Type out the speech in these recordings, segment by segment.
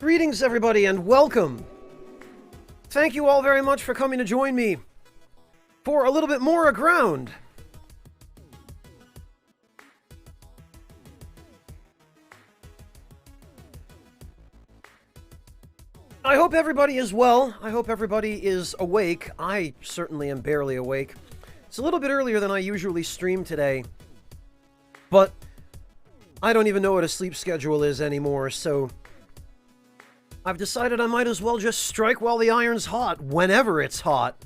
Greetings, everybody, and welcome. Thank you all very much for coming to join me for a little bit more Aground. I hope everybody is well. I hope everybody is awake. I certainly am barely awake. It's a little bit earlier than I usually stream today, but I don't even know what a sleep schedule is anymore, so I've decided I might as well just strike while the iron's hot, whenever it's hot.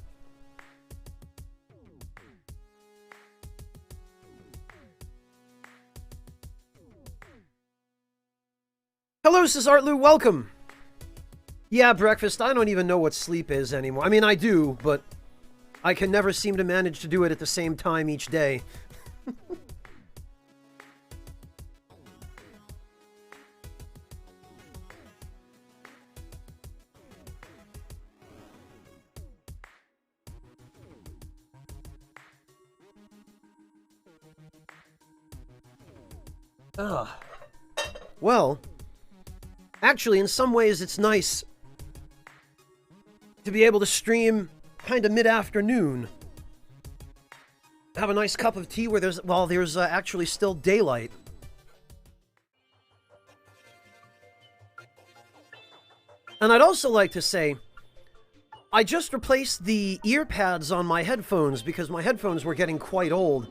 Hello, Cesartlu, welcome! Yeah, breakfast, I don't even know what sleep is anymore. I mean, I do, but I can never seem to manage to do it at the same time each day. Well, actually, in some ways, it's nice to be able to stream kind of mid-afternoon. Have a nice cup of tea where there's actually still daylight. And I'd also like to say, I just replaced the ear pads on my headphones because my headphones were getting quite old.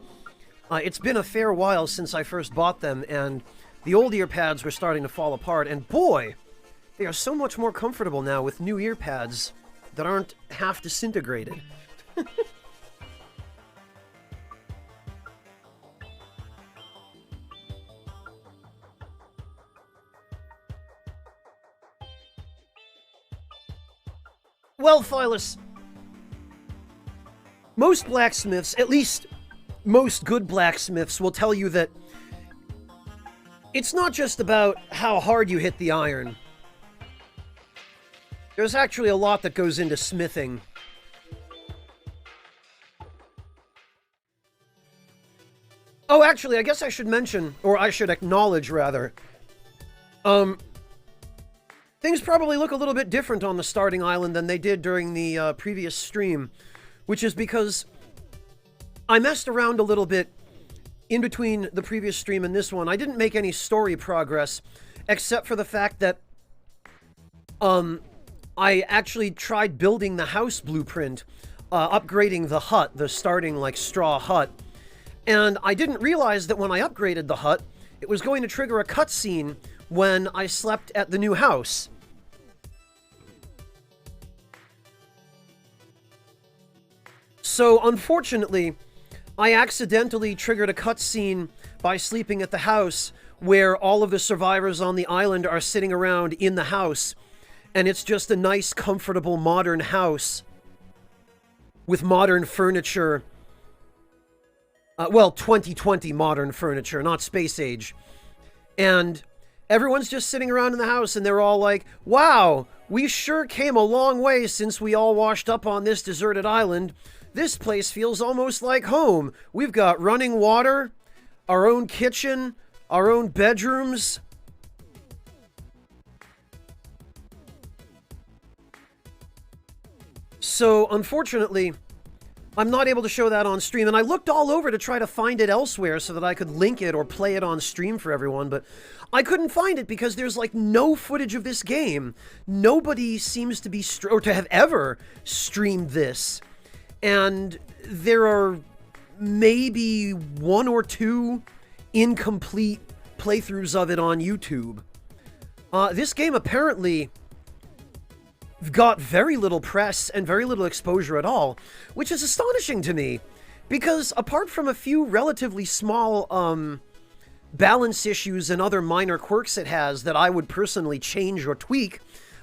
It's been a fair while since I first bought them, and the old ear pads were starting to fall apart, and boy, they are so much more comfortable now with new ear pads that aren't half disintegrated. Well, Phyllis, most blacksmiths, at least most good blacksmiths, will tell you that it's not just about how hard you hit the iron. There's actually a lot that goes into smithing. Oh, actually, I guess I should mention, or I should acknowledge, rather, things probably look a little bit different on the starting island than they did during the previous stream, which is because I messed around a little bit in between the previous stream and this one. I didn't make any story progress, except for the fact that I actually tried building the house blueprint, upgrading the hut, the starting, like, straw hut. And I didn't realize that when I upgraded the hut, it was going to trigger a cutscene when I slept at the new house. So, unfortunately, I accidentally triggered a cutscene by sleeping at the house where all of the survivors on the island are sitting around in the house. And it's just a nice, comfortable, modern house with modern furniture. Well, 2020 modern furniture, not space age. And everyone's just sitting around in the house and they're all like, wow, we sure came a long way since we all washed up on this deserted island. This place feels almost like home. We've got running water, our own kitchen, our own bedrooms. So, unfortunately, I'm not able to show that on stream, and I looked all over to try to find it elsewhere so that I could link it or play it on stream for everyone, but I couldn't find it because there's, like, no footage of this game. Nobody seems to be, or to have ever streamed this. And there are maybe one or two incomplete playthroughs of it on YouTube. This game apparently got very little press and very little exposure at all, which is astonishing to me, because apart from a few relatively small balance issues and other minor quirks it has that I would personally change or tweak,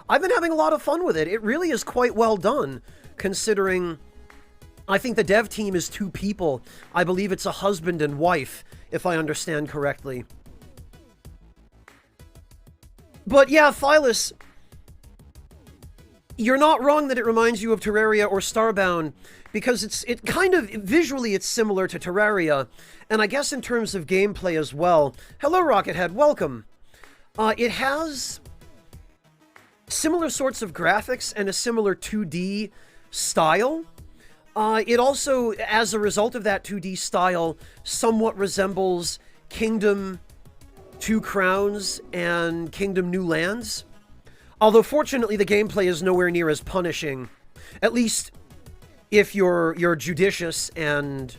I've been having a lot of fun with it. It really is quite well done, considering I think the dev team is 2 people. I believe it's a husband and wife, if I understand correctly. But yeah, Phyllis, you're not wrong that it reminds you of Terraria or Starbound, because it kind of, visually it's similar to Terraria, and I guess in terms of gameplay as well. Hello, Rockethead, welcome. It has similar sorts of graphics and a similar 2D style. It also, as a result of that 2D style, somewhat resembles Kingdom Two Crowns and Kingdom New Lands. Although, fortunately, the gameplay is nowhere near as punishing. At least, if you're judicious and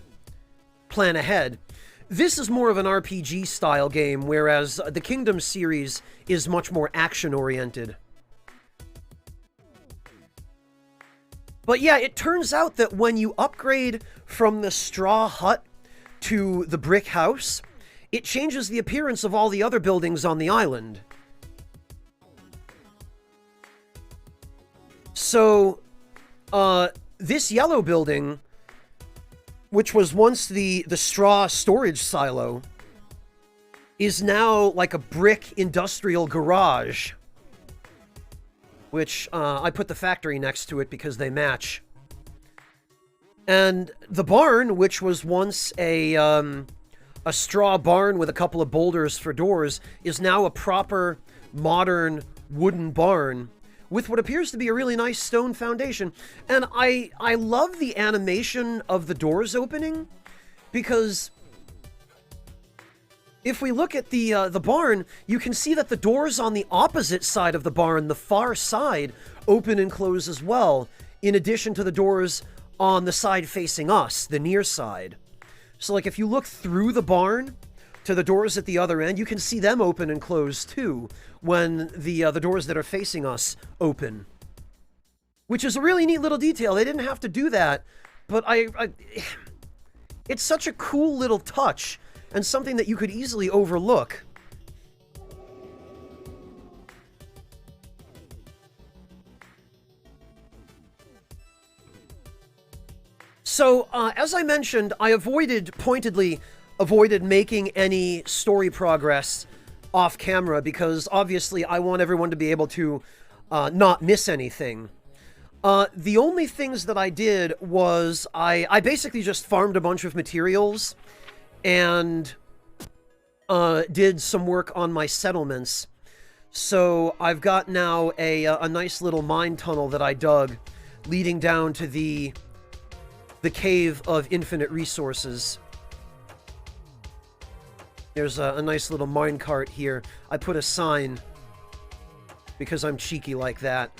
plan ahead. This is more of an RPG-style game, whereas the Kingdom series is much more action-oriented. But yeah, it turns out that when you upgrade from the straw hut to the brick house, it changes the appearance of all the other buildings on the island. So, this yellow building, which was once the straw storage silo, is now like a brick industrial garage. Which, I put the factory next to it because they match. And the barn, which was once a straw barn with a couple of boulders for doors, is now a proper, modern, wooden barn with what appears to be a really nice stone foundation. And I love the animation of the doors opening, because if we look at the barn, you can see that the doors on the opposite side of the barn, the far side, open and close as well, in addition to the doors on the side facing us, the near side. So, like, if you look through the barn to the doors at the other end, you can see them open and close too, when the doors that are facing us open. Which is a really neat little detail. They didn't have to do that, but it's such a cool little touch, and something that you could easily overlook. So, as I mentioned, I pointedly avoided making any story progress off camera, because obviously I want everyone to be able to not miss anything. The only things that I did was I basically just farmed a bunch of materials and did some work on my settlements. So I've got now a nice little mine tunnel that I dug, leading down to the cave of infinite resources. There's a nice little minecart here. I put a sign because I'm cheeky like that.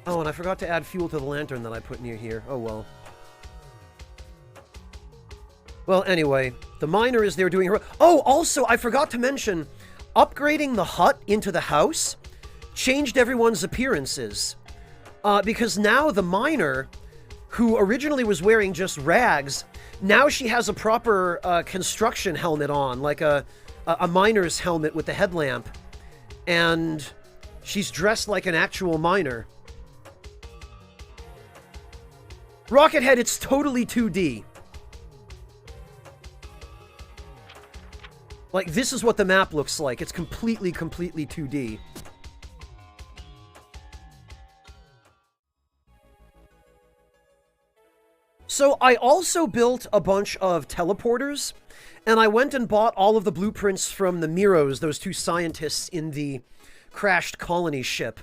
Oh, and I forgot to add fuel to the lantern that I put near here. Oh, well. Well, anyway, the miner is there doing her... Oh, also, I forgot to mention, upgrading the hut into the house changed everyone's appearances. Because now the miner, who originally was wearing just rags, now she has a proper construction helmet on, like a miner's helmet with the headlamp. And she's dressed like an actual miner. Rockethead, it's totally 2D. Like, this is what the map looks like. It's completely 2D. So I also built a bunch of teleporters, and I went and bought all of the blueprints from the Miros, those two scientists in the crashed colony ship.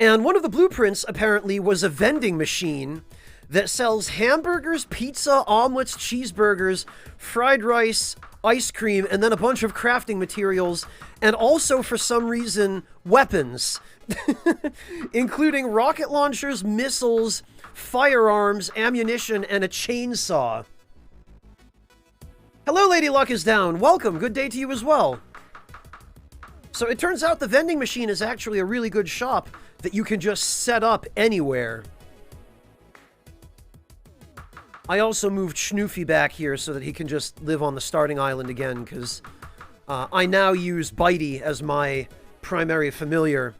And one of the blueprints, apparently, was a vending machine that sells hamburgers, pizza, omelets, cheeseburgers, fried rice, ice cream, and then a bunch of crafting materials, and also, for some reason, weapons. Including rocket launchers, missiles, firearms, ammunition, and a chainsaw. Hello, Lady Luck is down. Welcome. Good day to you as well. So it turns out the vending machine is actually a really good shop that you can just set up anywhere. I also moved Schnoofy back here so that he can just live on the starting island again, because I now use Bitey as my primary familiar.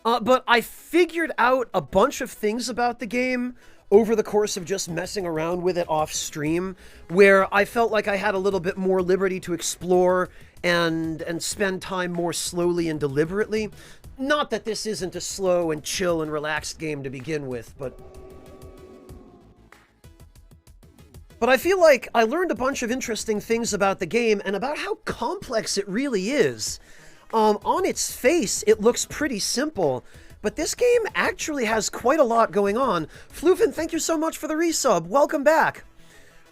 But I figured out a bunch of things about the game over the course of just messing around with it off stream, where I felt like I had a little bit more liberty to explore and spend time more slowly and deliberately. Not that this isn't a slow and chill and relaxed game to begin with, but... But I feel like I learned a bunch of interesting things about the game and about how complex it really is. On its face, it looks pretty simple, but this game actually has quite a lot going on. Floofin, thank you so much for the resub. Welcome back.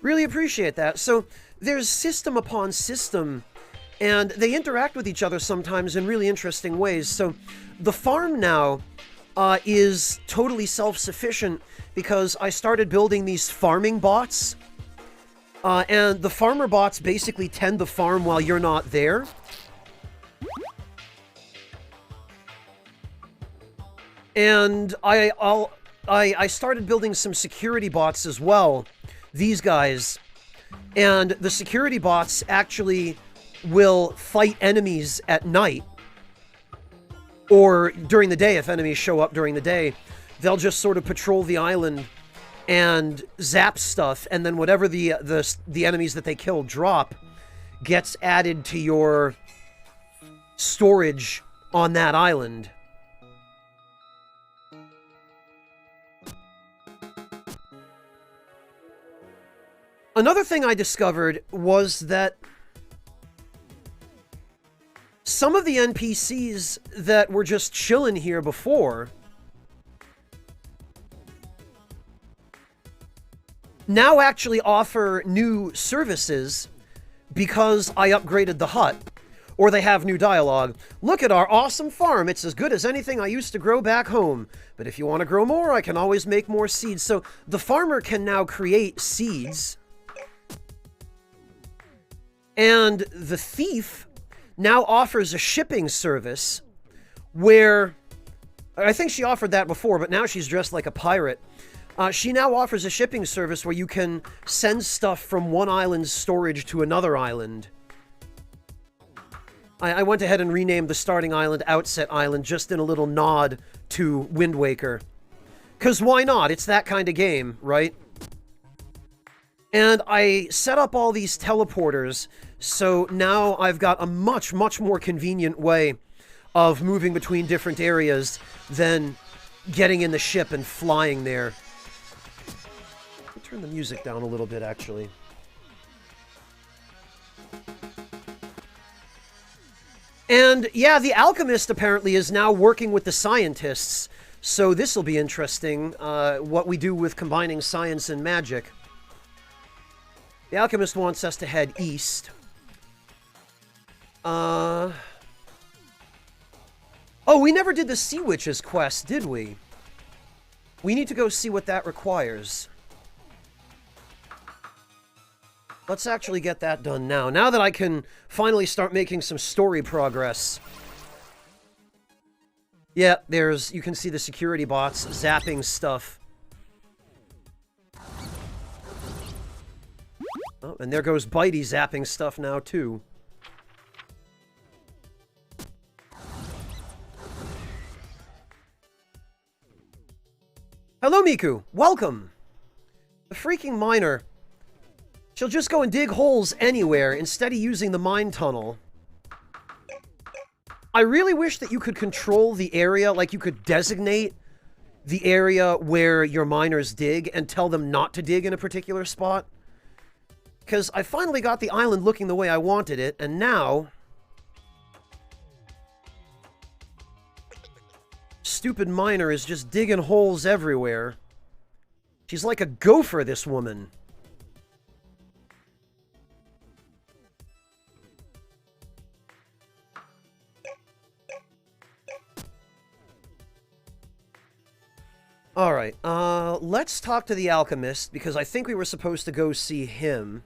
Really appreciate that. So there's system upon system, and they interact with each other sometimes in really interesting ways. So the farm now is totally self-sufficient because I started building these farming bots. And the farmer bots basically tend the farm while you're not there. And I started building some security bots as well. These guys. And the security bots actually will fight enemies at night. Or during the day, if enemies show up during the day. They'll just sort of patrol the island and zap stuff, and then whatever the enemies that they kill drop gets added to your storage on that island. Another thing I discovered was that some of the NPCs that were just chilling here before now actually offer new services because I upgraded the hut, or they have new dialogue. Look at our awesome farm. It's as good as anything I used to grow back home. But if you want to grow more, I can always make more seeds. So the farmer can now create seeds. And the thief now offers a shipping service where, I think she offered that before, but now she's dressed like a pirate. She now offers a shipping service where you can send stuff from one island's storage to another island. I went ahead and renamed the starting island Outset Island just in a little nod to Wind Waker. 'Cause why not? It's that kind of game, right? And I set up all these teleporters, so now I've got a much, much more convenient way of moving between different areas than getting in the ship and flying there. Turn the music down a little bit, actually. And yeah, the alchemist apparently is now working with the scientists, so this will be interesting, what we do with combining science and magic. The alchemist wants us to head east. Oh, we never did the Sea Witches quest, did we? We need to go see what that requires. Let's actually get that done now. Now that I can finally start making some story progress. Yeah, you can see the security bots zapping stuff. Oh, and there goes Bitey zapping stuff now, too. Hello, Miku. Welcome. The freaking miner. She'll just go and dig holes anywhere instead of using the mine tunnel. I really wish that you could control the area, like you could designate the area where your miners dig and tell them not to dig in a particular spot. Because I finally got the island looking the way I wanted it, and now stupid miner is just digging holes everywhere. She's like a gopher, this woman. Alright, let's talk to the alchemist, because I think we were supposed to go see him.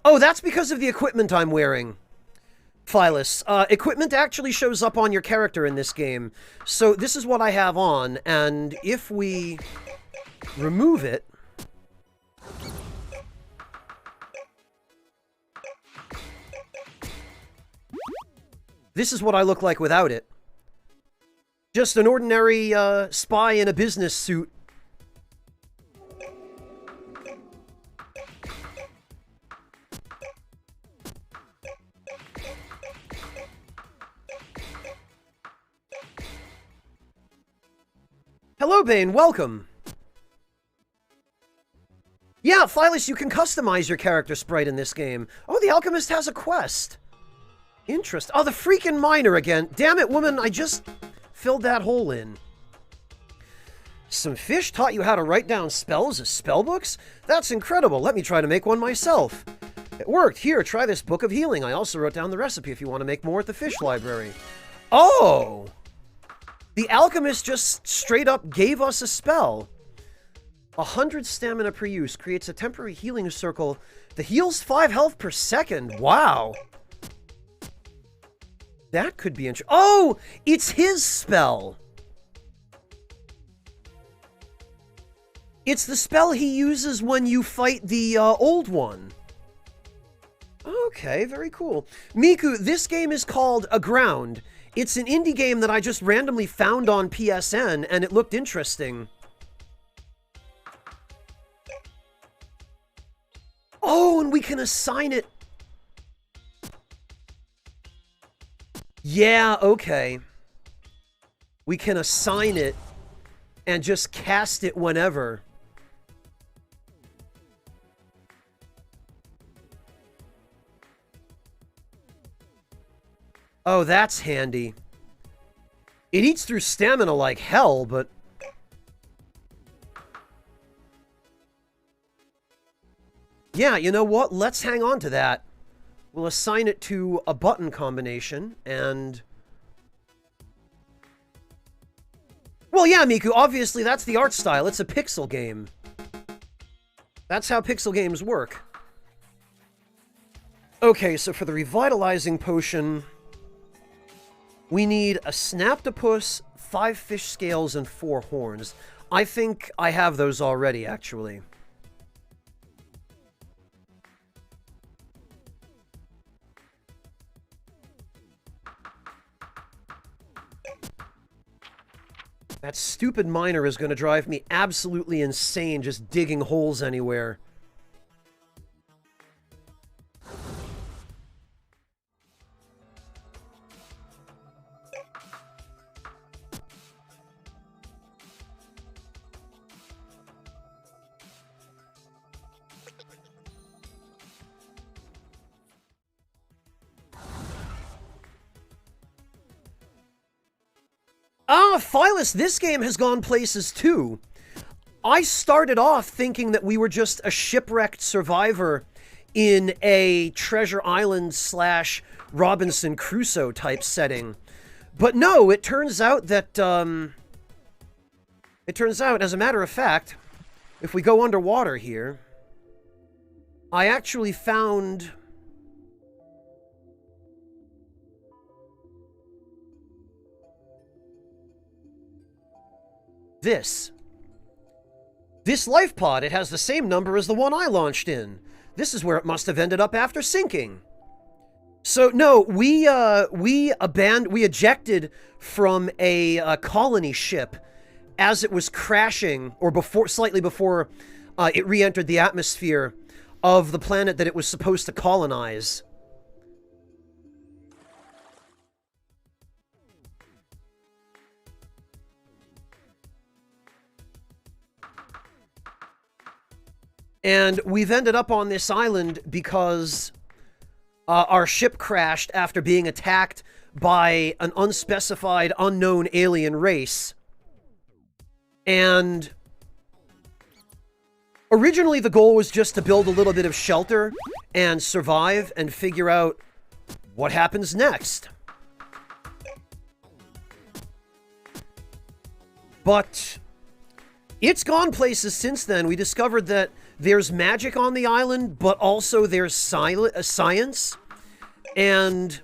Oh, that's because of the equipment I'm wearing, Phyllis. Equipment actually shows up on your character in this game. So this is what I have on, and if we remove it... this is what I look like without it. Just an ordinary spy in a business suit. Hello, Bane. Welcome. Yeah, Phyllis, you can customize your character sprite in this game. Oh, the alchemist has a quest. Interest. Oh, the freaking miner again. Damn it, woman, I just filled that hole in. Some fish taught you how to write down spells as spellbooks? That's incredible. Let me try to make one myself. It worked. Here, try this book of healing. I also wrote down the recipe if you want to make more at the fish library. Oh! The alchemist just straight up gave us a spell. 100 stamina per use creates a temporary healing circle that heals 5 health per second. Wow. That could be interesting. Oh! It's his spell. It's the spell he uses when you fight the old one. Okay, very cool. Miku, this game is called Aground. It's an indie game that I just randomly found on PSN, and it looked interesting. Oh, and we can assign it. Yeah, okay. We can assign it and just cast it whenever. Oh, that's handy. It eats through stamina like hell, but... yeah, you know what? Let's hang on to that. We'll assign it to a button combination, and... well, yeah, Miku, obviously that's the art style. It's a pixel game. That's how pixel games work. Okay, so for the revitalizing potion... we need a Snaptopus, 5 fish scales, and 4 horns. I think I have those already, actually. That stupid miner is going to drive me absolutely insane just digging holes anywhere. Ah, Phyllis, this game has gone places too. I started off thinking that we were just a shipwrecked survivor in a Treasure Island / Robinson Crusoe type setting. But no, it turns out that, as a matter of fact, if we go underwater here, I actually found... this life pod. It has the same number as the one I launched in. This is where it must have ended up after sinking. So no, we ejected from a colony ship as it was crashing, or slightly before it re-entered the atmosphere of the planet that it was supposed to colonize. And we've ended up on this island because our ship crashed after being attacked by an unspecified, unknown alien race. And originally the goal was just to build a little bit of shelter and survive and figure out what happens next. But it's gone places since then. We discovered that there's magic on the island, but also there's science. And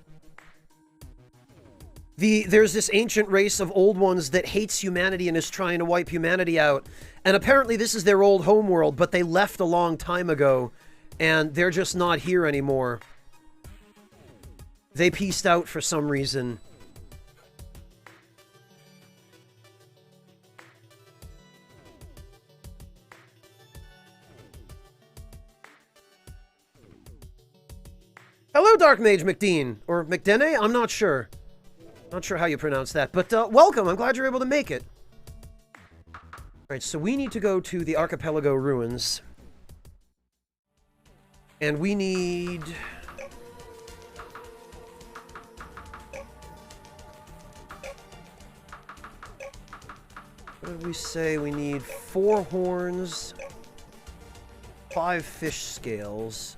there's this ancient race of old ones that hates humanity and is trying to wipe humanity out. And apparently this is their old homeworld, but they left a long time ago, and they're just not here anymore. They peaced out for some reason. Hello, Dark Mage McDean, or McDene? I'm not sure. Not sure how you pronounce that, but welcome. I'm glad you're able to make it. Alright, so we need to go to the Archipelago Ruins. And we need... What did we say? We need 4 horns, 5 fish scales.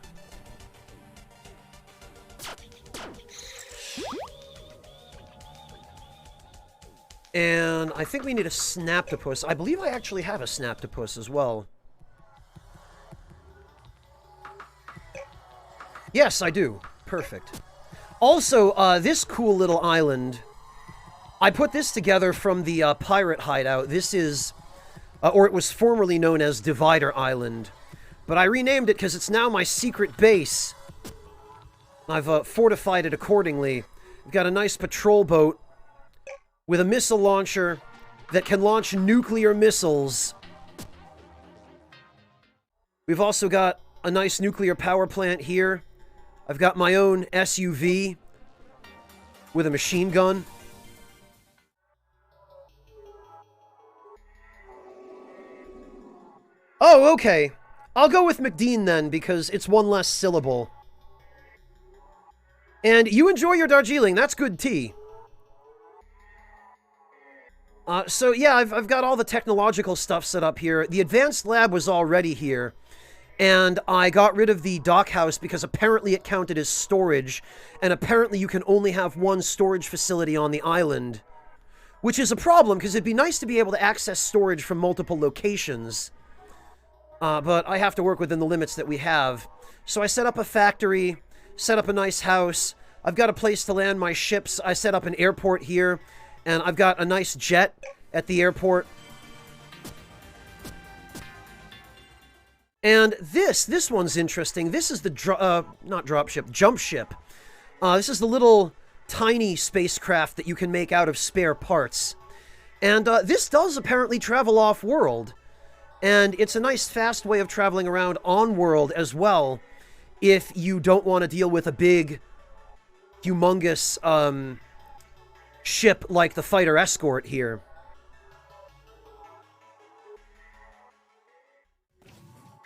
And I think we need a snaptopus. I believe I actually have a snaptopus as well. Yes, I do. Perfect. Also, this cool little island, I put this together from the pirate hideout. This is, or it was formerly known as Divider Island, but I renamed it because it's now my secret base. I've fortified it accordingly. We've got a nice patrol boat with a missile launcher that can launch nuclear missiles. We've also got a nice nuclear power plant here. I've got my own SUV with a machine gun. Oh, okay. I'll go with McDean then, because it's one less syllable. And you enjoy your Darjeeling. That's good tea. So yeah, I've got all the technological stuff set up here. The advanced lab was already here. And I got rid of the dock house because apparently it counted as storage. And apparently you can only have one storage facility on the island. Which is a problem, because it'd be nice to be able to access storage from multiple locations. But I have to work within the limits that we have. So I set up a factory, set up a nice house. I've got a place to land my ships. I set up an airport here. And I've got a nice jet at the airport. And this one's interesting. This is the, not dropship, jump ship. This is the little tiny spacecraft that you can make out of spare parts. And this does apparently travel off-world. And it's a nice fast way of traveling around on-world as well, if you don't want to deal with a big, humongous, ship like the fighter escort here.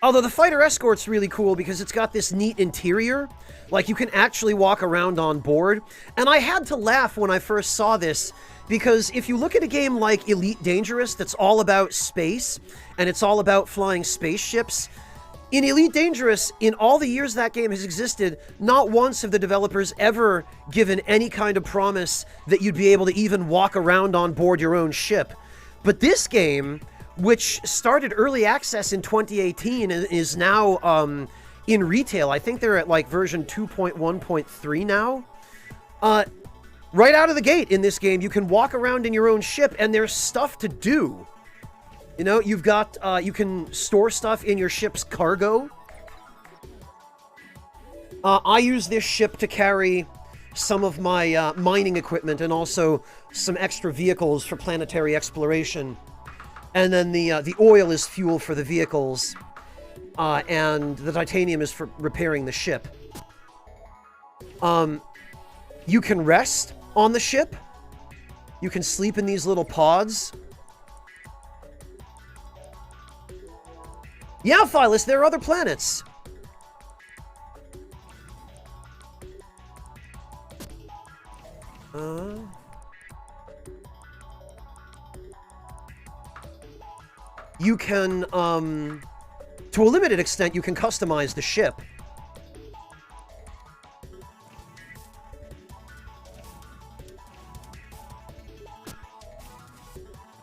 Although the fighter escort's really cool because it's got this neat interior. Like, you can actually walk around on board. And I had to laugh when I first saw this, because if you look at a game like Elite Dangerous that's all about space, and it's all about flying spaceships, in Elite Dangerous, in all the years that game has existed, not once have the developers ever given any kind of promise that you'd be able to even walk around on board your own ship. But this game, which started early access in 2018, is now in retail. I think they're at like version 2.1.3 now. Right out of the gate in this game, you can walk around in your own ship, and there's stuff to do. You know, you've got, you can store stuff in your ship's cargo. I use this ship to carry some of my mining equipment and also some extra vehicles for planetary exploration. And then the oil is fuel for the vehicles, and the titanium is for repairing the ship. You can rest on the ship. You can sleep in these little pods. Yeah, Phyllis, there are other planets. You can, to a limited extent, you can customize the ship.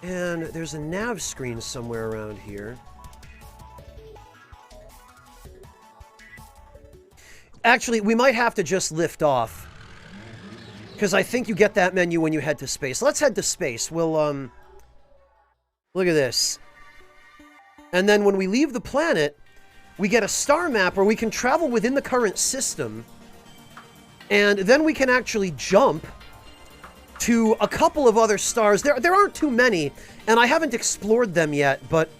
And there's a nav screen somewhere around here. Actually, we might have to just lift off, because I think you get that menu when you head to space. Let's head to space. We'll, look at this. And then when we leave the planet, we get a star map where we can travel within the current system. And then we can actually jump to a couple of other stars. There aren't too many, and I haven't explored them yet, but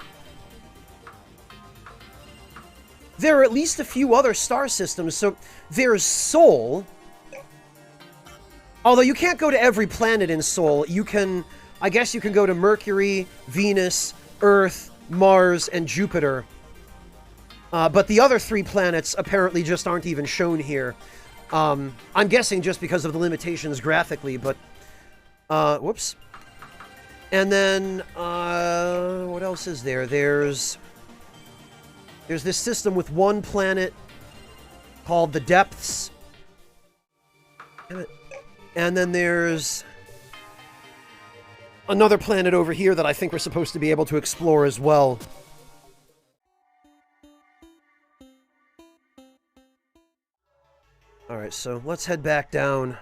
there are at least a few other star systems. So there's Sol. Although you can't go to every planet in Sol. You can, I guess you can go to Mercury, Venus, Earth, Mars, and Jupiter. But the other 3 planets apparently just aren't even shown here. I'm guessing just because of the limitations graphically, but... whoops. And then, what else is there? There's this system with 1 planet called the Depths. Damn it. And then there's another planet over here that I think we're supposed to be able to explore as well. Alright, so let's head back down.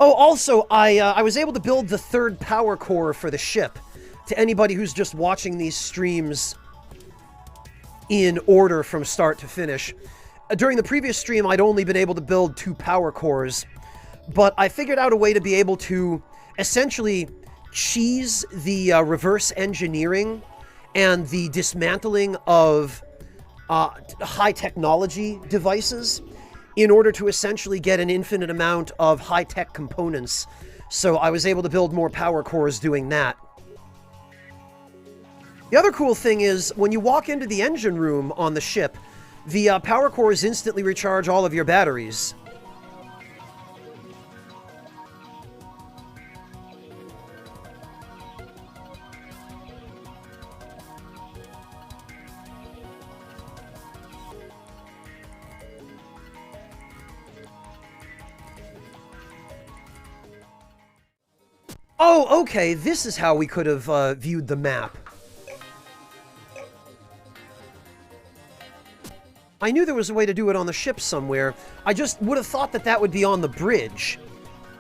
Oh, also, I was able to build the 3rd power core for the ship. To anybody who's just watching these streams in order from start to finish. During the previous stream, I'd only been able to build 2 power cores, but I figured out a way to be able to essentially cheese the reverse engineering and the dismantling of high technology devices in order to essentially get an infinite amount of high-tech components. So I was able to build more power cores doing that. The other cool thing is, when you walk into the engine room on the ship, the power cores instantly recharge all of your batteries. Oh, okay, this is how we could have viewed the map. I knew there was a way to do it on the ship somewhere. I just would have thought that that would be on the bridge.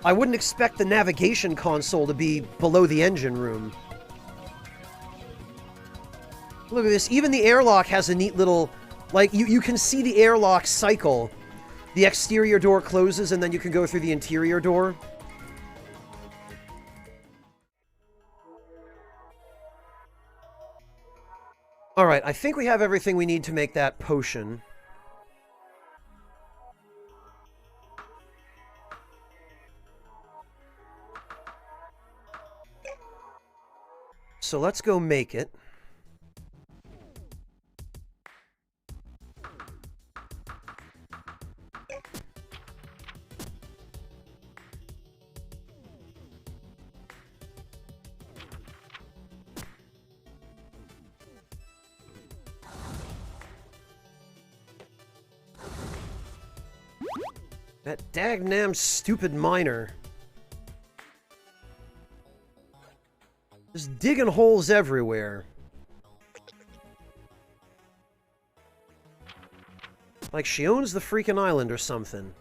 I wouldn't expect the navigation console to be below the engine room. Look at this. Even the airlock has a neat little... Like, you can see the airlock cycle. The exterior door closes, and then you can go through the interior door. Alright, I think we have everything we need to make that potion. So let's go make it. That dagnam stupid miner. Just digging holes everywhere. Like she owns the freaking island or something.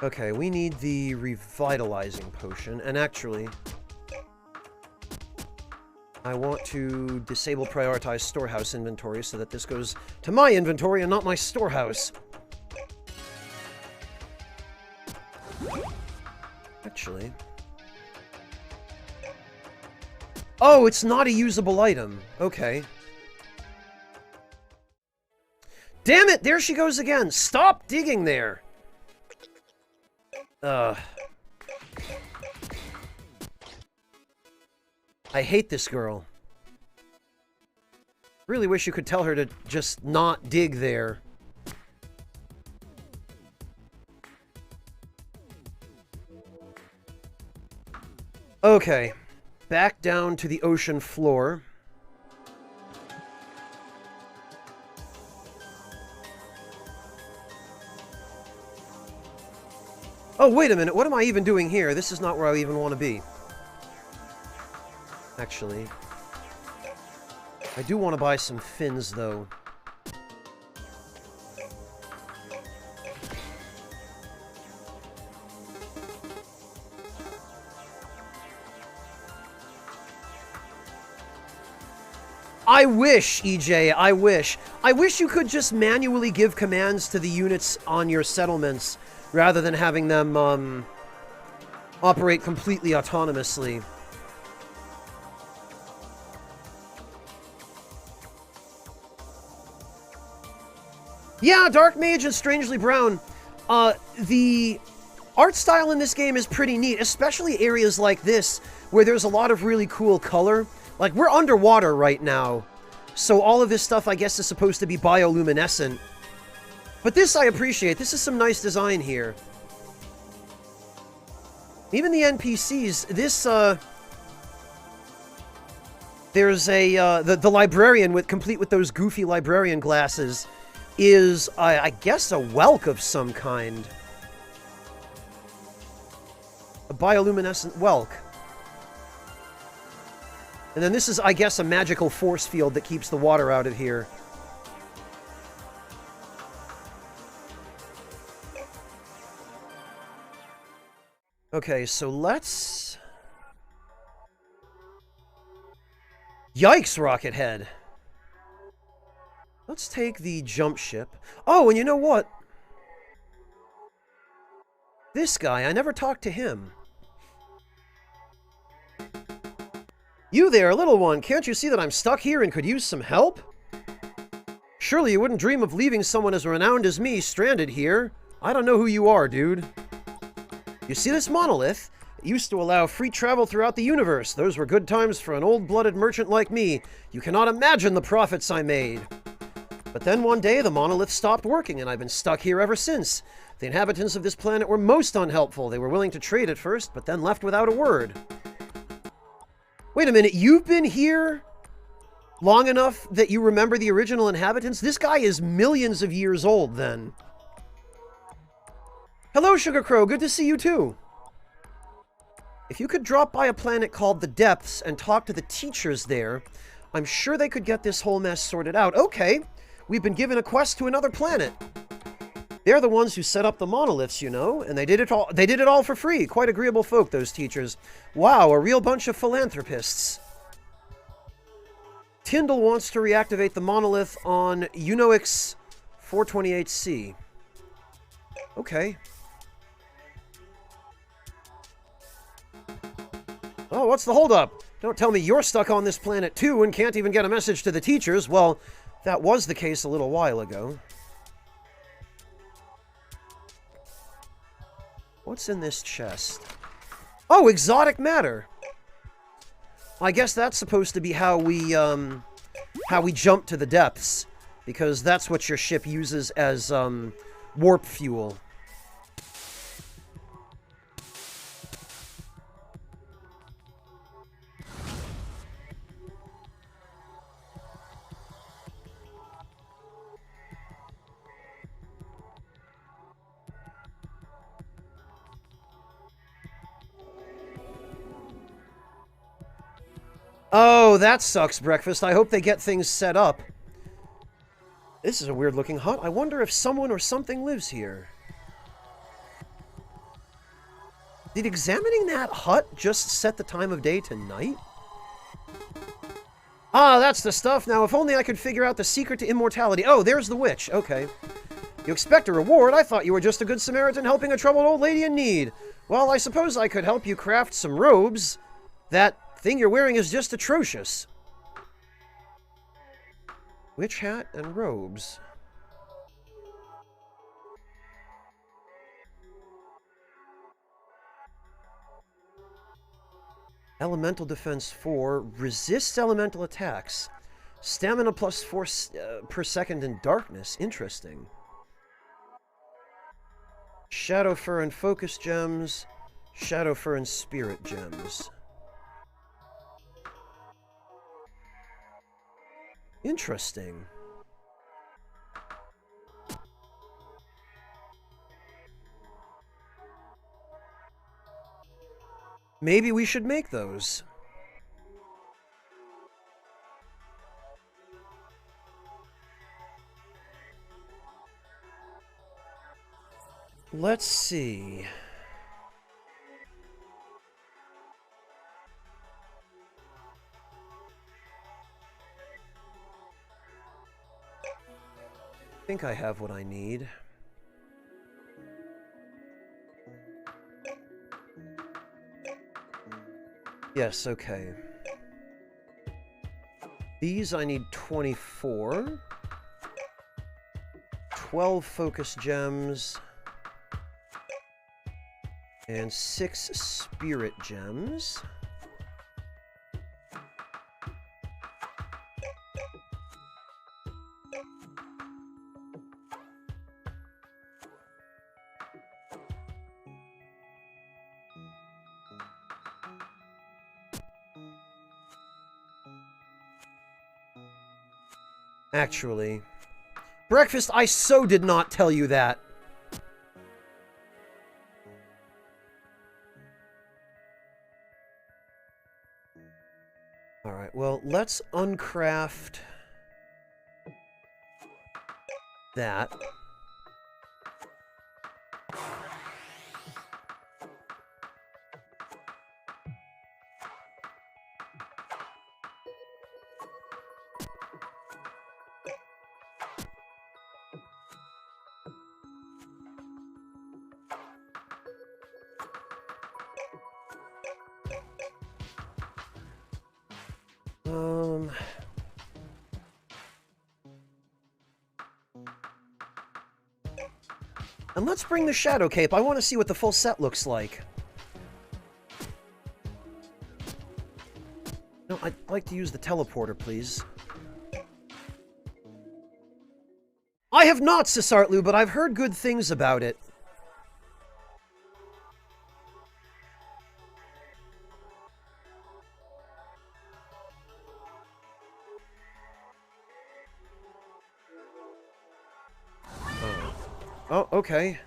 Okay, we need the revitalizing potion, and actually... I want to disable prioritize storehouse inventory so that this goes to my inventory and not my storehouse. Actually... Oh, it's not a usable item. Okay. Damn it! There she goes again! Stop digging there! I hate this girl. Really wish you could tell her to just not dig there. Okay. Back down to the ocean floor. Oh, wait a minute. What am I even doing here? This is not where I even want to be. Actually, I do want to buy some fins, though. I wish, EJ, I wish. I wish you could just manually give commands to the units on your settlements, rather than having them, operate completely autonomously. Yeah, Dark Mage and Strangely Brown. the art style in this game is pretty neat, especially areas like this, where there's a lot of really cool color. Like, we're underwater right now, so all of this stuff, I guess, is supposed to be bioluminescent. But this I appreciate. This is some nice design here. Even the NPCs, this, there's a, the librarian, complete with those goofy librarian glasses, is, I guess, a whelk of some kind. A bioluminescent whelk. And then this is, I guess, a magical force field that keeps the water out of here. Okay, so let's... Yikes, Rocket Head! Let's take the jump ship. Oh, and you know what? This guy, I never talked to him. You there, little one, can't you see that I'm stuck here and could use some help? Surely you wouldn't dream of leaving someone as renowned as me stranded here. I don't know who you are, dude. You see this monolith? It used to allow free travel throughout the universe. Those were good times for an old-blooded merchant like me. You cannot imagine the profits I made. But then one day, the monolith stopped working, and I've been stuck here ever since. The inhabitants of this planet were most unhelpful. They were willing to trade at first, but then left without a word. Wait a minute, you've been here long enough that you remember the original inhabitants? This guy is millions of years old, then. Hello, Sugar Crow. Good to see you, too. If you could drop by a planet called the Depths and talk to the teachers there, I'm sure they could get this whole mess sorted out. Okay, we've been given a quest to another planet. They're the ones who set up the monoliths, you know, and they did it all for free. Quite agreeable folk, those teachers. Wow, a real bunch of philanthropists. Tyndall wants to reactivate the monolith on Unoix 428C. Okay. Oh, what's the holdup? Don't tell me you're stuck on this planet too and can't even get a message to the teachers. Well, that was the case a little while ago. What's in this chest? Oh, exotic matter! I guess that's supposed to be how we jump to the depths. Because that's what your ship uses as, warp fuel. Oh, that sucks, breakfast. I hope they get things set up. This is a weird-looking hut. I wonder if someone or something lives here. Did examining that hut just set the time of day to night? Ah, that's the stuff. Now, if only I could figure out the secret to immortality. Oh, there's the witch. Okay. You expect a reward? I thought you were just a good Samaritan helping a troubled old lady in need. Well, I suppose I could help you craft some robes. That thing you're wearing is just atrocious. Witch hat and robes. Elemental defense 4. Resists elemental attacks. Stamina plus 4 per second in darkness. Interesting. Shadow fur and focus gems. Shadow fur and spirit gems. Interesting. Maybe we should make those. Let's see. I think I have what I need. Yes, okay. These I need 24. 12 focus gems. And 6 spirit gems. Actually, Breakfast, I so did not tell you that. Alright, well, let's uncraft that. And let's bring the Shadow Cape. I want to see what the full set looks like. No, I'd like to use the teleporter, please. I have not, Cesartlu, but I've heard good things about it. Oh, okay.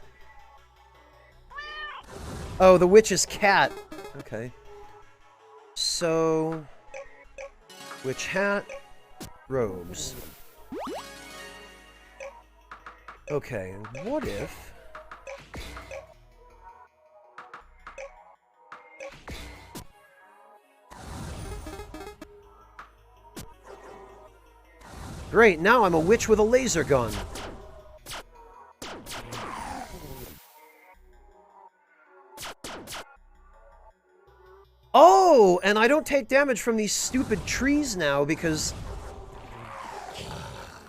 Oh, the witch's cat. Okay. So... witch hat, robes. Okay, what if... Great, now I'm a witch with a laser gun. Oh, and I don't take damage from these stupid trees now because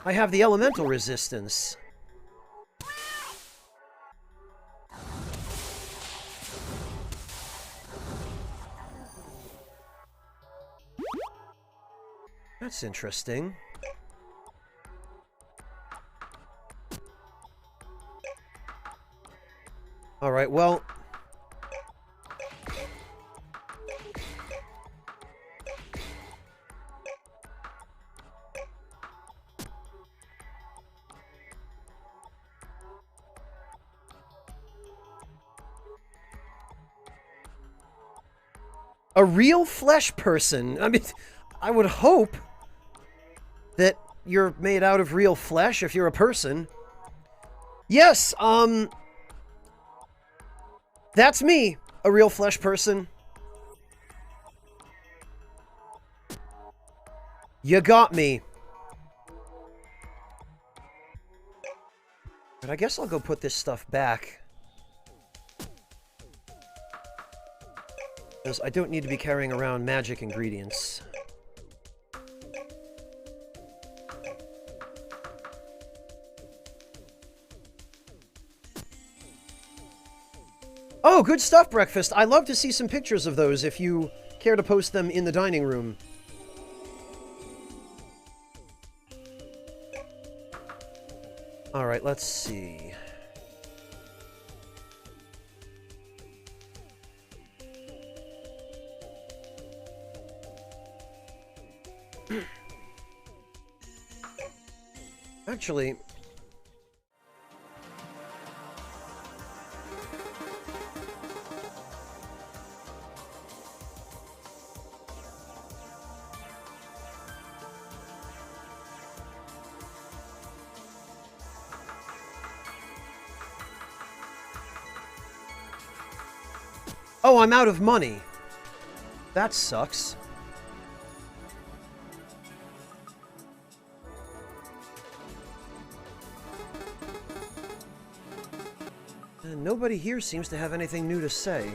I have the elemental resistance. That's interesting. All right, well... a real flesh person. I mean, I would hope that you're made out of real flesh if you're a person. Yes, that's me, a real flesh person. You got me. But I guess I'll go put this stuff back. Because I don't need to be carrying around magic ingredients. Oh, good stuff, Breakfast. I'd love to see some pictures of those if you care to post them in the dining room. Alright, let's see. Actually... oh, I'm out of money. That sucks. And nobody here seems to have anything new to say.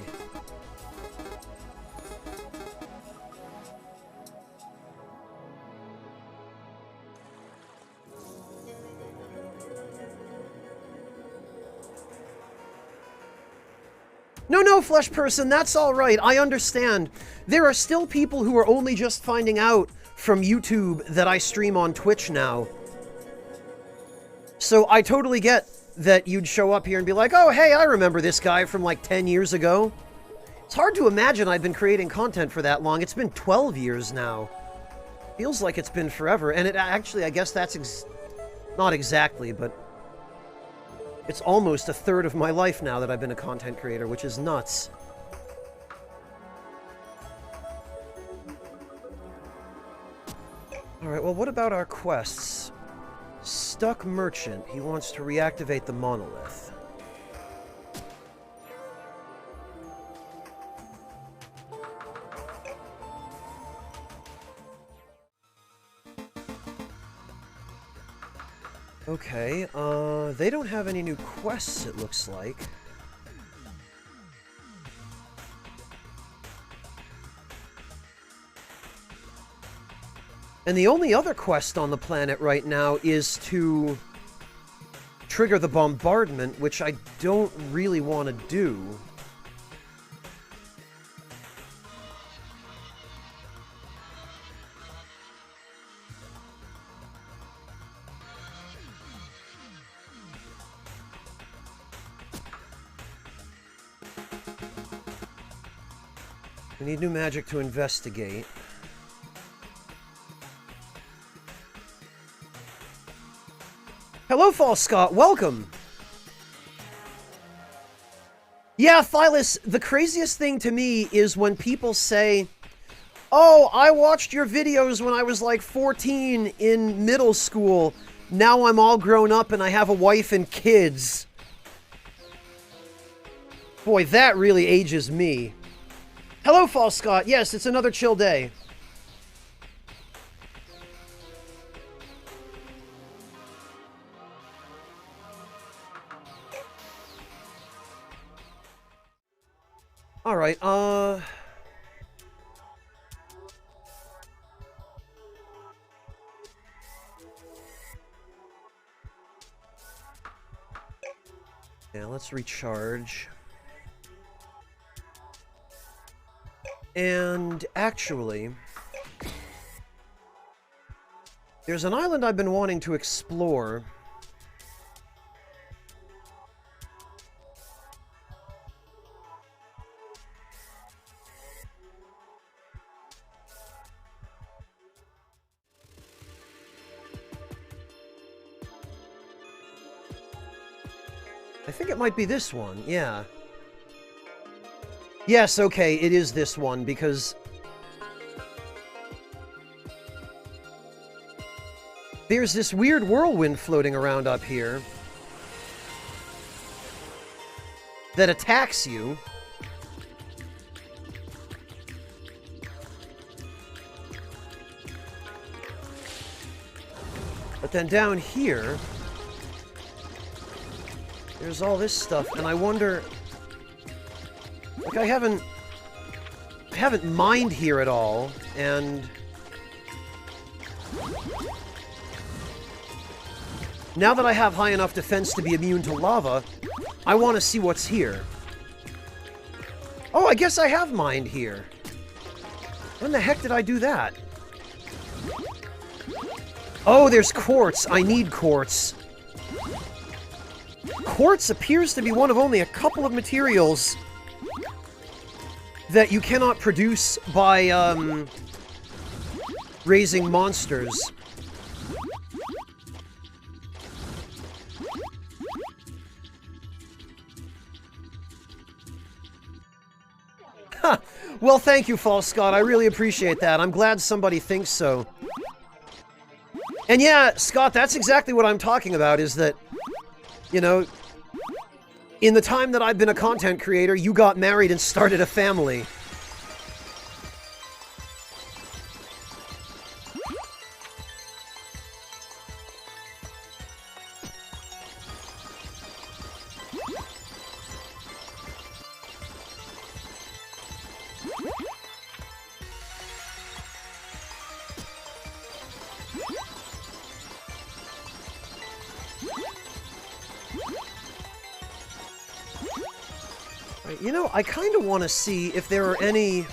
No, no, Flesh Person, that's all right. I understand. There are still people who are only just finding out from YouTube that I stream on Twitch now. So I totally get that you'd show up here and be like, oh, hey, I remember this guy from like 10 years ago. It's hard to imagine I've been creating content for that long. It's been 12 years now. Feels like it's been forever. And it actually, I guess that's not exactly, but it's almost a third of my life now that I've been a content creator, which is nuts. Alright, well, what about our quests? Stuck Merchant. He wants to reactivate the monolith. Okay, they don't have any new quests, it looks like. And the only other quest on the planet right now is to trigger the bombardment, which I don't really want to do. We need new magic to investigate. Hello, False Scott. Welcome. Yeah, Thylus, the craziest thing to me is when people say, oh, I watched your videos when I was like 14 in middle school. Now I'm all grown up and I have a wife and kids. Boy, that really ages me. Hello, False Scott. Yes, it's another chill day. Alright, yeah, let's recharge. And actually, there's an island I've been wanting to explore. I think it might be this one, yeah. Yes, okay, it is this one, because there's this weird whirlwind floating around up here that attacks you. But then down here, there's all this stuff, and I wonder... Like, I haven't mined here at all, and... Now that I have high enough defense to be immune to lava, I want to see what's here. Oh, I guess I have mined here. When the heck did I do that? Oh, there's quartz. I need quartz. Quartz appears to be one of only a couple of materials that you cannot produce by, raising monsters. Huh. Well, thank you, False Scott. I really appreciate that. I'm glad somebody thinks so. And yeah, Scott, that's exactly what I'm talking about, is that, you know, in the time that I've been a content creator, you got married and started a family. You know, I kind of want to see if there are any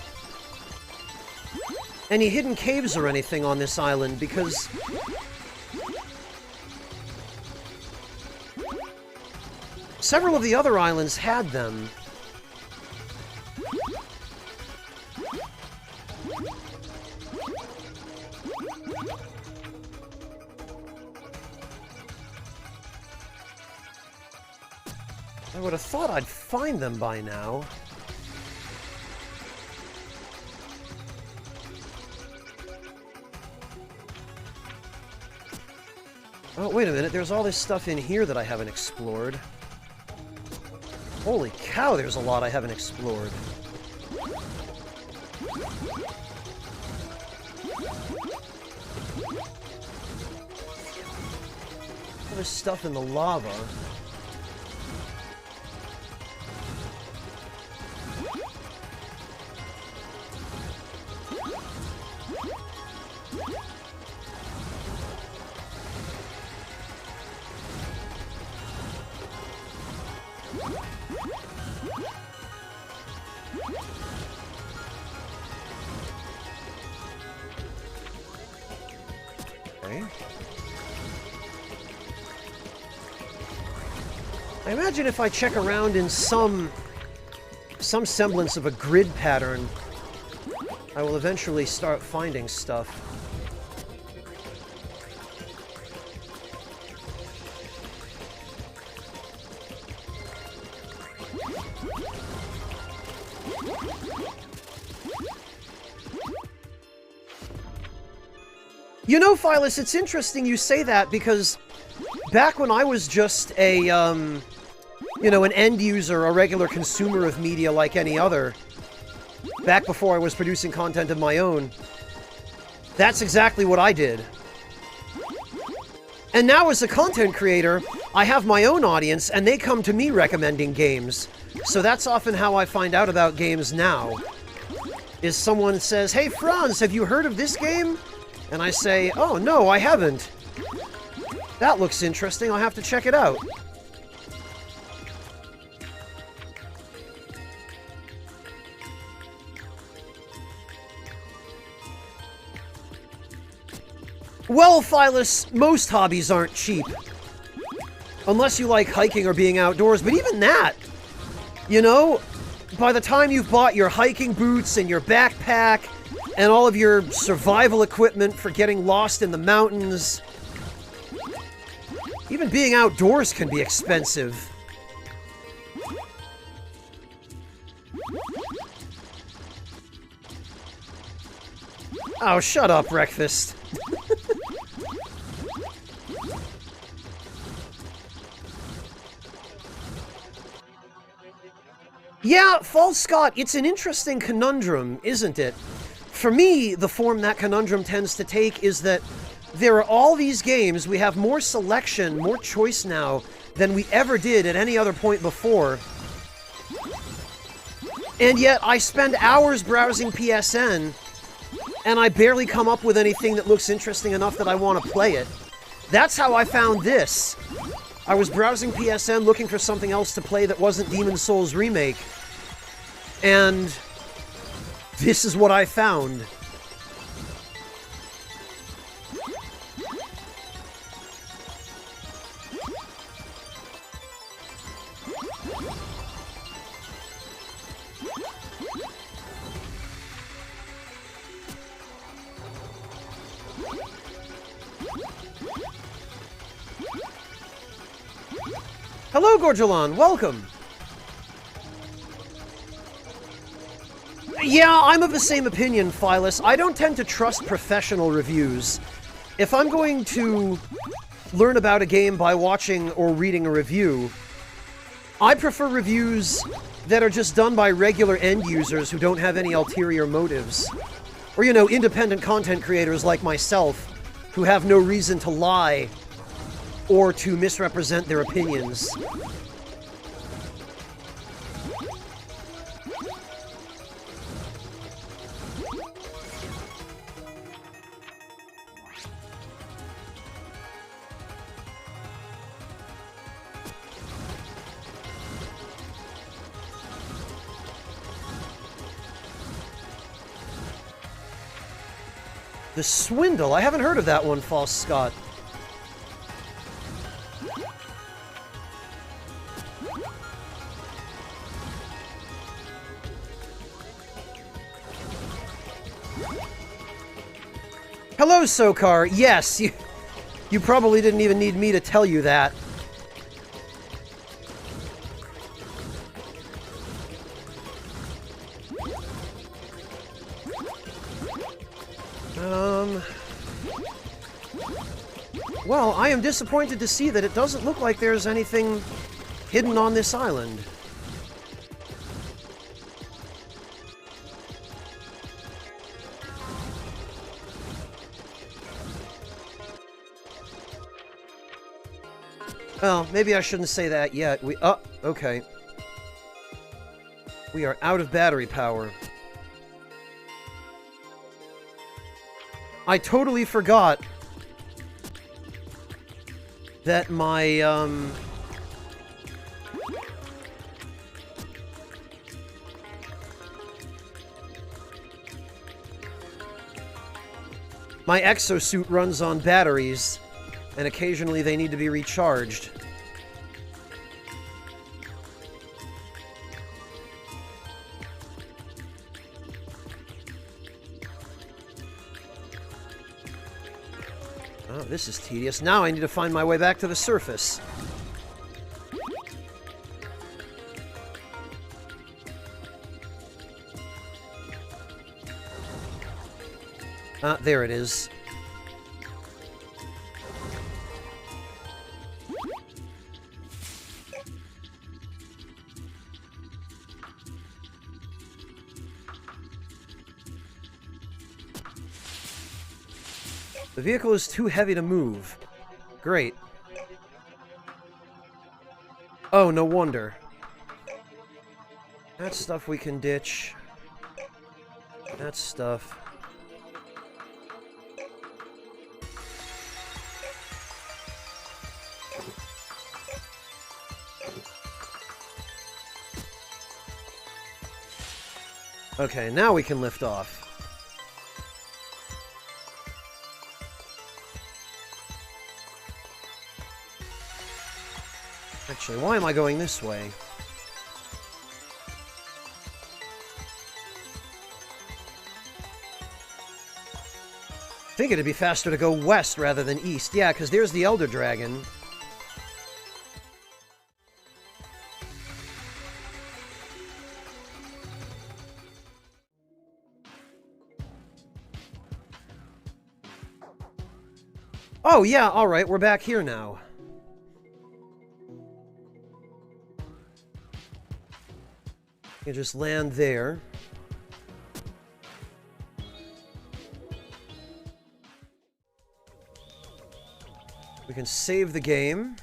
hidden caves or anything on this island, because several of the other islands had them. I would have thought I'd find them by now. Oh, wait a minute. There's all this stuff in here that I haven't explored. Holy cow, there's a lot I haven't explored. All this stuff in the lava. I imagine if I check around in some semblance of a grid pattern, I will eventually start finding stuff. You know, Phyllis, it's interesting you say that, because back when I was just a, you know, an end user, a regular consumer of media like any other, back before I was producing content of my own, that's exactly what I did. And now as a content creator, I have my own audience, and they come to me recommending games. So that's often how I find out about games now. Is someone says, "Hey Franz, have you heard of this game?" And I say, "Oh no, I haven't. That looks interesting, I'll have to check it out." Well, Phyllis, most hobbies aren't cheap. Unless you like hiking or being outdoors, but even that, you know, by the time you've bought your hiking boots and your backpack and all of your survival equipment for getting lost in the mountains, even being outdoors can be expensive. Oh, shut up, breakfast. Yeah, False Scott, it's an interesting conundrum, isn't it? For me, the form that conundrum tends to take is that there are all these games, we have more selection, more choice now than we ever did at any other point before. And yet, I spend hours browsing PSN, and I barely come up with anything that looks interesting enough that I want to play it. That's how I found this. I was browsing PSN looking for something else to play that wasn't Demon's Souls Remake, and this is what I found. Hello, Gorgelon, welcome! Yeah, I'm of the same opinion, Phyllis. I don't tend to trust professional reviews. If I'm going to learn about a game by watching or reading a review, I prefer reviews that are just done by regular end users who don't have any ulterior motives. Or, you know, independent content creators like myself, who have no reason to lie or to misrepresent their opinions. The Swindle. I haven't heard of that one, False Scott. Hello, Sokar. Yes, you probably didn't even need me to tell you that. Well, I am disappointed to see that it doesn't look like there's anything hidden on this island. Well, maybe I shouldn't say that yet. Okay. We are out of battery power. I totally forgot that my, my exosuit runs on batteries, and occasionally they need to be recharged. Oh, this is tedious. Now I need to find my way back to the surface. There it is. The vehicle is too heavy to move. Great. Oh, no wonder. That stuff we can ditch. That stuff. Okay, now we can lift off. Actually, why am I going this way? I think it'd be faster to go west rather than east. Yeah, because there's the Elder Dragon. Oh, yeah, alright, we're back here now. You just land there. We can save the game.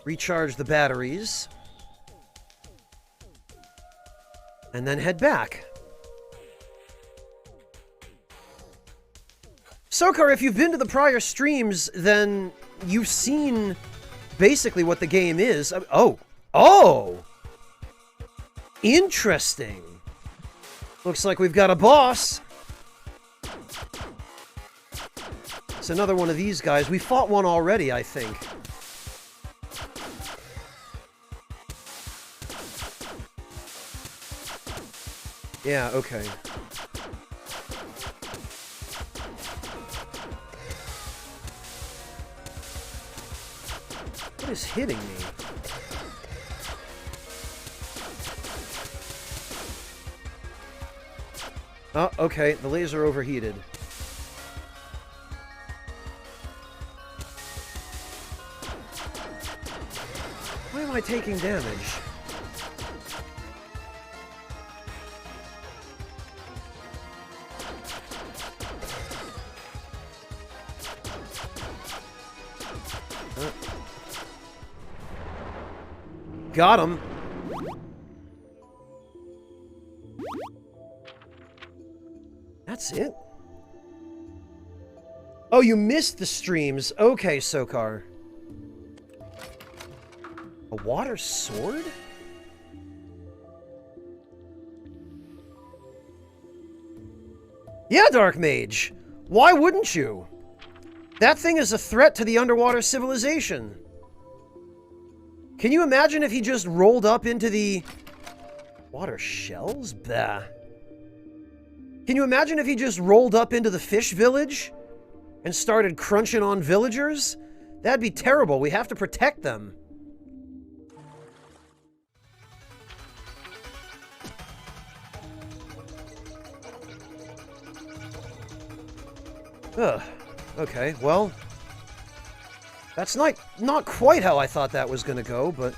Recharge the batteries. And then head back. Sokar, if you've been to the prior streams, then you've seen basically what the game is. Oh! Interesting. Looks like we've got a boss. It's another one of these guys. We fought one already, I think. Yeah, okay. What is hitting me? Oh, okay. The laser overheated. Why am I taking damage? Got him. That's it? Oh, you missed the streams. Okay, Sokar. A water sword? Yeah, Dark Mage. Why wouldn't you? That thing is a threat to the underwater civilization. Can you imagine if he just rolled up into the... water shells? Bah. Can you imagine if he just rolled up into the fish village and started crunching on villagers? That'd be terrible. We have to protect them. Ugh. Okay, well... that's not quite how I thought that was gonna go, but...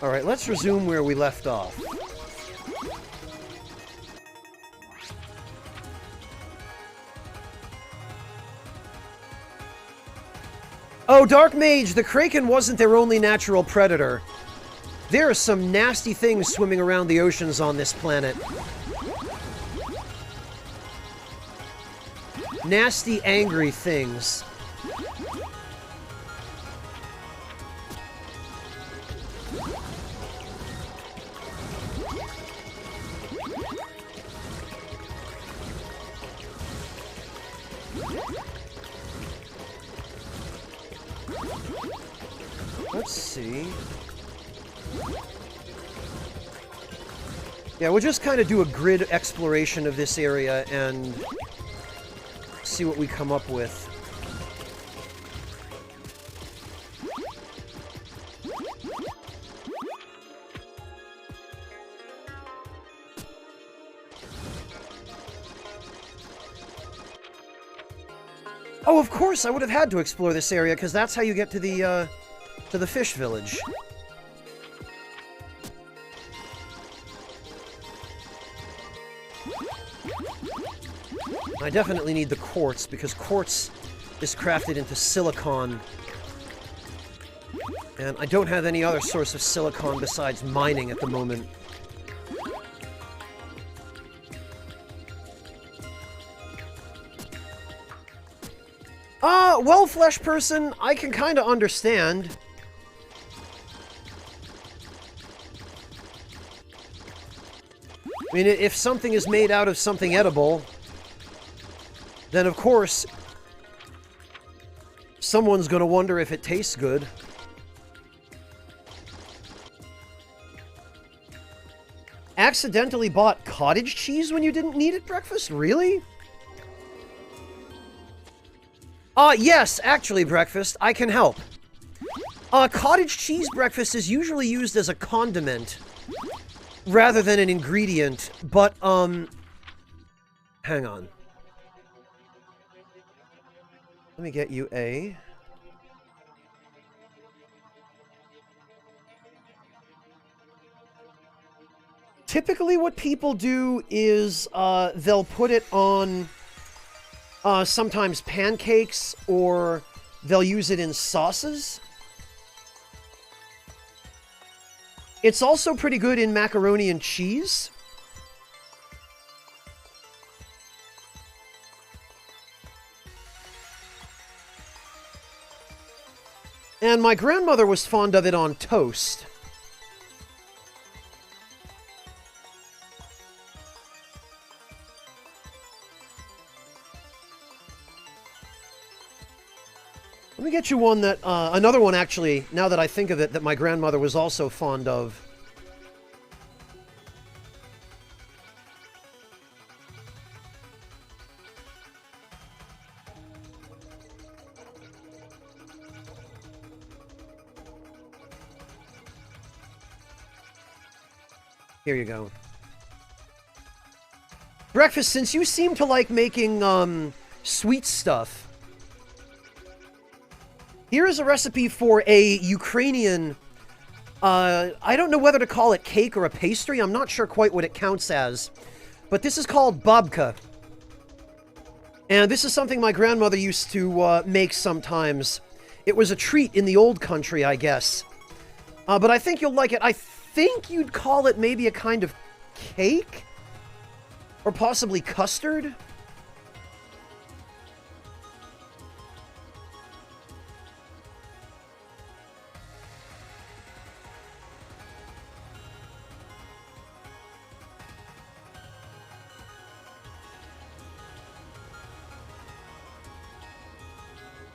Alright, let's resume where we left off. Oh, Dark Mage, the Kraken wasn't their only natural predator. There are some nasty things swimming around the oceans on this planet. Nasty, angry things. Let's see. Yeah, we'll just kind of do a grid exploration of this area and see what we come up with. Oh, of course, I would have had to explore this area, because that's how you get to the fish village. I definitely need the quartz, because quartz is crafted into silicon. And I don't have any other source of silicon besides mining at the moment. Well, Flesh Person, I can kind of understand. I mean, if something is made out of something edible, then of course, someone's gonna wonder if it tastes good. Accidentally bought cottage cheese when you didn't need it breakfast? Really? Yes, actually, breakfast, I can help. Cottage cheese breakfast is usually used as a condiment rather than an ingredient, but, hang on. Let me get you a... Typically what people do is, they'll put it on... sometimes pancakes, or they'll use it in sauces. It's also pretty good in macaroni and cheese. And my grandmother was fond of it on toast. Let me get you one that, another one actually, now that I think of it, that my grandmother was also fond of. Here you go. Breakfast, since you seem to like making, sweet stuff, here is a recipe for a Ukrainian, I don't know whether to call it cake or a pastry. I'm not sure quite what it counts as. But this is called babka. And this is something my grandmother used to make sometimes. It was a treat in the old country, I guess. But I think you'll like it. I think you'd call it maybe a kind of cake? Or possibly custard?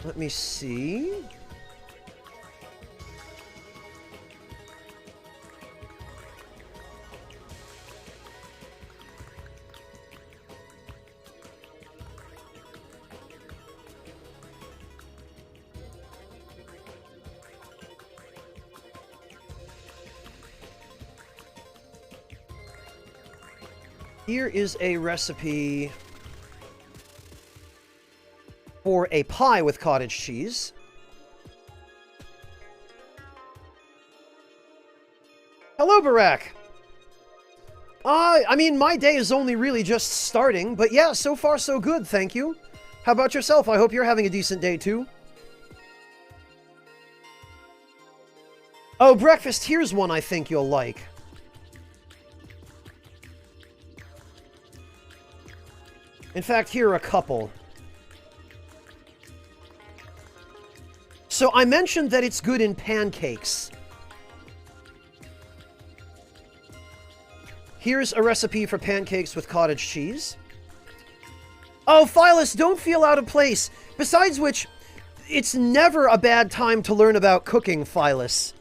Let me see. Here is a recipe for a pie with cottage cheese. Hello, Barack. I mean, my day is only really just starting, but yeah, so far so good, thank you. How about yourself? I hope you're having a decent day too. Oh, breakfast, here's one I think you'll like. In fact, here are a couple. So I mentioned that it's good in pancakes. Here's a recipe for pancakes with cottage cheese. Oh, Phyllis, don't feel out of place. Besides which, it's never a bad time to learn about cooking, Phyllis.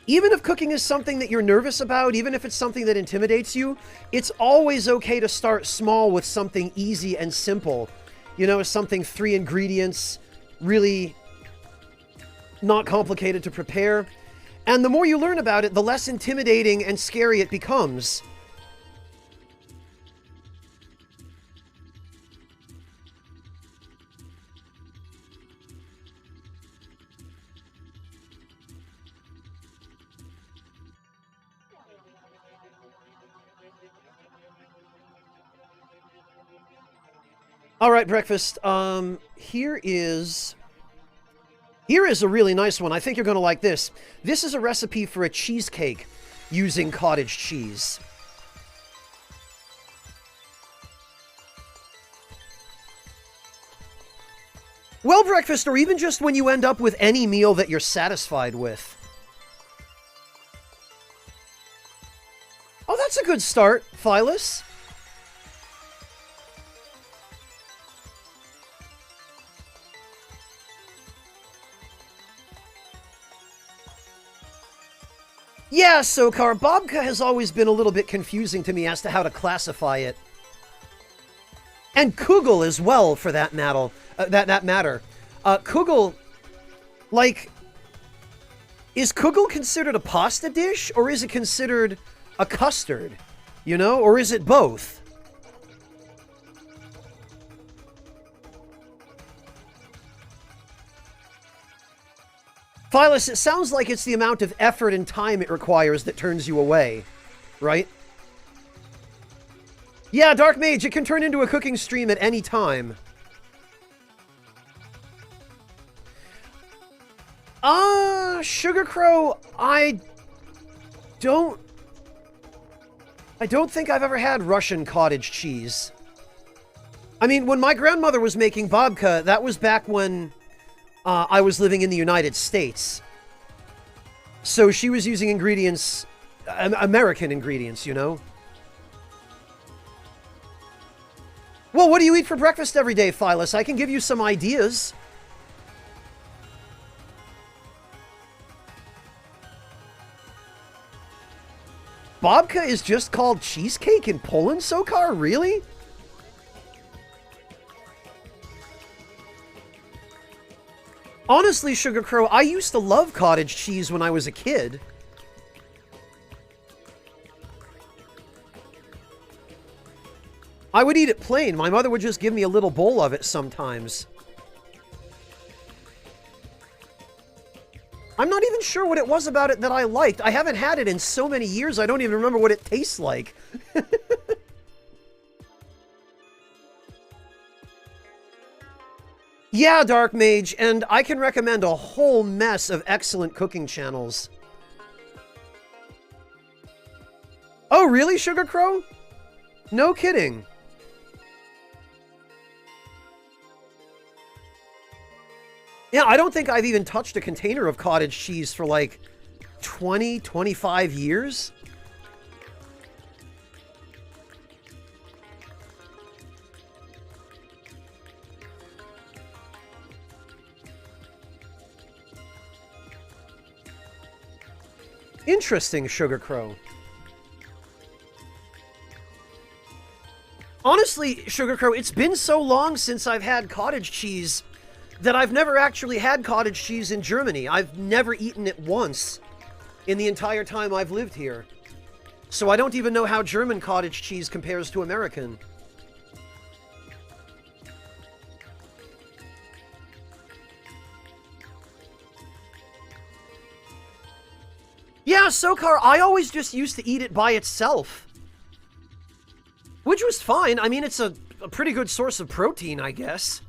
Even if cooking is something that you're nervous about, even if it's something that intimidates you, it's always okay to start small with something easy and simple. You know, something 3 ingredients, really not complicated to prepare. And the more you learn about it, the less intimidating and scary it becomes. All right, breakfast. Here is a really nice one. I think you're going to like this. This is a recipe for a cheesecake using cottage cheese. Well, breakfast, or even just when you end up with any meal that you're satisfied with. Oh, that's a good start, Phyllis. Yeah, Sokar, babka has always been a little bit confusing to me as to how to classify it. And kugel as well, for that matter. Kugel, like, is kugel considered a pasta dish, or is it considered a custard? You know, or is it both? Phyllis, it sounds like it's the amount of effort and time it requires that turns you away, right? Yeah, Dark Mage, it can turn into a cooking stream at any time. Sugar Crow, I don't think I've ever had Russian cottage cheese. I mean, when my grandmother was making babka, that was back when I was living in the United States. So she was using ingredients, American ingredients, you know? Well, what do you eat for breakfast every day, Phyllis? I can give you some ideas. Babka is just called cheesecake in Poland, Sokar? Really? Honestly, Sugar Crow, I used to love cottage cheese when I was a kid. I would eat it plain. My mother would just give me a little bowl of it sometimes. I'm not even sure what it was about it that I liked. I haven't had it in so many years, I don't even remember what it tastes like. Yeah, Dark Mage, and I can recommend a whole mess of excellent cooking channels. Oh, really, Sugar Crow? No kidding. Yeah, I don't think I've even touched a container of cottage cheese for like 20, 25 years. Interesting, Sugar Crow. Honestly, Sugar Crow, it's been so long since I've had cottage cheese that I've never actually had cottage cheese in Germany. I've never eaten it once in the entire time I've lived here. So I don't even know how German cottage cheese compares to American. Yeah, Sokar, I always just used to eat it by itself. Which was fine. I mean, it's a pretty good source of protein, I guess.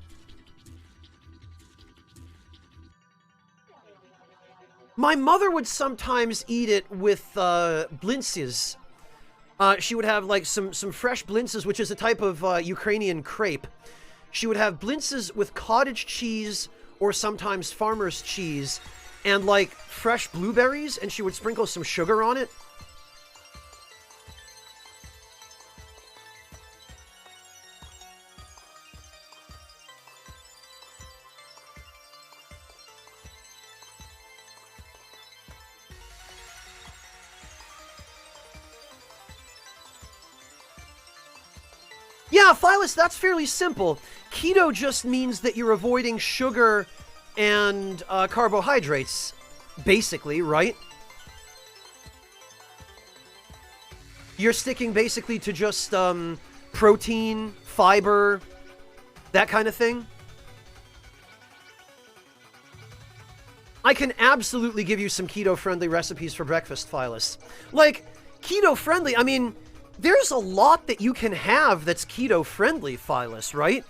My mother would sometimes eat it with blintzes. She would have like some fresh blintzes, which is a type of Ukrainian crepe. She would have blintzes with cottage cheese or sometimes farmer's cheese and like fresh blueberries, and she would sprinkle some sugar on it. Yeah, Phyllis, that's fairly simple. Keto just means that you're avoiding sugar and carbohydrates, basically, right? You're sticking basically to just protein, fiber, that kind of thing. I can absolutely give you some keto-friendly recipes for breakfast, Phyllis. Like, keto-friendly, I mean, there's a lot that you can have that's keto-friendly, Phyllis, right?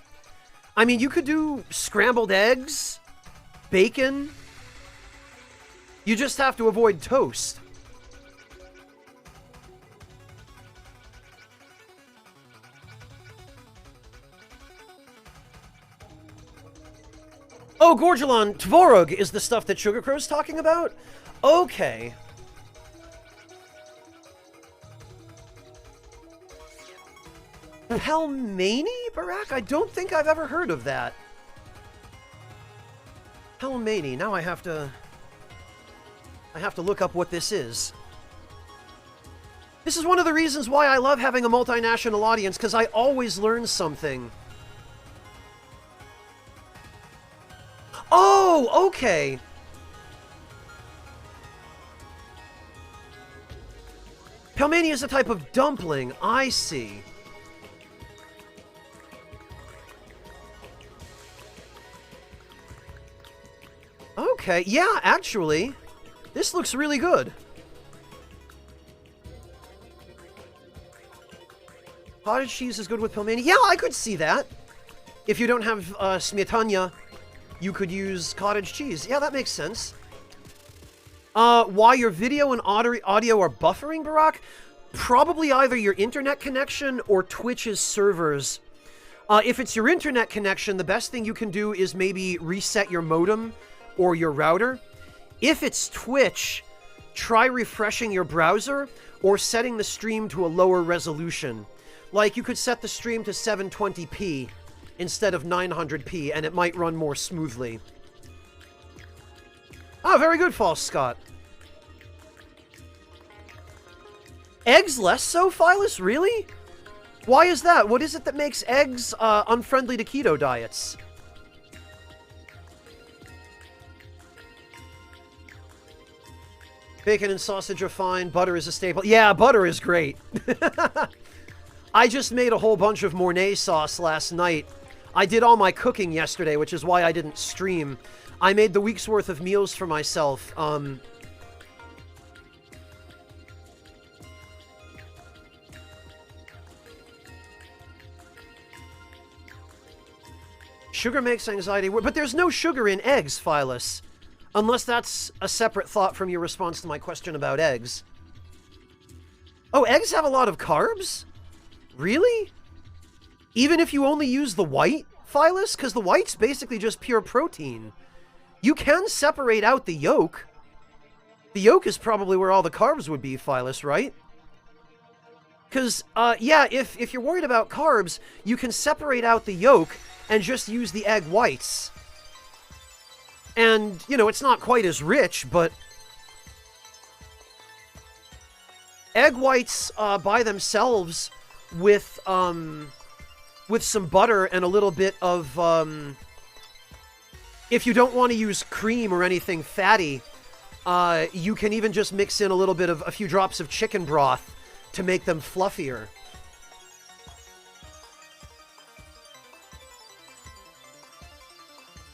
I mean, you could do scrambled eggs, bacon. You just have to avoid toast. Oh, Gorgelon, Tvorog is the stuff that Sugar Crow's talking about? Okay. Pelmeni, Barack? I don't think I've ever heard of that. Pelmeni. Now I have to look up what this is. This is one of the reasons why I love having a multinational audience, because I always learn something. Oh, okay. Pelmeni is a type of dumpling. I see. Okay, yeah, actually, this looks really good. Cottage cheese is good with pelmeni. Yeah, I could see that. If you don't have smetana, you could use cottage cheese. Yeah, that makes sense. Why your video and audio are buffering, Barack? Probably either your internet connection or Twitch's servers. If it's your internet connection, the best thing you can do is maybe reset your modem or your router. If it's Twitch, try refreshing your browser or setting the stream to a lower resolution. Like, you could set the stream to 720p instead of 900p, and it might run more smoothly. Ah, very good, False Scott. Eggs less so, Phyllis? Really? Why is that? What is it that makes eggs unfriendly to keto diets? Bacon and sausage are fine. Butter is a staple. Yeah, butter is great. I just made a whole bunch of Mornay sauce last night. I did all my cooking yesterday, which is why I didn't stream. I made the week's worth of meals for myself. Sugar makes anxiety worse. But there's no sugar in eggs, Phyllis. Unless that's a separate thought from your response to my question about eggs. Oh, eggs have a lot of carbs? Really? Even if you only use the white, Phyllis? Because the white's basically just pure protein. You can separate out the yolk. The yolk is probably where all the carbs would be, Phyllis, right? Because, yeah, if you're worried about carbs, you can separate out the yolk and just use the egg whites. And, you know, it's not quite as rich, but egg whites by themselves with some butter and a little bit of, if you don't want to use cream or anything fatty, you can even just mix in a few drops of chicken broth to make them fluffier.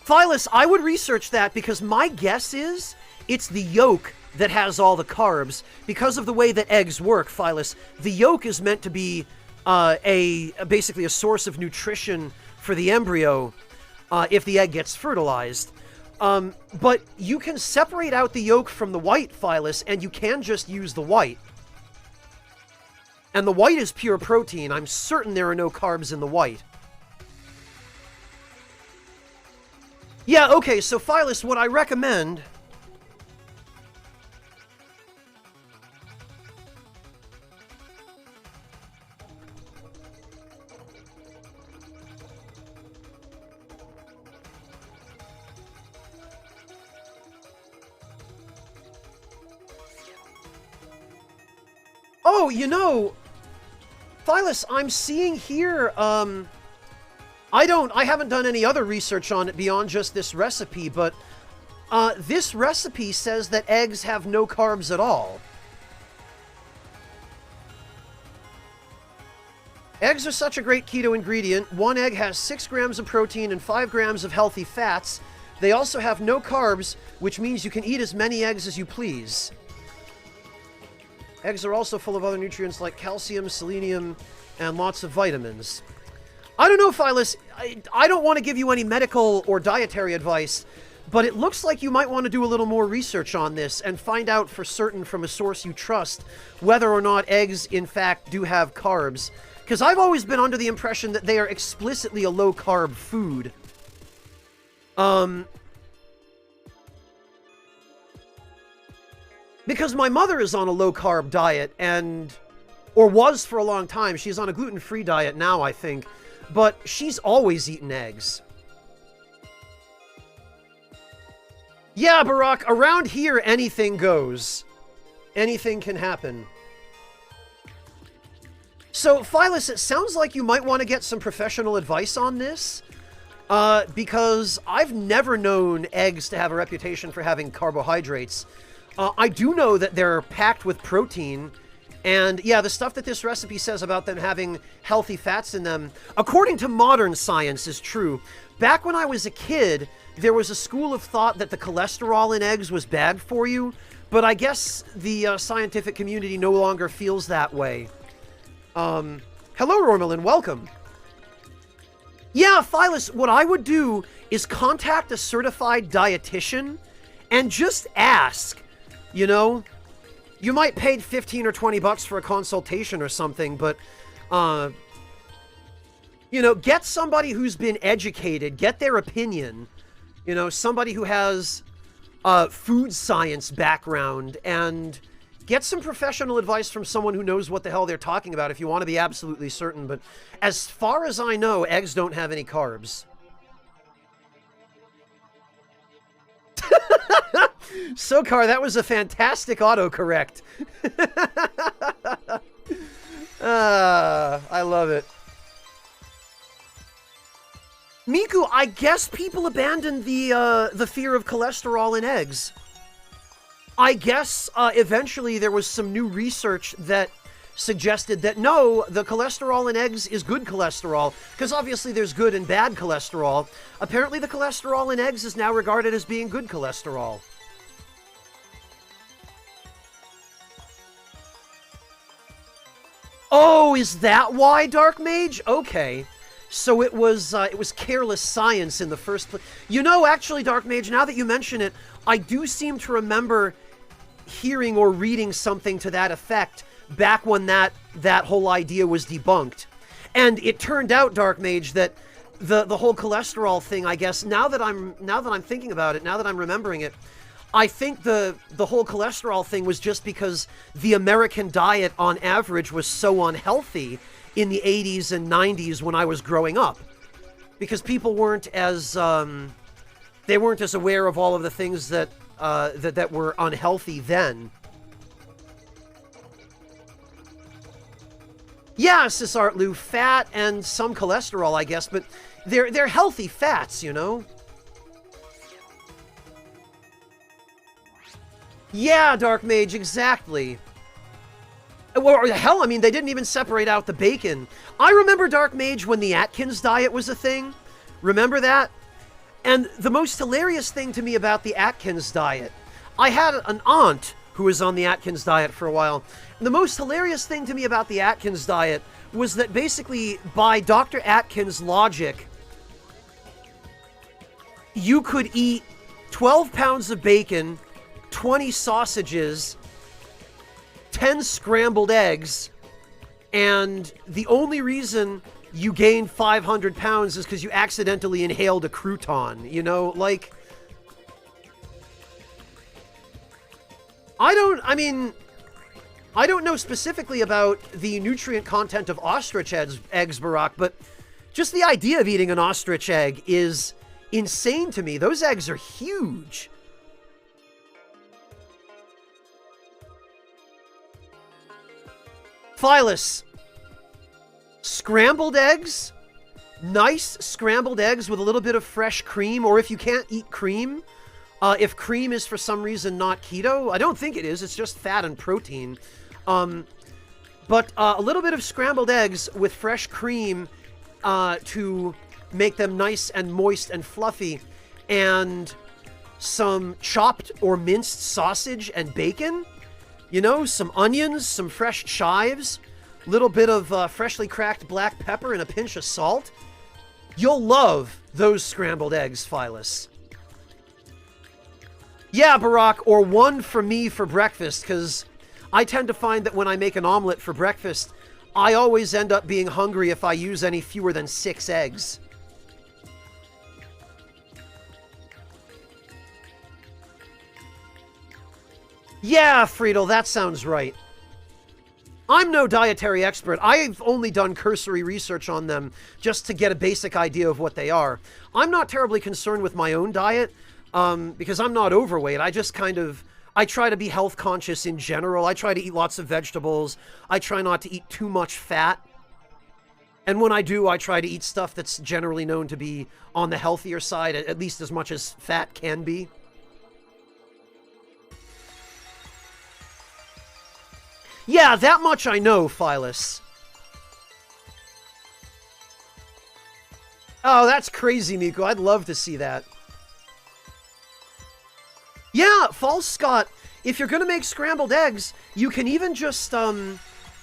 Phyllis, I would research that because my guess is it's the yolk that has all the carbs. Because of the way that eggs work, Phyllis, the yolk is meant to be basically a source of nutrition for the embryo if the egg gets fertilized. But you can separate out the yolk from the white, Phyllis, and you can just use the white. And the white is pure protein. I'm certain there are no carbs in the white. Yeah, okay, so Phyllis, what I recommend... Oh, you know, Phyllis, I'm seeing here, I haven't done any other research on it beyond just this recipe, but this recipe says that eggs have no carbs at all. Eggs are such a great keto ingredient. One egg has 6 grams of protein and 5 grams of healthy fats. They also have no carbs, which means you can eat as many eggs as you please. Eggs are also full of other nutrients like calcium, selenium, and lots of vitamins. I don't know, Phyllis. I don't want to give you any medical or dietary advice, but it looks like you might want to do a little more research on this and find out for certain from a source you trust whether or not eggs, in fact, do have carbs. Because I've always been under the impression that they are explicitly a low-carb food. Because my mother is on a low-carb diet, or was for a long time. She's on a gluten-free diet now, I think. But she's always eaten eggs. Yeah, Barack, around here, anything goes. Anything can happen. So, Phyllis, it sounds like you might want to get some professional advice on this. Because I've never known eggs to have a reputation for having carbohydrates. I do know that they're packed with protein, and yeah, the stuff that this recipe says about them having healthy fats in them, according to modern science, is true. Back when I was a kid, there was a school of thought that the cholesterol in eggs was bad for you, but I guess the scientific community no longer feels that way. Hello, Rormelin, welcome. Yeah, Phyllis, what I would do is contact a certified dietitian and just ask. You know, you might pay 15 or 20 bucks for a consultation or something, but, you know, get somebody who's been educated, get their opinion, you know, somebody who has food science background, and get some professional advice from someone who knows what the hell they're talking about if you want to be absolutely certain. But as far as I know, eggs don't have any carbs. Sokar, that was a fantastic autocorrect. I love it. Miku, I guess people abandoned the fear of cholesterol in eggs. I guess eventually there was some new research that suggested that no, the cholesterol in eggs is good cholesterol, because obviously there's good and bad cholesterol. Apparently the cholesterol in eggs is now regarded as being good cholesterol. Oh, is that why, Dark Mage? Okay. So it was careless science in the first place. You know, actually, Dark Mage, now that you mention it, I do seem to remember hearing or reading something to that effect back when that whole idea was debunked. And it turned out, Dark Mage, that the whole cholesterol thing, I guess, now that I'm thinking about it, now that I'm remembering it, I think the whole cholesterol thing was just because the American diet on average was so unhealthy in the 80s and 90s when I was growing up. Because people weren't as they weren't as aware of all of the things that that were unhealthy then. Yeah, Cisartlu, fat and some cholesterol, I guess, but they're healthy fats, you know? Yeah, Dark Mage, exactly. Or hell, I mean, they didn't even separate out the bacon. I remember, Dark Mage, when the Atkins diet was a thing. Remember that? And the most hilarious thing to me about the Atkins diet, I had an aunt who was on the Atkins diet for a while. And the most hilarious thing to me about the Atkins diet was that basically, by Dr. Atkins' logic, you could eat 12 pounds of bacon, 20 sausages, 10 scrambled eggs, and the only reason you gained 500 pounds is because you accidentally inhaled a crouton, you know? Like, I don't know specifically about the nutrient content of ostrich eggs, Barack, but just the idea of eating an ostrich egg is insane to me. Those eggs are huge. Phyllis, scrambled eggs, nice scrambled eggs with a little bit of fresh cream, or if you can't eat cream, if cream is for some reason not keto, I don't think it is, it's just fat and protein, but a little bit of scrambled eggs with fresh cream to make them nice and moist and fluffy, and some chopped or minced sausage and bacon. You know, some onions, some fresh chives, little bit of freshly cracked black pepper and a pinch of salt. You'll love those scrambled eggs, Phyllis. Yeah, Barack, or one for me for breakfast, because I tend to find that when I make an omelet for breakfast, I always end up being hungry if I use any fewer than 6 eggs. Yeah, Friedel, that sounds right. I'm no dietary expert. I've only done cursory research on them just to get a basic idea of what they are. I'm not terribly concerned with my own diet because I'm not overweight. I just I try to be health conscious in general. I try to eat lots of vegetables. I try not to eat too much fat. And when I do, I try to eat stuff that's generally known to be on the healthier side, at least as much as fat can be. Yeah, that much I know, Phyllis. Oh, that's crazy, Miko. I'd love to see that. Yeah, False Scott, if you're gonna make scrambled eggs, you can even just,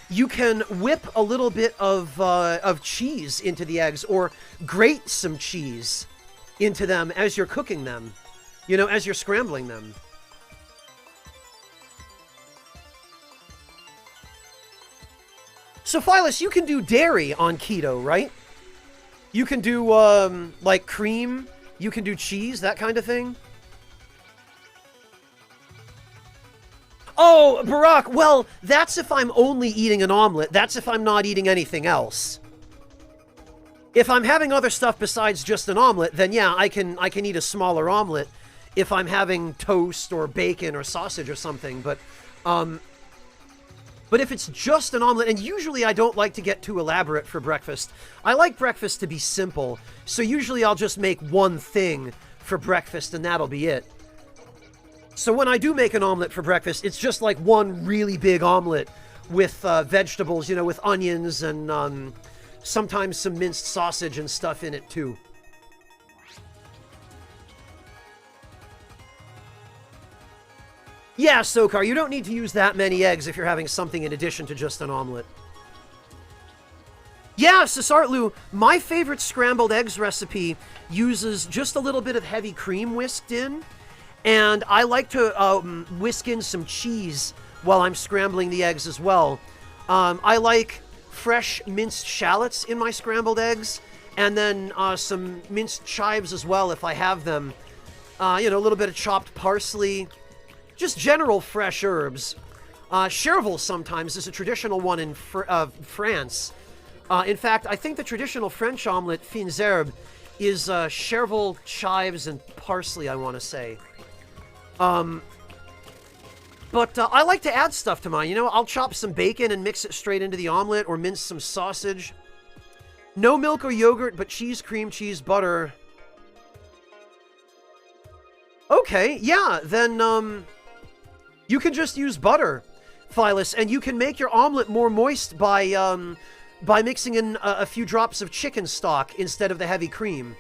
you can whip a little bit of cheese into the eggs, or grate some cheese into them as you're cooking them. You know, as you're scrambling them. So, Phyllis, you can do dairy on keto, right? You can do, like, cream. You can do cheese, that kind of thing. Oh, Barack, well, that's if I'm only eating an omelet. That's if I'm not eating anything else. If I'm having other stuff besides just an omelet, then yeah, I can eat a smaller omelet if I'm having toast or bacon or sausage or something, but if it's just an omelet, and usually I don't like to get too elaborate for breakfast. I like breakfast to be simple, so usually I'll just make one thing for breakfast and that'll be it. So when I do make an omelet for breakfast, it's just like one really big omelet with vegetables, you know, with onions and sometimes some minced sausage and stuff in it too. Yeah, Sokar, you don't need to use that many eggs if you're having something in addition to just an omelet. Yeah, Cisartlu, my favorite scrambled eggs recipe uses just a little bit of heavy cream whisked in, and I like to whisk in some cheese while I'm scrambling the eggs as well. I like fresh minced shallots in my scrambled eggs, and then some minced chives as well if I have them. You know, a little bit of chopped parsley, just general fresh herbs. Chervil sometimes is a traditional one in France. In fact, I think the traditional French omelet, fines herbes, is chervil, chives, and parsley, I want to say. But I like to add stuff to mine. You know, I'll chop some bacon and mix it straight into the omelet, or mince some sausage. No milk or yogurt, but cheese, cream cheese, butter. Okay, yeah, then you can just use butter, Phyllis, and you can make your omelet more moist by mixing in a few drops of chicken stock instead of the heavy cream.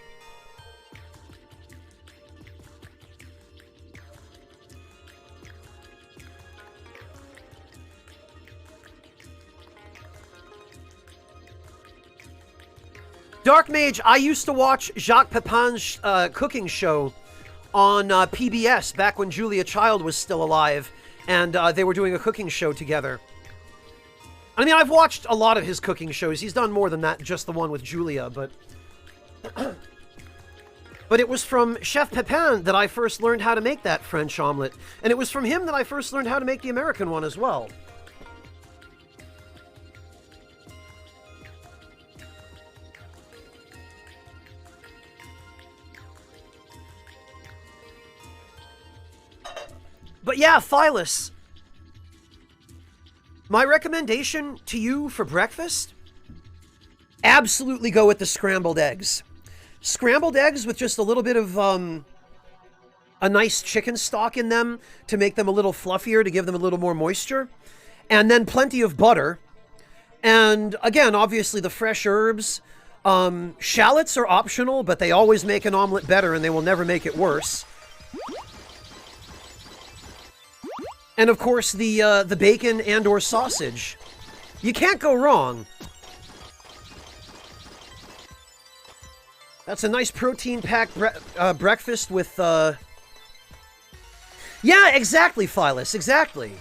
Dark Mage, I used to watch Jacques Pepin's cooking show on PBS back when Julia Child was still alive, and they were doing a cooking show together. I mean, I've watched a lot of his cooking shows. He's done more than that, just the one with Julia, but... But it was from Chef Pepin that I first learned how to make that French omelet, and it was from him that I first learned how to make the American one as well. But yeah, Phyllis, my recommendation to you for breakfast, absolutely go with the scrambled eggs. Scrambled eggs with just a little bit of a nice chicken stock in them to make them a little fluffier, to give them a little more moisture. And then plenty of butter. And again, obviously the fresh herbs. Shallots are optional, but they always make an omelet better and they will never make it worse. And of course, the bacon and or sausage. You can't go wrong. That's a nice protein-packed breakfast with, Yeah, exactly, Phyllis, exactly.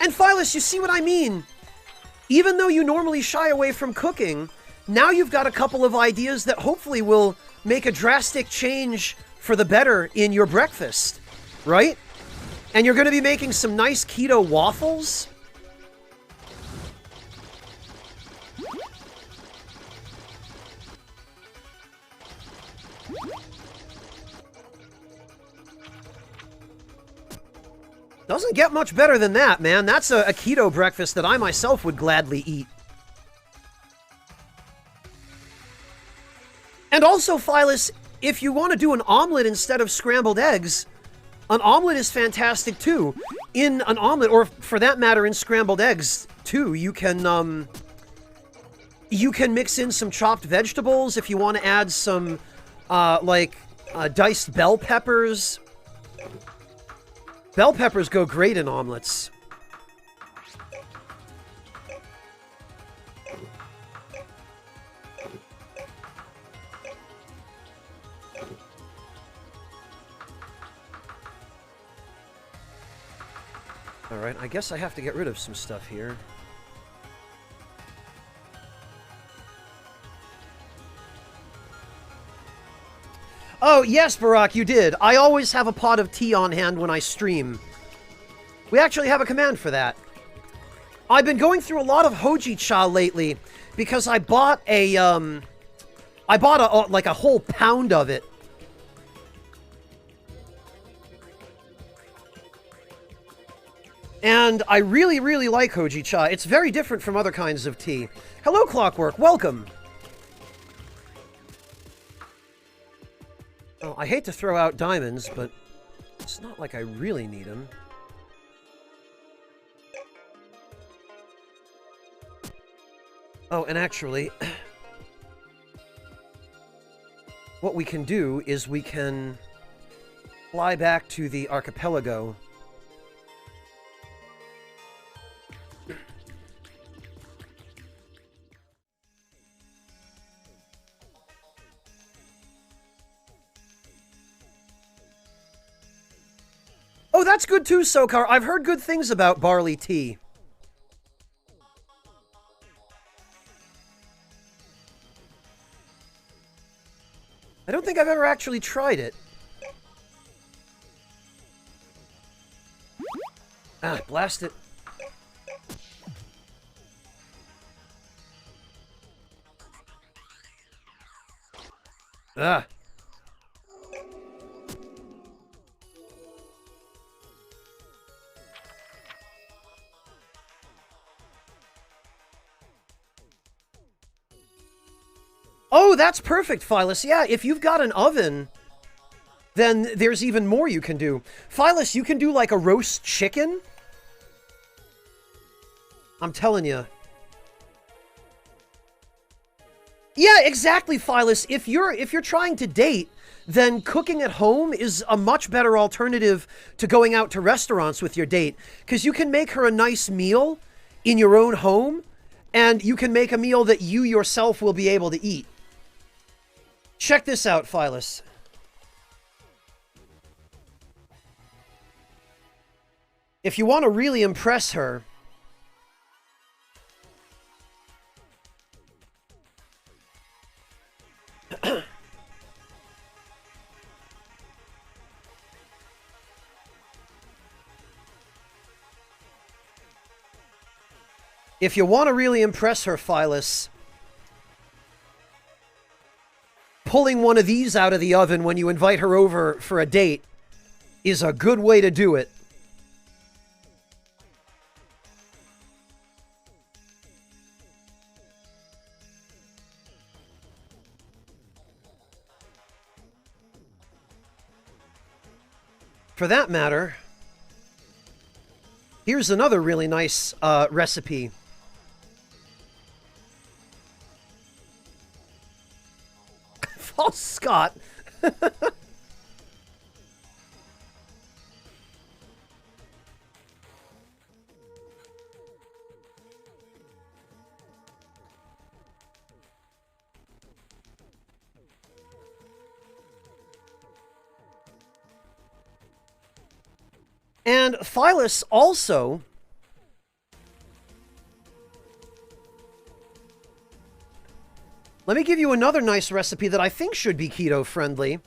And Phyllis, you see what I mean? Even though you normally shy away from cooking, now you've got a couple of ideas that hopefully will make a drastic change for the better in your breakfast, right? And you're going to be making some nice keto waffles. Doesn't get much better than that, man. That's a keto breakfast that I myself would gladly eat. And also, Phyllis, if you want to do an omelet instead of scrambled eggs, an omelet is fantastic too. In an omelet, or for that matter, in scrambled eggs too, you can mix in some chopped vegetables if you want to add some, diced bell peppers. Bell peppers go great in omelets. Alright, I guess I have to get rid of some stuff here. Oh, yes, Barack, you did. I always have a pot of tea on hand when I stream. We actually have a command for that. I've been going through a lot of hojicha lately because I bought a whole pound of it. And I really, really like hojicha. It's very different from other kinds of tea. Hello, Clockwork. Welcome. Oh, I hate to throw out diamonds, but it's not like I really need them. Oh, and actually, what we can do is we can fly back to the archipelago. that's good too, Sokar. I've heard good things about barley tea. I don't think I've ever actually tried it. Ah, blast it. Ah. Oh, that's perfect, Phyllis. Yeah, if you've got an oven, then there's even more you can do. Phyllis, you can do like a roast chicken. I'm telling you. Yeah, exactly, Phyllis. If you're trying to date, then cooking at home is a much better alternative to going out to restaurants with your date, because you can make her a nice meal in your own home, and you can make a meal that you yourself will be able to eat. Check this out, Phyllis. If you want to really impress her, if you want to really impress her, Phyllis, pulling one of these out of the oven when you invite her over for a date is a good way to do it. For that matter, here's another really nice recipe. False Scott. And Phyllis also let me give you another nice recipe that I think should be keto friendly,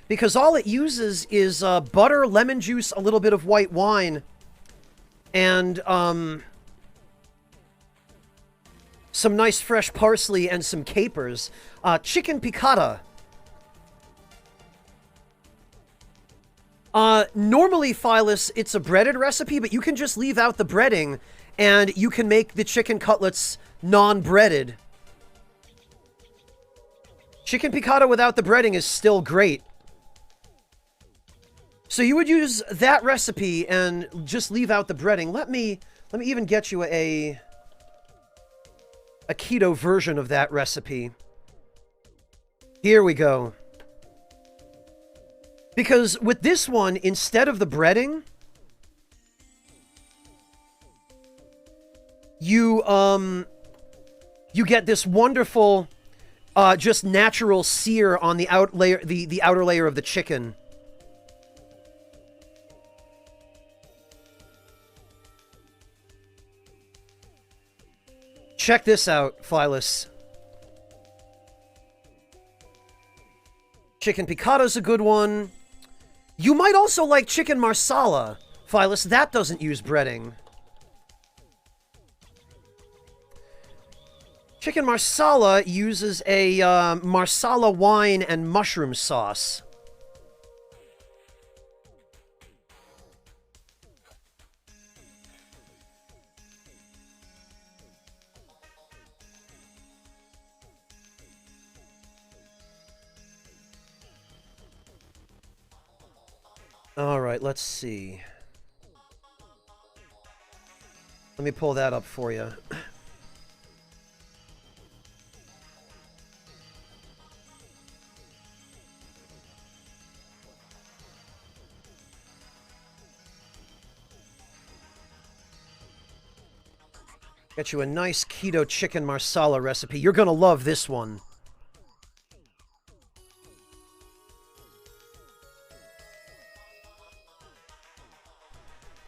because all it uses is butter, lemon juice, a little bit of white wine, and some nice fresh parsley and some capers. Chicken piccata. Normally, Phyllis, it's a breaded recipe, but you can just leave out the breading, and you can make the chicken cutlets non-breaded. Chicken piccata without the breading is still great. So you would use that recipe and just leave out the breading. Let me even get you a keto version of that recipe. Here we go. Because with this one, instead of the breading, you get this wonderful, just natural sear on the the outer layer of the chicken. Check this out, Phyllis. Chicken piccata's a good one. You might also like chicken marsala, Phyllis. That doesn't use breading. Chicken marsala uses a marsala wine and mushroom sauce. All right, let's see. Let me pull that up for you. Get you a nice keto chicken marsala recipe. You're gonna love this one.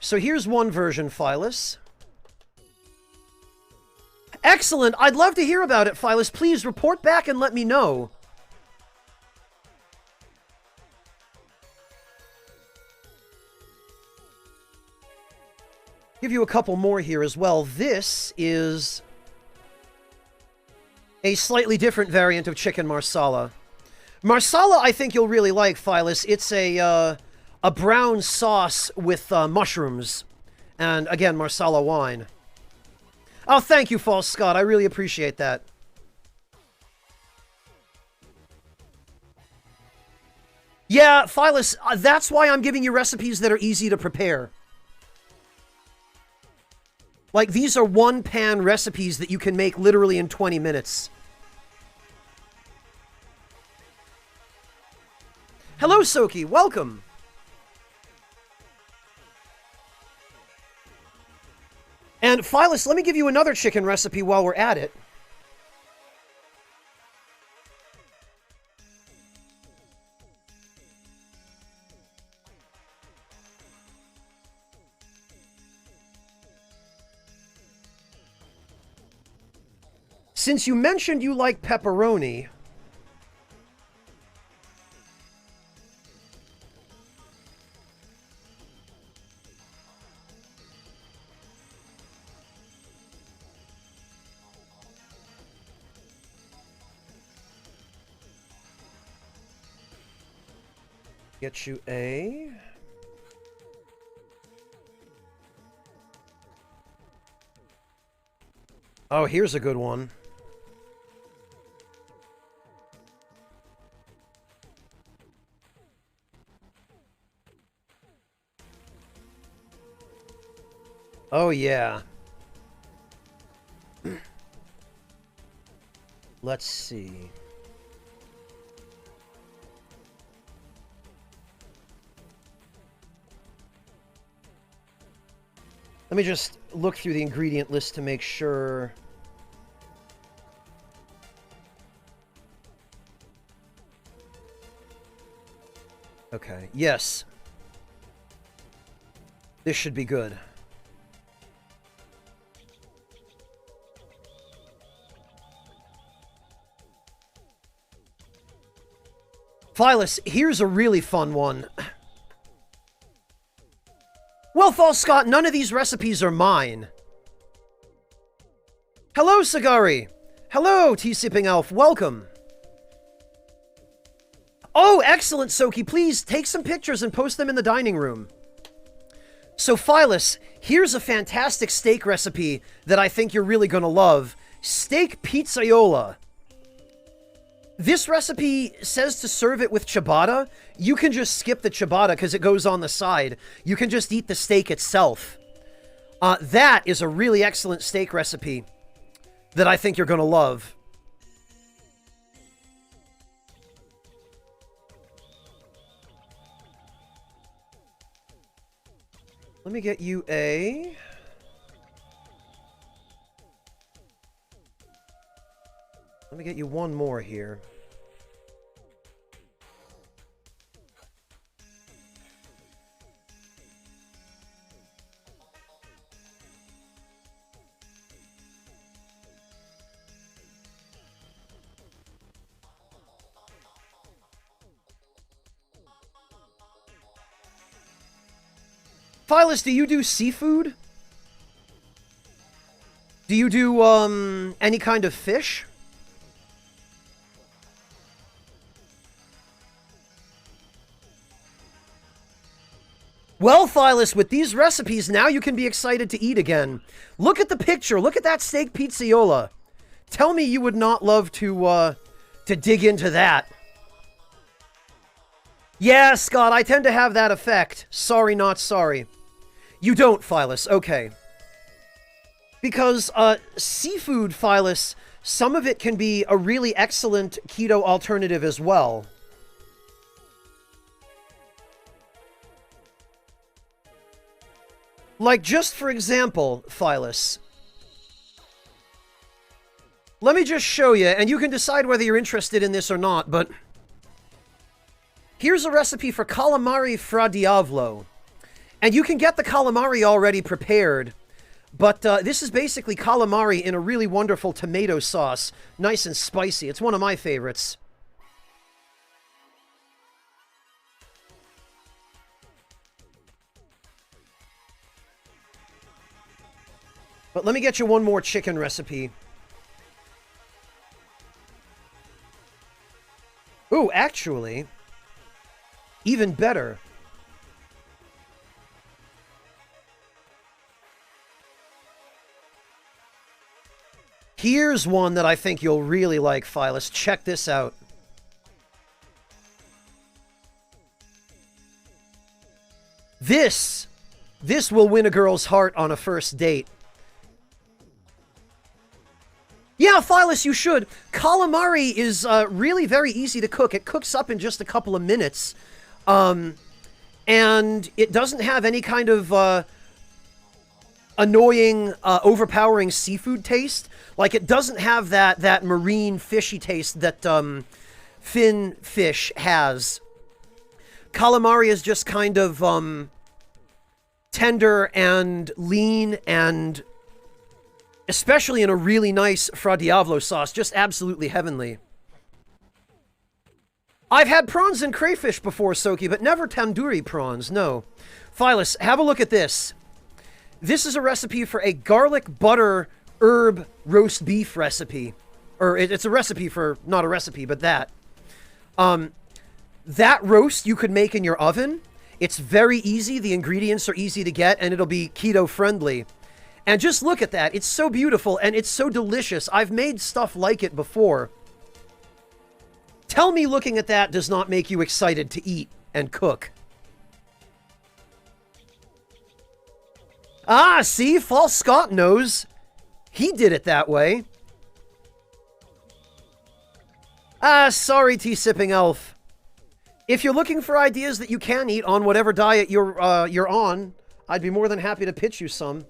So here's one version, Phyllis. Excellent! I'd love to hear about it, Phyllis. Please report back and let me know. Give you a couple more here as well. This is a slightly different variant of chicken marsala. Marsala, I think you'll really like, Phyllis. It's a brown sauce with mushrooms. And, again, marsala wine. Oh, thank you, False Scott. I really appreciate that. Yeah, Phyllis, that's why I'm giving you recipes that are easy to prepare. Like, these are one-pan recipes that you can make literally in 20 minutes. Hello, Soki. Welcome. And Phyllis, let me give you another chicken recipe while we're at it. Since you mentioned you like pepperoni... Get you a... Oh, here's a good one. Oh, yeah. Let's see. Let me just look through the ingredient list to make sure. Okay, yes. This should be good. Phyllis, here's a really fun one. Well, False Scott, none of these recipes are mine. Hello, Sagari. Hello, Tea-Sipping Elf. Welcome. Oh, excellent, Soki. Please take some pictures and post them in the dining room. So, Phyllis, here's a fantastic steak recipe that I think you're really going to love. Steak pizzaiola. This recipe says to serve it with ciabatta. You can just skip the ciabatta because it goes on the side. You can just eat the steak itself. That is a really excellent steak recipe that I think you're going to love. Let me get you a... Let me get you one more here. Phyllis, do you do seafood? Do you do, any kind of fish? Well, Phyllis, with these recipes, now you can be excited to eat again. Look at the picture. Look at that steak pizzaiola. Tell me you would not love to dig into that. Yeah, Scott, I tend to have that effect. Sorry, not sorry. You don't, Phyllis. Okay. Because, seafood, Phyllis, some of it can be a really excellent keto alternative as well. Like, just for example, Phyllis. Let me just show you, and you can decide whether you're interested in this or not, but... Here's a recipe for calamari fra diavolo. And you can get the calamari already prepared. But this is basically calamari in a really wonderful tomato sauce. Nice and spicy. It's one of my favorites. But let me get you one more chicken recipe. Ooh, actually, even better. Here's one that I think you'll really like, Phyllis. Check this out. This will win a girl's heart on a first date. Yeah, Phyllis, you should. Calamari is really very easy to cook. It cooks up in just a couple of minutes. And it doesn't have any kind of annoying, overpowering seafood taste. Like, it doesn't have that marine fishy taste that fin fish has. Calamari is just kind of tender and lean, and especially in a really nice Fra Diavolo sauce, just absolutely heavenly. I've had prawns and crayfish before, Soki, but never tandoori prawns, no. Phyllis, have a look at this. This is a recipe for a garlic butter herb roast beef recipe. Or it's a recipe for, not a recipe, but that. That roast you could make in your oven. It's very easy, the ingredients are easy to get, and it'll be keto friendly. And just look at that. It's so beautiful, and it's so delicious. I've made stuff like it before. Tell me looking at that does not make you excited to eat and cook. Ah, see? False Scott knows. He did it that way. Ah, sorry, tea-sipping elf. If you're looking for ideas that you can eat on whatever diet you're on, I'd be more than happy to pitch you some.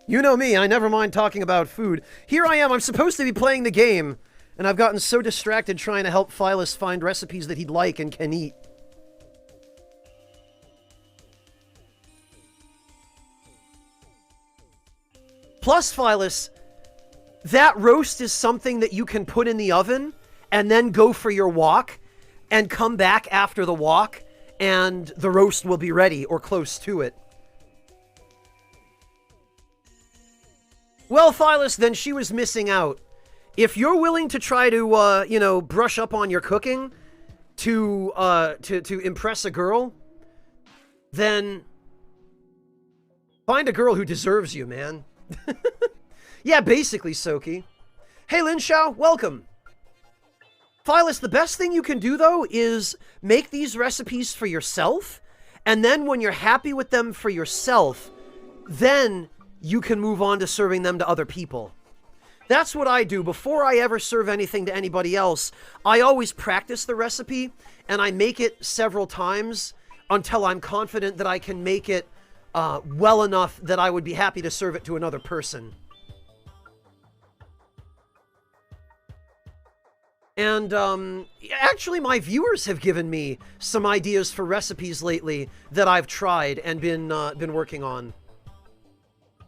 You know me, I never mind talking about food. Here I am, I'm supposed to be playing the game, and I've gotten so distracted trying to help Phyllis find recipes that he'd like and can eat. Plus, Phyllis, that roast is something that you can put in the oven and then go for your walk and come back after the walk, and the roast will be ready or close to it. Well, Phyllis, then she was missing out. If you're willing to try to, brush up on your cooking to impress a girl, then find a girl who deserves you, man. Yeah, basically, Soki. Hey, Lin Shao, welcome. Phyllis, the best thing you can do, though, is make these recipes for yourself, and then when you're happy with them for yourself, then you can move on to serving them to other people. That's what I do. Before I ever serve anything to anybody else, I always practice the recipe, and I make it several times until I'm confident that I can make it well enough that I would be happy to serve it to another person. And actually, my viewers have given me some ideas for recipes lately that I've tried and been working on.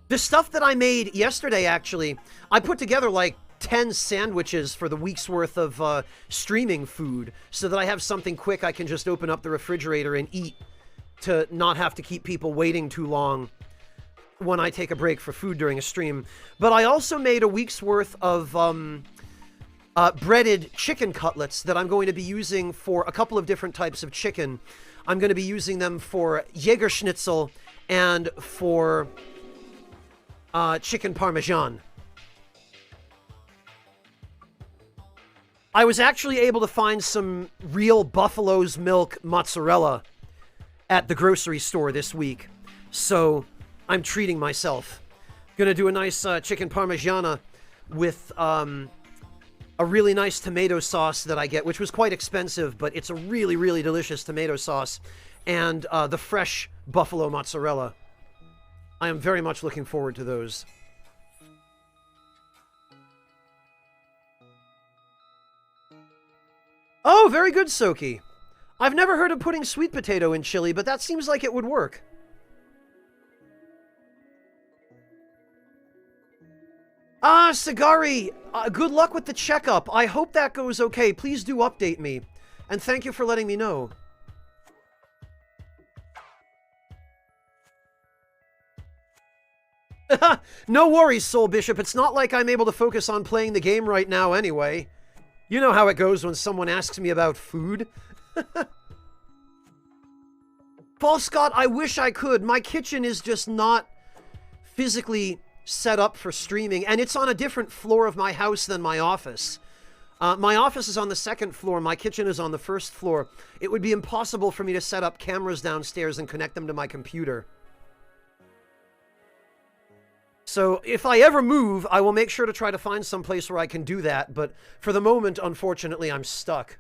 The stuff that I made yesterday, actually, I put together like 10 sandwiches for the week's worth of streaming food so that I have something quick I can just open up the refrigerator and eat to not have to keep people waiting too long when I take a break for food during a stream. But I also made a week's worth of breaded chicken cutlets that I'm going to be using for a couple of different types of chicken. I'm going to be using them for Jägerschnitzel and for chicken parmesan. I was actually able to find some real buffalo's milk mozzarella at the grocery store this week, so I'm treating myself. Gonna do a nice chicken parmigiana with a really nice tomato sauce that I get, which was quite expensive, but it's a really, really delicious tomato sauce, and the fresh buffalo mozzarella. I am very much looking forward to those. Oh, very good, Soki. I've never heard of putting sweet potato in chili, but that seems like it would work. Ah, Sagari, good luck with the checkup. I hope that goes okay. Please do update me. And thank you for letting me know. No worries, Soul Bishop. It's not like I'm able to focus on playing the game right now anyway. You know how it goes when someone asks me about food. Paul Scott, I wish I could. My kitchen is just not physically set up for streaming, and it's on a different floor of my house than my office. My office is on the second floor. My kitchen is on the first floor. It would be impossible for me to set up cameras downstairs and connect them to my computer. So if I ever move, I will make sure to try to find some place where I can do that, but for the moment, unfortunately, I'm stuck.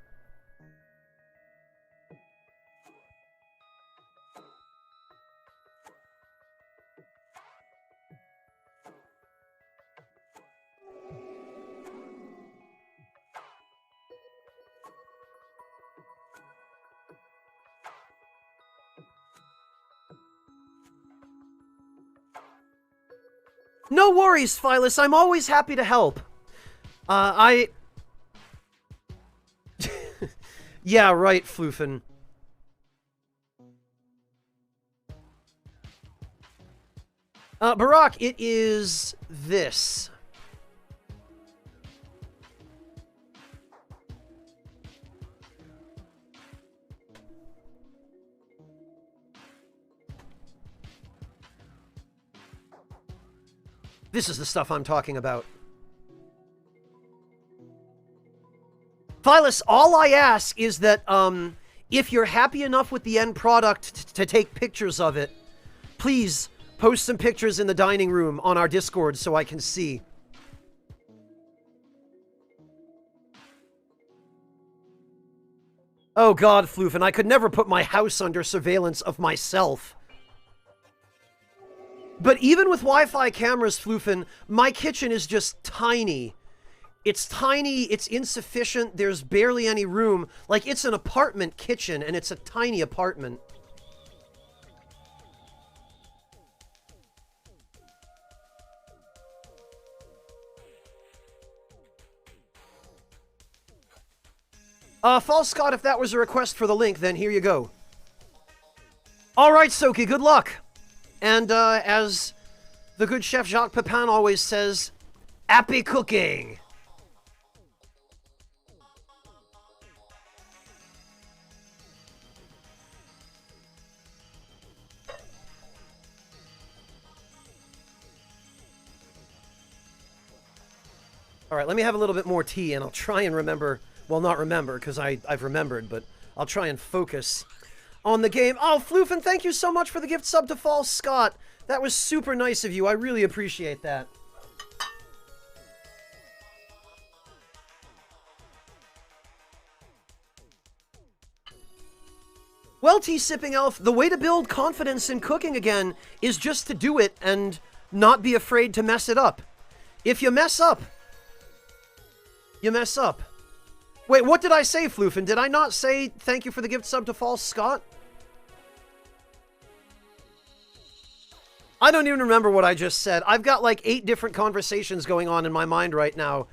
No worries, Phyllis. I'm always happy to help. Yeah, right, Floofin. Barack, it is this. This is the stuff I'm talking about. Phyllis, all I ask is that, if you're happy enough with the end product to take pictures of it, please post some pictures in the dining room on our Discord so I can see. Oh god, Floofin, I could never put my house under surveillance of myself. But even with Wi-Fi cameras, Floofin, my kitchen is just tiny. It's tiny, it's insufficient, there's barely any room. Like, it's an apartment kitchen, and it's a tiny apartment. False Scott, if that was a request for the link, then here you go. Alright, Soki, good luck! And, as the good chef Jacques Pepin always says, happy cooking! Alright, let me have a little bit more tea, and I'll try and remember, well, not remember, because I've remembered, but I'll try and focus on the game. Oh, Floofin, thank you so much for the gift sub to False Scott. That was super nice of you. I really appreciate that. Well, Tea-Sipping Elf, the way to build confidence in cooking again is just to do it and not be afraid to mess it up. If you mess up, you mess up. Wait, what did I say, Floofin? Did I not say thank you for the gift sub to False Scott? I don't even remember what I just said. I've got like 8 different conversations going on in my mind right now.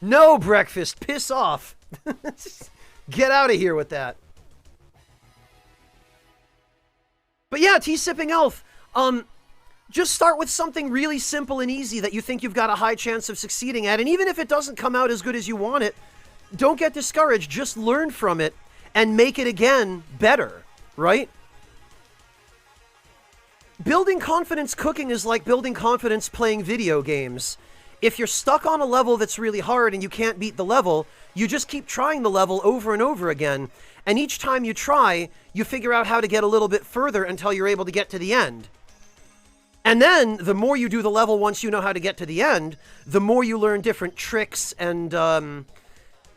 No, breakfast. Piss off. Get out of here with that. But yeah, Tea-Sipping Elf. Just start with something really simple and easy that you think you've got a high chance of succeeding at. And even if it doesn't come out as good as you want it, don't get discouraged. Just learn from it and make it again better, right? Building confidence cooking is like building confidence playing video games. If you're stuck on a level that's really hard and you can't beat the level, you just keep trying the level over and over again. And each time you try, you figure out how to get a little bit further until you're able to get to the end. And then, the more you do the level once you know how to get to the end, the more you learn different tricks and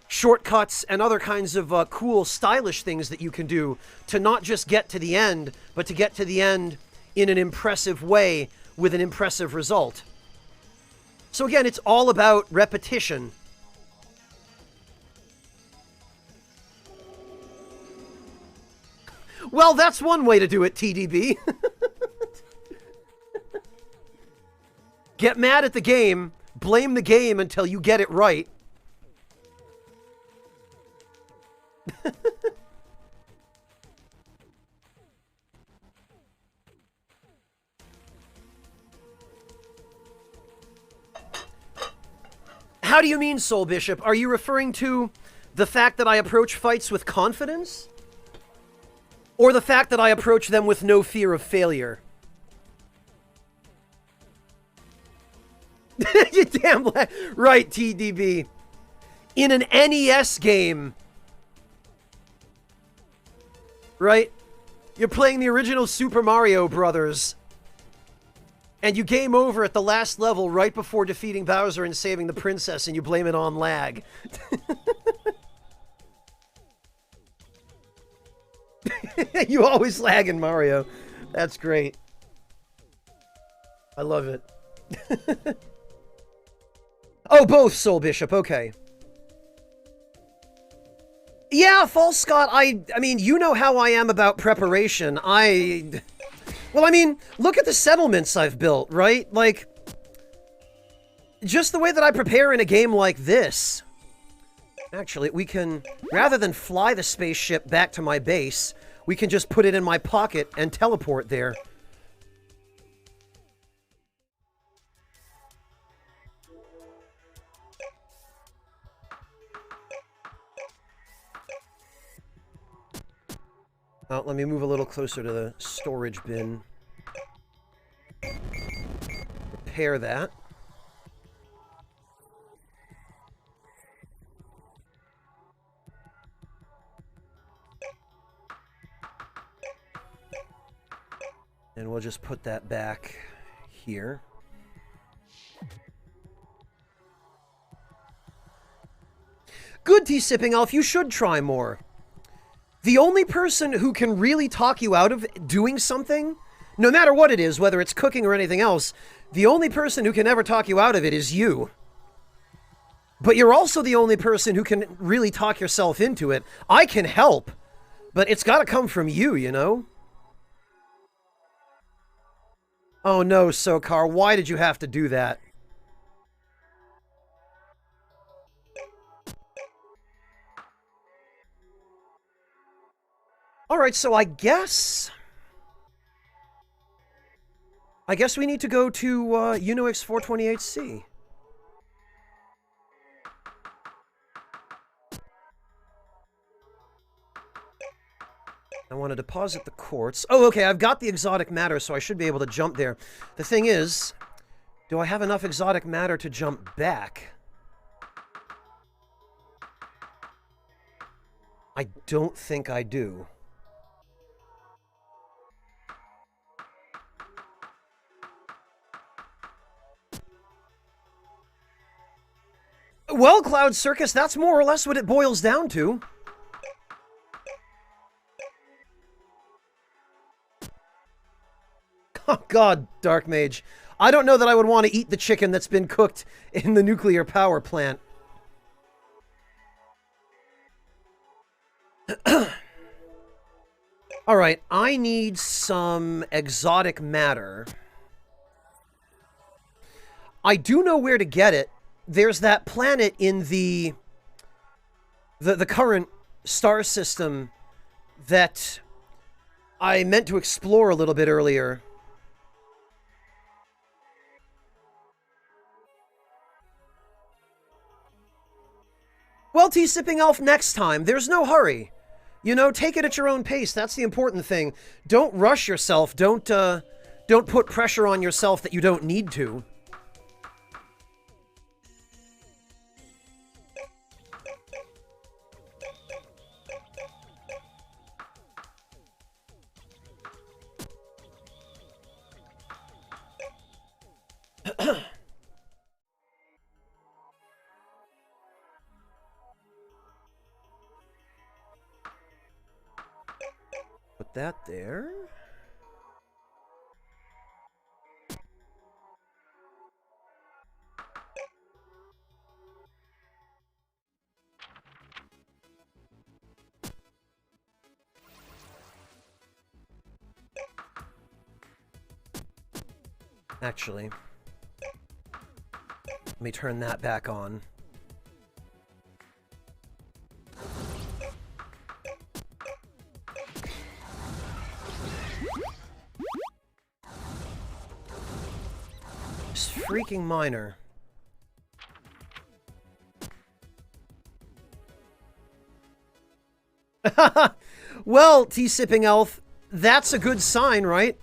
shortcuts and other kinds of cool, stylish things that you can do to not just get to the end, but to get to the end in an impressive way with an impressive result. So again, it's all about repetition. Well, that's one way to do it, TDB. Get mad at the game, blame the game until you get it right. How do you mean, Soul Bishop? Are you referring to the fact that I approach fights with confidence? Or the fact that I approach them with no fear of failure? You damn right, TDB. In an NES game. Right? You're playing the original Super Mario Brothers. And you game over at the last level right before defeating Bowser and saving the princess, and you blame it on lag. You always lag in Mario. That's great. I love it. Oh, both, Soul Bishop. Okay. Yeah, False Scott, I mean, you know how I am about preparation. Well, I mean, look at the settlements I've built, right? Like, just the way that I prepare in a game like this. Actually, we can, rather than fly the spaceship back to my base, we can just put it in my pocket and teleport there. Oh, let me move a little closer to the storage bin. Repair that. And we'll just put that back here. Good, Tea-Sipping Elf, you should try more. The only person who can really talk you out of doing something, no matter what it is, whether it's cooking or anything else, the only person who can ever talk you out of it is you. But you're also the only person who can really talk yourself into it. I can help, but it's got to come from you, you know? Oh no, Sokar, why did you have to do that? Alright, so I guess we need to go to UNOX 428C. I want to deposit the quartz. Oh, okay, I've got the exotic matter, so I should be able to jump there. The thing is, do I have enough exotic matter to jump back? I don't think I do. Well, Cloud Circus, that's more or less what it boils down to. Oh god, Dark Mage. I don't know that I would want to eat the chicken that's been cooked in the nuclear power plant. Alright, I need some exotic matter. I do know where to get it. There's that planet in the current star system that I meant to explore a little bit earlier. Well, Tea-Sipping Elf, next time. There's no hurry. You know, take it at your own pace. That's the important thing. Don't rush yourself. Don't put pressure on yourself that you don't need to. Put that there. Actually, let me turn that back on. This freaking miner. Well, tea-sipping elf, that's a good sign, right?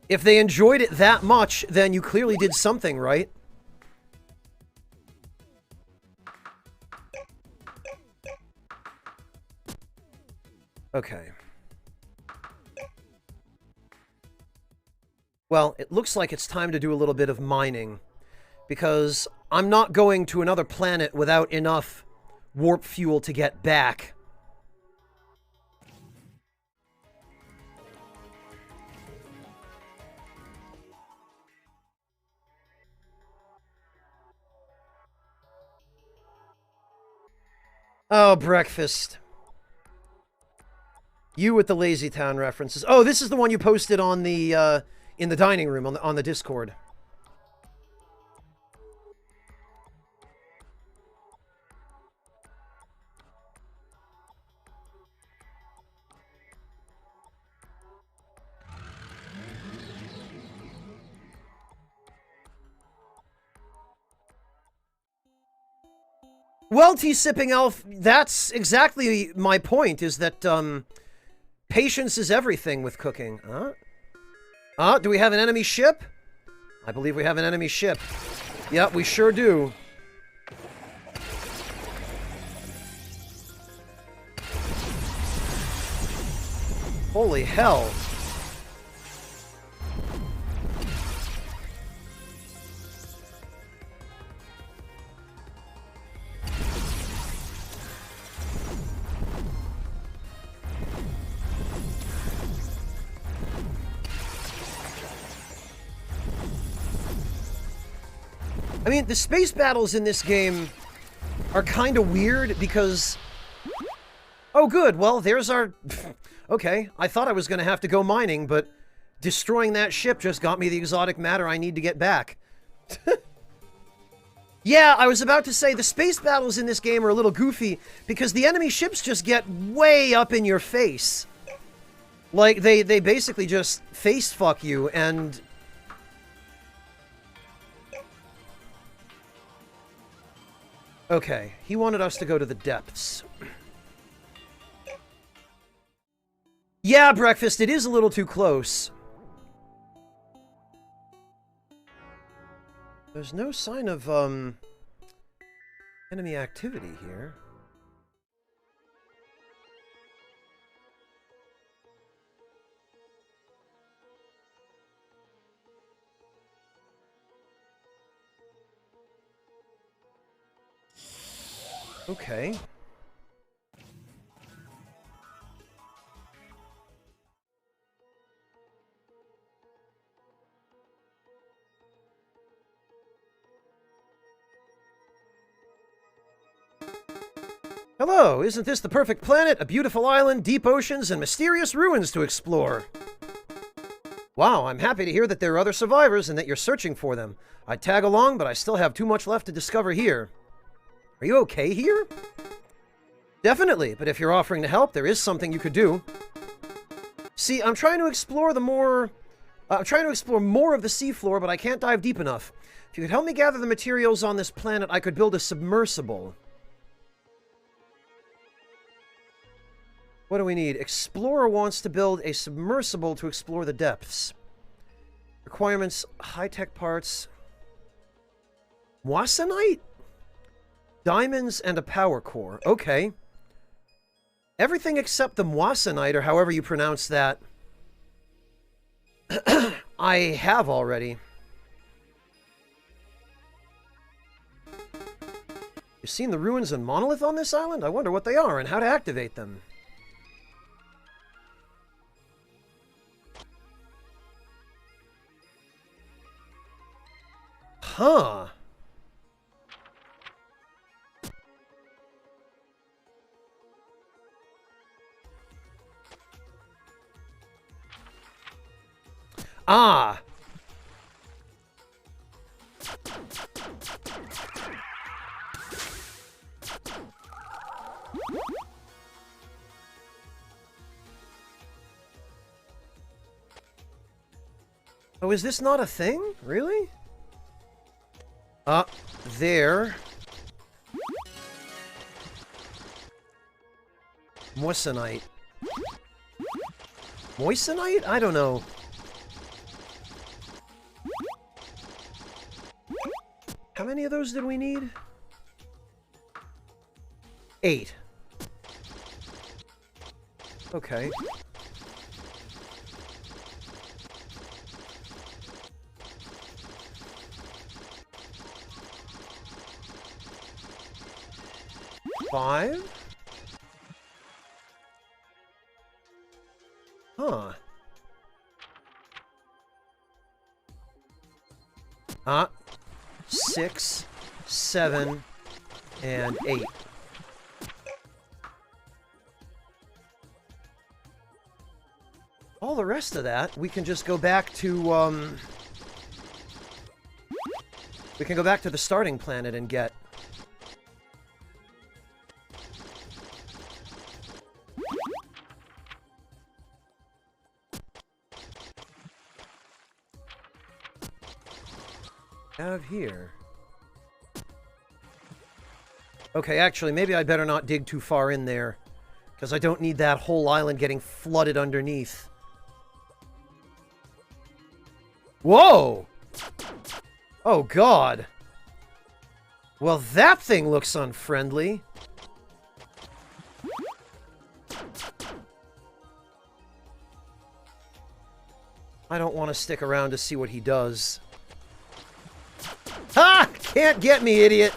If they enjoyed it that much, then you clearly did something, right? Okay. Well, it looks like it's time to do a little bit of mining, because I'm not going to another planet without enough warp fuel to get back. Oh, breakfast. You with the Lazy Town references. Oh, this is the one you posted on the, in the dining room on the Discord. Well, tea-sipping elf, that's exactly my point, is that, patience is everything with cooking. Do we have an enemy ship? I believe we have an enemy ship. Yep, we sure do. Holy hell. I mean, the space battles in this game are kind of weird because... Oh, good. Well, there's our... Okay, I thought I was going to have to go mining, but destroying that ship just got me the exotic matter I need to get back. Yeah, I was about to say, the space battles in this game are a little goofy because the enemy ships just get way up in your face. Like, they basically just face fuck you, and... Okay, he wanted us to go to the depths. Yeah, breakfast, it is a little too close. There's no sign of, enemy activity here. Okay. Hello, isn't this the perfect planet? A beautiful island, deep oceans, and mysterious ruins to explore. Wow, I'm happy to hear that there are other survivors and that you're searching for them. I'd tag along, but I still have too much left to discover here. Are you okay here? Definitely, but if you're offering to help, there is something you could do. See, I'm trying to explore more of the seafloor, but I can't dive deep enough. If you could help me gather the materials on this planet, I could build a submersible. What do we need? Explorer wants to build a submersible to explore the depths. Requirements, high-tech parts. Wassanite? Diamonds and a power core. Okay. Everything except the Wassanite, or however you pronounce that, I have already. You've seen the ruins and monolith on this island? I wonder what they are and how to activate them. Huh. Ah! Oh, is this not a thing? Really? There. Moissanite. Moissanite? I don't know. How many of those did we need? 8. Okay. Five? Huh. 6, 7, and 8. All the rest of that, we can just go back to, we can go back to the starting planet and get. Have here. Okay, actually, maybe I better not dig too far in there, because I don't need that whole island getting flooded underneath. Whoa! Oh, God. Well, that thing looks unfriendly. I don't want to stick around to see what he does. Ha! Can't get me, idiot!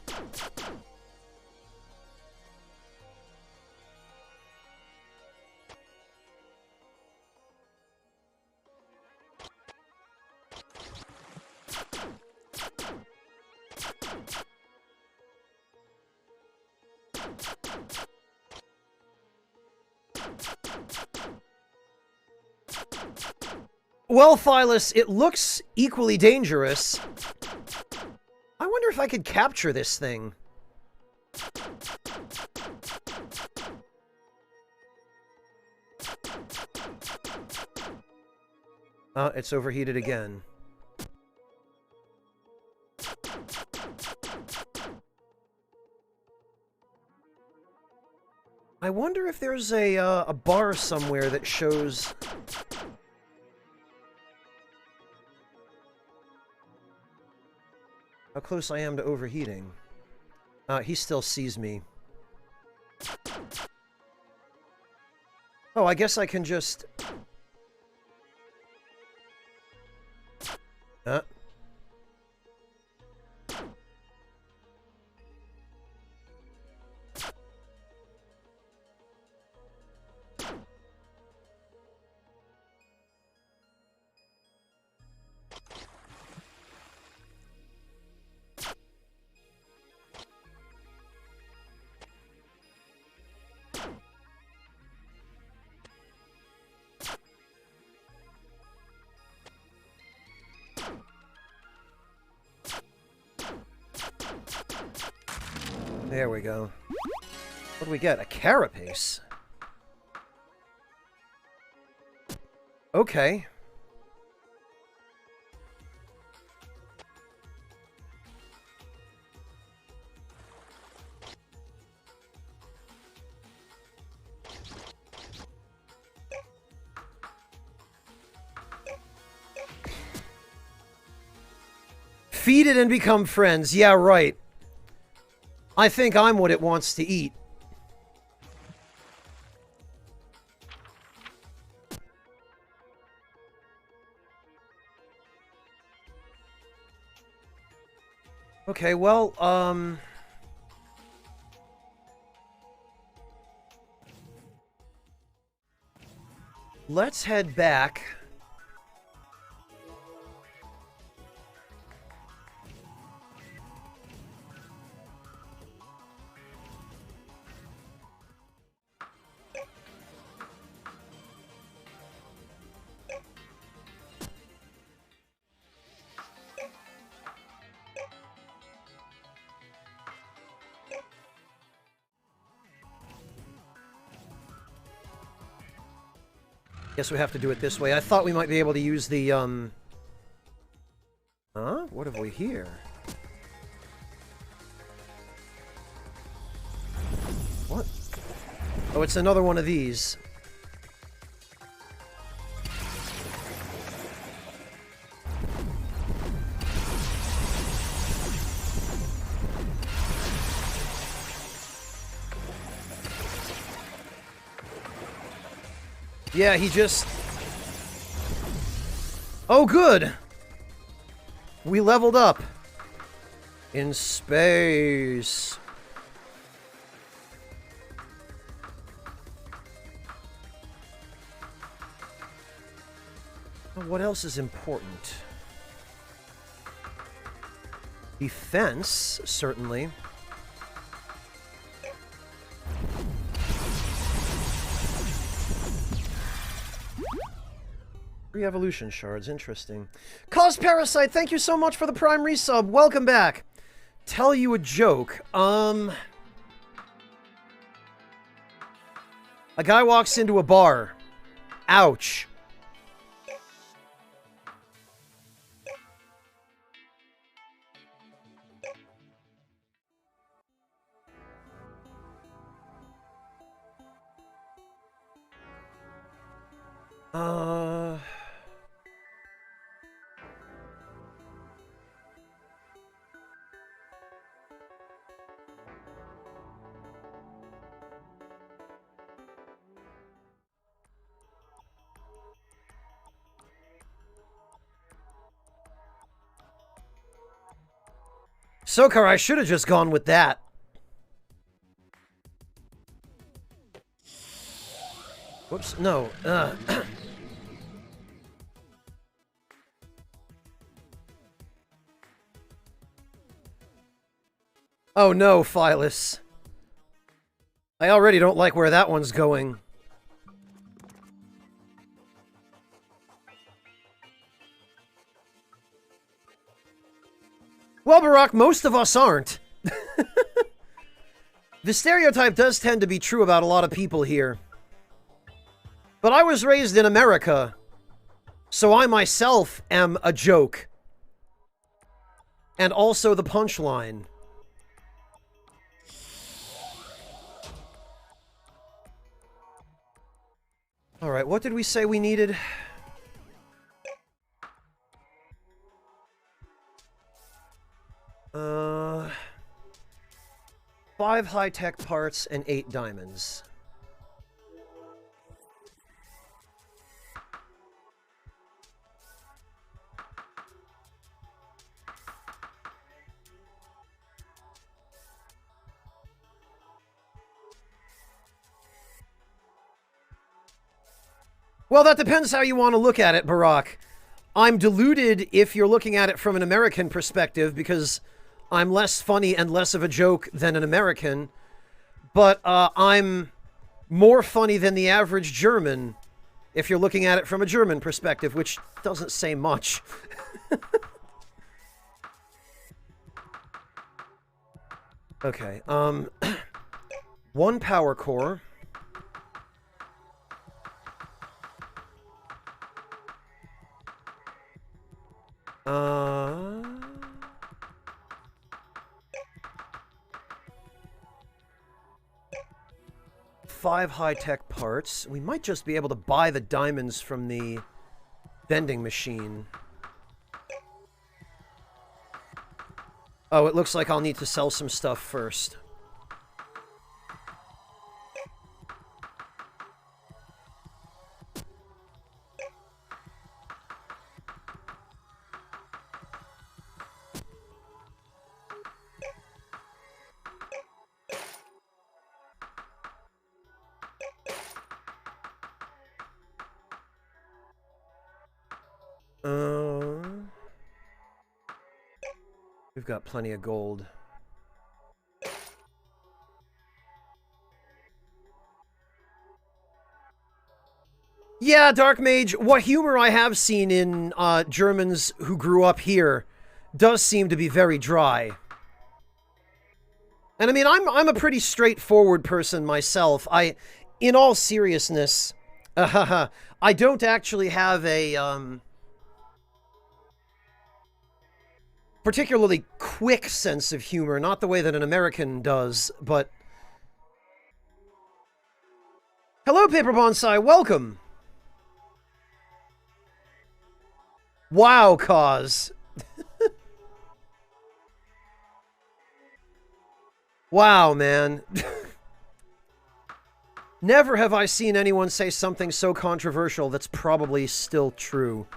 Well, Phylus, it looks equally dangerous. I wonder if I could capture this thing. It's overheated again. I wonder if there's a bar somewhere that shows... how close I am to overheating. He still sees me. Oh, I guess I can just... There we go. What do we get? A carapace? Okay. Feed it and become friends. Yeah, right. I think I'm what it wants to eat. Okay, well, let's head back. Guess we have to do it this way. I thought we might be able to use the, Huh? What have we here? What? Oh, it's another one of these. Yeah, he just... Oh, good! We leveled up. In space. What else is important? Defense, certainly. Re-evolution shards, interesting. Cause Parasite, thank you so much for the Prime resub. Welcome back. Tell you a joke. A guy walks into a bar. Ouch. Sokar, I should have just gone with that. Whoops, no. Oh no, Phyllis. I already don't like where that one's going. Well, Barack, most of us aren't. The stereotype does tend to be true about a lot of people here. But I was raised in America, so I myself am a joke. And also the punchline. Alright, what did we say we needed? Uh... 5 high-tech parts and 8 diamonds. Well, that depends how you want to look at it, Barack. I'm deluded if you're looking at it from an American perspective, because I'm less funny and less of a joke than an American. But I'm more funny than the average German if you're looking at it from a German perspective, which doesn't say much. Okay, 1 power core. 5 high-tech parts. We might just be able to buy the diamonds from the vending machine. Oh, it looks like I'll need to sell some stuff first. We've got plenty of gold. Yeah, Dark Mage, what humor I have seen in Germans who grew up here does seem to be very dry. And I mean, I'm a pretty straightforward person myself. In all seriousness, I don't actually have a, particularly quick sense of humor, not the way that an American does, but... Hello, Paper Bonsai, welcome! Wow, Cause. Wow, man. Never have I seen anyone say something so controversial that's probably still true.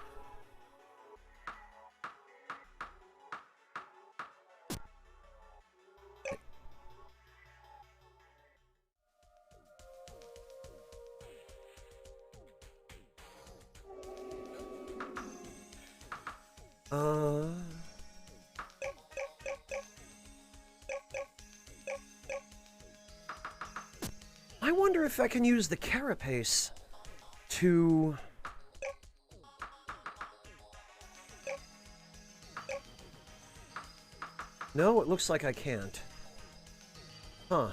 I wonder if I can use the carapace to... No, it looks like I can't. Huh.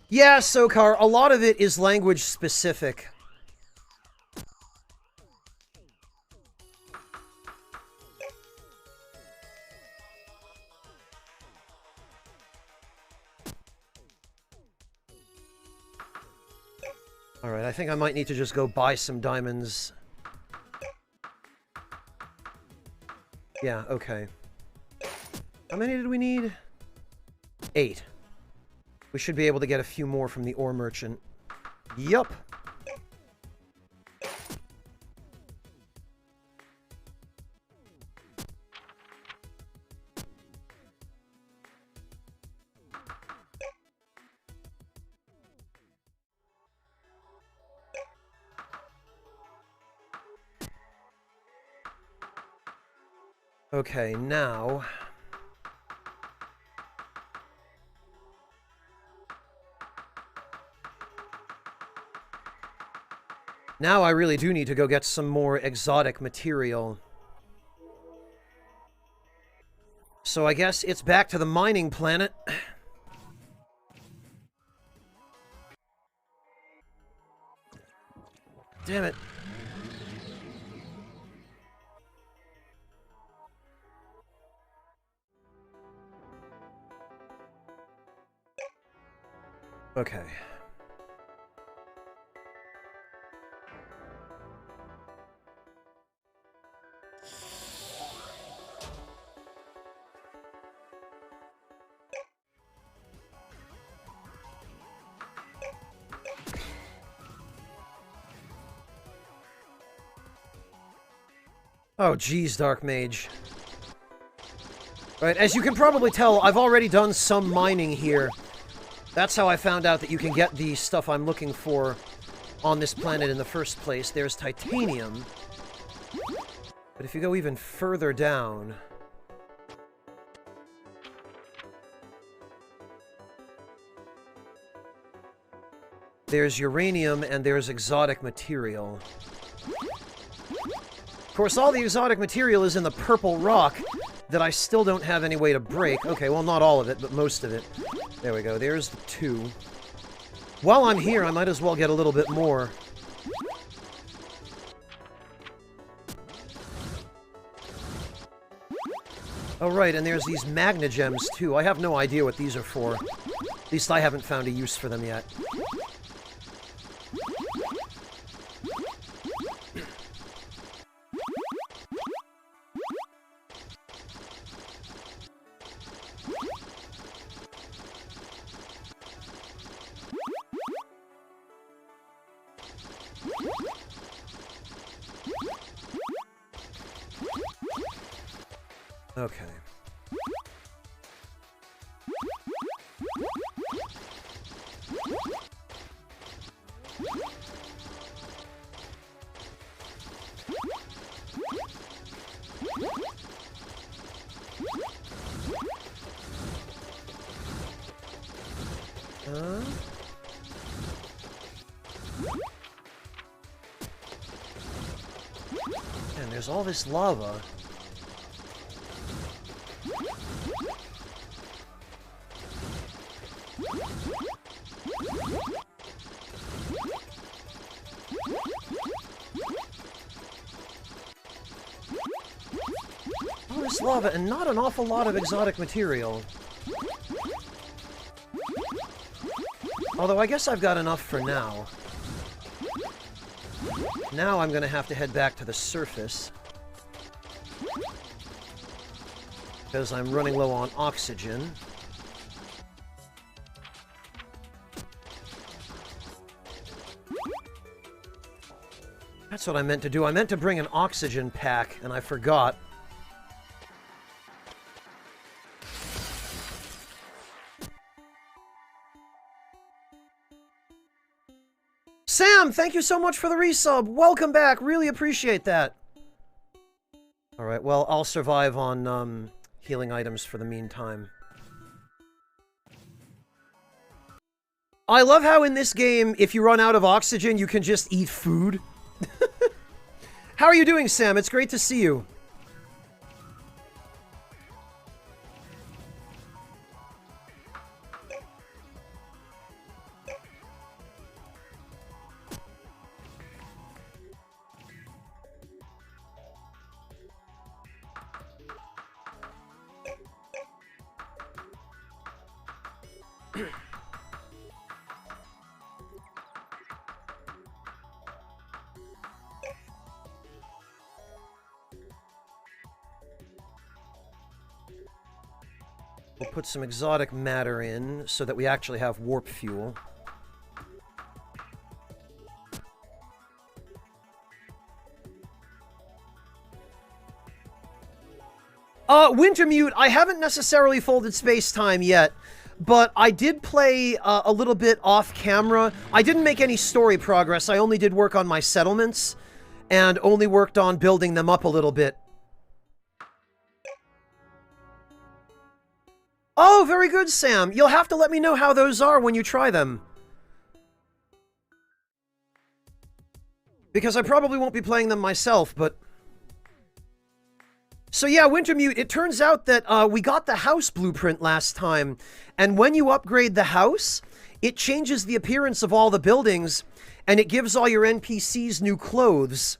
Yeah, Sokar, a lot of it is language specific. Alright, I think I might need to just go buy some diamonds. Yeah, okay. How many did we need? 8. We should be able to get a few more from the ore merchant. Yup. Okay, now... Now I really do need to go get some more exotic material. So I guess it's back to the mining planet. Damn it. Okay. Oh, geez, Dark Mage. Right, as you can probably tell, I've already done some mining here. That's how I found out that you can get the stuff I'm looking for on this planet in the first place. There's titanium. But if you go even further down... There's uranium and there's exotic material. Of course, all the exotic material is in the purple rock that I still don't have any way to break. Okay, well, not all of it, but most of it. There we go. There's the 2. While I'm here, I might as well get a little bit more. Oh, right, and there's these magna gems, too. I have no idea what these are for. At least I haven't found a use for them yet. Okay. And there's all this lava. Just lava and not an awful lot of exotic material. Although I guess I've got enough for now. Now I'm gonna have to head back to the surface. Because I'm running low on oxygen. That's what I meant to do. I meant to bring an oxygen pack, and I forgot. Sam, thank you so much for the resub. Welcome back. Really appreciate that. Alright, well, I'll survive on healing items for the meantime. I love how in this game, if you run out of oxygen, you can just eat food. How are you doing, Sam? It's great to see you. We'll put some exotic matter in so that we actually have warp fuel. Wintermute, I haven't necessarily folded space-time yet, but I did play a little bit off-camera. I didn't make any story progress. I only did work on my settlements, and only worked on building them up a little bit. Oh, very good, Sam. You'll have to let me know how those are when you try them. Because I probably won't be playing them myself, but... So yeah, Wintermute, it turns out that we got the house blueprint last time, and when you upgrade the house, it changes the appearance of all the buildings, and it gives all your NPCs new clothes.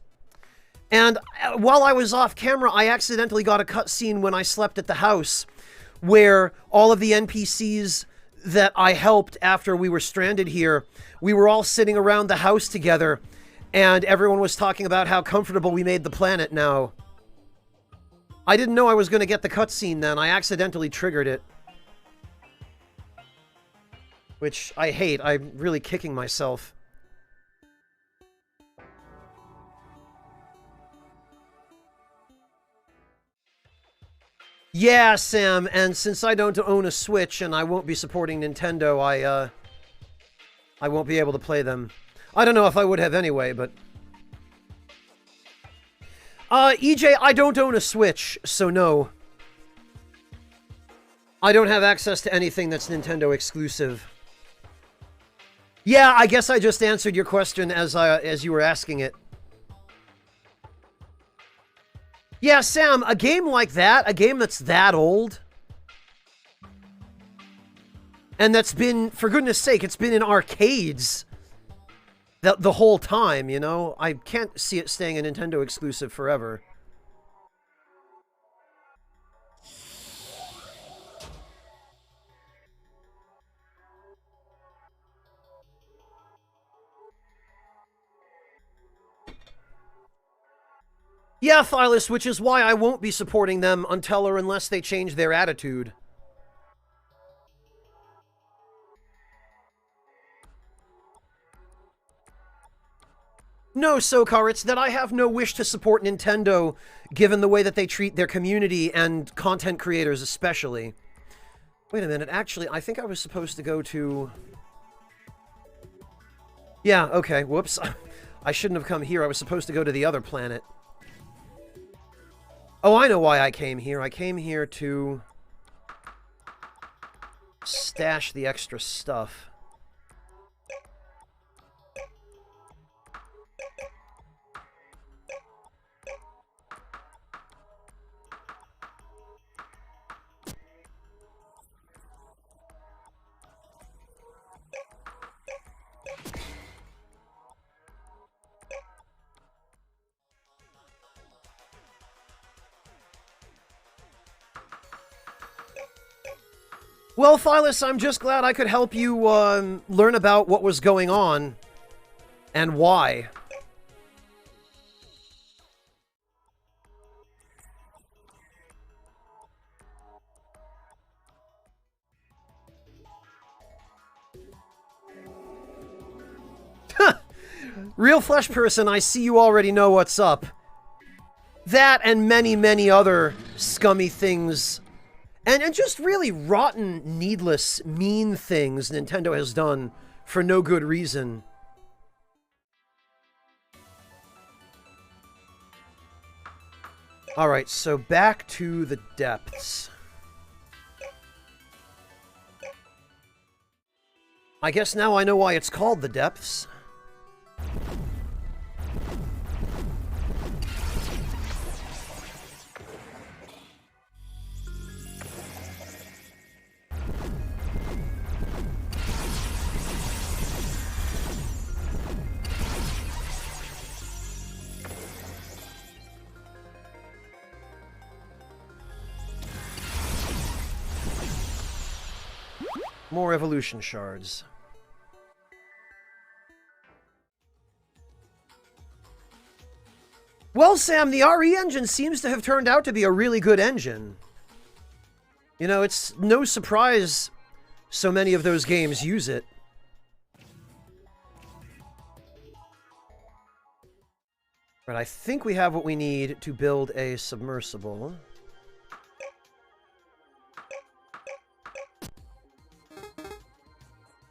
And while I was off camera, I accidentally got a cutscene when I slept at the house, where all of the NPCs that I helped after we were stranded here, we were all sitting around the house together, and everyone was talking about how comfortable we made the planet now. I didn't know I was going to get the cutscene then. I accidentally triggered it. Which I hate. I'm really kicking myself. Yeah, Sam, and since I don't own a Switch and I won't be supporting Nintendo, I won't be able to play them. I don't know if I would have anyway, but... EJ, I don't own a Switch, so no. I don't have access to anything that's Nintendo exclusive. Yeah, I guess I just answered your question as you were asking it. Yeah, Sam, a game like that, a game that's that old, and that's been, for goodness sake, it's been in arcades the whole time, you know? I can't see it staying a Nintendo exclusive forever. Yeah, Thylus, which is why I won't be supporting them until or unless they change their attitude. No, Sokar, it's that I have no wish to support Nintendo, given the way that they treat their community and content creators especially. Wait a minute, actually, I think I was supposed to go to... Yeah, okay, whoops. I shouldn't have come here. I was supposed to go to the other planet. Oh, I know why I came here. I came here to stash the extra stuff. Well, Phyllis, I'm just glad I could help you learn about what was going on and why. Real Flesh Person, I see you already know what's up. That and many, many other scummy things. And just really rotten, needless, mean things Nintendo has done for no good reason. Alright, so back to the depths. I guess now I know why it's called the depths. More evolution shards. Well, Sam, the RE engine seems to have turned out to be a really good engine. You know, it's no surprise so many of those games use it. Right, I think we have what we need to build a submersible.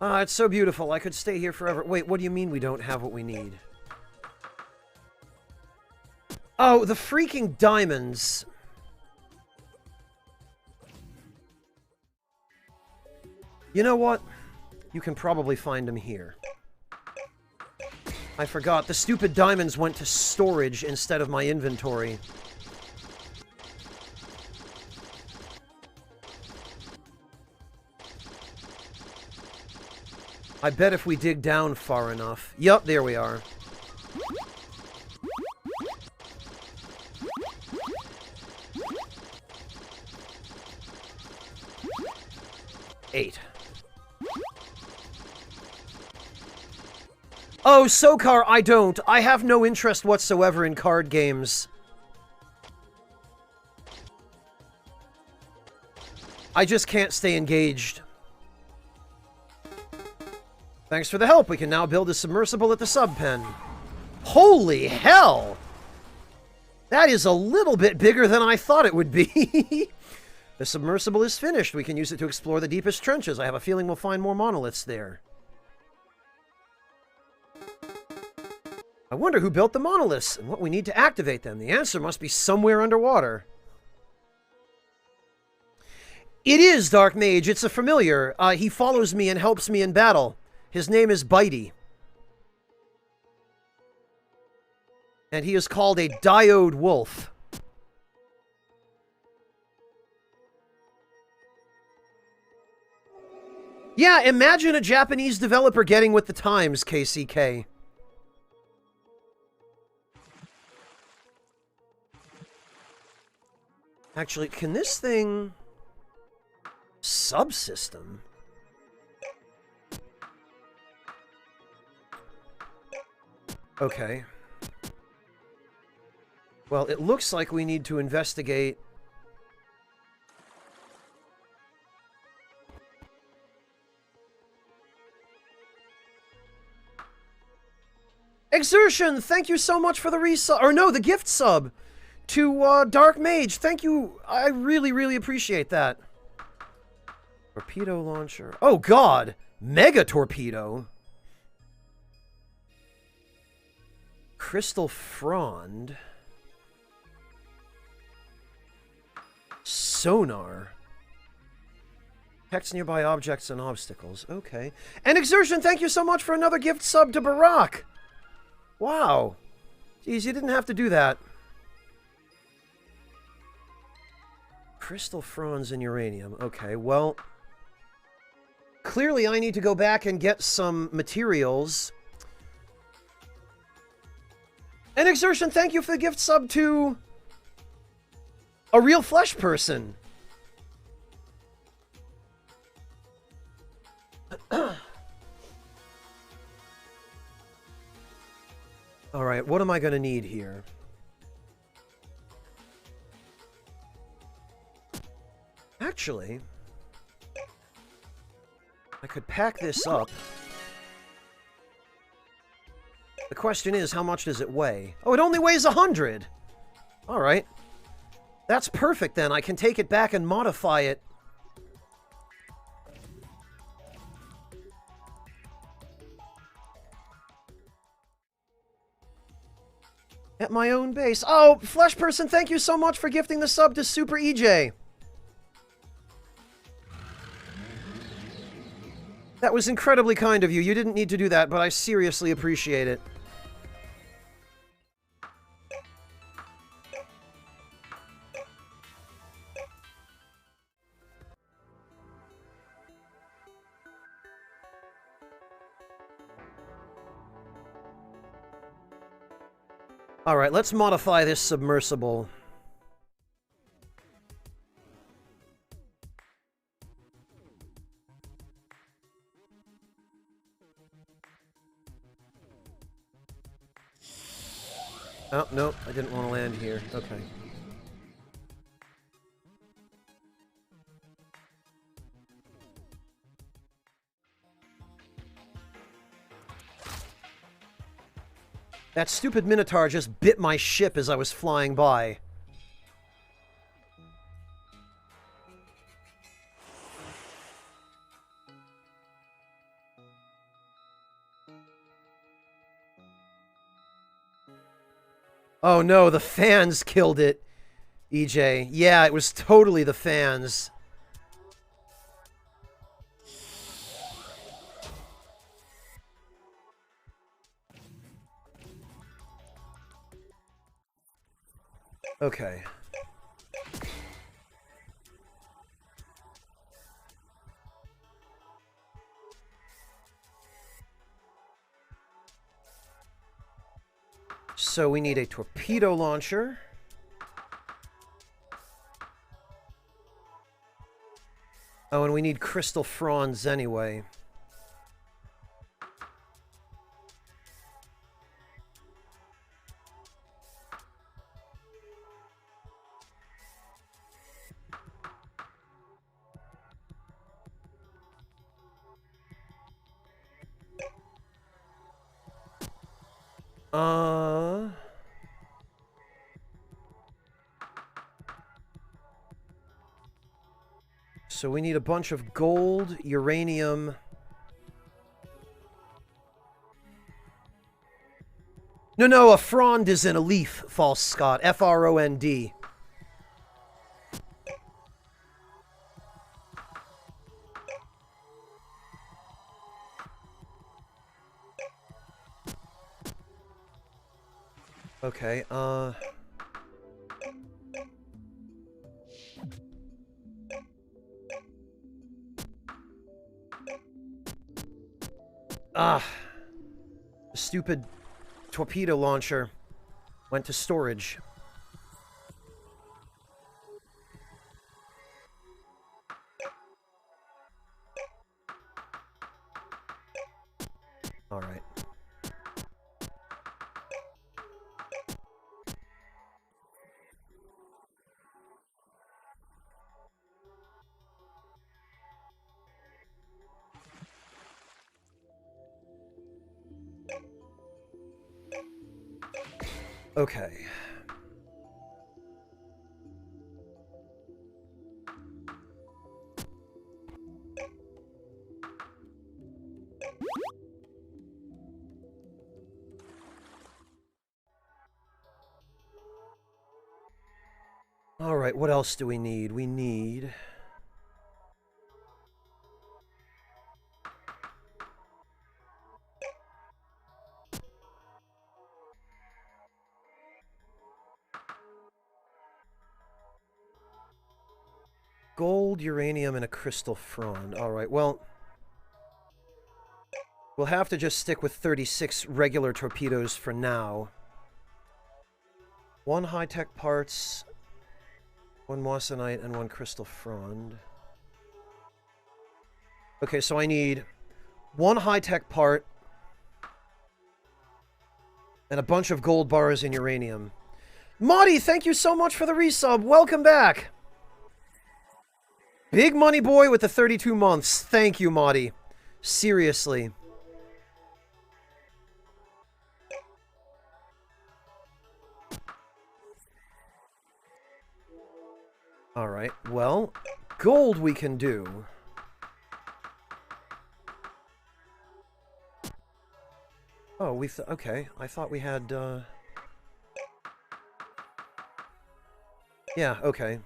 Ah, it's so beautiful. I could stay here forever. Wait, what do you mean we don't have what we need? Oh, the freaking diamonds. You know what? You can probably find them here. I forgot. The stupid diamonds went to storage instead of my inventory. I bet if we dig down far enough... Yup, there we are. Eight. Oh, Sokar, I don't. I have no interest whatsoever in card games. I just can't stay engaged. Thanks for the help. We can now build a submersible at the sub pen. Holy hell! That is a little bit bigger than I thought it would be. The submersible is finished. We can use it to explore the deepest trenches. I have a feeling we'll find more monoliths there. I wonder who built the monoliths and what we need to activate them. The answer must be somewhere underwater. It is Dark Mage. It's a familiar. He follows me and helps me in battle. His name is Bitey. And he is called a Diode Wolf. Yeah, imagine a Japanese developer getting with the times, KCK. Actually, can this thing... Subsystem? Okay. Well, it looks like we need to investigate... Exertion, thank you so much for the resub, or no, the gift sub to Dark Mage. Thank you. I really, really appreciate that. Torpedo launcher. Oh, God. Mega torpedo. Crystal frond. Sonar. Detects nearby objects and obstacles. Okay. And Exertion, thank you so much for another gift sub to Barack. Wow. Jeez, you didn't have to do that. Crystal fronds and uranium. Okay, well... Clearly I need to go back and get some materials. And Exertion, thank you for the gift sub to... A Real Flesh Person. Alright, what am I going to need here? Actually, I could pack this up. The question is, how much does it weigh? Oh, it only weighs 100! Alright. That's perfect then. I can take it back and modify it. At my own base. Oh, Flesh Person, thank you so much for gifting the sub to Super EJ. That was incredibly kind of you. You didn't need to do that, but I seriously appreciate it. Alright, let's modify this submersible. Oh, no, I didn't want to land here. Okay. That stupid Minotaur just bit my ship as I was flying by. Oh no, the fans killed it, EJ. Yeah, it was totally the fans. Okay. So we need a torpedo launcher. Oh, and we need crystal fronds anyway. So we need a bunch of gold, uranium. No, a frond is in a leaf, false Scott. F-R-O-N-D. Okay, the stupid torpedo launcher went to storage. All right. Okay. All right, what else do we need? We need... gold, uranium, and a crystal frond. All right, well... we'll have to just stick with 36 regular torpedoes for now. 1 high-tech parts, 1 moissanite, and 1 crystal frond. Okay, so I need 1 high-tech part, And a bunch of gold bars in uranium. Marty, thank you so much for the resub. Welcome back. Big money boy with the 32 months. Thank you, Marty. Seriously. Alright, well, gold we can do. Oh, okay. I thought we had, yeah, okay.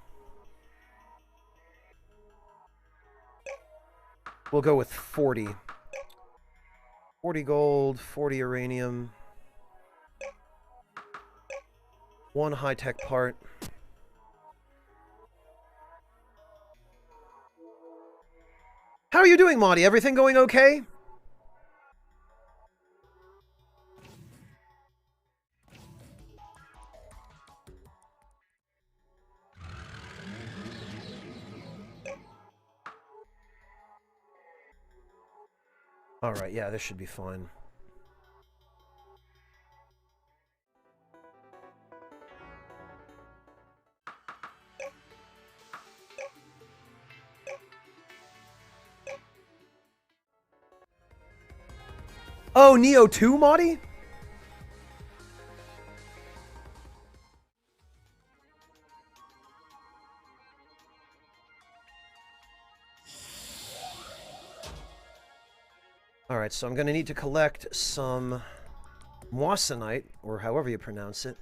We'll go with 40. 40 gold, 40 uranium. 1 high-tech part. How are you doing, Monty? Everything going okay? Alright, yeah, this should be fine. Oh, Neo 2, Marty? Alright, so I'm going to need to collect some moissanite, or however you pronounce it.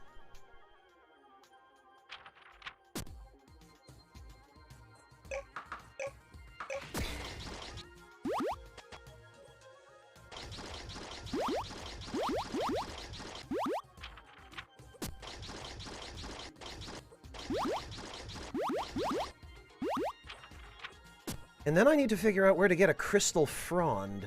And then I need to figure out where to get a crystal frond.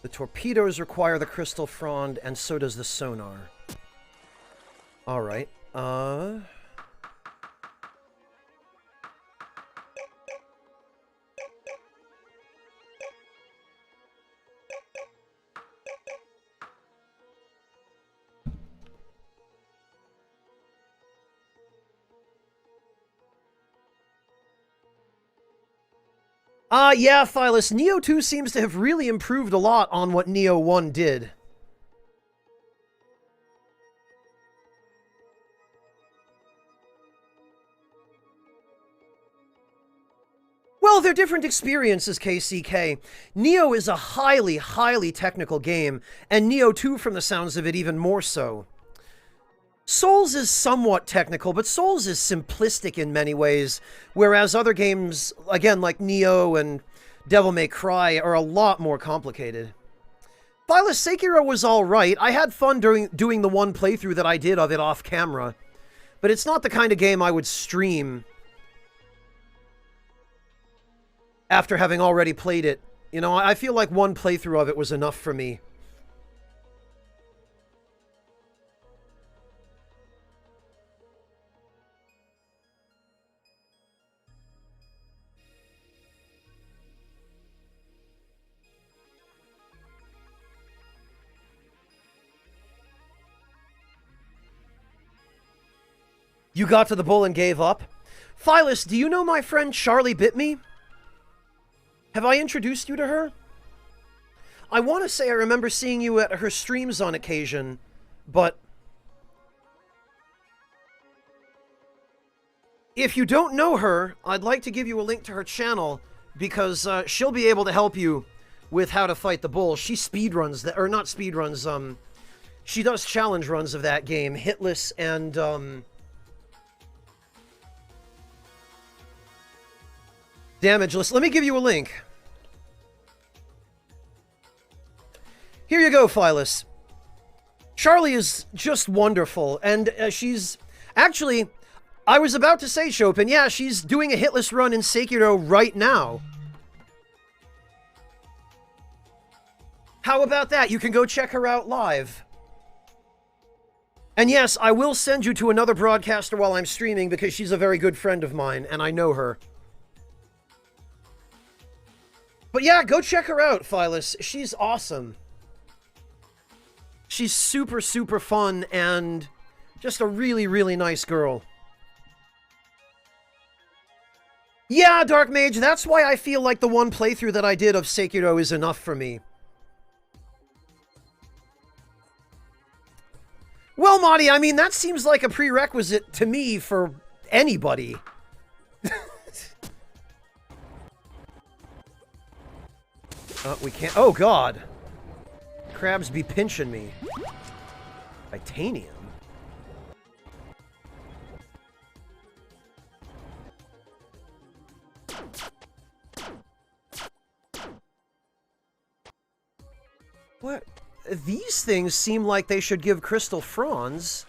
The torpedoes require the crystal frond, and so does the sonar. Alright, yeah, Thylus, Neo 2 seems to have really improved a lot on what Neo 1 did. Well, they're different experiences, KCK. Neo is a highly, highly technical game, and Neo 2, from the sounds of it, even more so. Souls is somewhat technical, but Souls is simplistic in many ways, whereas other games, again, like Neo and Devil May Cry, are a lot more complicated. Thylus, Sekiro was alright. I had fun doing the one playthrough that I did of it off camera, but it's not the kind of game I would stream after having already played it. You know, I feel like one playthrough of it was enough for me. You got to the bull and gave up? Phyllis, do you know my friend Charlie Bitme? Have I introduced you to her? I want to say I remember seeing you at her streams on occasion, but if you don't know her, I'd like to give you a link to her channel, because she'll be able to help you with how to fight the bull. She speedruns that, or not speedruns, She does challenge runs of that game, hitless and, damageless. Let me give you a link. Here you go, Phyllis. Charlie is just wonderful, and she's... Actually, I was about to say, Chopin, yeah, she's doing a hitless run in Sekiro right now. How about that? You can go check her out live. And yes, I will send you to another broadcaster while I'm streaming because she's a very good friend of mine, and I know her. But yeah, go check her out, Phyllis. She's awesome. She's super, super fun and just a really, really nice girl. Yeah, Dark Mage, that's why I feel like the one playthrough that I did of Sekiro is enough for me. Well, Marty, I mean, that seems like a prerequisite to me for anybody. We can't... Oh, God. Crabs be pinching me. Titanium. What? These things seem like they should give crystal fronds.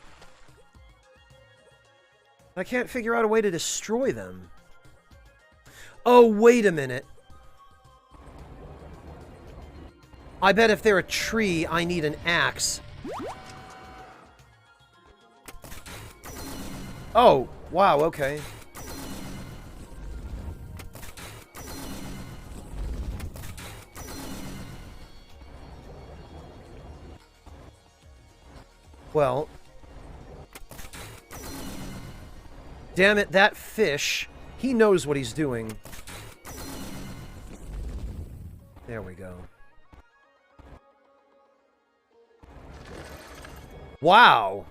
I can't figure out a way to destroy them. Oh, wait a minute. I bet if they're a tree, I need an axe. Oh, wow, okay. Well. Damn it, that fish. He knows what he's doing. There we go. Wow.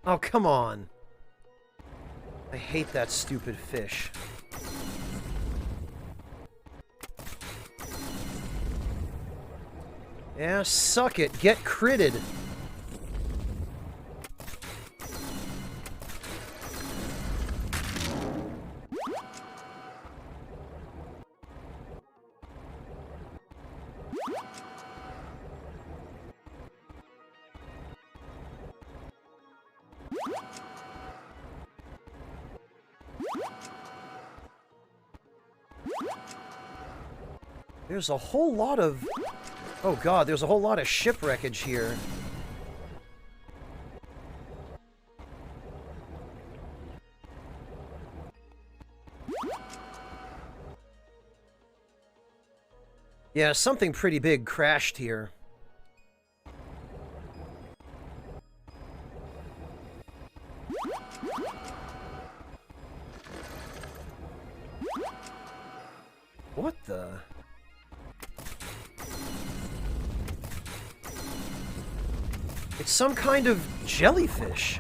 Oh, come on. I hate that stupid fish. Yeah, suck it. Get critted. There's a whole lot of... Oh god, there's a whole lot of shipwreckage here. Yeah, something pretty big crashed here. What the... It's some kind of jellyfish.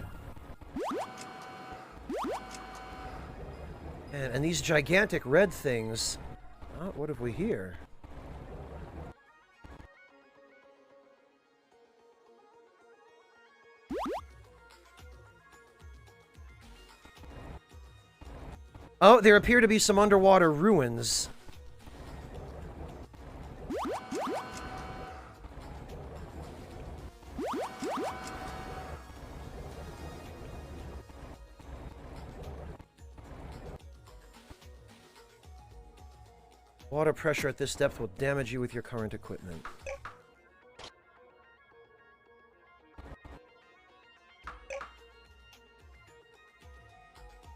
And these gigantic red things. Oh, what have we here? Oh, there appear to be some underwater ruins. Water pressure at this depth will damage you with your current equipment.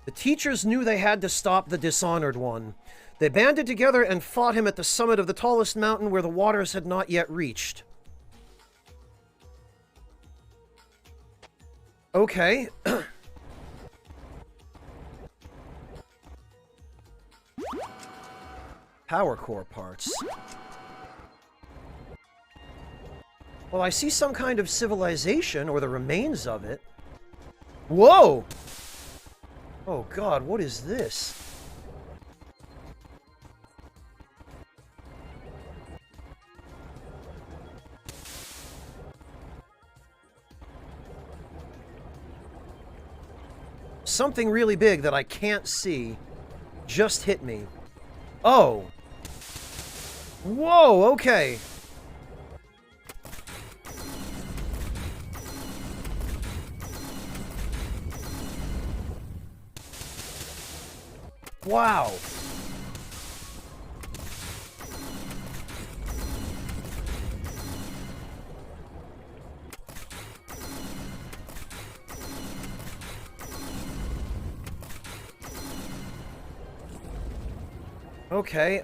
The teachers knew they had to stop the Dishonored One. They banded together and fought him at the summit of the tallest mountain where the waters had not yet reached. Okay. Power core parts. Well, I see some kind of civilization, or the remains of it. Whoa! Oh god, what is this? Something really big that I can't see just hit me. Oh. Whoa, okay. Wow. Okay,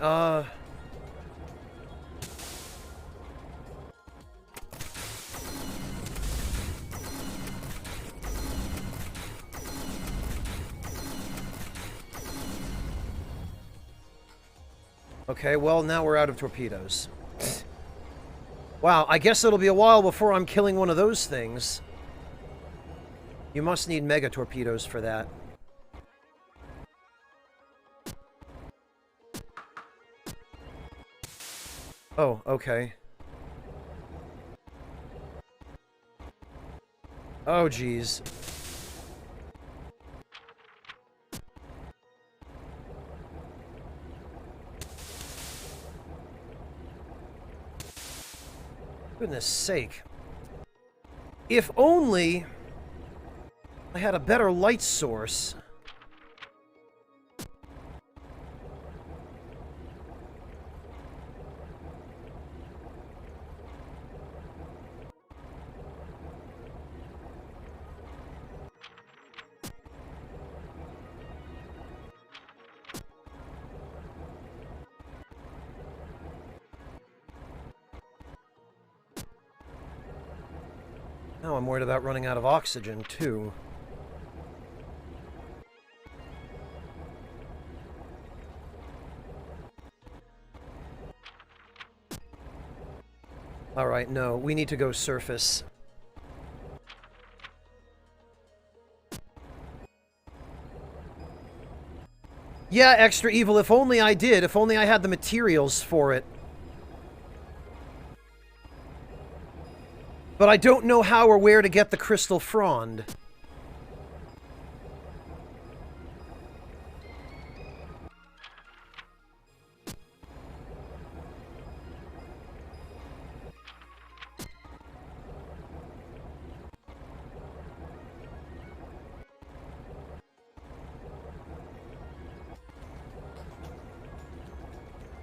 okay, well, now we're out of torpedoes. Wow, I guess it'll be a while before I'm killing one of those things. You must need mega torpedoes for that. Oh, okay. Oh, geez. Goodness sake. If only I had a better light source. Now I'm worried about running out of oxygen, too. Alright, no, we need to go surface. Yeah, Extra Evil, if only I did. If only I had the materials for it. But I don't know how or where to get the crystal frond.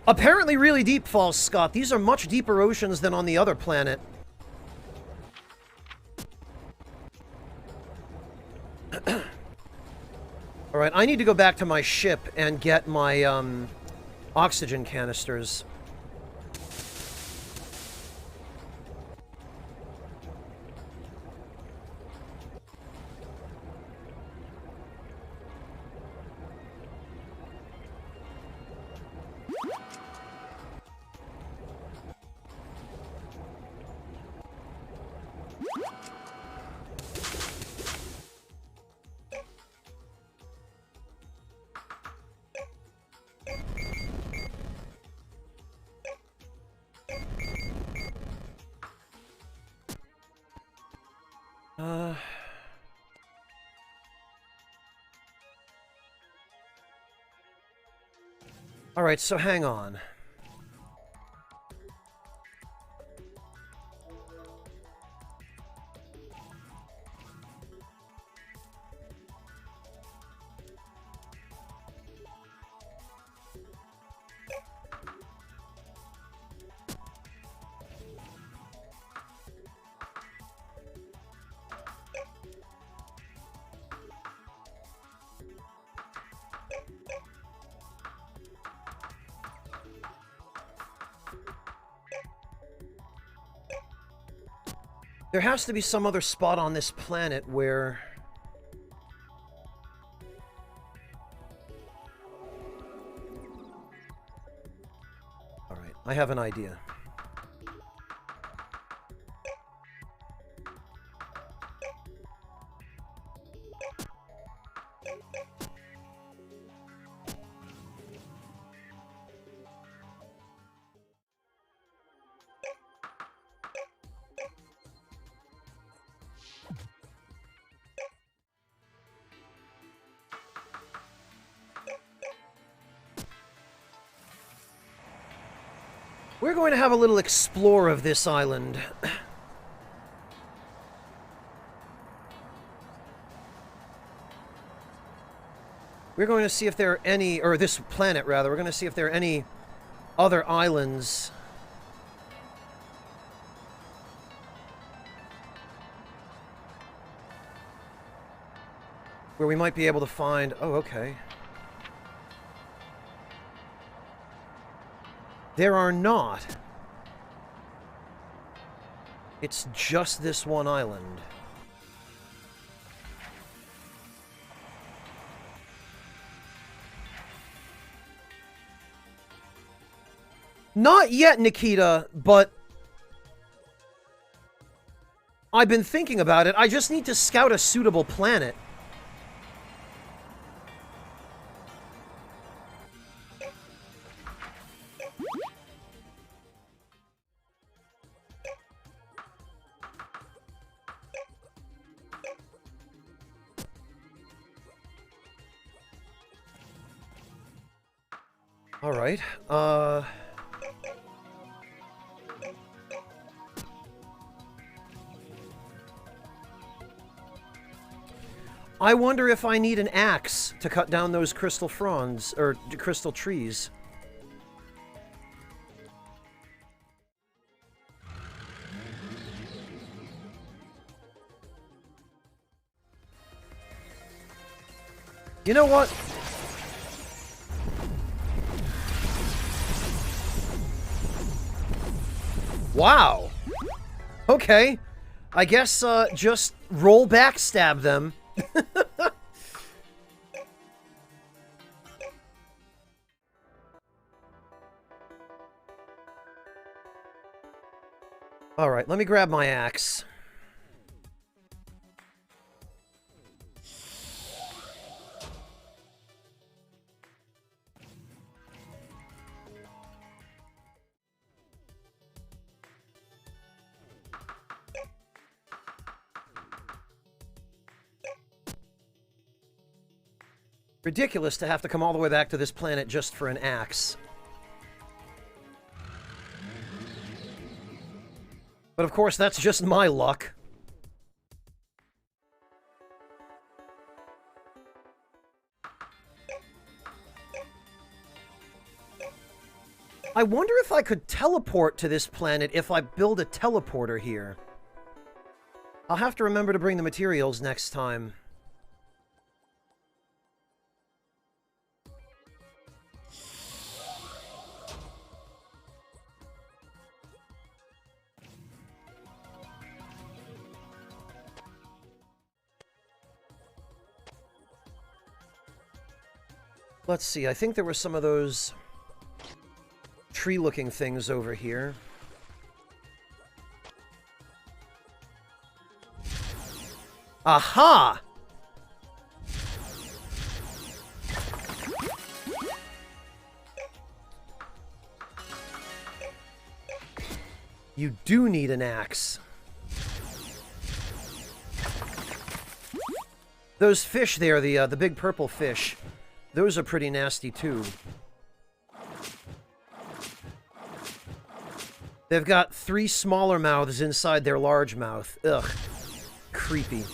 Apparently really deep, False Scott. These are much deeper oceans than on the other planet. Alright, I need to go back to my ship and get my, oxygen canisters. Alright, so hang on. There has to be some other spot on this planet where... Alright, I have an idea. We're going to have a little explore of this island. We're going to see if there are any, or this planet rather, we're going to see if there are any other islands where we might be able to find... Oh, okay. There are not. It's just this one island. Not yet, Nikita, but I've been thinking about it. I just need to scout a suitable planet. All right. I wonder if I need an axe to cut down those crystal fronds, or crystal trees. You know what? Wow. Okay. I guess, just roll backstab them. Alright, let me grab my axe. Ridiculous to have to come all the way back to this planet just for an axe. But of course, that's just my luck. I wonder if I could teleport to this planet if I build a teleporter here. I'll have to remember to bring the materials next time. Let's see, I think there were some of those tree-looking things over here. Aha! You do need an axe. Those fish there, the big purple fish, those are pretty nasty too. They've got 3 smaller mouths inside their large mouth. Ugh. Creepy.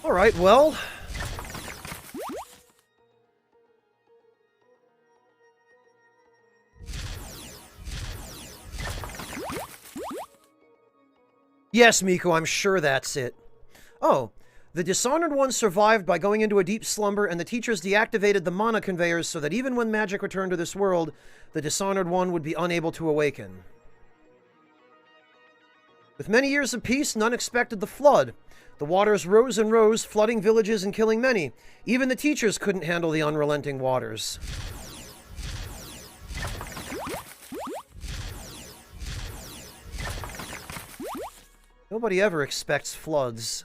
Alright, well... Yes, Miko, I'm sure that's it. Oh, the Dishonored One survived by going into a deep slumber, and the teachers deactivated the mana conveyors so that even when magic returned to this world, the Dishonored One would be unable to awaken. With many years of peace, none expected the flood. The waters rose and rose, flooding villages and killing many. Even the teachers couldn't handle the unrelenting waters. Nobody ever expects floods.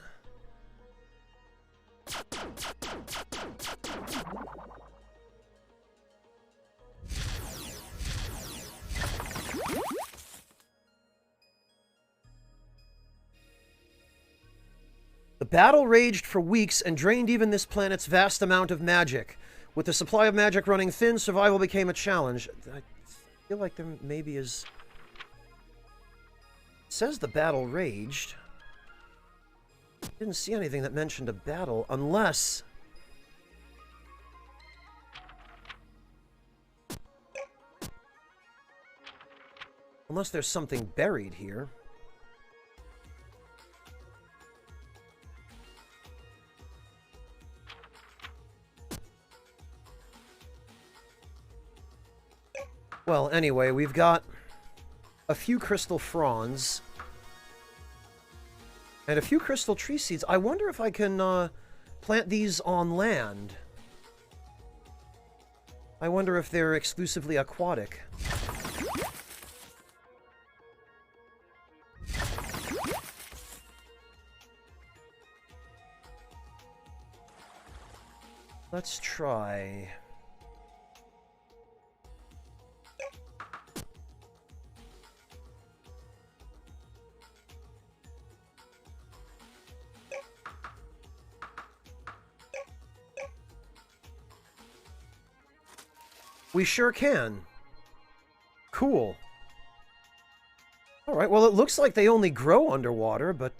The battle raged for weeks and drained even this planet's vast amount of magic. With the supply of magic running thin, survival became a challenge. I feel like there maybe is... It says the battle raged. Didn't see anything that mentioned a battle, unless... Unless there's something buried here. Well, anyway, we've got a few crystal fronds and a few crystal tree seeds. I wonder if I can plant these on land. I wonder if they're exclusively aquatic. Let's try... We sure can. Cool. Alright, well, it looks like they only grow underwater, but,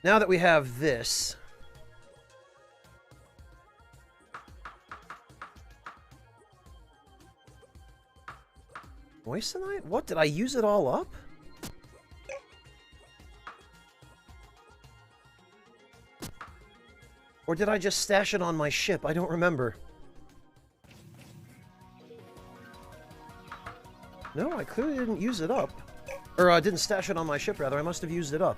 now that we have this... Moissanite? What? Did I use it all up? Or did I just stash it on my ship? I don't remember. No, I clearly didn't use it up. Or I didn't stash it on my ship, rather. I must have used it up.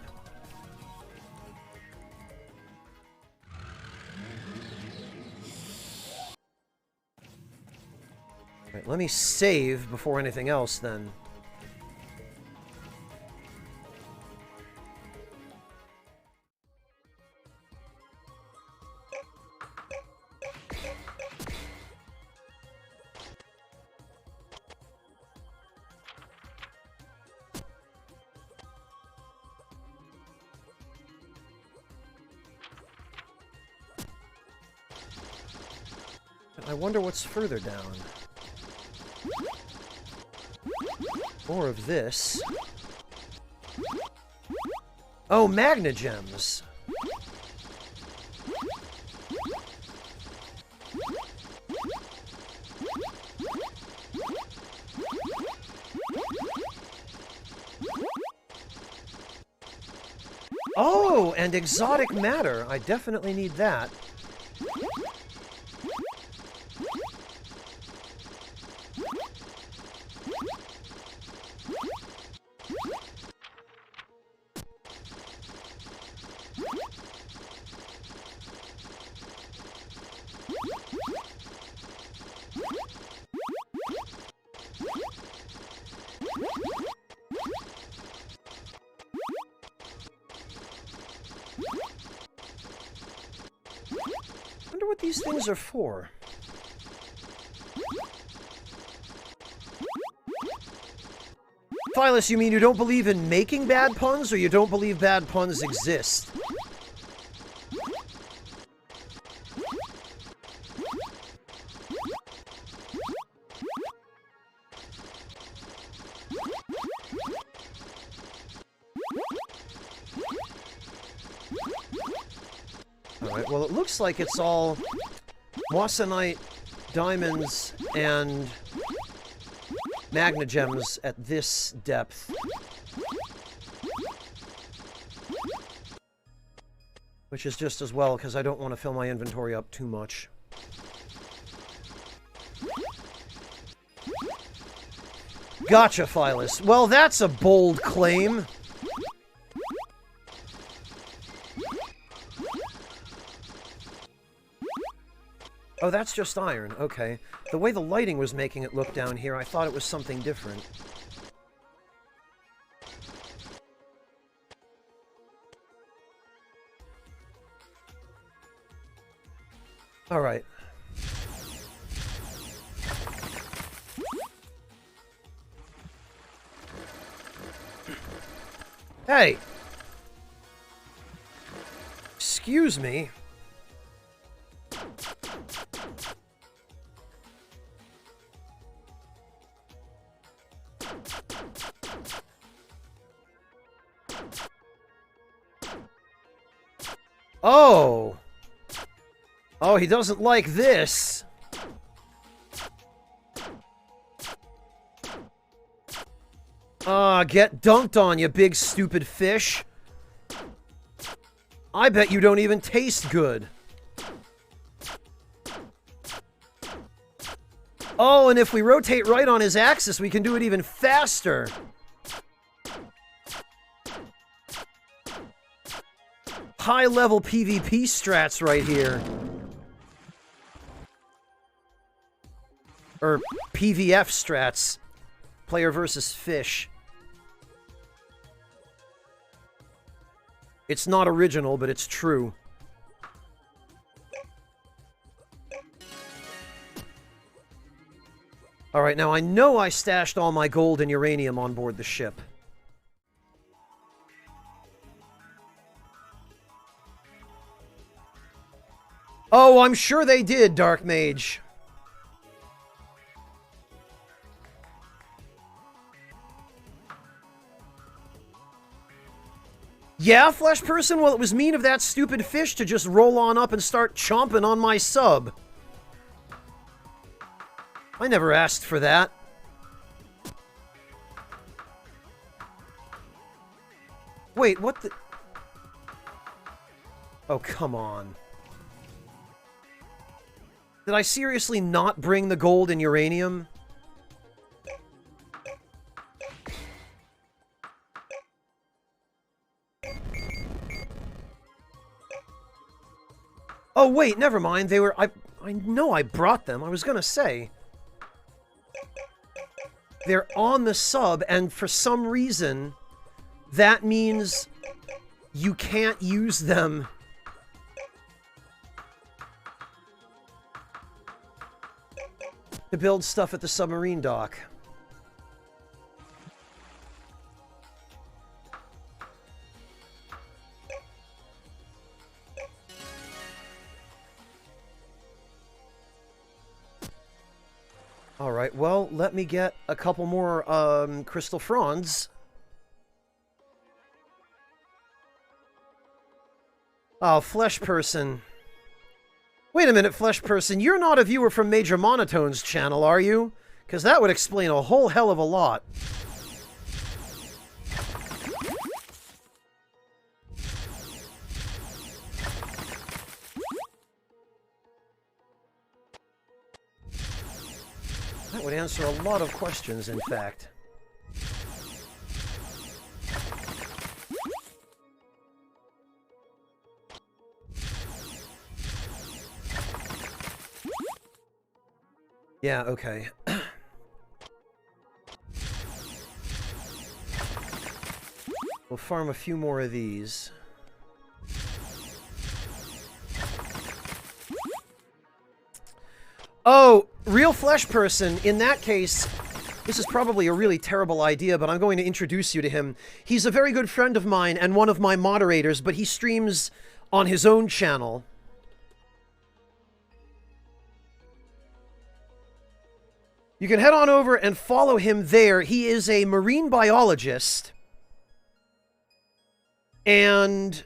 Right, let me save before anything else, then. I wonder what's further down. More of this. Oh, Magna Gems! Oh, and exotic matter. I definitely need that. These things are for. Phyllis, you mean you don't believe in making bad puns, or you don't believe bad puns exist? Alright, well, it looks like it's all Moissanite, diamonds, and Magna Gems at this depth. Which is just as well, because I don't want to fill my inventory up too much. Gotcha, Phyllis. Well, that's a bold claim. Oh, that's just iron. Okay. The way the lighting was making it look down here, I thought it was something different. All right. Hey! Excuse me. Oh! Oh, he doesn't like this. Get dunked on, you big stupid fish. I bet you don't even taste good. Oh, and if we rotate right on his axis, we can do it even faster. High-level PvP strats right here. Or PvF strats. Player versus fish. It's not original, but it's true. Alright, now I know I stashed all my gold and uranium on board the ship. Oh, I'm sure they did, Dark Mage. Yeah, Flesh Person? Well, it was mean of that stupid fish to just roll on up and start chomping on my sub. I never asked for that. Wait, what the... Oh, come on. Did I seriously not bring the gold and uranium? Oh, wait, never mind. They were... I know I brought them. I was gonna say. They're on the sub, and for some reason, that means you can't use them. To build stuff at the submarine dock. Alright, well, let me get a couple more, crystal fronds. Oh, Flesh Person. Wait a minute, Flesh Person, you're not a viewer from Major Monotone's channel, are you? Because that would explain a whole hell of a lot. That would answer a lot of questions, in fact. Yeah, okay. We'll farm a few more of these. Oh, Real Flesh Person, in that case, this is probably a really terrible idea, but I'm going to introduce you to him. He's a very good friend of mine and one of my moderators, but he streams on his own channel. You can head on over and follow him there. He is a marine biologist. And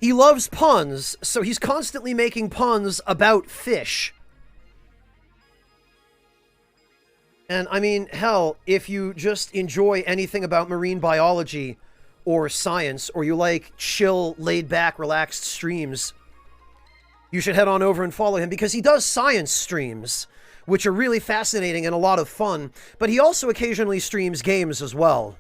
he loves puns, so he's constantly making puns about fish. And, I mean, hell, if you just enjoy anything about marine biology or science, or you like chill, laid-back, relaxed streams, you should head on over and follow him, because he does science streams, which are really fascinating and a lot of fun, but he also occasionally streams games as well.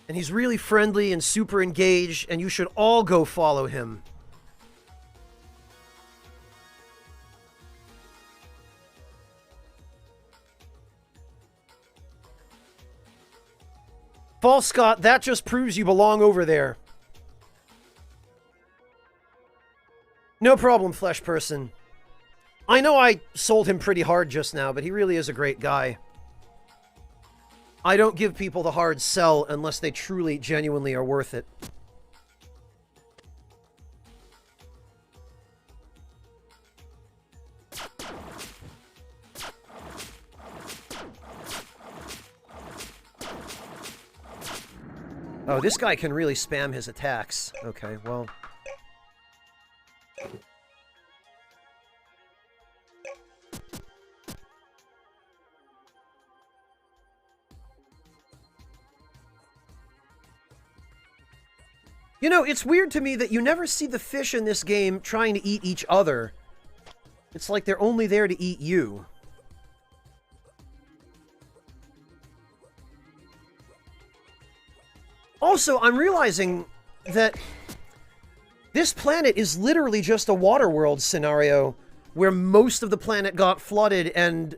And he's really friendly and super engaged, and you should all go follow him. False Scott, that just proves you belong over there. No problem, Flesh Person. I know I sold him pretty hard just now, but he really is a great guy. I don't give people the hard sell unless they truly, genuinely are worth it. Oh, this guy can really spam his attacks. Okay, well... You know, it's weird to me that you never see the fish in this game trying to eat each other. It's like they're only there to eat you. Also, I'm realizing that this planet is literally just a Waterworld scenario where most of the planet got flooded and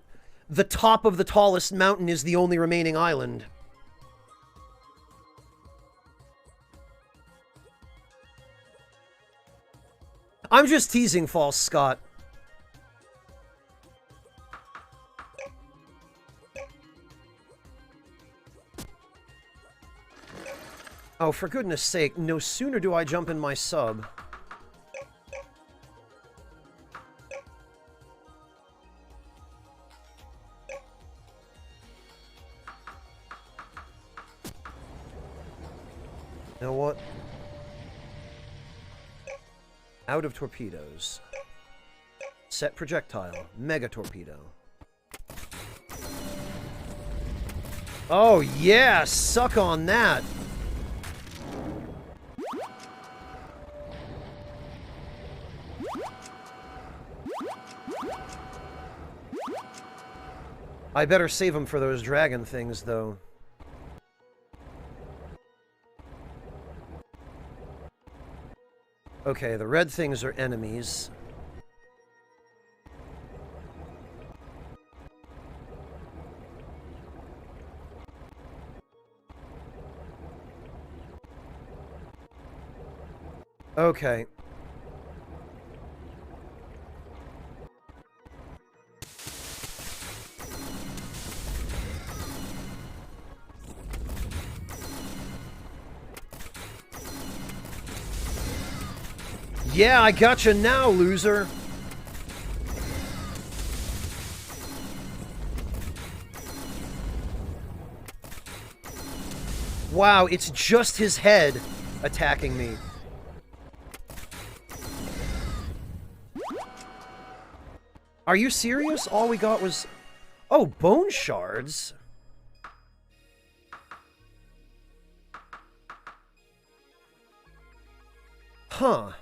the top of the tallest mountain is the only remaining island. I'm just teasing, False Scott. Oh, for goodness sake, no sooner do I jump in my sub. You know what? Out of torpedoes. Set projectile. Mega torpedo. Oh, yeah! Suck on that! I better save them for those dragon things, though. Okay, the red things are enemies. Okay. Yeah, I gotcha now, loser. Wow, it's just his head attacking me. Are you serious? All we got was... Oh, bone shards? Huh.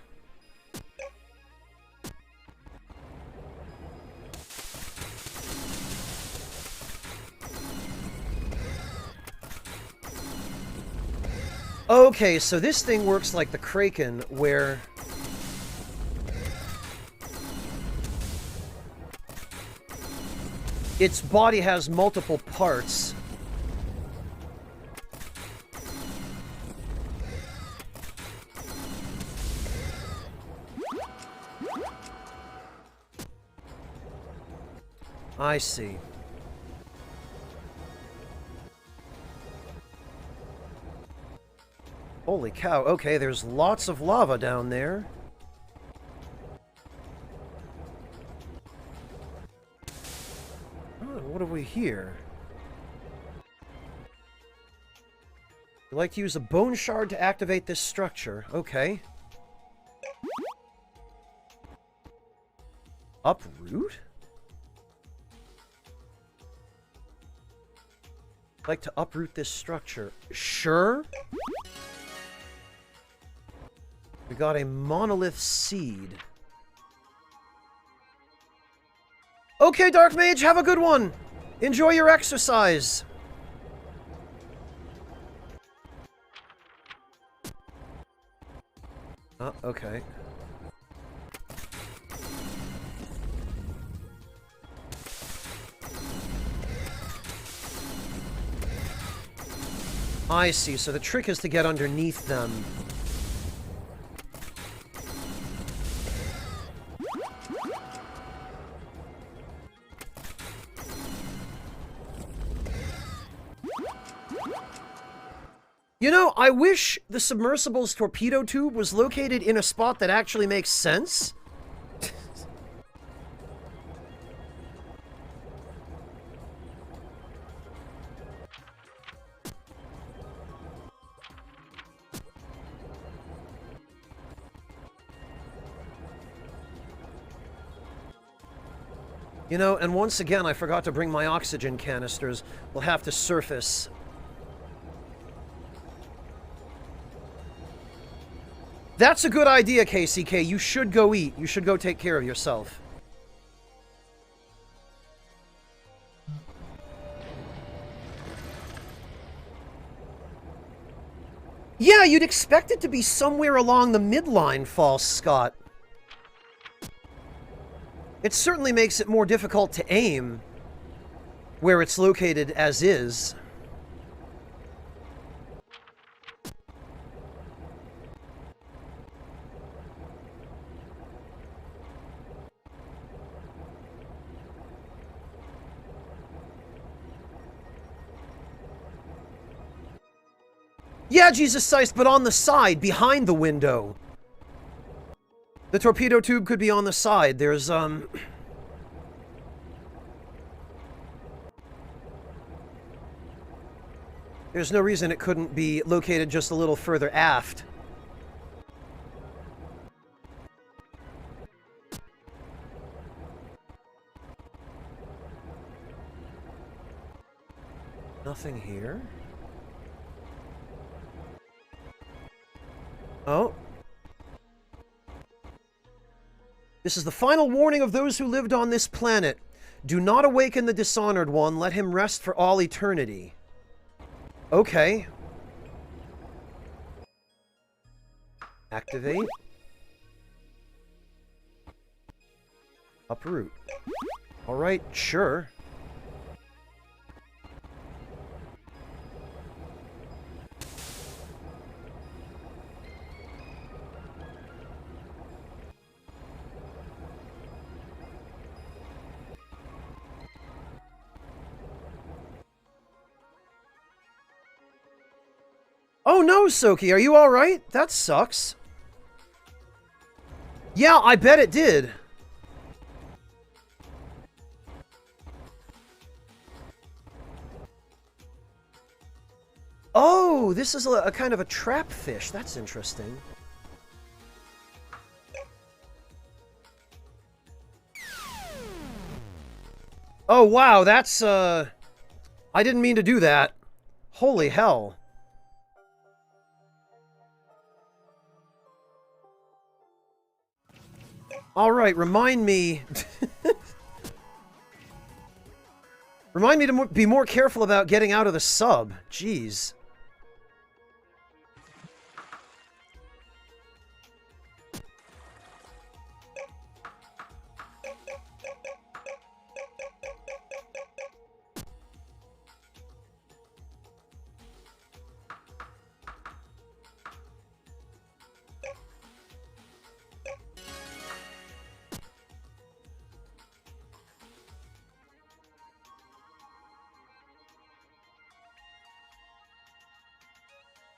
Okay, so this thing works like the Kraken, where... its body has multiple parts. I see. Holy cow, okay, there's lots of lava down there. Oh, what have we here? You'd like to use a bone shard to activate this structure. Okay. Uproot? I'd like to uproot this structure. Sure. We got a monolith seed. Okay, Dark Mage, have a good one. Enjoy your exercise. Oh, okay. I see, so the trick is to get underneath them. You know, I wish the submersible's torpedo tube was located in a spot that actually makes sense. You know, and once again, I forgot to bring my oxygen canisters. We'll have to surface. That's a good idea, KCK. You should go eat. You should go take care of yourself. Yeah, you'd expect it to be somewhere along the midline, False Scott. It certainly makes it more difficult to aim where it's located as is. Yeah, Jesus Christ, but on the side, behind the window. The torpedo tube could be on the side. There's, There's no reason it couldn't be located just a little further aft. Nothing here. Oh. This is the final warning of those who lived on this planet. Do not awaken the Dishonored One. Let him rest for all eternity. Okay. Activate. Uproot. Alright, sure. Oh no, Soki, are you alright? That sucks. Yeah, I bet it did. Oh, this is a kind of a trap fish. That's interesting. Oh, wow, that's, I didn't mean to do that. Holy hell. Alright, remind me... Remind me to be more careful about getting out of the sub. Jeez.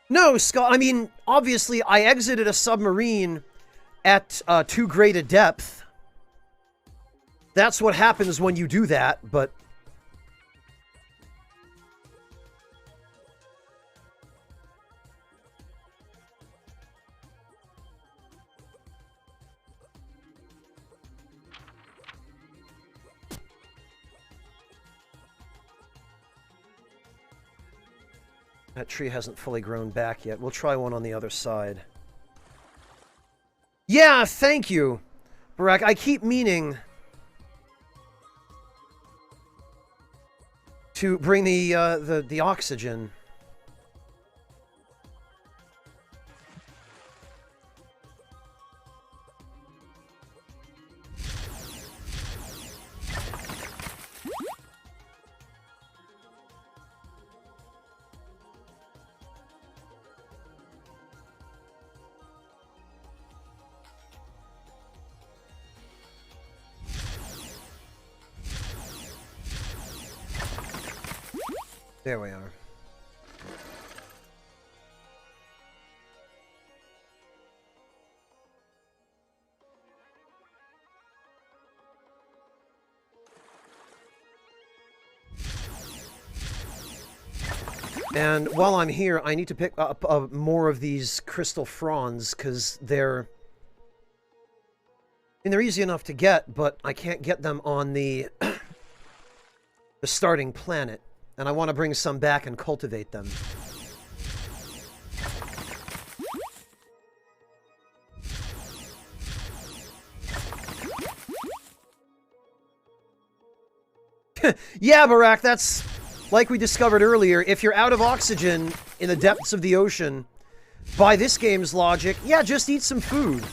No, Scott, I mean, obviously, I exited a submarine at too great a depth. That's what happens when you do that, but... That tree hasn't fully grown back yet. We'll try one on the other side. Yeah, thank you, Barack. I keep meaning to bring the oxygen. There we are. And while I'm here, I need to pick up more of these crystal fronds, because they're... I mean, they're easy enough to get, but I can't get them on the the starting planet. And I want to bring some back and cultivate them. Yeah, Barack, that's like we discovered earlier. If you're out of oxygen in the depths of the ocean, by this game's logic, yeah, just eat some food.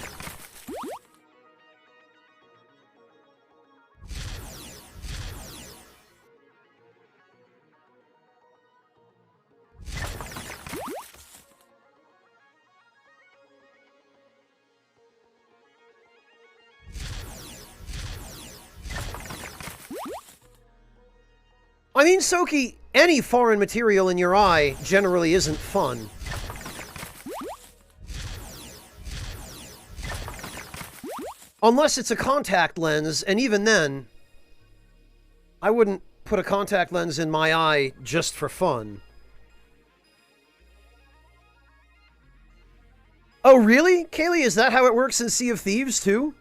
I mean, Soki, any foreign material in your eye generally isn't fun. Unless it's a contact lens, and even then, I wouldn't put a contact lens in my eye just for fun. Oh, really? Kaylee, is that how it works in Sea of Thieves, too?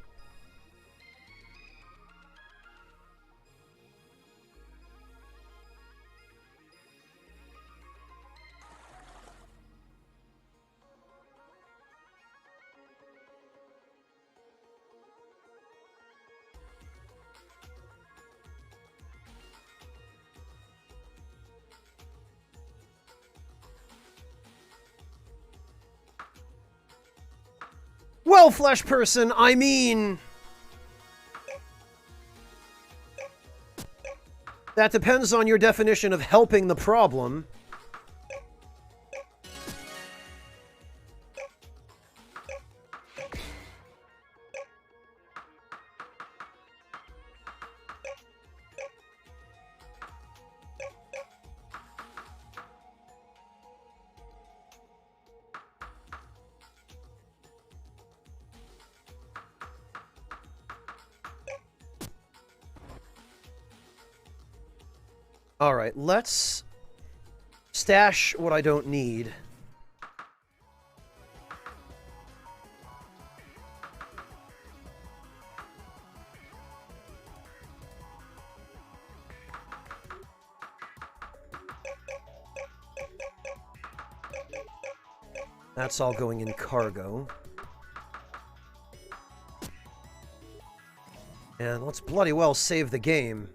Well, Flesh Person, I mean... that depends on your definition of helping the problem. Alright, let's stash what I don't need. That's all going in cargo. And let's bloody well save the game.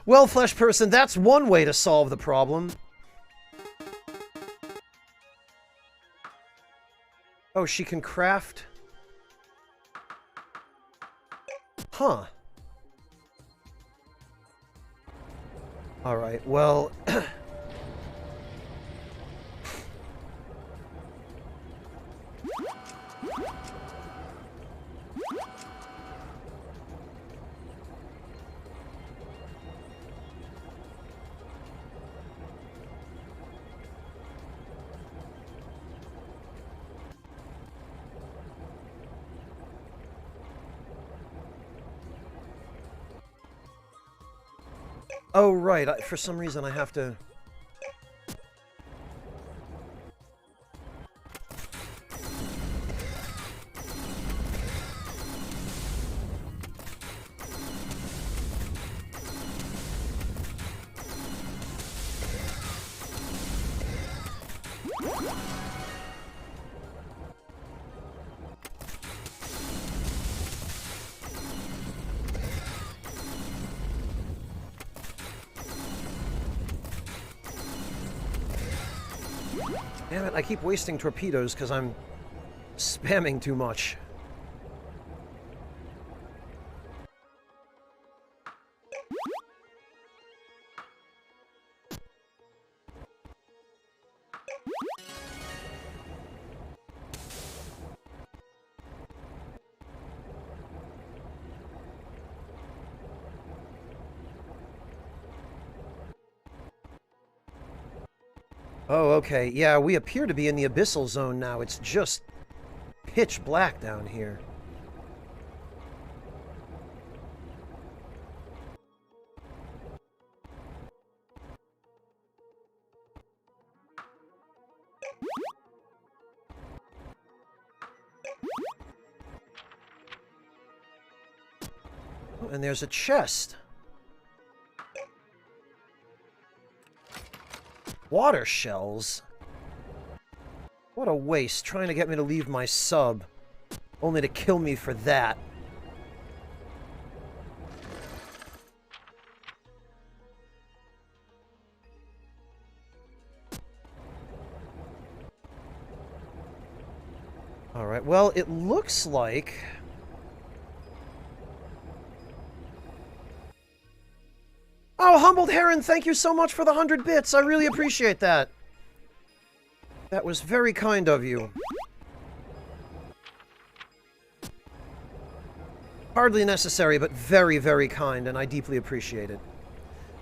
Well, Flesh Person, that's one way to solve the problem. Oh, she can craft... Huh. Alright, well... Oh, right. For some reason, I have to... Damn it, I keep wasting torpedoes because I'm spamming too much. Oh, okay. Yeah, we appear to be in the abyssal zone now. It's just pitch black down here. Oh, and there's a chest. Water shells? What a waste, trying to get me to leave my sub, only to kill me for that. Alright, well, it looks like... Oh, Humbled Heron, thank you so much for the 100 bits. I really appreciate that. That was very kind of you. Hardly necessary, but very, very kind, and I deeply appreciate it.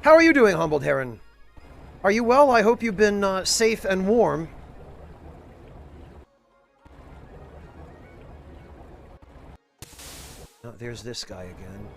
How are you doing, Humbled Heron? Are you well? I hope you've been safe and warm. Oh, there's this guy again.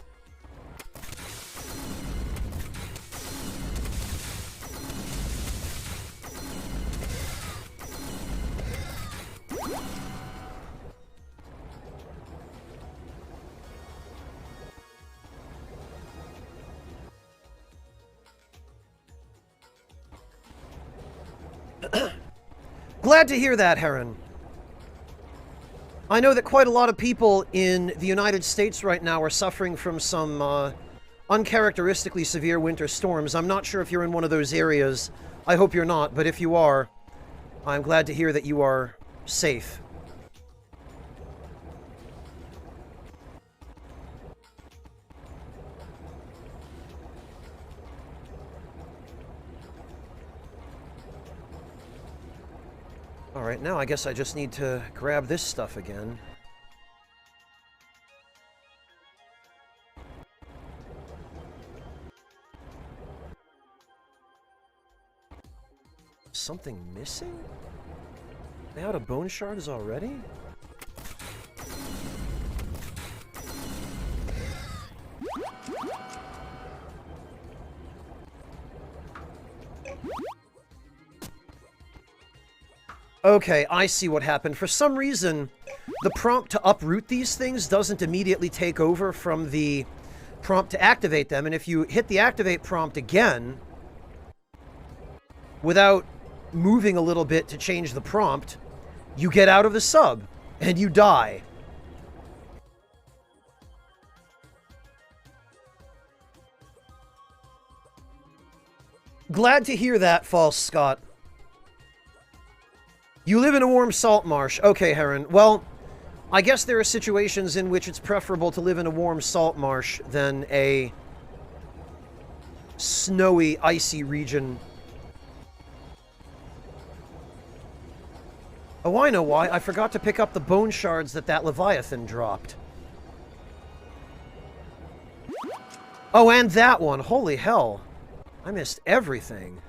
Glad to hear that, Heron. I know that quite a lot of people in the United States right now are suffering from some uncharacteristically severe winter storms. I'm not sure if you're in one of those areas. I hope you're not, but if you are, I'm glad to hear that you are safe. Alright, now I guess I just need to grab this stuff again. Something missing? They out of bone shards already? Okay, I see what happened. For some reason, the prompt to uproot these things doesn't immediately take over from the prompt to activate them, and if you hit the activate prompt again, without moving a little bit to change the prompt, you get out of the sub, and you die. Glad to hear that, False Scott. You live in a warm salt marsh. Okay, Heron. Well, I guess there are situations in which it's preferable to live in a warm salt marsh than a snowy, icy region. Oh, I know why. I forgot to pick up the bone shards that Leviathan dropped. Oh, and that one. Holy hell. I missed everything.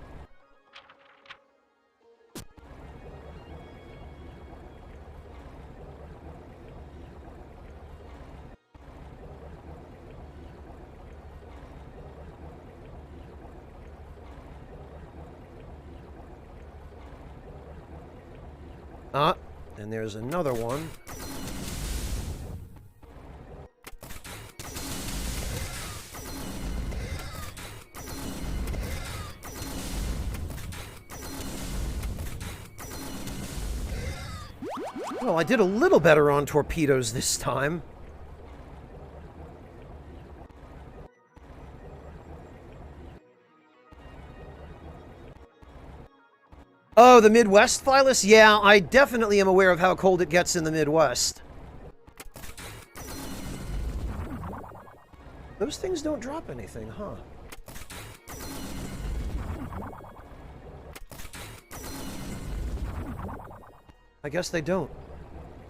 And there's another one. Well, I did a little better on torpedoes this time. Oh, the Midwest, Phyllis? Yeah, I definitely am aware of how cold it gets in the Midwest. Those things don't drop anything, huh? I guess they don't.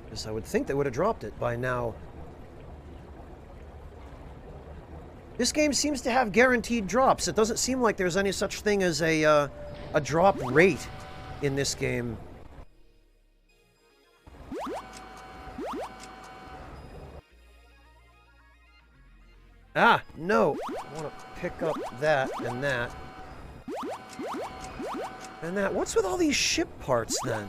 Because I would think they would have dropped it by now. This game seems to have guaranteed drops. It doesn't seem like there's any such thing as a drop rate in this game. Ah, no. I want to pick up that and that. And that. What's with all these ship parts, then?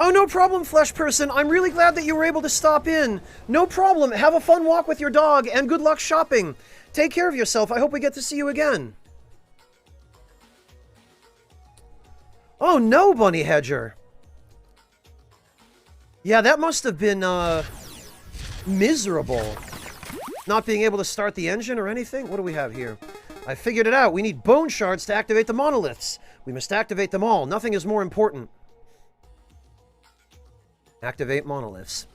Oh, no problem, Flesh Person. I'm really glad that you were able to stop in. No problem. Have a fun walk with your dog, and good luck shopping. Take care of yourself. I hope we get to see you again. Oh, no, Bunny Hedger. Yeah, that must have been, miserable. Not being able to start the engine or anything? What do we have here? I figured it out. We need bone shards to activate the monoliths. We must activate them all. Nothing is more important. Activate monoliths.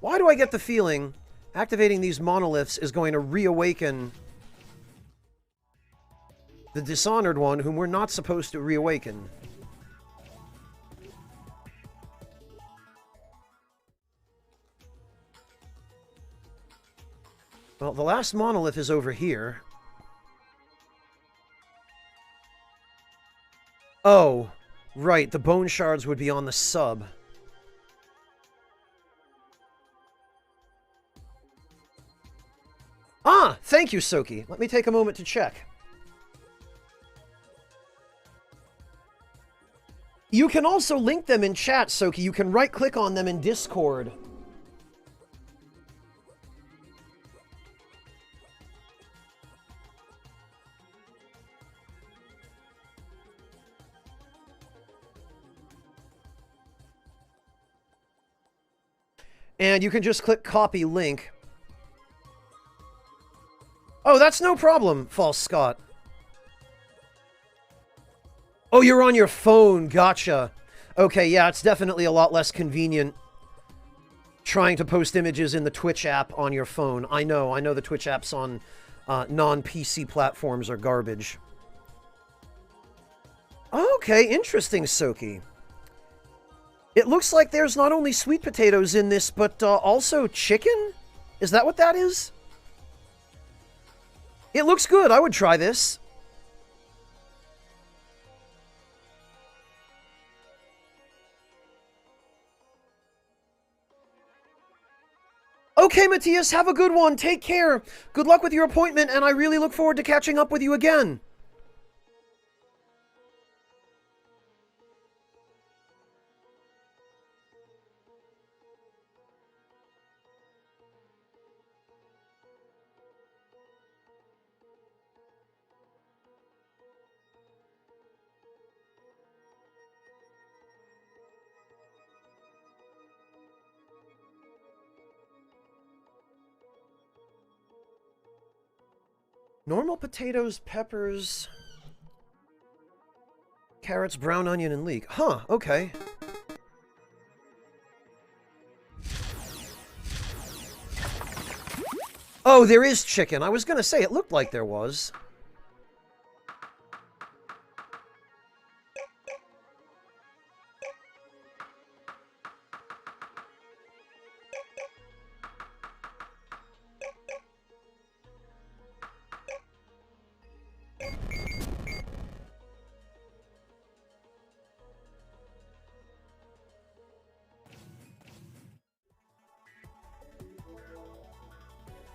Why do I get the feeling activating these monoliths is going to reawaken the Dishonored one, whom we're not supposed to reawaken? Well, the last monolith is over here. Oh, right, the bone shards would be on the sub. Ah, thank you, Soki. Let me take a moment to check. You can also link them in chat, Soki. You can right-click on them in Discord. And you can just click copy link. Oh, that's no problem, False Scott. Oh, you're on your phone. Gotcha. Okay, yeah, it's definitely a lot less convenient trying to post images in the Twitch app on your phone. I know the Twitch apps on non-PC platforms are garbage. Okay, interesting, Soki. It looks like there's not only sweet potatoes in this, but also chicken? Is that what that is? It looks good. I would try this. Okay, Matthias, have a good one. Take care. Good luck with your appointment, and I really look forward to catching up with you again. Normal potatoes, peppers, carrots, brown onion, and leek. Huh, okay. Oh, there is chicken. I was gonna say, it looked like there was.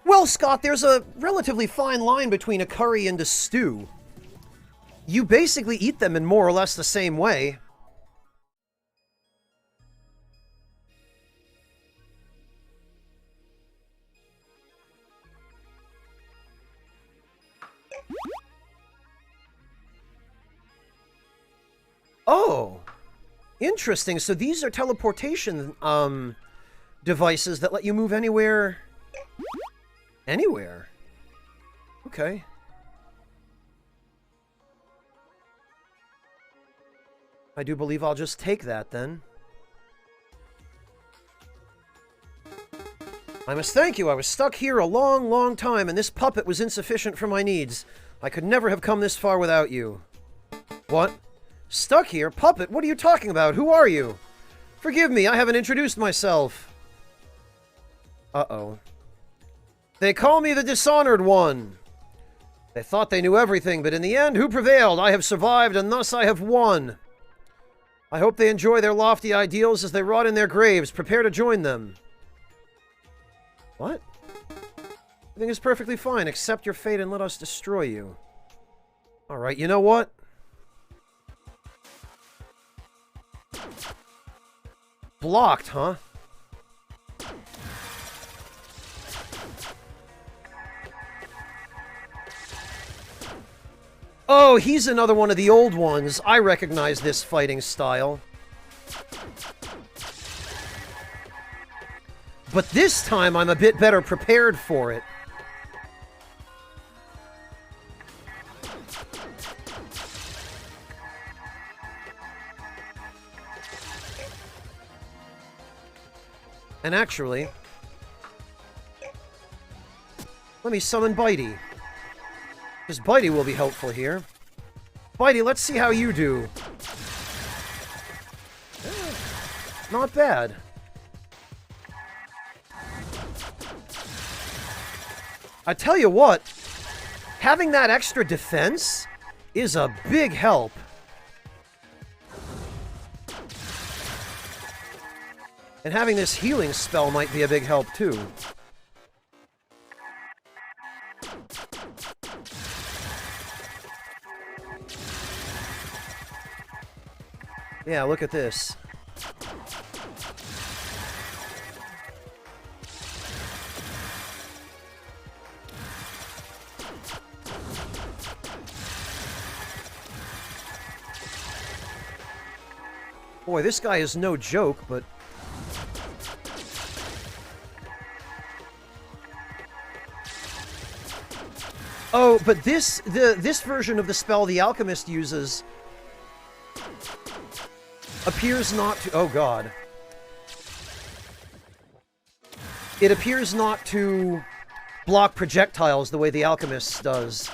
Well, Scott, there's a relatively fine line between a curry and a stew. You basically eat them in more or less the same way. Oh, interesting. So these are teleportation devices that let you move anywhere. Anywhere. Okay. I do believe I'll just take that then. I must thank you. I was stuck here a long, long time, and this puppet was insufficient for my needs. I could never have come this far without you. What? Stuck here? Puppet? What are you talking about? Who are you? Forgive me, I haven't introduced myself. Uh-oh. They call me the Dishonored One. They thought they knew everything, but in the end, who prevailed? I have survived, and thus I have won. I hope they enjoy their lofty ideals as they rot in their graves. Prepare to join them. What? Everything is perfectly fine. Accept your fate and let us destroy you. Alright, you know what? Blocked, huh? Oh, he's another one of the old ones. I recognize this fighting style. But this time I'm a bit better prepared for it. And actually, let me summon Bitey. Because Bitey will be helpful here. Bitey, let's see how you do. Not bad. I tell you what, having that extra defense is a big help. And having this healing spell might be a big help too. Yeah, look at this. Boy, this guy is no joke, but... Oh, but this version of the spell the Alchemist uses appears not to... Oh, God. It appears not to block projectiles the way the Alchemist does.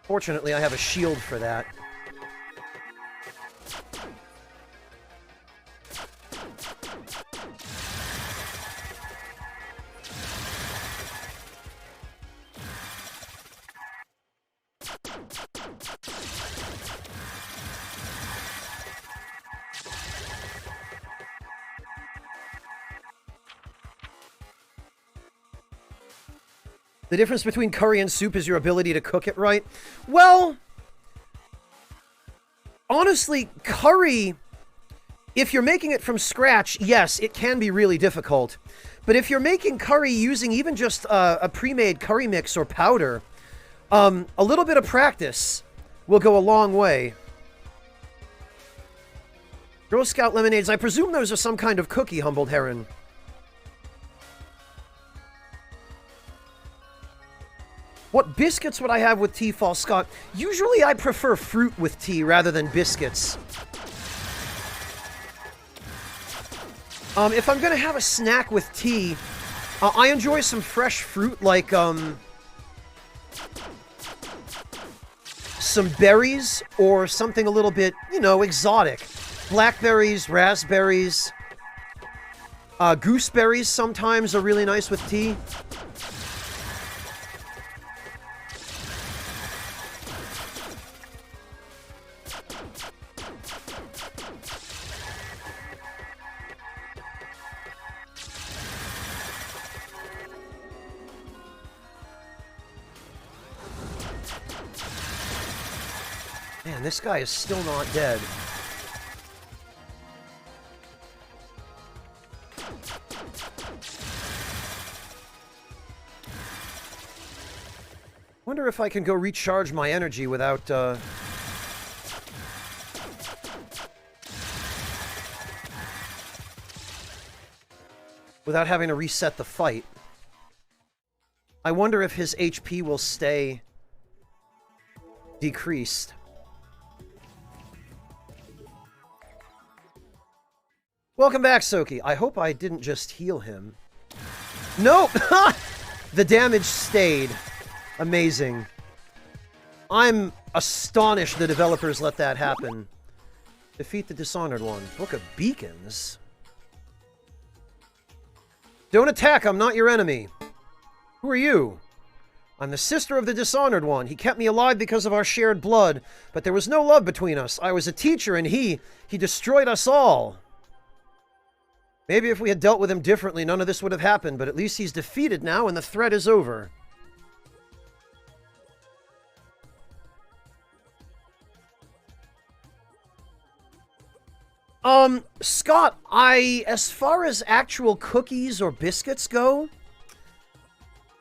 Fortunately, I have a shield for that. The difference between curry and soup is your ability to cook it right. Well, honestly, curry, if you're making it from scratch, yes, it can be really difficult. But if you're making curry using even just a pre-made curry mix or powder, a little bit of practice will go a long way. Girl Scout lemonades, I presume those are some kind of cookie, Humbled Heron. What biscuits would I have with tea, False Scott? Usually I prefer fruit with tea rather than biscuits. If I'm gonna have a snack with tea, I enjoy some fresh fruit like, some berries or something a little bit, you know, exotic. Blackberries, raspberries, gooseberries sometimes are really nice with tea. Man, this guy is still not dead. Wonder if I can go recharge my energy without, without having to reset the fight. I wonder if his HP will stay decreased. Welcome back, Soki. I hope I didn't just heal him. Nope! The damage stayed. Amazing. I'm astonished the developers let that happen. Defeat the Dishonored One. Book of Beacons. Don't attack, I'm not your enemy. Who are you? I'm the sister of the Dishonored One. He kept me alive because of our shared blood, but there was no love between us. I was a teacher and he destroyed us all. Maybe if we had dealt with him differently, none of this would have happened, but at least he's defeated now and the threat is over. Scott, as far as actual cookies or biscuits go,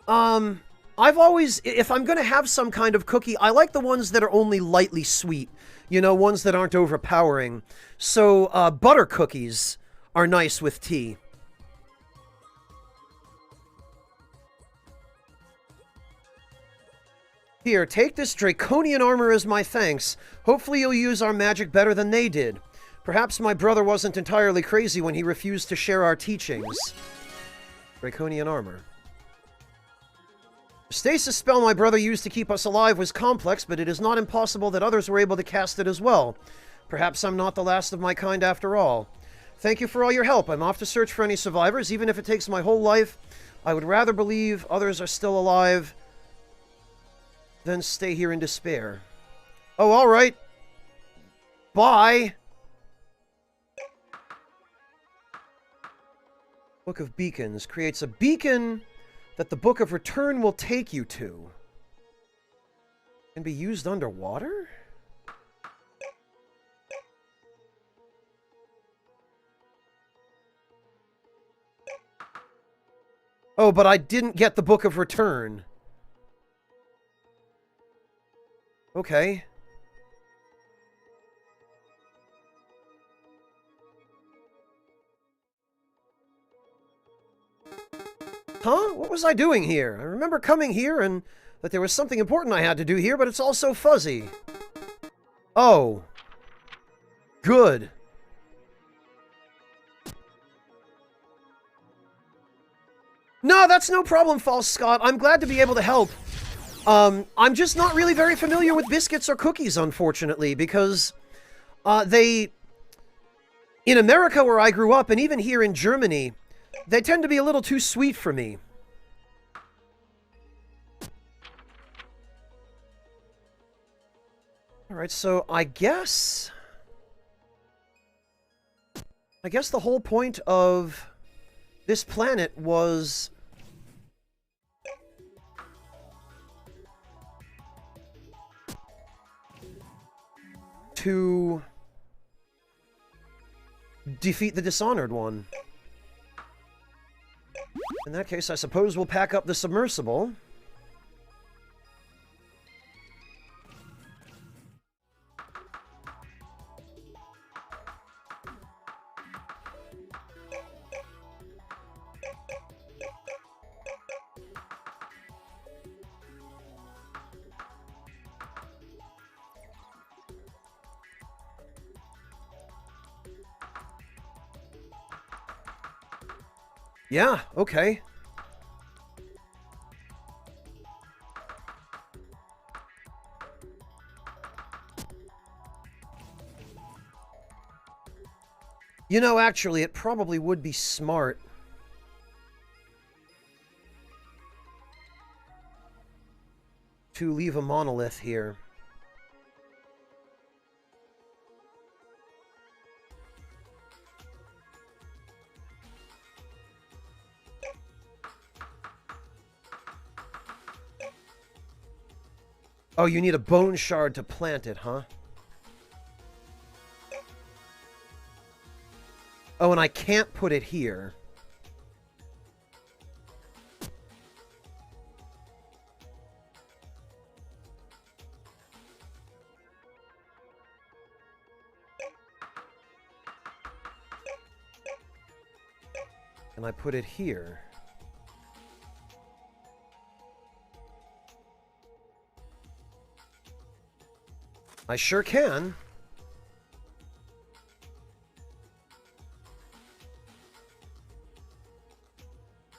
I've always, if I'm gonna have some kind of cookie, I like the ones that are only lightly sweet. You know, ones that aren't overpowering. So, butter cookies are nice with tea. Here, take this draconian armor as my thanks. Hopefully you'll use our magic better than they did. Perhaps my brother wasn't entirely crazy when he refused to share our teachings. Draconian armor. The stasis spell my brother used to keep us alive was complex, but it is not impossible that others were able to cast it as well. Perhaps I'm not the last of my kind after all. Thank you for all your help. I'm off to search for any survivors, even if it takes my whole life. I would rather believe others are still alive than stay here in despair. Oh, all right. Bye. Book of Beacons creates a beacon that the Book of Return will take you to. Can be used underwater? Oh, but I didn't get the Book of Return. Okay. Huh? What was I doing here? I remember coming here and that there was something important I had to do here, but it's all so fuzzy. Oh. Good. No, that's no problem, False Scott. I'm glad to be able to help. I'm just not really very familiar with biscuits or cookies, unfortunately, because in America where I grew up, and even here in Germany, they tend to be a little too sweet for me. Alright, so I guess the whole point of this planet was to defeat the Dishonored one. In that case, I suppose we'll pack up the submersible. Yeah, okay. You know, actually, it probably would be smart to leave a monolith here. Oh, you need a bone shard to plant it, huh? Oh, and I can't put it here. And I put it here. I sure can.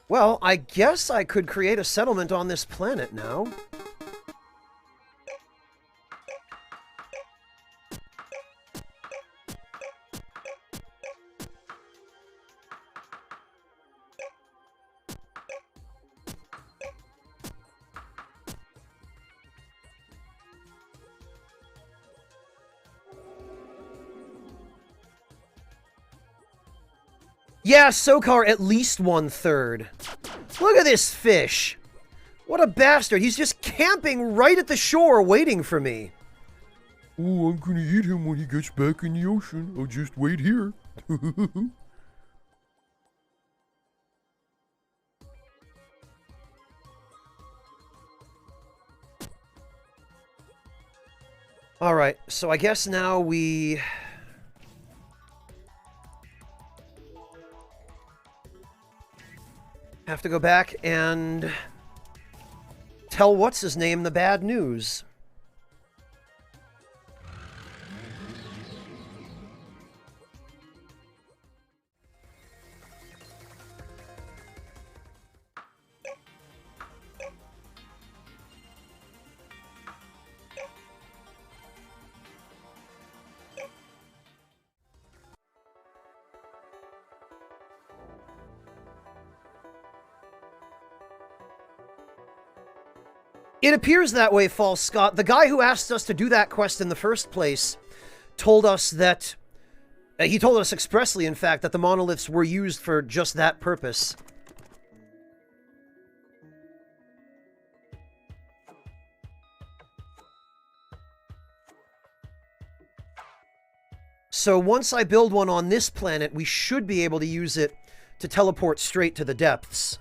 Well, I guess I could create a settlement on this planet now. Yeah, Sokar, at least 1/3. Look at this fish. What a bastard. He's just camping right at the shore waiting for me. Oh, I'm gonna eat him when he gets back in the ocean. I'll just wait here. Alright, so I guess now we... have to go back and... tell what's-his-name the bad news. It appears that way, False Scott. The guy who asked us to do that quest in the first place told us that... he told us expressly, in fact, that the monoliths were used for just that purpose. So once I build one on this planet, we should be able to use it to teleport straight to the depths.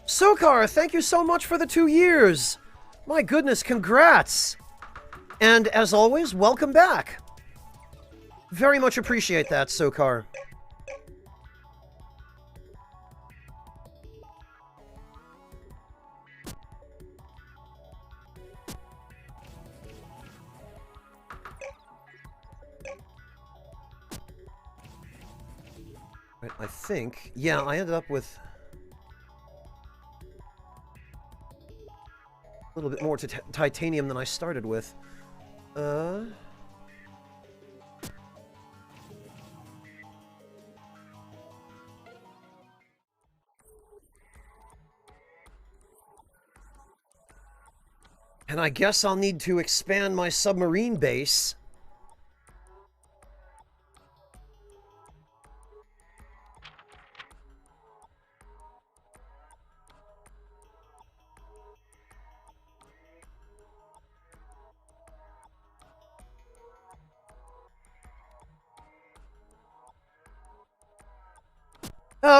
Sokar, thank you so much for the 2 years! My goodness, congrats! And as always, welcome back! Very much appreciate that, Sokar. Right, I think... yeah, I ended up with... a little bit more titanium than I started with. And I guess I'll need to expand my submarine base.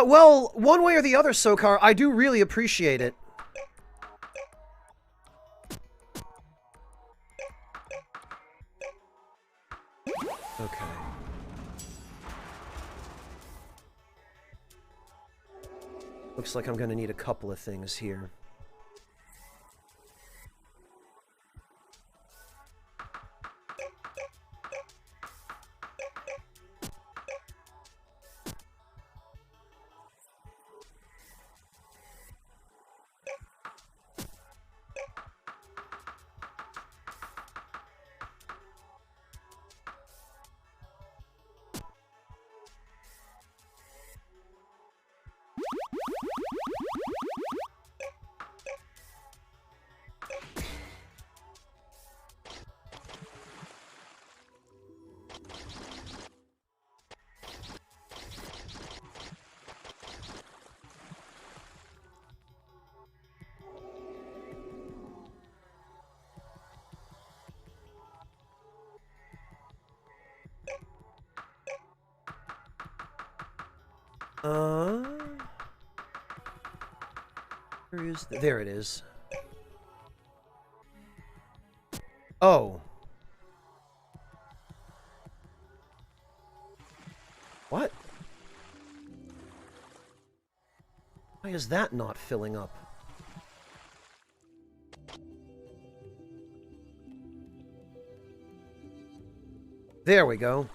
Well, one way or the other, Sokar, I do really appreciate it. Okay. Looks like I'm gonna need a couple of things here. Where is there it is. Oh. What? Why is that not filling up? There we go.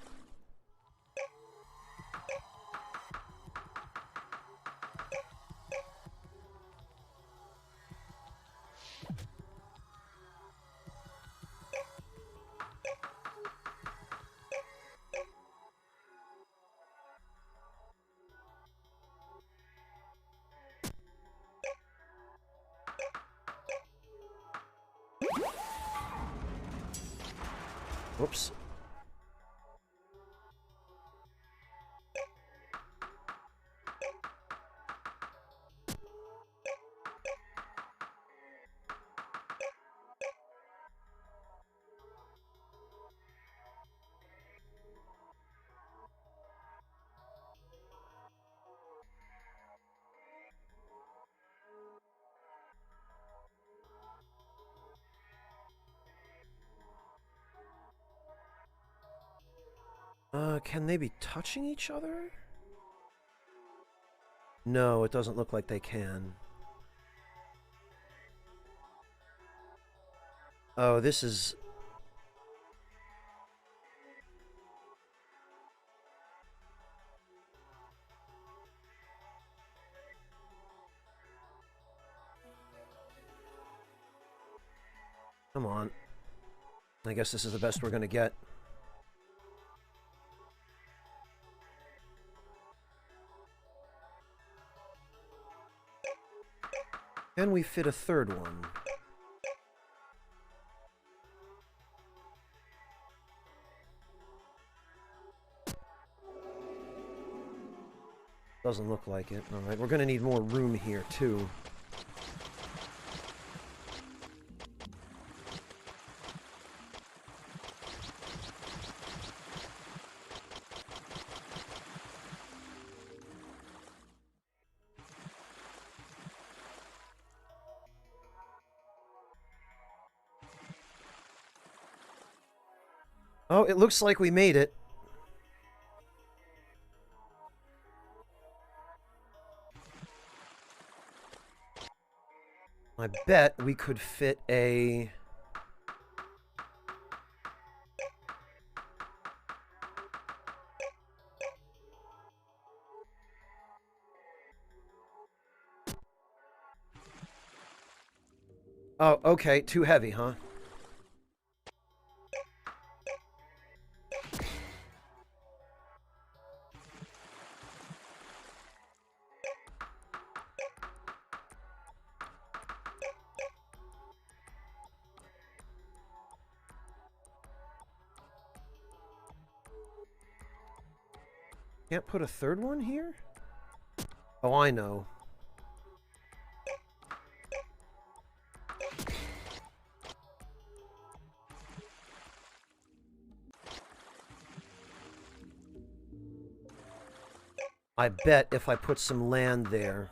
Whoops. Can they be touching each other? No, it doesn't look like they can. Oh, this is... Come on. I guess this is the best we're gonna get. Can we fit a third one? Doesn't look like it. Alright, we're gonna need more room here, too. Oh, it looks like we made it. I bet we could fit a... Oh, okay. Too heavy, huh? Can't put a third one here? Oh, I know. I bet if I put some land there...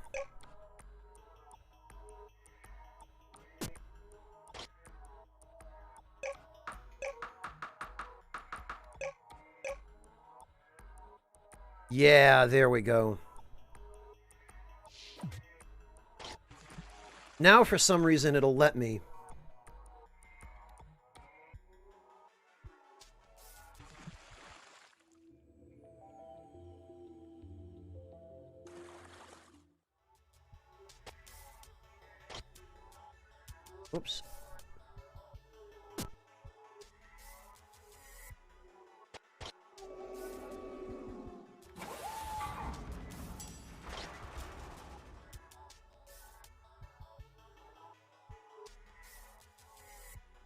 Yeah, there we go. Now, for some reason, it'll let me. Oops.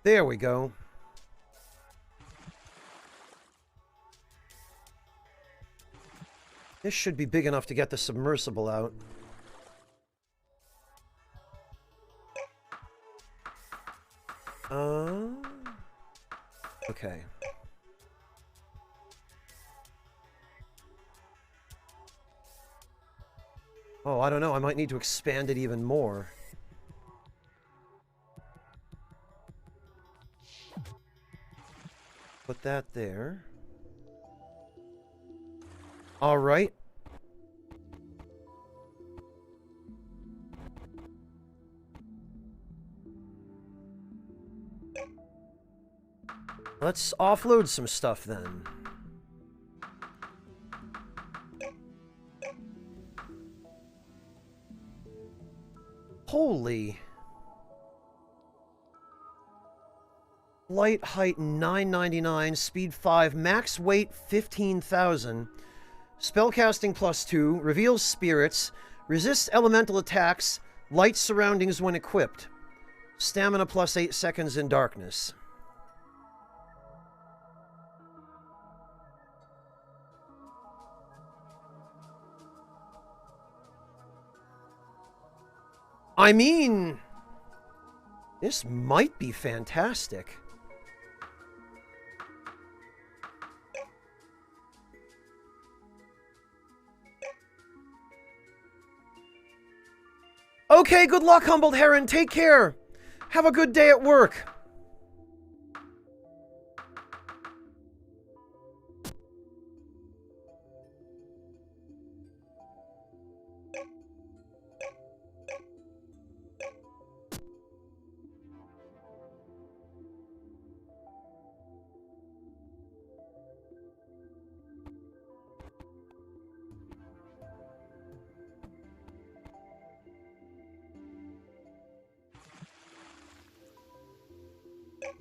There we go. This should be big enough to get the submersible out. Okay. Oh, I don't know. I might need to expand it even more. Put that there. All right. Let's offload some stuff then. Holy. Light height 999, speed 5, max weight 15,000. Spellcasting +2, reveals spirits, resists elemental attacks, light surroundings when equipped. Stamina +8 seconds in darkness. I mean, this might be fantastic. Okay, good luck, Humbled Heron. Take care. Have a good day at work.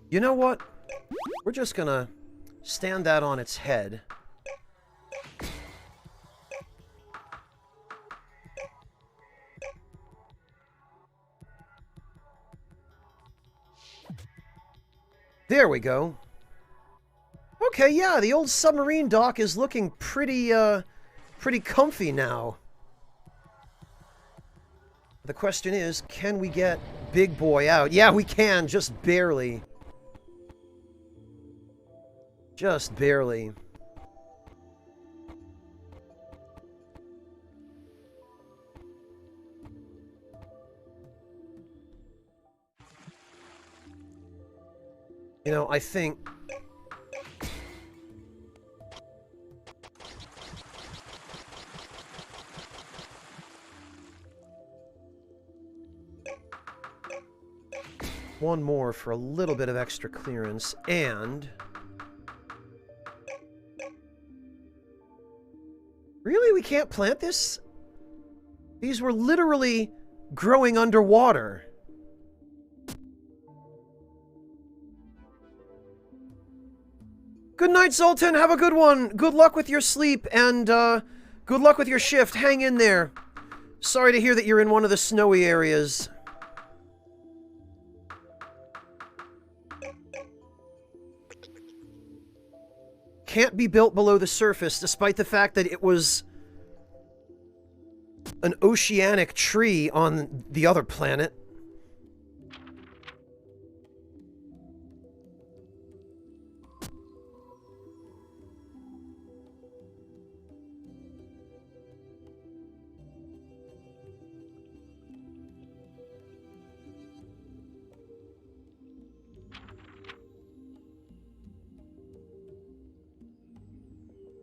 You know what? We're just gonna stand that on its head. There we go. Okay, yeah, the old submarine dock is looking pretty comfy now. The question is, can we get Big Boy out? Yeah, we can, just barely. Just barely. You know, I think... one more for a little bit of extra clearance, and... Really? We can't plant this? These were literally growing underwater. Good night, Zoltan. Have a good one. Good luck with your sleep, and good luck with your shift. Hang in there. Sorry to hear that you're in one of the snowy areas. Can't be built below the surface, despite the fact that it was an oceanic tree on the other planet.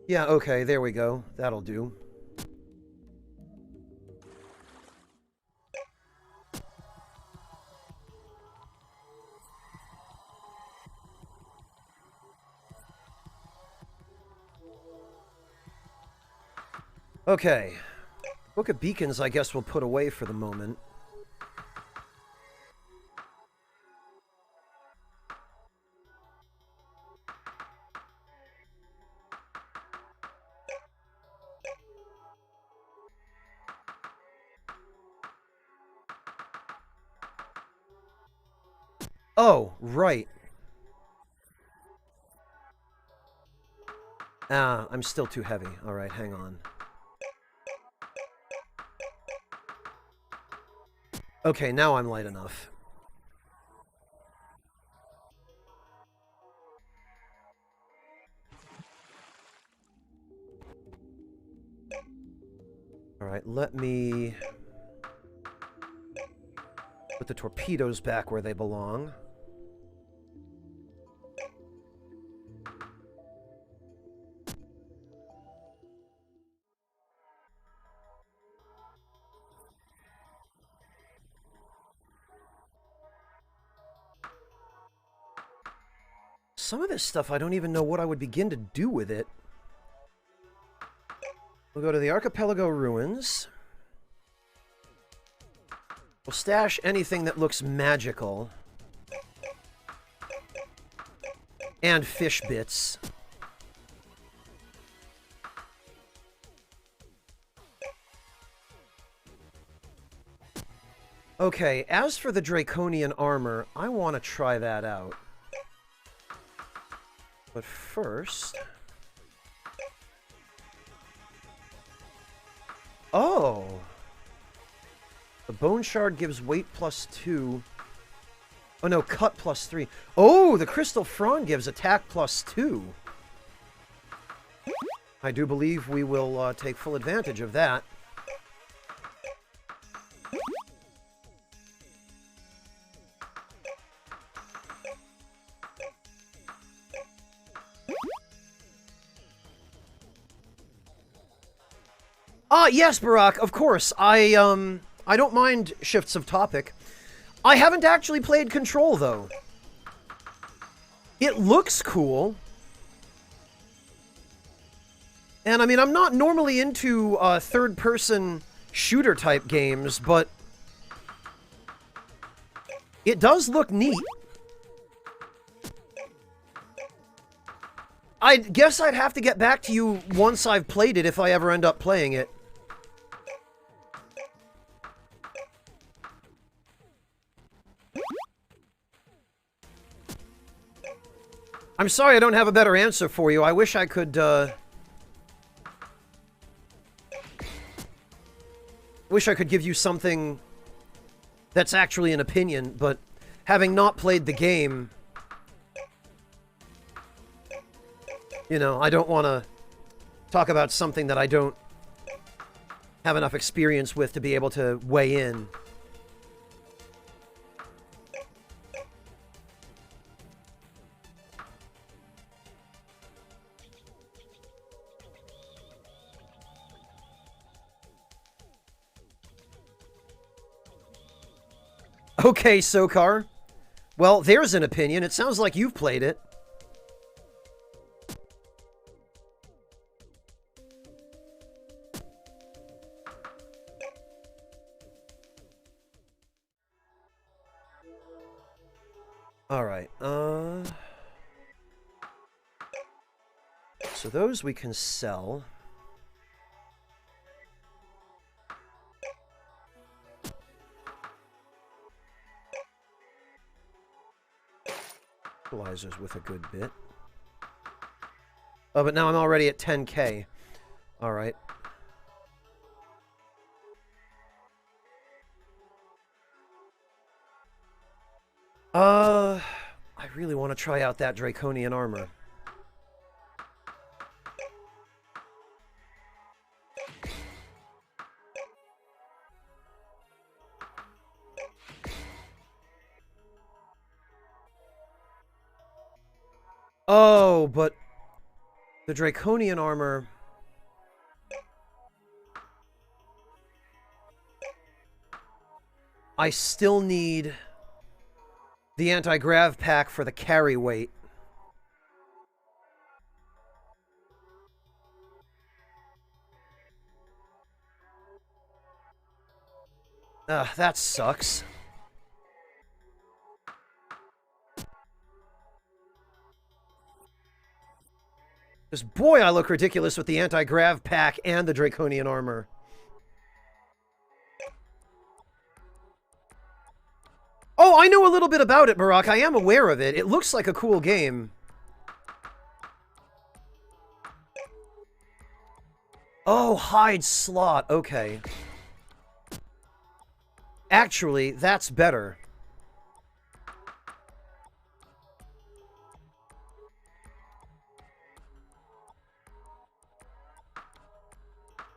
Yeah, okay, there we go. That'll do. Okay. Book of Beacons, I guess we'll put away for the moment. Oh, right. Ah, I'm still too heavy. Alright, hang on. Okay, now I'm light enough. Alright, let me put the torpedoes back where they belong. Some of this stuff, I don't even know what I would begin to do with it. We'll go to the Archipelago Ruins. We'll stash anything that looks magical. And fish bits. Okay, as for the Draconian armor, I want to try that out. But first... Oh! The bone shard gives weight +2. Oh no, cut +3. Oh, the crystal frond gives attack +2. I do believe we will take full advantage of that. Ah, yes, Barack, of course. I don't mind shifts of topic. I haven't actually played Control, though. It looks cool. And, I mean, I'm not normally into third-person shooter-type games, but it does look neat. I guess I'd have to get back to you once I've played it if I ever end up playing it. I'm sorry I don't have a better answer for you. I wish I could, wish I could give you something that's actually an opinion, but having not played the game, you know, I don't want to talk about something that I don't have enough experience with to be able to weigh in. Okay, Sokar. Well, there's an opinion. It sounds like you've played it. Alright, so those we can sell. Fertilizers with a good bit. Oh, but now I'm already at 10k. Alright. I really want to try out that Draconian armor. Oh, but the Draconian armor... I still need the anti-grav pack for the carry weight. That sucks. Because, boy, I look ridiculous with the anti-grav pack and the Draconian armor. Oh, I know a little bit about it, Barack. I am aware of it. It looks like a cool game. Oh, hide slot. Okay. Actually, that's better.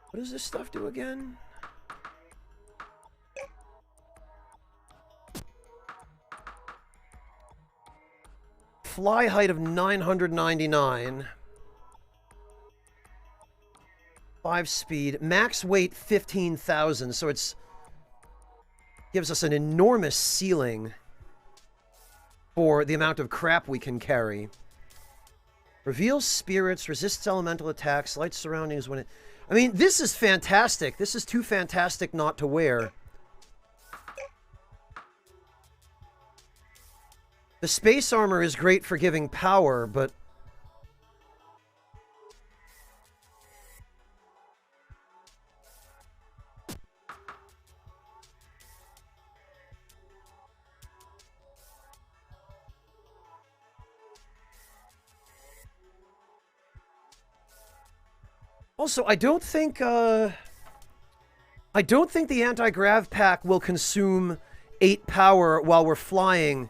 What does this stuff do again? Fly height of 999. 5 speed. Max weight 15,000, so it's... gives us an enormous ceiling for the amount of crap we can carry. Reveals spirits, resists elemental attacks, light surroundings when it... I mean, this is fantastic. This is too fantastic not to wear. The space armor is great for giving power, but... Also, I don't think, I don't think the anti-grav pack will consume 8 power while we're flying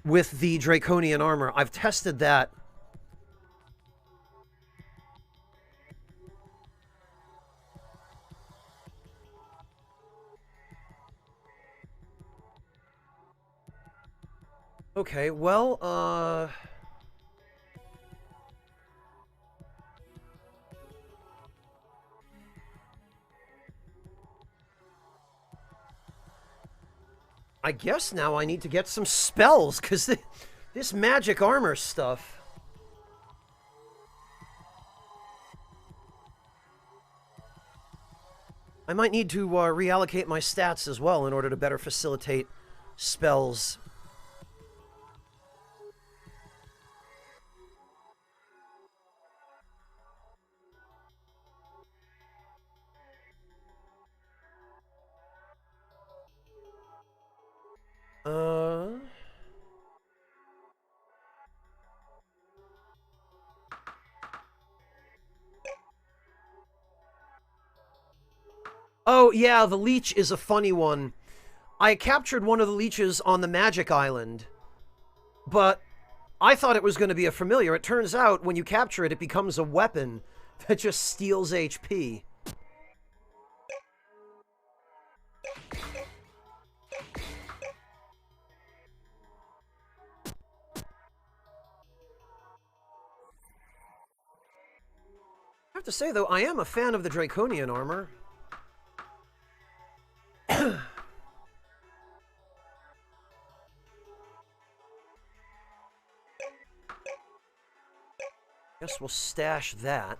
with the Draconian armor. I've tested that. Okay, well, I guess now I need to get some spells, because this magic armor stuff... I might need to reallocate my stats as well in order to better facilitate spells. Oh, yeah, the leech is a funny one. I captured one of the leeches on the Magic Island, but I thought it was going to be a familiar. It turns out when you capture it, it becomes a weapon that just steals HP. I have to say, though, I am a fan of the Draconian armor. Guess we'll stash that.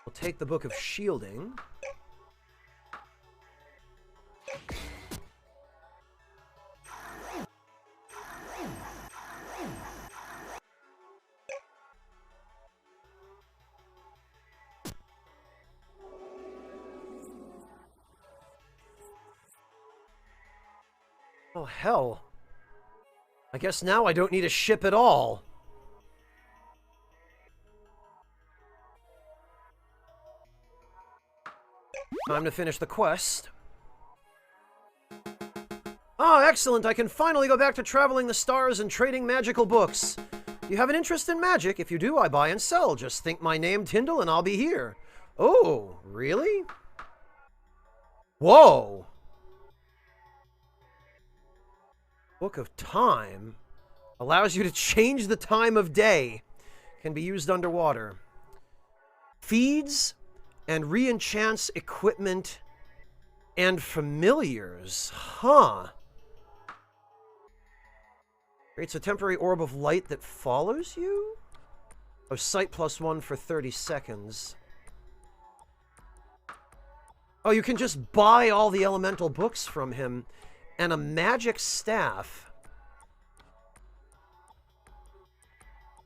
We'll take the Book of Shielding. Oh, hell. I guess now I don't need a ship at all. Time to finish the quest. Oh, excellent. I can finally go back to traveling the stars and trading magical books. Do you have an interest in magic? If you do, I buy and sell. Just think my name, Tyndall, and I'll be here. Oh, really? Whoa. Book of Time allows you to change the time of day. Can be used underwater. Feeds and re-enchants equipment and familiars. Huh. Creates a temporary orb of light that follows you? Oh, sight +1 for 30 seconds. Oh, you can just buy all the elemental books from him. And a magic staff.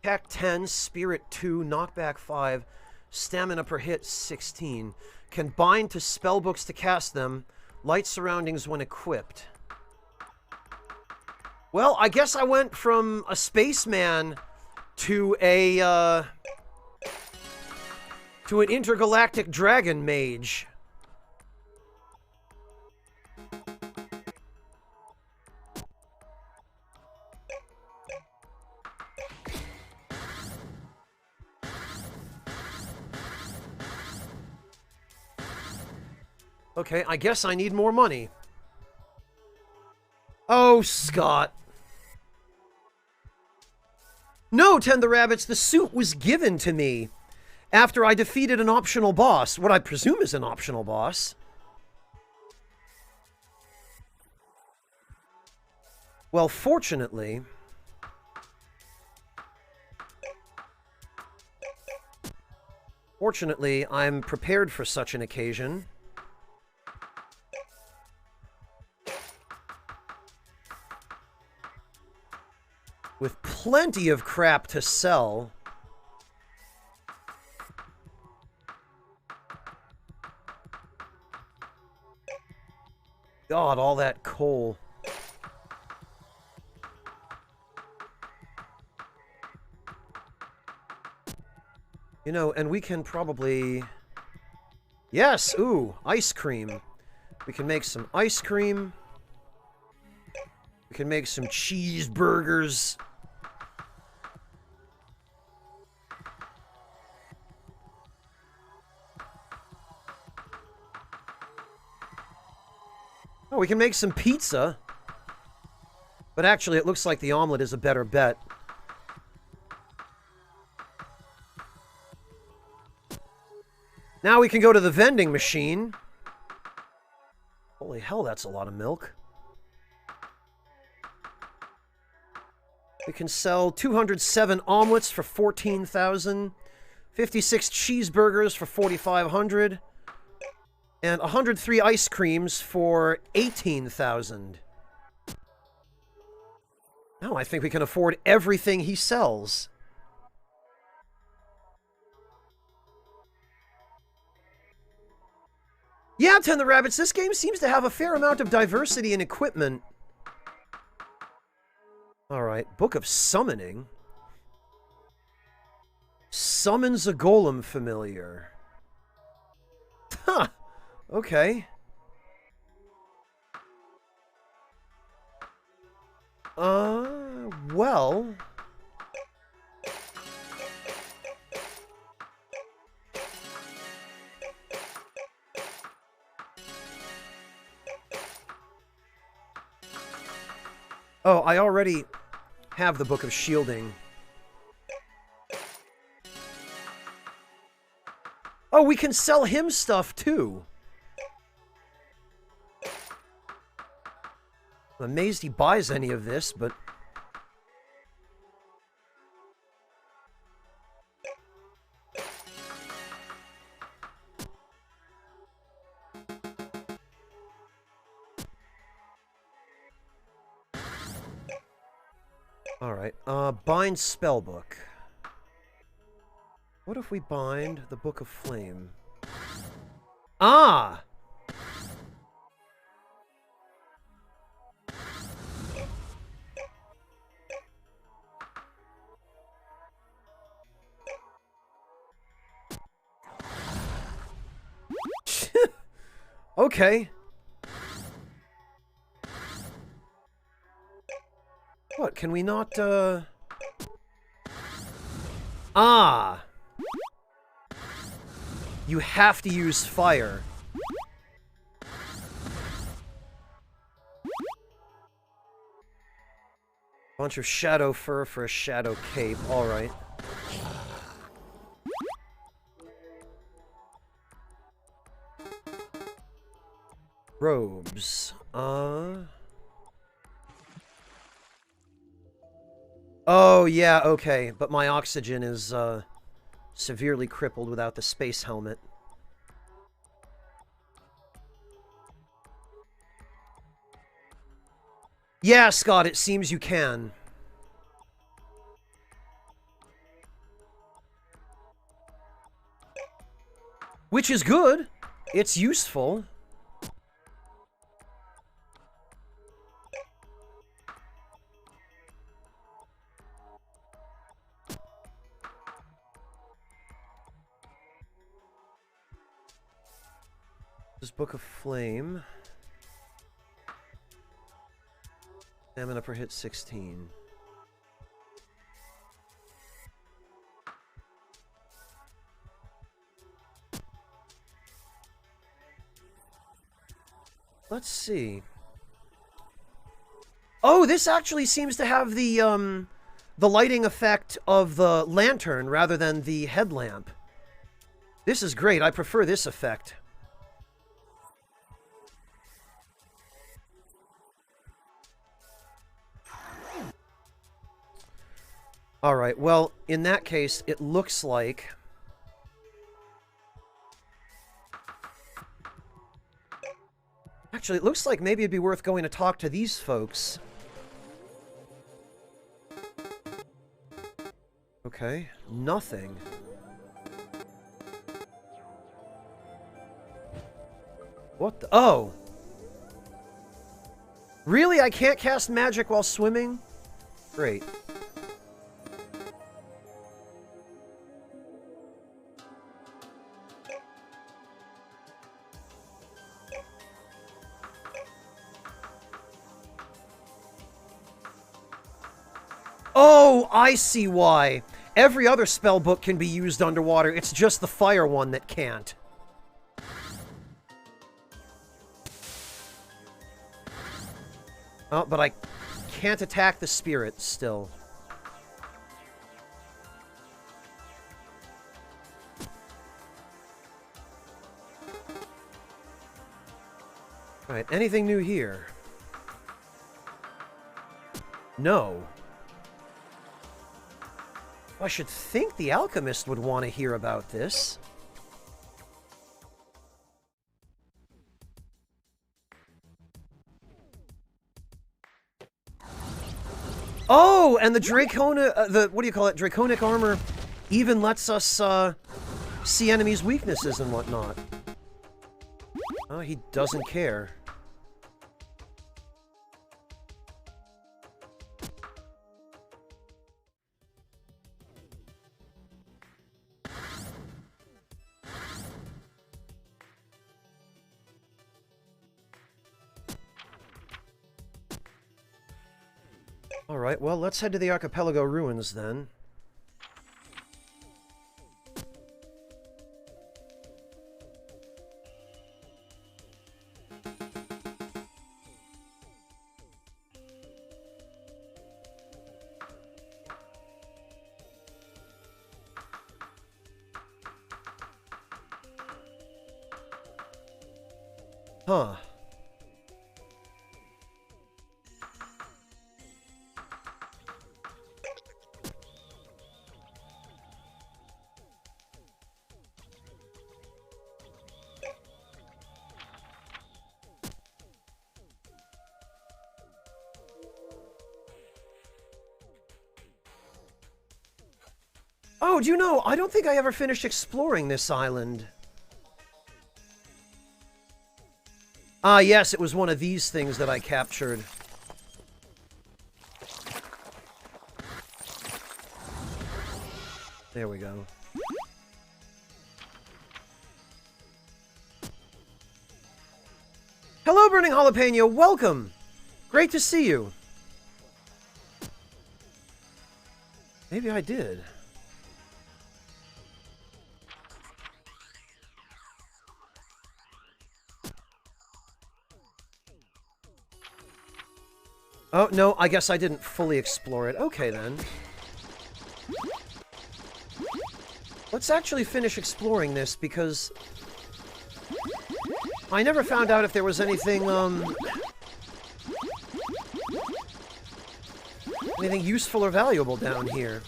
Attack 10, Spirit 2, Knockback 5, Stamina per hit 16. Can bind to spellbooks to cast them. Light surroundings when equipped. Well, I guess I went from a spaceman to an intergalactic dragon mage. Okay, I guess I need more money. Oh, Scott. No, Tend the Rabbits, the suit was given to me after I defeated an optional boss. What I presume is an optional boss. Well, fortunately... I'm prepared for such an occasion. With plenty of crap to sell. God, all that coal. You know, and we can probably... Yes! Ooh, ice cream. We can make some ice cream. We can make some cheeseburgers. Oh, we can make some pizza. But actually, it looks like the omelet is a better bet. Now we can go to the vending machine. Holy hell, that's a lot of milk. We can sell 207 omelets for 14,000, 56 cheeseburgers for 4,500, and 103 ice creams for 18,000. Now I think we can afford everything he sells. Yeah, Ten the Rabbits, this game seems to have a fair amount of diversity in equipment. Alright, Book of Summoning. Summons a golem familiar. Huh, okay. Well... Oh, I already have the Book of Shielding. Oh, we can sell him stuff, too. I'm amazed he buys any of this, but... Alright, bind spellbook. What if we bind the Book of Flame? Ah! Okay. What, can we not, Ah! You have to use fire. Bunch of shadow fur for a shadow cape, alright. Robes. Oh, yeah, okay. But my oxygen is, severely crippled without the space helmet. Yeah, Scott, it seems you can. Which is good. It's useful. This Book of Flame. Stamina per hit 16. Let's see. Oh, this actually seems to have the lighting effect of the lantern rather than the headlamp. This is great. I prefer this effect. Alright, well, in that case, it looks like... Actually, it looks like maybe it'd be worth going to talk to these folks. Okay, nothing. What the... Oh! Really? I can't cast magic while swimming? Great. Oh, I see why. Every other spell book can be used underwater. It's just the fire one that can't. Oh, but I can't attack the spirit still. Alright, anything new here? No. I should think the alchemist would want to hear about this. Oh, and the what do you call it? Draconic armor even lets us, see enemies' weaknesses and whatnot. Oh, he doesn't care. Alright, well, let's head to the Archipelago Ruins, then. Huh. Oh, do you know, I don't think I ever finished exploring this island. Ah, yes, it was one of these things that I captured. There we go. Hello, Burning Jalapeno, welcome! Great to see you. Maybe I did. Oh, no, I guess I didn't fully explore it. Okay, then. Let's actually finish exploring this, because I never found out if there was anything, anything useful or valuable down here.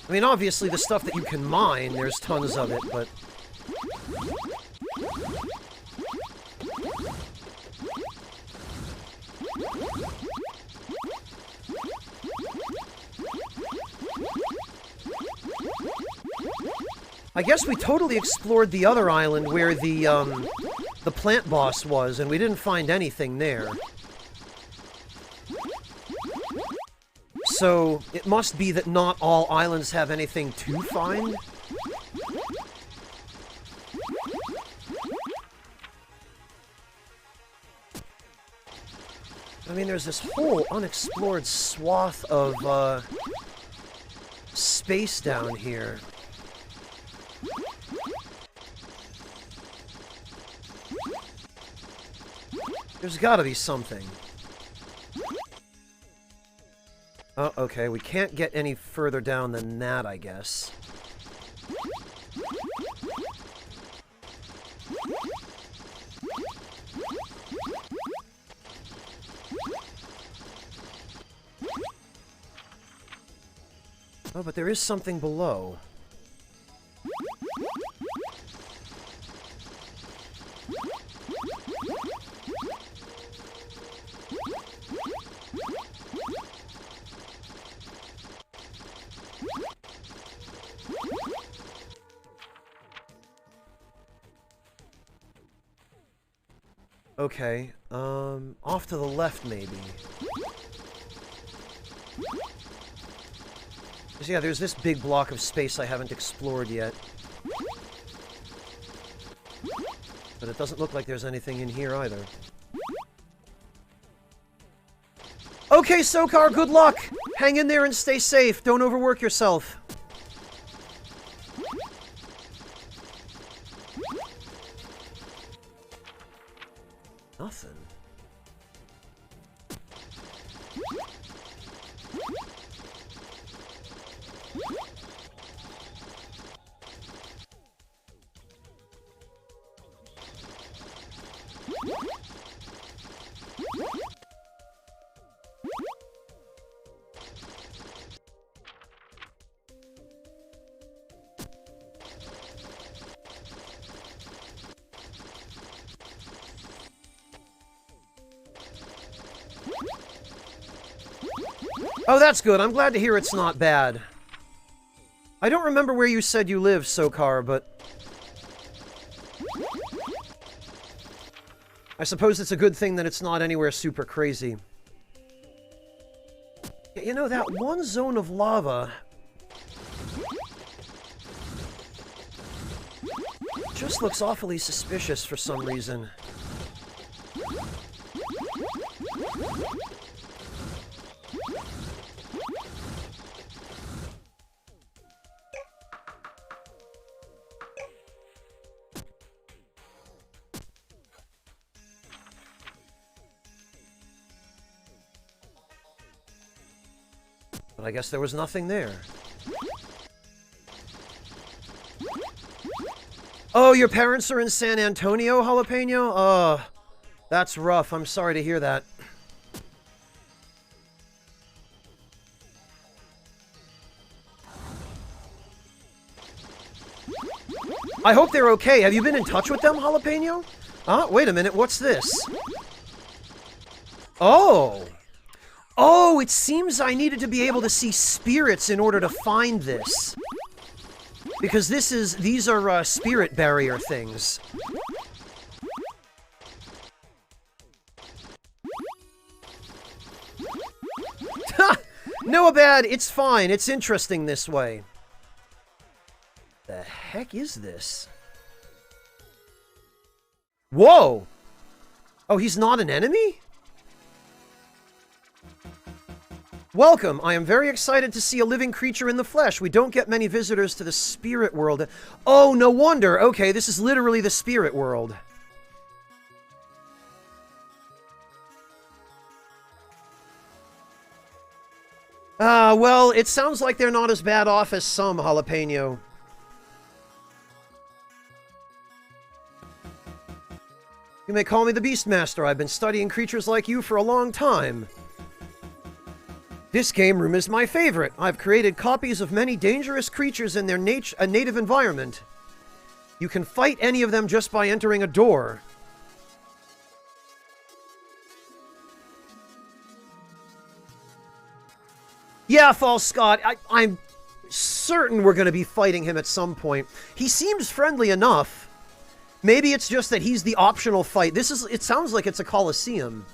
I mean, obviously, the stuff that you can mine, there's tons of it, but... I guess we totally explored the other island where the plant boss was, and we didn't find anything there. So, it must be that not all islands have anything to find? I mean, there's this whole unexplored swath of, space down here. There's gotta be something. Oh, okay, we can't get any further down than that, I guess. Oh, but there is something below. Okay, off to the left, maybe. So yeah, there's this big block of space I haven't explored yet. But it doesn't look like there's anything in here either. Okay, Sokar, good luck. Hang in there and stay safe. Don't overwork yourself. Nothing. Oh, that's good. I'm glad to hear it's not bad. I don't remember where you said you live, Sokar, but... I suppose it's a good thing that it's not anywhere super crazy. You know, that one zone of lava... just looks awfully suspicious for some reason. But I guess there was nothing there. Oh, your parents are in San Antonio, Jalapeno? That's rough. I'm sorry to hear that. I hope they're okay. Have you been in touch with them, Jalapeno? Wait a minute. What's this? Oh! Oh, it seems I needed to be able to see spirits in order to find this. Because these are spirit barrier things. Ha! Noabad, it's fine. It's interesting this way. The heck is this? Whoa! Oh, he's not an enemy? Welcome! I am very excited to see a living creature in the flesh. We don't get many visitors to the spirit world. Oh, no wonder! Okay, this is literally the spirit world. Well, it sounds like they're not as bad off as some, Jalapeno. You may call me the Beastmaster. I've been studying creatures like you for a long time. This game room is my favorite. I've created copies of many dangerous creatures in their native environment. You can fight any of them just by entering a door. Yeah, False Scott, I'm certain we're going to be fighting him at some point. He seems friendly enough. Maybe it's just that he's the optional fight. It sounds like it's a coliseum.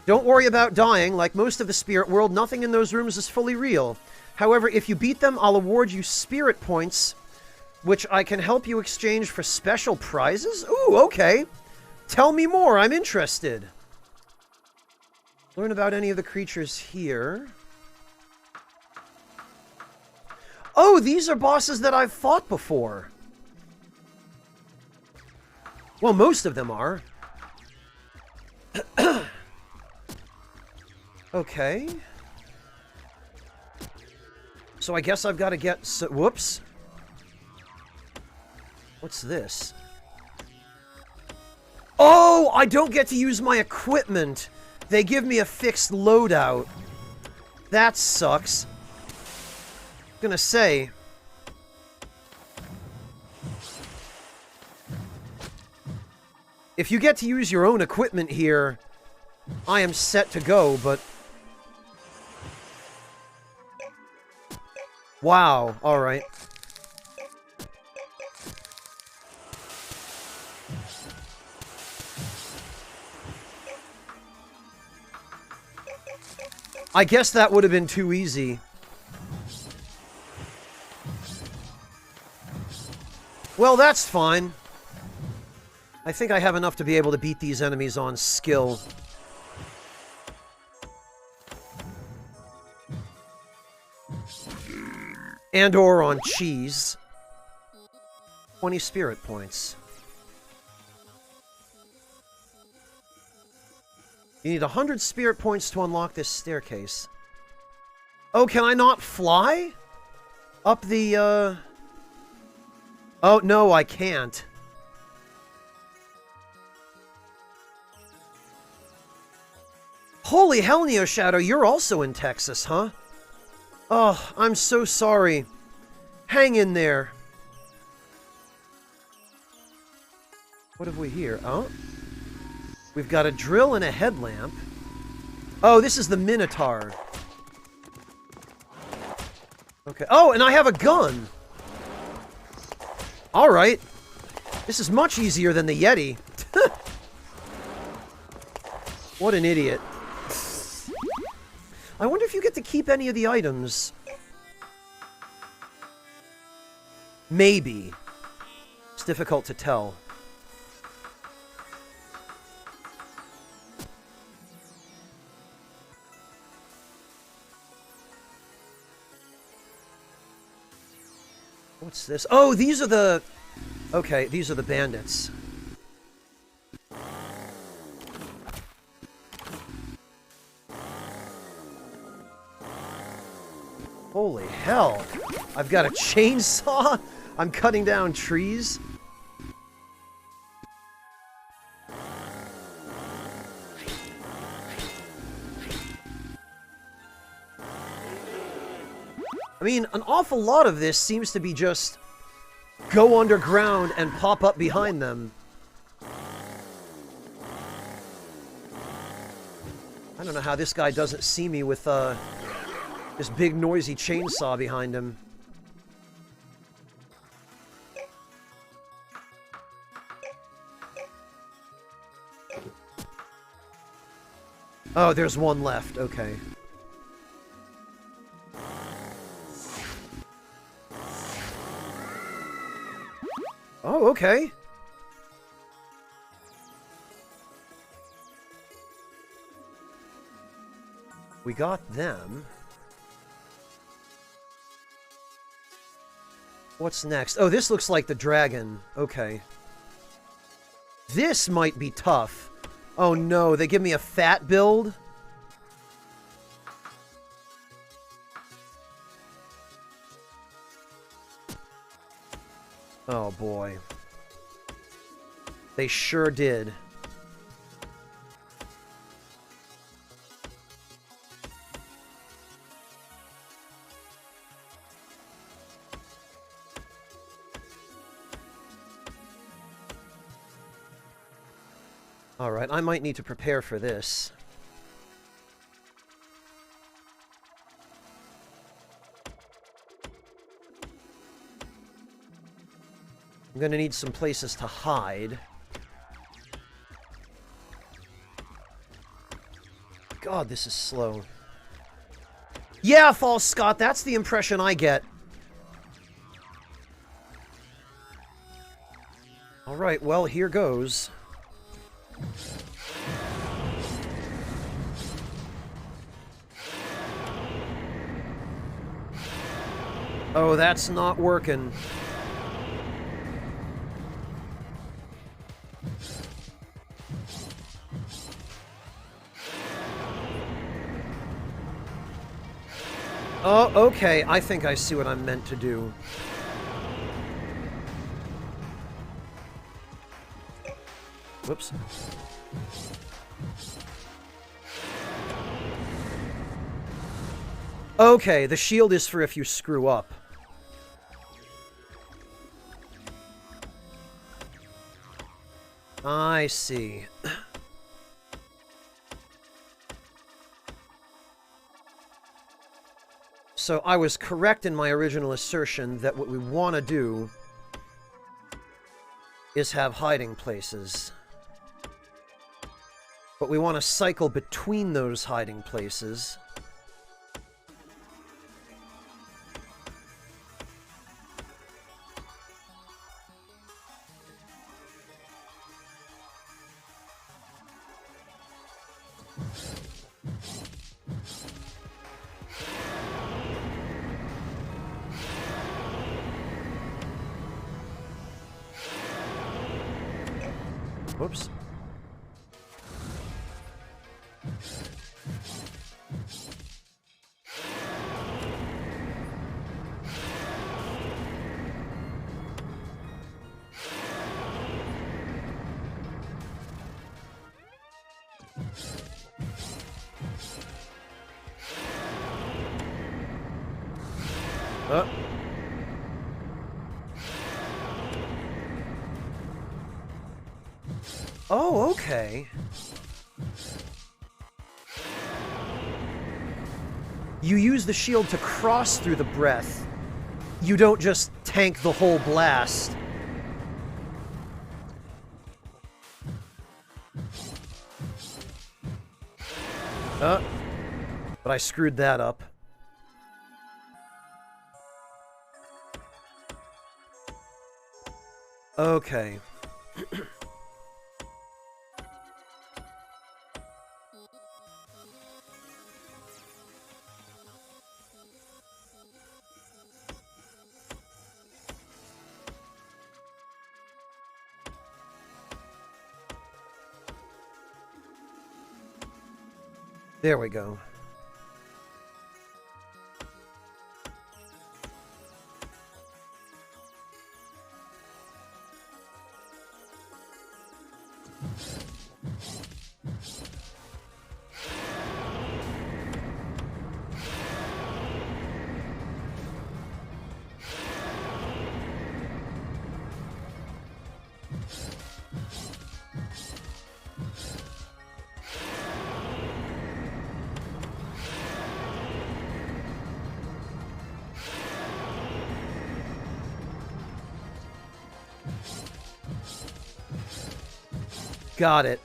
Don't worry about dying. Like most of the spirit world, nothing in those rooms is fully real. However, if you beat them, I'll award you spirit points, which I can help you exchange for special prizes? Ooh, okay. Tell me more. I'm interested. Learn about any of the creatures here. Oh, these are bosses that I've fought before. Well, most of them are. Okay. So I guess I've got to get... whoops. What's this? Oh, I don't get to use my equipment. They give me a fixed loadout. That sucks. I'm gonna say... if you get to use your own equipment here, I am set to go, but... wow, alright. I guess that would have been too easy. Well, that's fine. I think I have enough to be able to beat these enemies on skill. And or on cheese. 20 spirit points. You need 100 spirit points to unlock this staircase. Oh, can I not fly? Up the, Oh, no, I can't. Holy hell, Neo Shadow, you're also in Texas, huh? Oh, I'm so sorry. Hang in there. What have we here? Oh? We've got a drill and a headlamp. Oh, this is the Minotaur. Okay. Oh, and I have a gun! Alright. This is much easier than the Yeti. What an idiot. I wonder if you get to keep any of the items. Maybe. It's difficult to tell. What's this? Oh, these are the... Okay, these are the bandits. Holy hell. I've got a chainsaw? I'm cutting down trees? I mean, an awful lot of this seems to be just go underground and pop up behind them. I don't know how this guy doesn't see me with, this big noisy chainsaw behind him. Oh, there's one left. Okay. Oh, okay. We got them. What's next? Oh, this looks like the dragon. Okay. This might be tough. Oh no, they give me a fat build? Oh boy. They sure did. Alright, I might need to prepare for this. I'm gonna need some places to hide. God, this is slow. Yeah, False Scott, that's the impression I get. Alright, well, here goes. Oh, that's not working. Oh, okay. I think I see what I'm meant to do. Whoops. Okay, the shield is for if you screw up. I see. So I was correct in my original assertion that what we want to do is have hiding places. But we want to cycle between those hiding places. Whoops. Oh, okay. You use the shield to cross through the breath. You don't just tank the whole blast. But I screwed that up. Okay. There we go. Got it.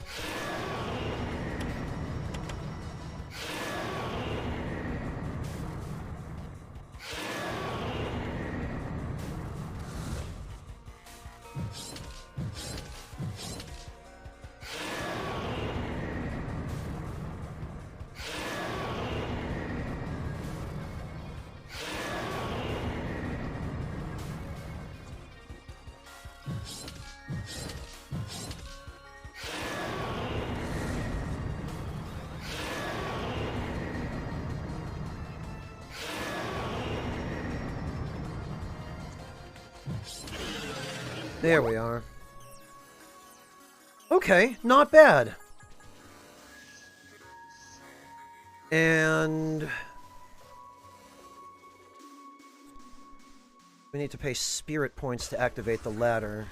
There we are. Okay, not bad. And we need to pay spirit points to activate the ladder.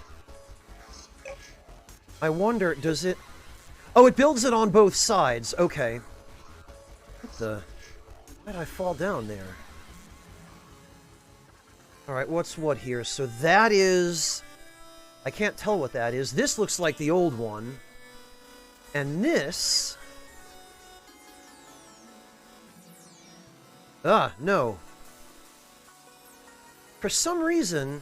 I wonder, does it... Oh, it builds it on both sides. Okay. What the... Why did I fall down there? Alright, what's what here? So that is... I can't tell what that is. This looks like the old one. And this... Ah, no. For some reason...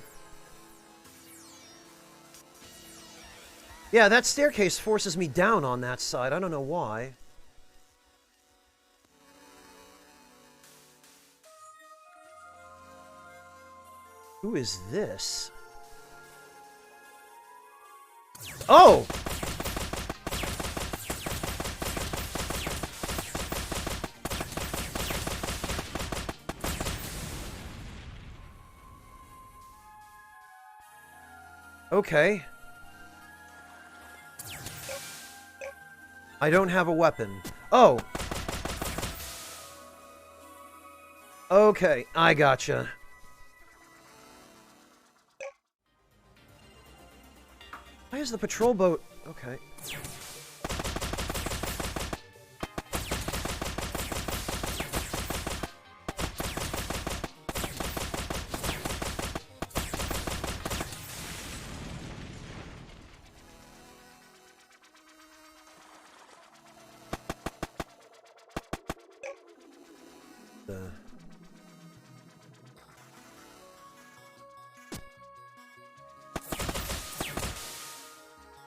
Yeah, that staircase forces me down on that side. I don't know why. Who is this? Oh! Okay. I don't have a weapon. Oh! Okay, I gotcha. Why is the patrol boat... Okay.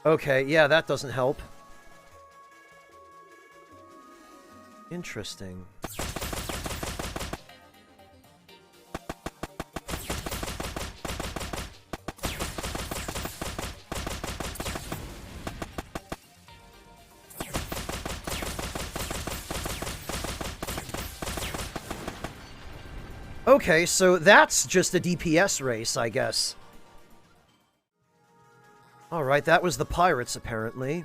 Okay, yeah, that doesn't help. Interesting. Okay, so that's just a DPS race, I guess. Alright, that was the pirates, apparently.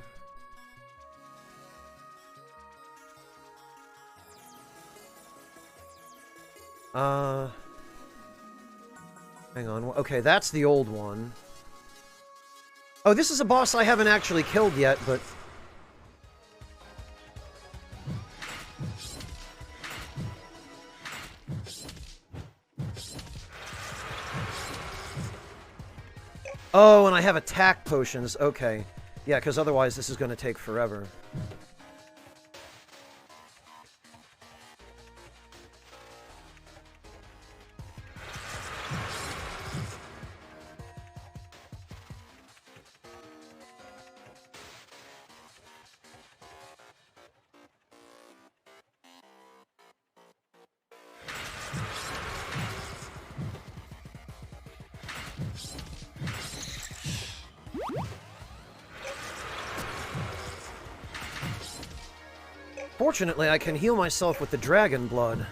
Hang on. Okay, that's the old one. Oh, this is a boss I haven't actually killed yet, but... Oh, and I have attack potions. Okay. Yeah, because otherwise this is going to take forever. Fortunately, I can heal myself with the dragon blood.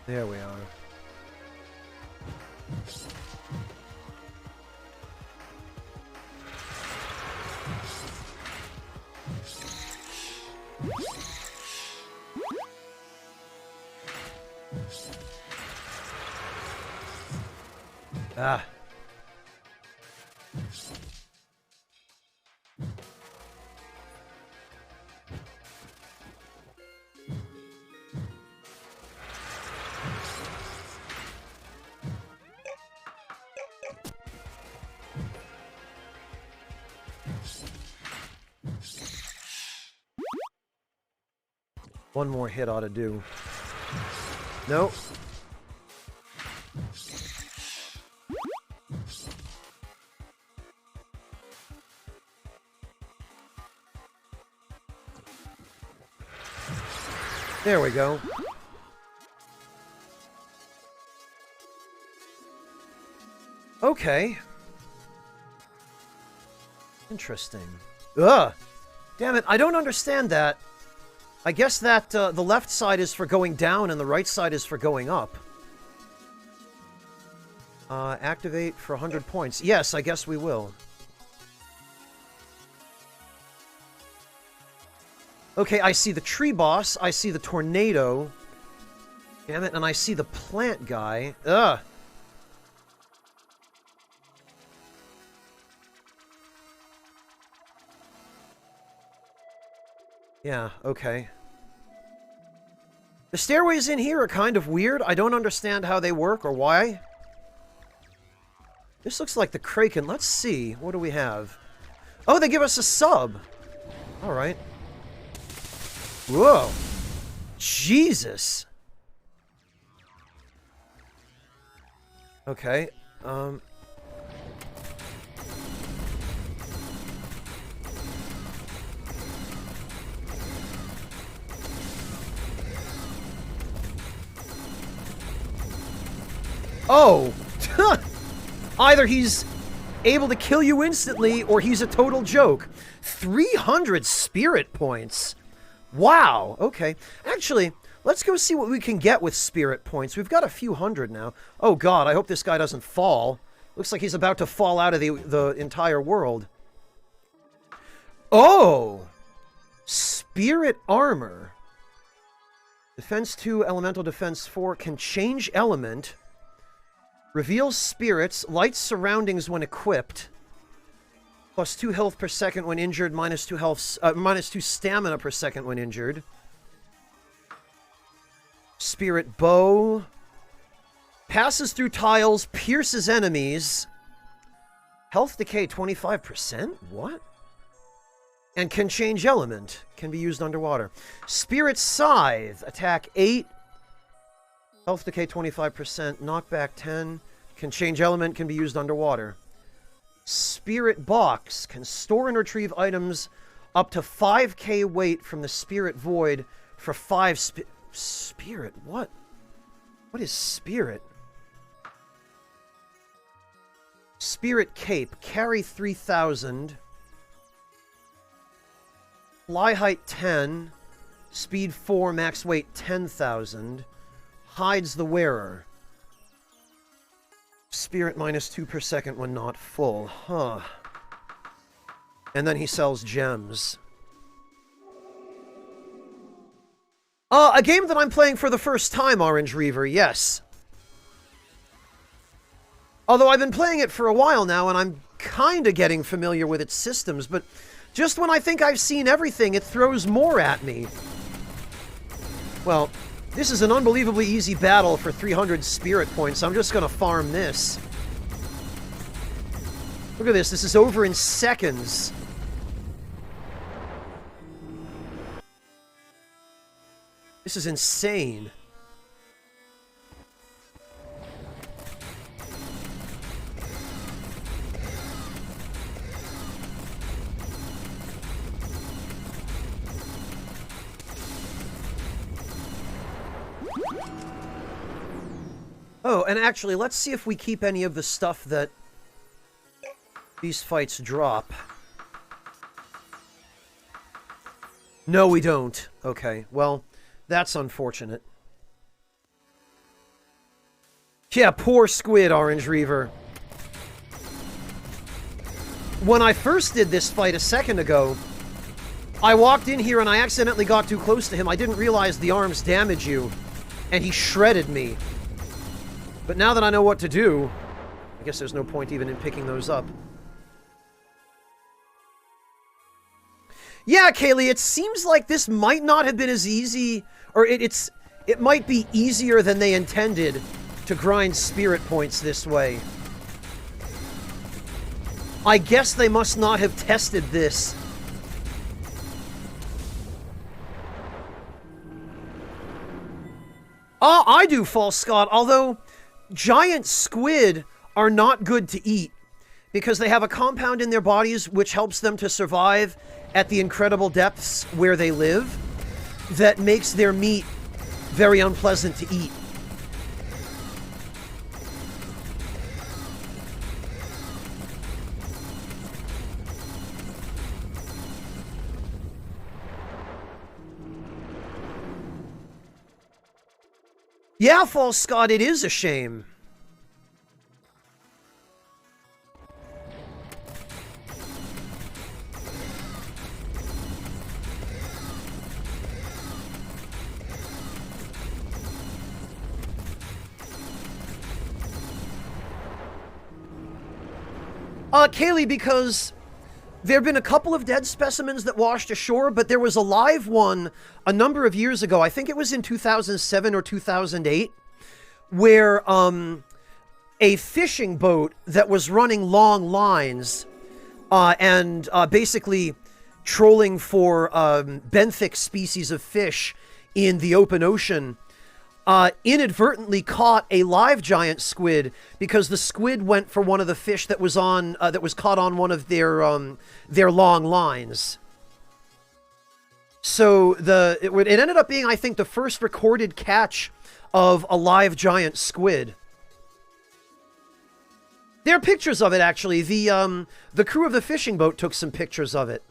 There we are. Ah. One more hit ought to do. Nope. There we go. Okay. Interesting. Ugh! Damn it, I don't understand that. I guess that the left side is for going down and the right side is for going up. Activate for 100 points. Yes, I guess we will. Okay, I see the tree boss, I see the tornado. Damn it, and I see the plant guy. Ugh! Yeah, okay. The stairways in here are kind of weird. I don't understand how they work or why. This looks like the Kraken. Let's see. What do we have? Oh, they give us a sub. Alright. Whoa. Jesus. Okay. Oh! Either he's able to kill you instantly, or he's a total joke. 300 spirit points! Wow, okay. Actually, let's go see what we can get with spirit points. We've got a few hundred now. Oh god, I hope this guy doesn't fall. Looks like he's about to fall out of the entire world. Oh! Spirit armor. Defense 2, elemental defense 4, can change element. Reveals spirits, lights surroundings when equipped. Plus 2 health per second when injured, minus 2 health, minus 2 stamina per second when injured. Spirit bow. Passes through tiles, pierces enemies. Health decay 25%? What? And can change element. Can be used underwater. Spirit scythe. Attack 8. Health decay 25%. Knockback 10. Can change element. Can be used underwater. Spirit box. Can store and retrieve items up to 5k weight from the spirit void for 5 spirit? What? What is spirit? Spirit cape. Carry 3,000. Fly height 10. Speed 4, max weight 10,000. Hides the wearer. Spirit minus 2 per second when not full. Huh. And then he sells gems. A game that I'm playing for the first time, Orange Reaver, yes. Although I've been playing it for a while now, and I'm kinda getting familiar with its systems, but just when I think I've seen everything, it throws more at me. Well, this is an unbelievably easy battle for 300 spirit points. I'm just gonna farm this. Look at this. This is over in seconds. This is insane. Oh, and actually, let's see if we keep any of the stuff that these fights drop. No, we don't. Okay, well, that's unfortunate. Yeah, poor squid, Orange Reaver. When I first did this fight a second ago, I walked in here and I accidentally got too close to him. I didn't realize the arms damage you, and he shredded me. But now that I know what to do, I guess there's no point even in picking those up. Yeah, Kaylee, it seems like this might not have been as easy, or it might be easier than they intended to grind spirit points this way. I guess they must not have tested this. I do, False Scott, although giant squid are not good to eat because they have a compound in their bodies which helps them to survive at the incredible depths where they live that makes their meat very unpleasant to eat. Yeah, False Scott, it is a shame. Kaylee, because there have been a couple of dead specimens that washed ashore, but there was a live one a number of years ago. I think it was in 2007 or 2008, where a fishing boat that was running long lines and basically trolling for benthic species of fish in the open ocean inadvertently caught a live giant squid because the squid went for one of the fish that was on that was caught on one of their long lines. So it ended up being, I think, the first recorded catch of a live giant squid. There are pictures of it, actually. The crew of the fishing boat took some pictures of it.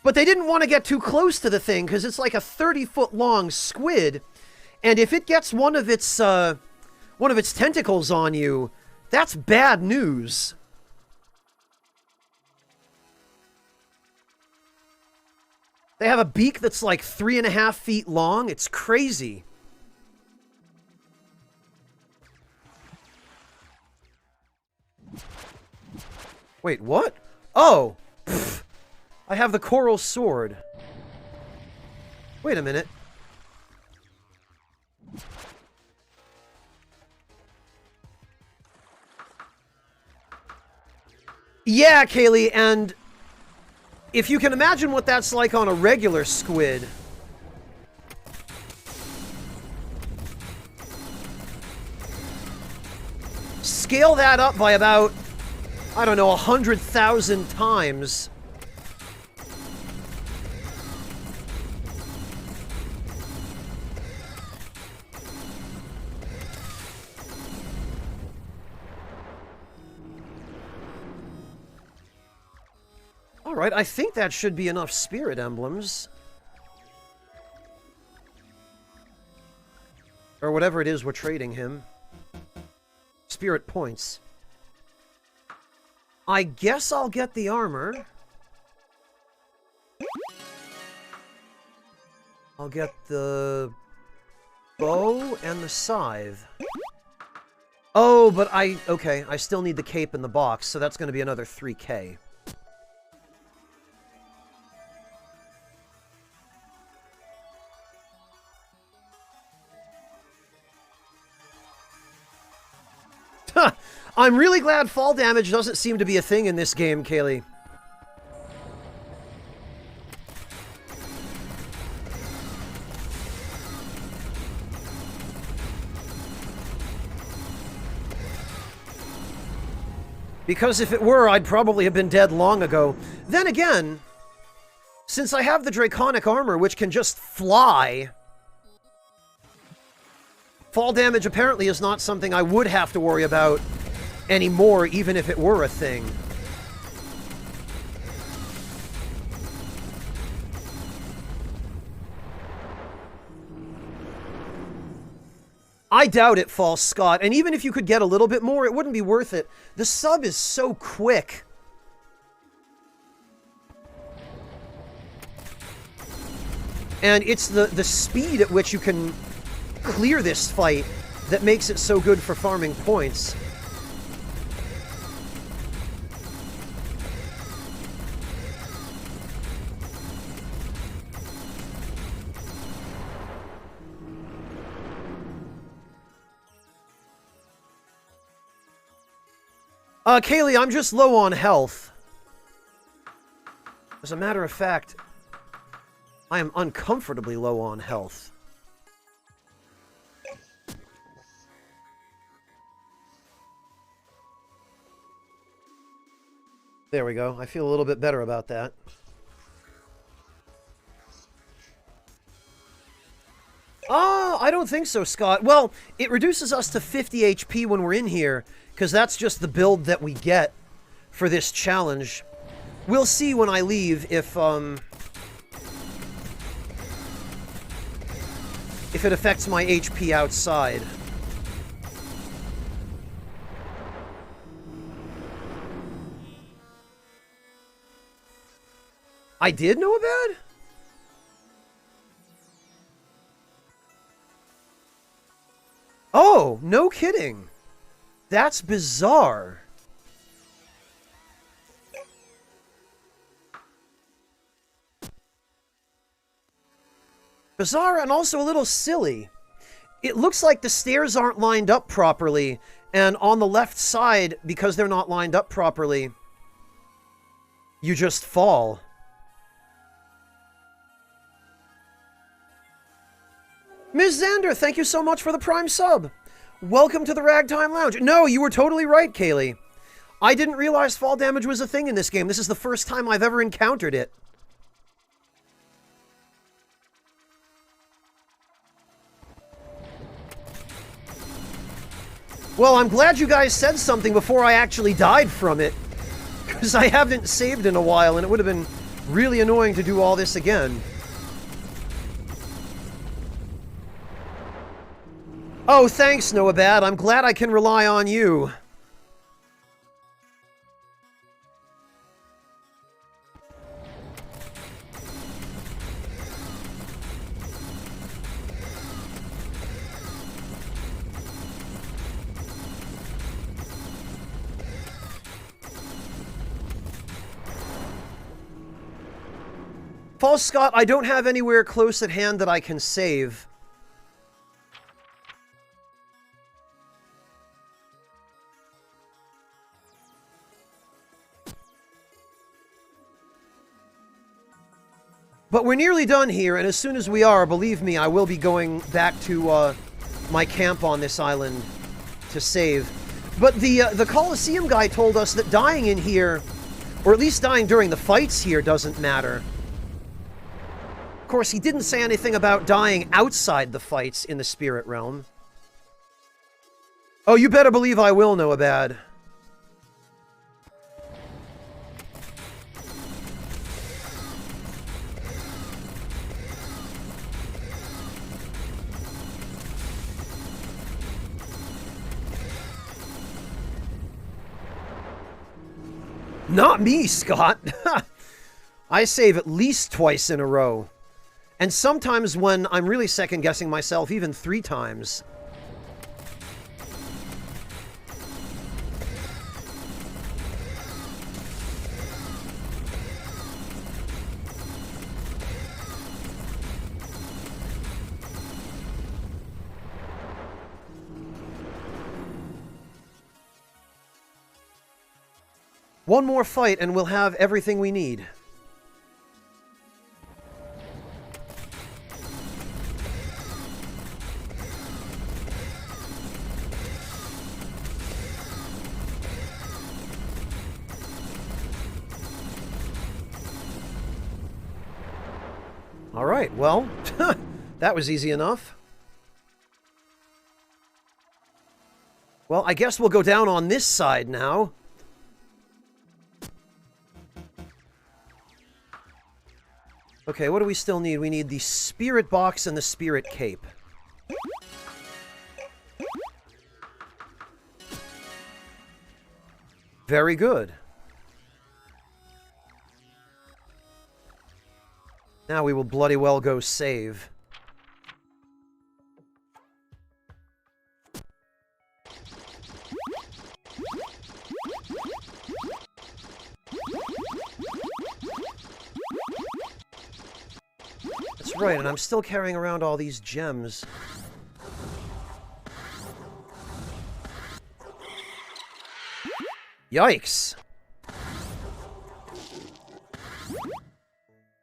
But they didn't want to get too close to the thing because it's like a 30-foot long squid. And if it gets one of its tentacles on you, that's bad news. They have a beak that's like 3.5 feet long. It's crazy. Wait, what? Oh! Pfft. I have the coral sword. Wait a minute. Yeah, Kaylee, and if you can imagine what that's like on a regular squid. Scale that up by about, I don't know, 100,000 times. Alright, I think that should be enough spirit emblems. Or whatever it is we're trading him. Spirit points. I guess I'll get the armor. I'll get the bow and the scythe. Oh, but okay, I still need the cape in the box, so that's going to be another 3K. I'm really glad fall damage doesn't seem to be a thing in this game, Kaylee. Because if it were, I'd probably have been dead long ago. Then again, since I have the Draconic armor, which can just fly, fall damage apparently is not something I would have to worry about anymore, even if it were a thing. I doubt it, False Scott, and even if you could get a little bit more, it wouldn't be worth it. The sub is so quick. And it's the speed at which you can clear this fight that makes it so good for farming points. Kaylee, I'm just low on health. As a matter of fact, I am uncomfortably low on health. There we go. I feel a little bit better about that. I don't think so, Scott. Well, it reduces us to 50 HP when we're in here, because that's just the build that we get for this challenge. We'll see when I leave if it affects my HP outside. I did know about? Oh, no kidding. That's bizarre. Bizarre and also a little silly. It looks like the stairs aren't lined up properly, and on the left side, because they're not lined up properly, you just fall. Ms. Xander, thank you so much for the Prime sub. Welcome to the Ragtime Lounge. No, you were totally right, Kaylee. I didn't realize fall damage was a thing in this game. This is the first time I've ever encountered it. Well, I'm glad you guys said something before I actually died from it, because I haven't saved in a while, and it would have been really annoying to do all this again. Oh, thanks, Noabad. I'm glad I can rely on you. False Scott, I don't have anywhere close at hand that I can save. But we're nearly done here, and as soon as we are, believe me, I will be going back to my camp on this island to save. But the Colosseum guy told us that dying in here, or at least dying during the fights here, doesn't matter. Of course, he didn't say anything about dying outside the fights in the spirit realm. Oh, you better believe I will, Noabad. Not me, Scott. I save at least twice in a row. And sometimes when I'm really second-guessing myself, even 3 times. One more fight and we'll have everything we need. All right, well, that was easy enough. Well, I guess we'll go down on this side now. Okay, what do we still need? We need the spirit box and the spirit cape. Very good. Now we will bloody well go save. That's right, and I'm still carrying around all these gems. Yikes!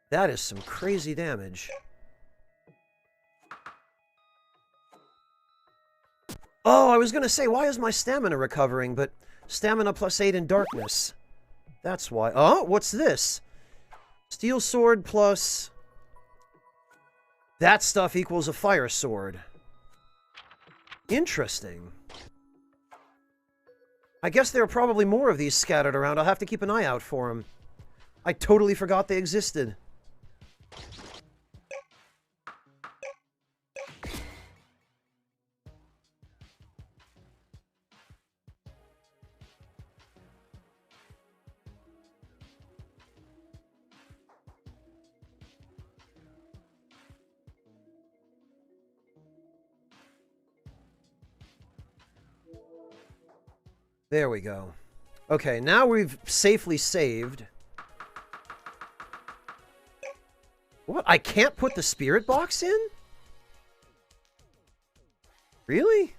That is some crazy damage. Oh, I was gonna say, why is my stamina recovering? But stamina plus 8 in darkness. That's why. Oh, what's this? Steel sword plus... That stuff equals a fire sword. Interesting. I guess there are probably more of these scattered around. I'll have to keep an eye out for them. I totally forgot they existed. There we go. Okay, now we've safely saved. What? I can't put the spirit box in? Really?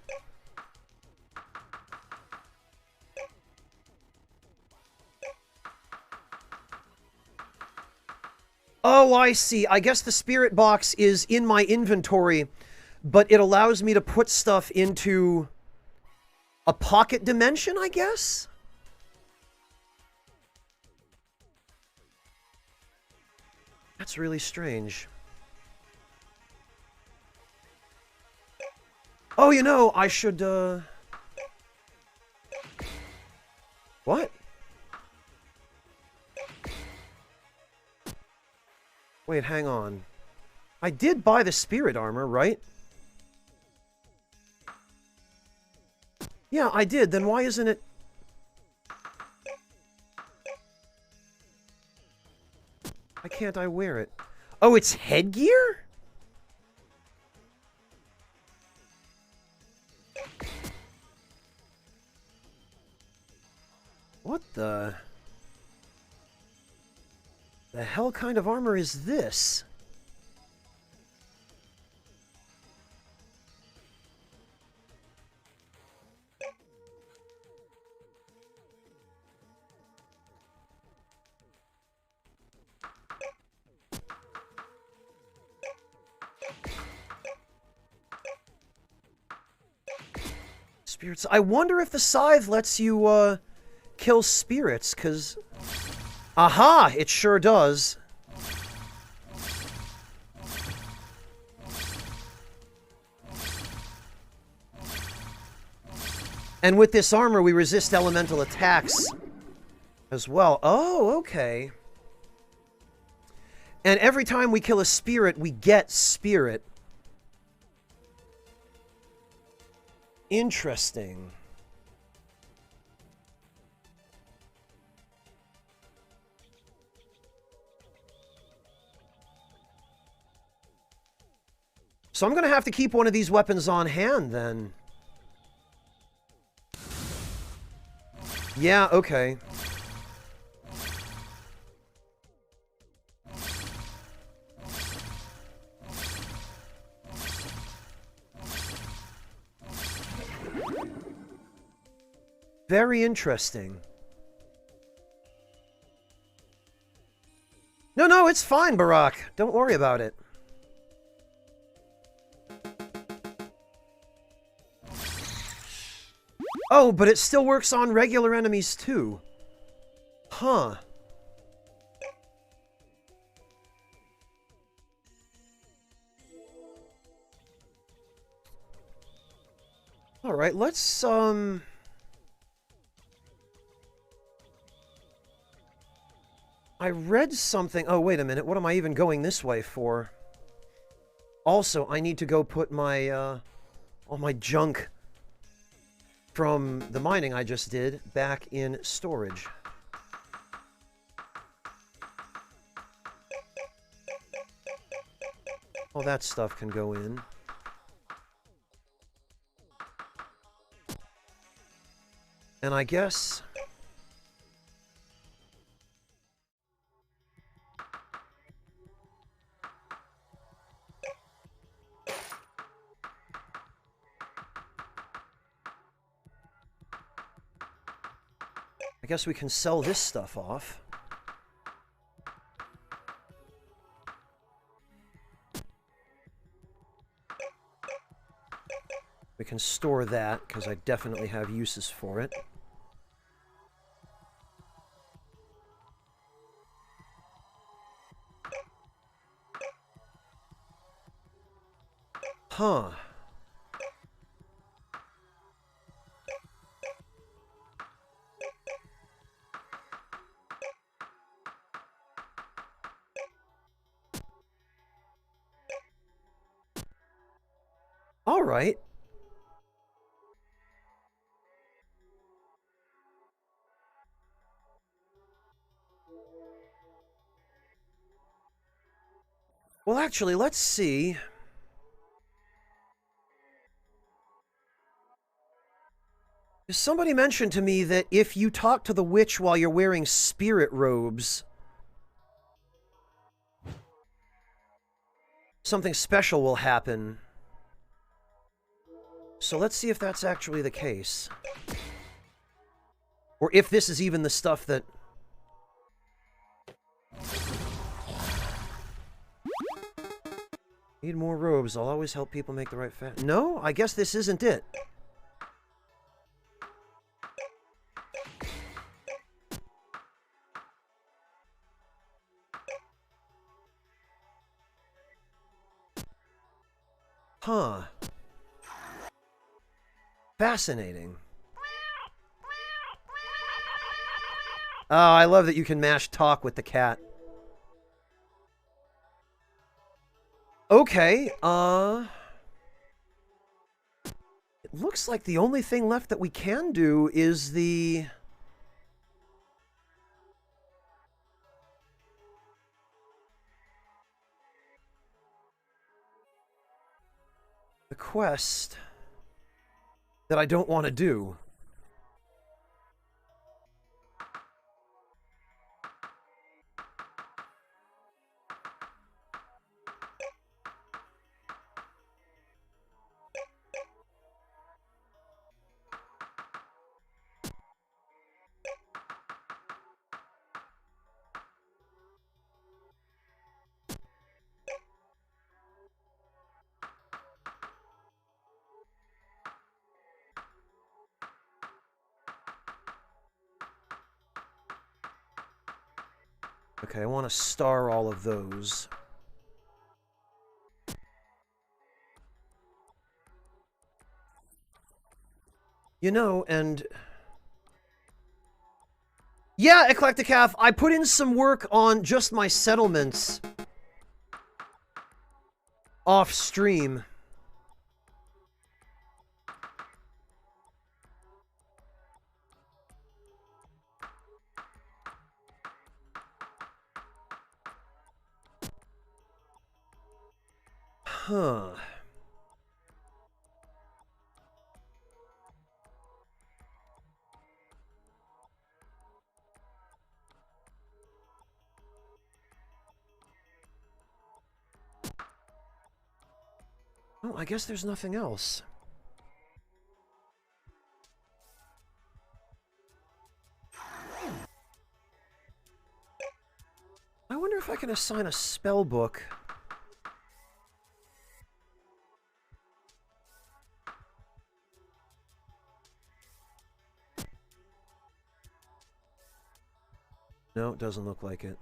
Oh, I see. I guess the spirit box is in my inventory, but it allows me to put stuff into a pocket dimension, I guess? That's really strange. Oh, you know, I should, What? Wait, hang on. I did buy the spirit armor, right? Yeah, I did. Then why isn't it... Why can't I wear it? Oh, it's headgear? What the... The hell kind of armor is this? Spirits. I wonder if the scythe lets you, kill spirits, because... Aha! It sure does. And with this armor, we resist elemental attacks as well. Oh, okay. And every time we kill a spirit, we get spirit. Interesting. So I'm going to have to keep one of these weapons on hand, then. Yeah, okay. Very interesting. No, it's fine, Barack. Don't worry about it. Oh, but it still works on regular enemies, too. Huh. Alright, let's, I read something... Oh, wait a minute. What am I even going this way for? Also, I need to go put my, all my junk from the mining I just did back in storage. All that stuff can go in. And I guess... I guess we can sell this stuff off. We can store that, because I definitely have uses for it. Huh. All right. Well, actually, let's see. Somebody mentioned to me that if you talk to the witch while you're wearing spirit robes, something special will happen. So let's see if that's actually the case. Or if this is even the stuff that... Need more robes. I'll always help people make the right No, I guess this isn't it. Huh. Fascinating. Oh, I love that you can mash talk with the cat. Okay, it looks like the only thing left that we can do is the quest that I don't want to do. Okay, I want to star all of those. You know, and... Yeah, Eclecticaf, I put in some work on just my settlements off stream. Huh. Oh, I guess there's nothing else. I wonder if I can assign a spell book. No, it doesn't look like it.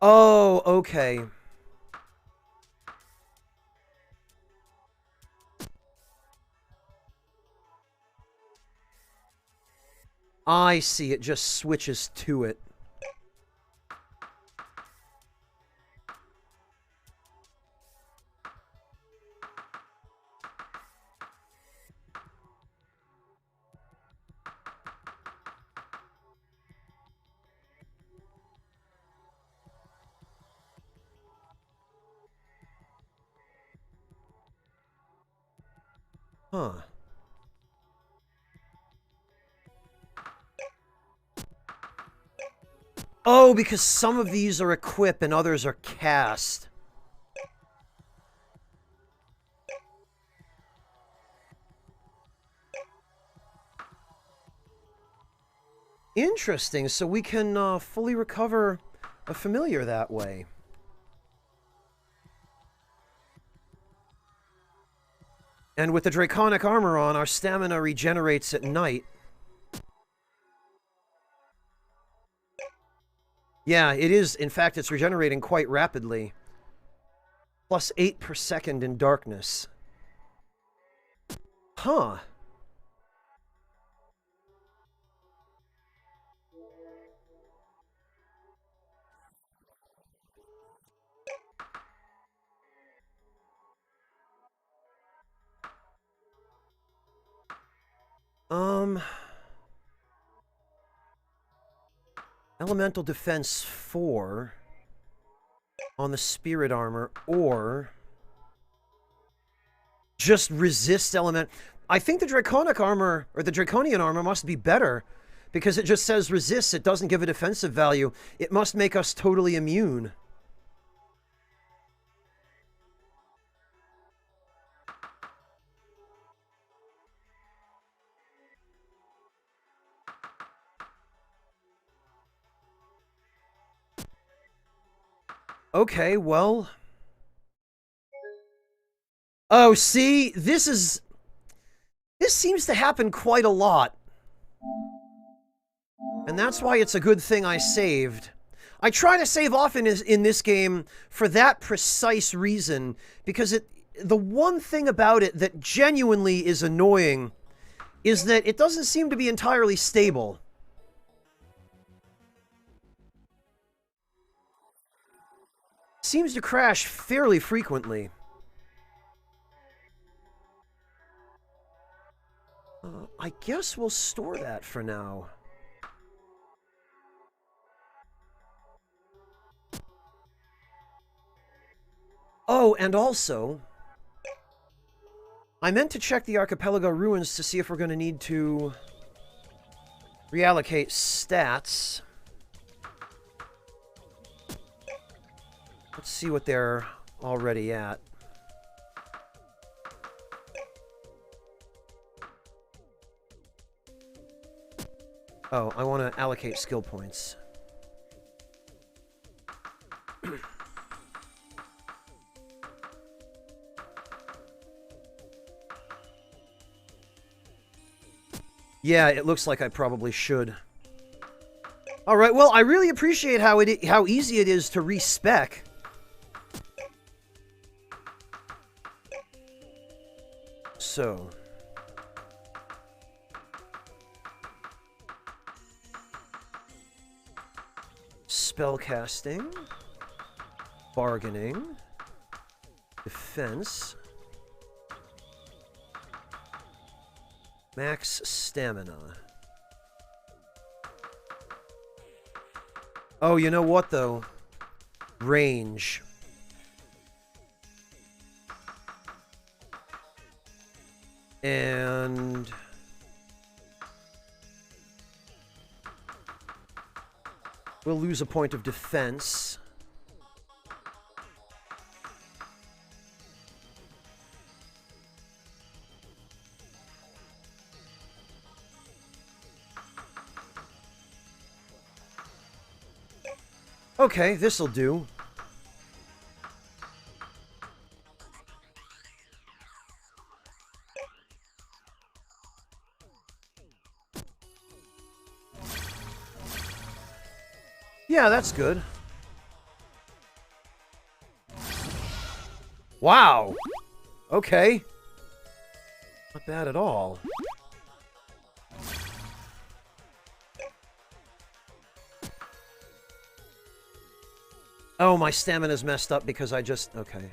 Oh, okay. I see, it just switches to it. Huh. Oh, because some of these are equip and others are cast. Interesting, so we can fully recover a familiar that way. And with the Draconic armor on, our stamina regenerates at night. Yeah, it is. In fact, it's regenerating quite rapidly. Plus 8 per second in darkness. Huh. Elemental defense 4 on the spirit armor, or just resist element. I think the Draconic armor, or the Draconian armor, must be better, because it just says resist. It doesn't give a defensive value. It must make us totally immune. Okay, well... Oh, see? This seems to happen quite a lot. And that's why it's a good thing I saved. I try to save often in this game for that precise reason, because the one thing about it that genuinely is annoying is that it doesn't seem to be entirely stable. Seems to crash fairly frequently. I guess we'll store that for now. Oh, and also, I meant to check the Archipelago ruins to see if we're going to need to reallocate stats. Let's see what they're already at. Oh, I want to allocate skill points. Yeah, it looks like I probably should. All right, well, I really appreciate how easy it is to respec. So, spellcasting, bargaining, defense, max stamina. Oh, you know what, though? Range. And... we'll lose a point of defense. Okay, this'll do. Yeah, that's good. Wow. Okay. Not bad at all. Oh, my stamina's messed up because I just... Okay.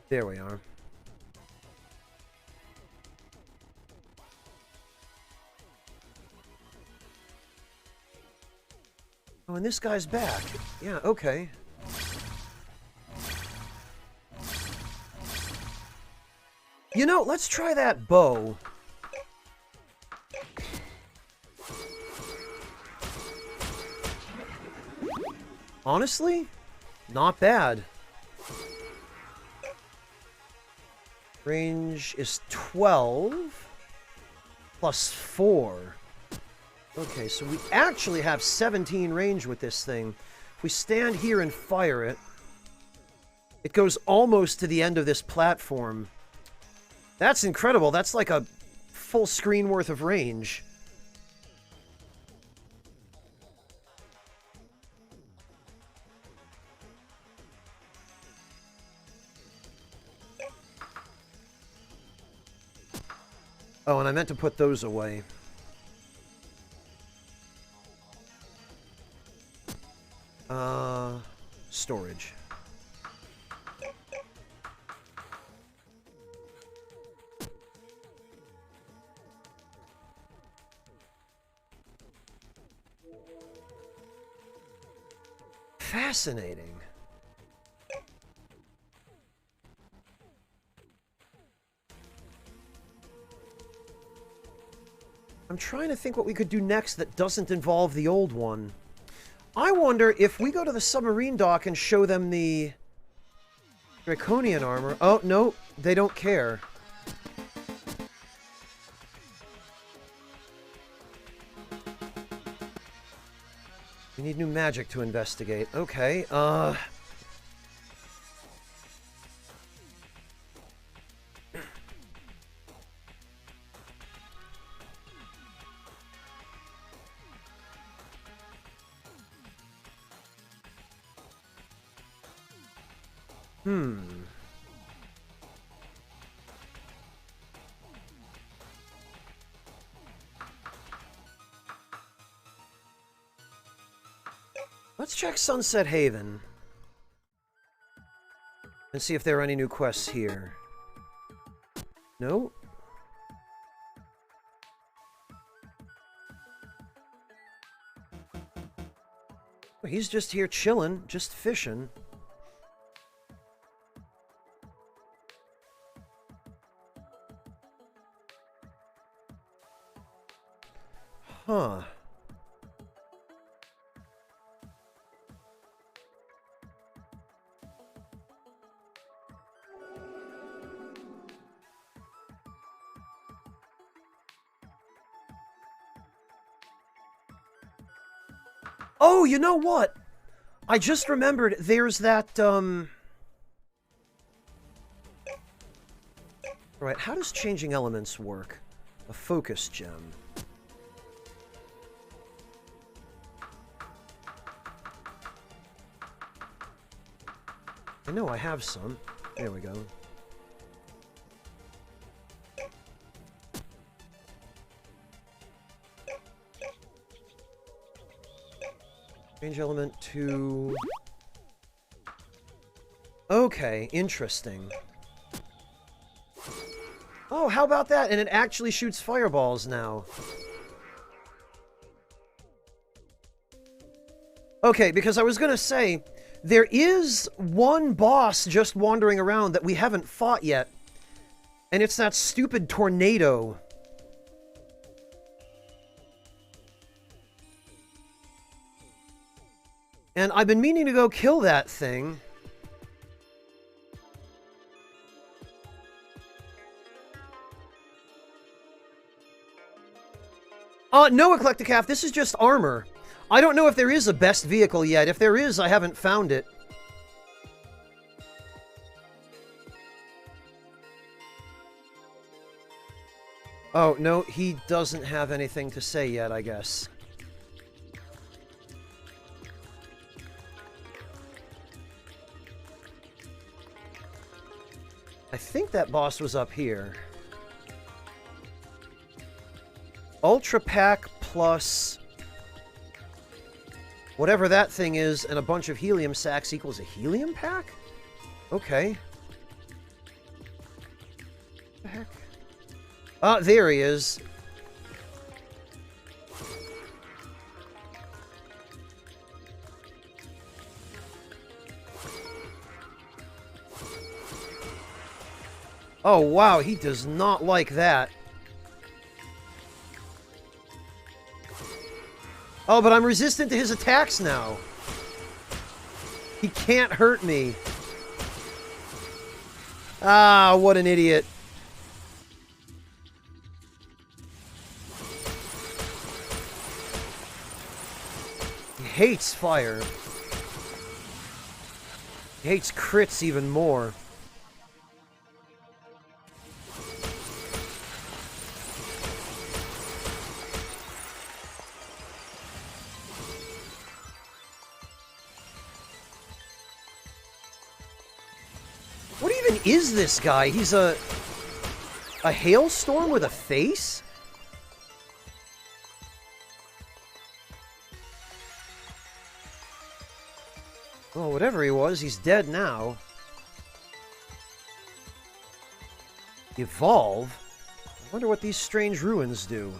There we are. Oh, and this guy's back. Yeah, okay. You know, let's try that bow. Honestly, not bad. Range is 12 plus 4. Okay, so we actually have 17 range with this thing. If we stand here and fire it, it goes almost to the end of this platform. That's incredible. That's like a full screen worth of range. Oh, and I meant to put those away. Storage. Fascinating. I'm trying to think what we could do next that doesn't involve the old one. I wonder if we go to the submarine dock and show them the Draconian armor. Oh, no, they don't care. We need new magic to investigate. Okay, Let's check Sunset Haven. And see if there are any new quests here. No? He's just here chilling, just fishing. Huh. Oh, you know what? I just remembered there's that, Right, how does changing elements work? A focus gem. I know I have some. There we go. Change element to... Okay, interesting. Oh, how about that? And it actually shoots fireballs now. Okay, because I was gonna say, there is one boss just wandering around that we haven't fought yet. And it's that stupid tornado. And I've been meaning to go kill that thing. No, Eclecticaf, this is just armor. I don't know if there is a best vehicle yet. If there is, I haven't found it. Oh, no, he doesn't have anything to say yet, I guess. I think that boss was up here. Ultra Pack plus whatever that thing is and a bunch of helium sacks equals a helium pack? Okay. What the heck? Ah, there he is. Oh, wow, he does not like that. Oh, but I'm resistant to his attacks now. He can't hurt me. Ah, what an idiot. He hates fire. He hates crits even more. What even is this guy? He's a hailstorm with a face? Well, whatever he was, he's dead now. Evolve? I wonder what these strange ruins do.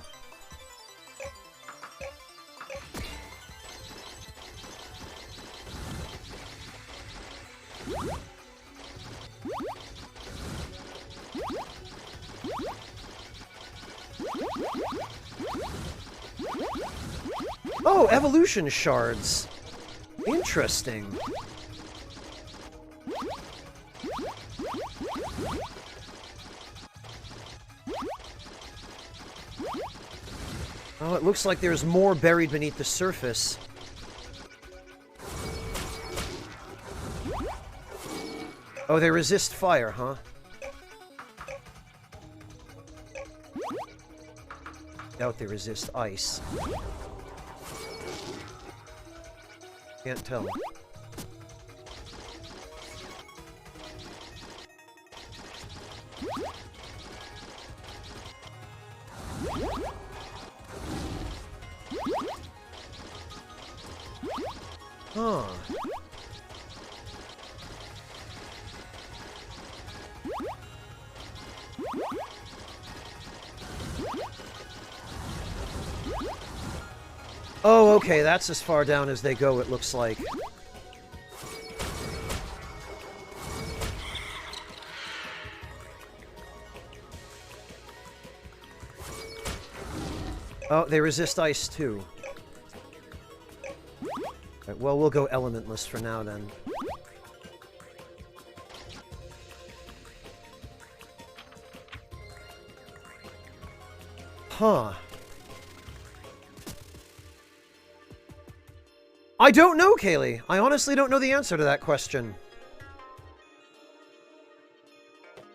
Oh, evolution shards. Interesting. Oh, it looks like there's more buried beneath the surface. Oh, they resist fire, huh? Doubt they resist ice. Can't tell. Huh. Oh, okay, that's as far down as they go, it looks like. Oh, they resist ice, too. Right, well, we'll go elementless for now, then. Huh. I don't know, Kaylee. I honestly don't know the answer to that question.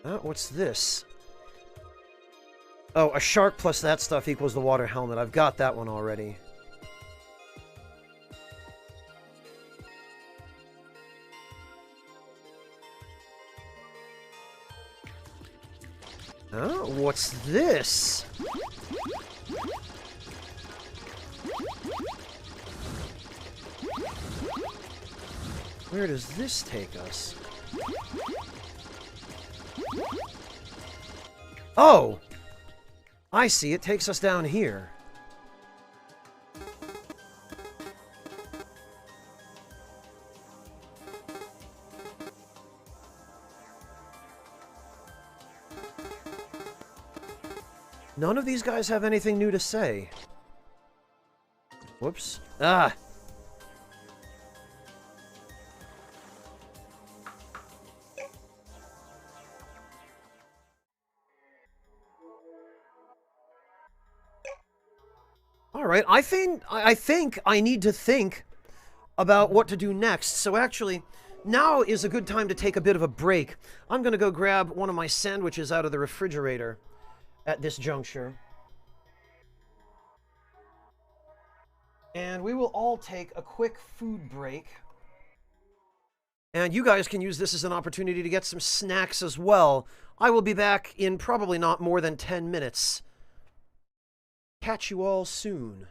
What's this? Oh, a shark plus that stuff equals the water helmet. I've got that one already. Oh, what's this? Where does this take us? Oh! I see, it takes us down here. None of these guys have anything new to say. Whoops. Ah! All right, I think I need to think about what to do next. So actually, now is a good time to take a bit of a break. I'm going to go grab one of my sandwiches out of the refrigerator at this juncture. And we will all take a quick food break. And you guys can use this as an opportunity to get some snacks as well. I will be back in probably not more than 10 minutes. Catch you all soon.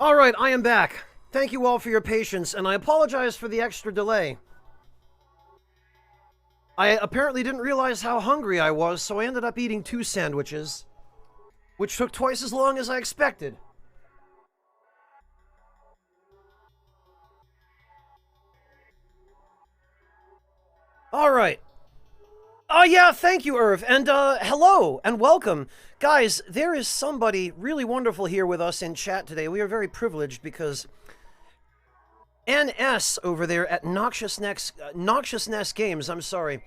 Alright, I am back. Thank you all for your patience, and I apologize for the extra delay. I apparently didn't realize how hungry I was, so I ended up eating 2 sandwiches, which took twice as long as I expected. Alright. Oh yeah, thank you, Irv, and hello, and welcome. Guys, there is somebody really wonderful here with us in chat today. We are very privileged because NS over there at Noxious Nest Games, I'm sorry,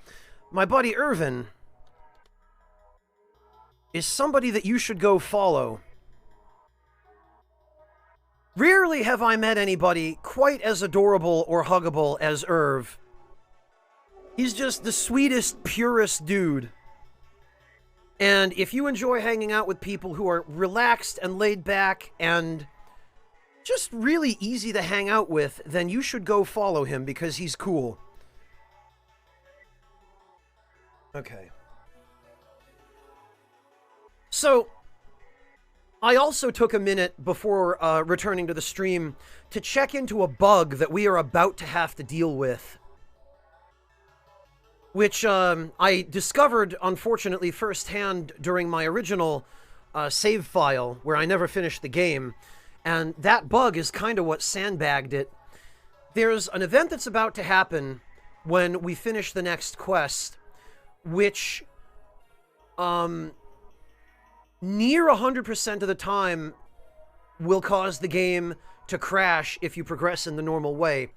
my buddy Irvin, is somebody that you should go follow. Rarely have I met anybody quite as adorable or huggable as Irv. He's just the sweetest, purest dude. And if you enjoy hanging out with people who are relaxed and laid back and just really easy to hang out with, then you should go follow him because he's cool. Okay. So, I also took a minute before returning to the stream to check into a bug that we are about to have to deal with. Which I discovered, unfortunately, firsthand during my original save file, where I never finished the game. And that bug is kind of what sandbagged it. There's an event that's about to happen when we finish the next quest, which, near 100% of the time, will cause the game to crash if you progress in the normal way.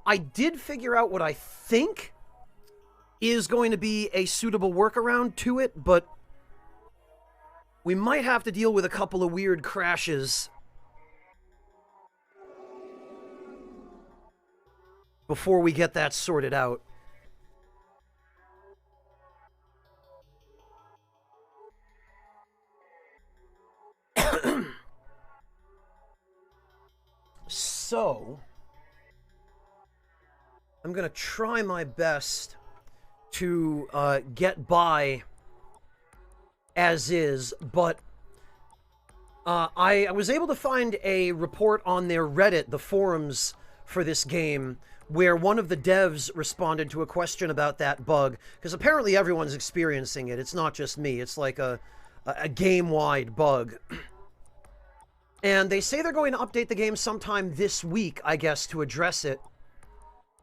I did figure out what I think is going to be a suitable workaround to it, but we might have to deal with a couple of weird crashes before we get that sorted out. So, I'm gonna try my best to get by as is, but I was able to find a report on their Reddit, the forums for this game, where one of the devs responded to a question about that bug, because apparently everyone's experiencing it. It's not just me. It's like a game-wide bug. And they say they're going to update the game sometime this week, I guess, to address it.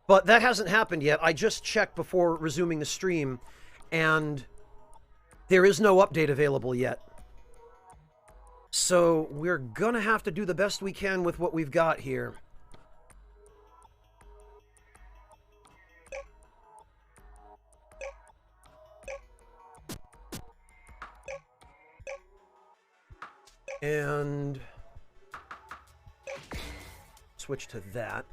But that hasn't happened yet. I just checked before resuming the stream, and there is no update available yet. So we're gonna have to do the best we can with what we've got here. And switch to that.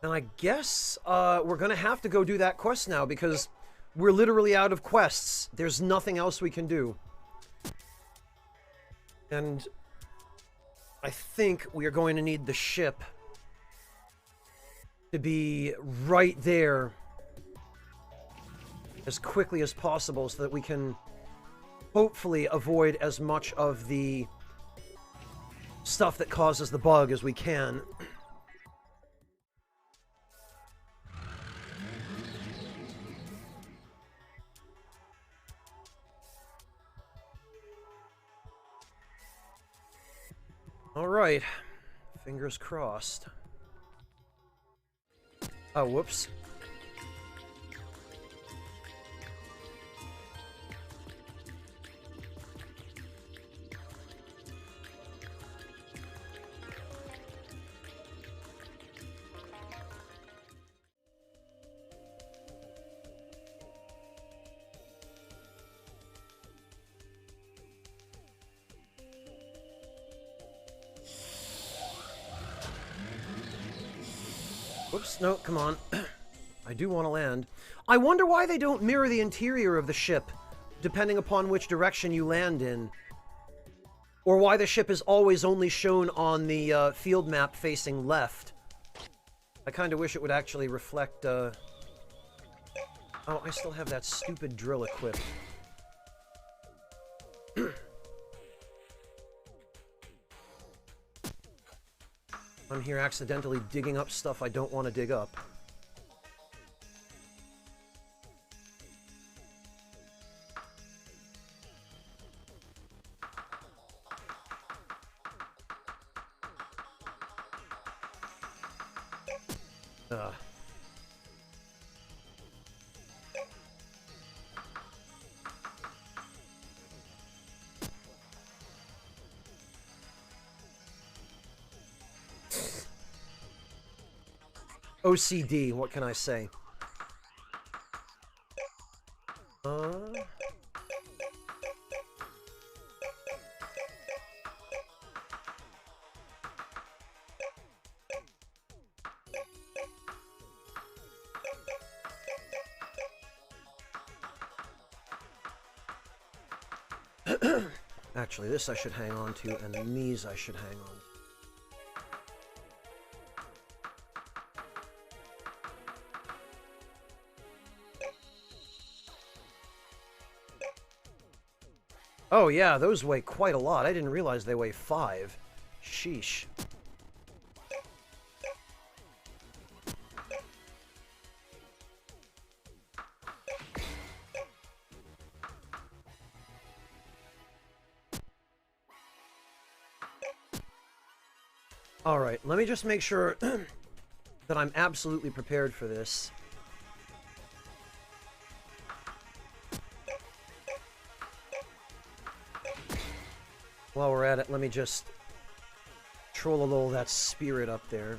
And I guess we're gonna have to go do that quest now because we're literally out of quests. There's nothing else we can do. And I think we are going to need the ship to be right there as quickly as possible so that we can hopefully avoid as much of the stuff that causes the bug as we can. All right, fingers crossed. Oh, whoops. Whoops, no, come on. I do want to land. I wonder why they don't mirror the interior of the ship, depending upon which direction you land in. Or why the ship is always only shown on the field map facing left. I kind of wish it would actually reflect... Oh, I still have that stupid drill equipped. I'm here accidentally digging up stuff I don't want to dig up. OCD, what can I say? Actually, this I should hang on to, and these I should hang on. Oh yeah, those weigh quite a lot. I didn't realize they weigh 5. Sheesh. Alright, let me just make sure that I'm absolutely prepared for this. While we're at it, let me just troll a little of that spirit up there.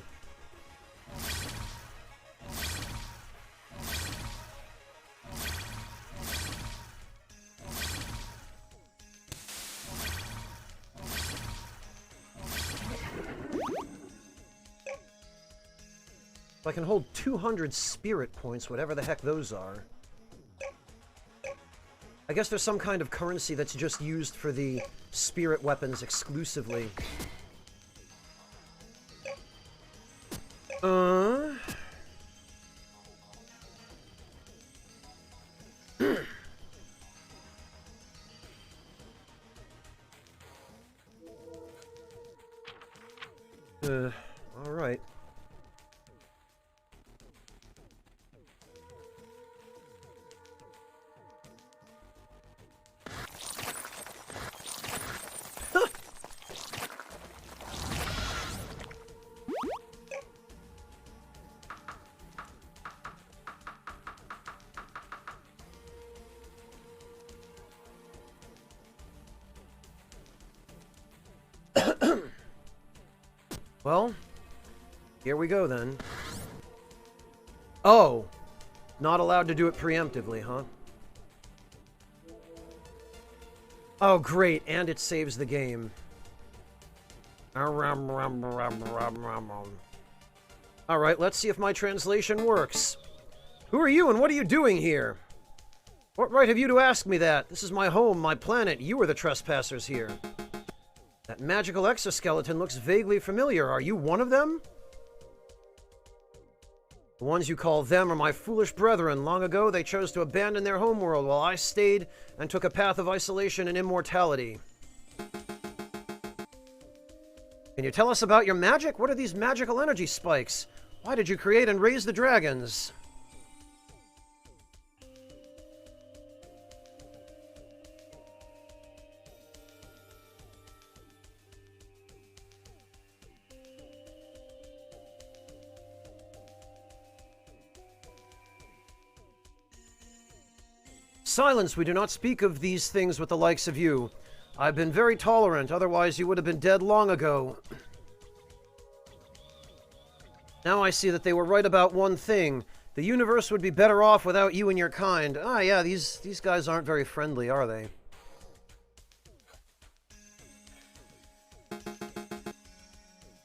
If I can hold 200 spirit points, whatever the heck those are. I guess there's some kind of currency that's just used for the spirit weapons exclusively. All right. Well, here we go then. Oh, not allowed to do it preemptively, huh? Oh, great, and it saves the game. Alright, let's see if my translation works. Who are you and what are you doing here? What right have you to ask me that? This is my home, my planet. You are the trespassers here. That magical exoskeleton looks vaguely familiar. Are you one of them? The ones you call them are my foolish brethren. Long ago, they chose to abandon their homeworld while I stayed and took a path of isolation and immortality. Can you tell us about your magic? What are these magical energy spikes? Why did you create and raise the dragons? Silence, we do not speak of these things with the likes of you. I've been very tolerant, otherwise you would have been dead long ago. Now I see that they were right about one thing. The universe would be better off without you and your kind. Ah, yeah, these guys aren't very friendly, are they?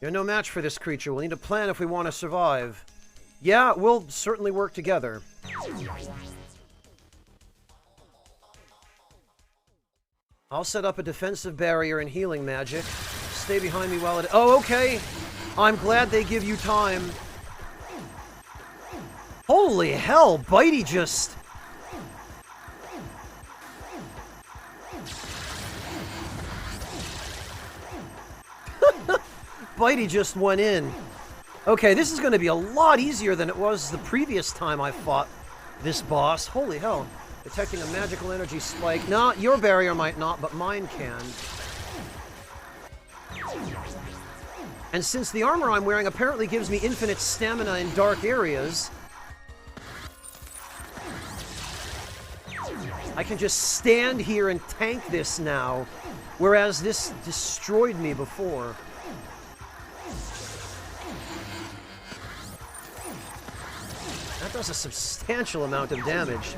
You're no match for this creature. We'll need a plan if we want to survive. Yeah, we'll certainly work together. I'll set up a defensive barrier and healing magic. Stay behind me while it... Oh, okay. I'm glad they give you time. Holy hell, Bitey just... Bitey just went in. Okay, this is going to be a lot easier than it was the previous time I fought this boss. Holy hell. Detecting a magical energy spike. No, your barrier might not, but mine can. And since the armor I'm wearing apparently gives me infinite stamina in dark areas, I can just stand here and tank this now, whereas this destroyed me before. That does a substantial amount of damage.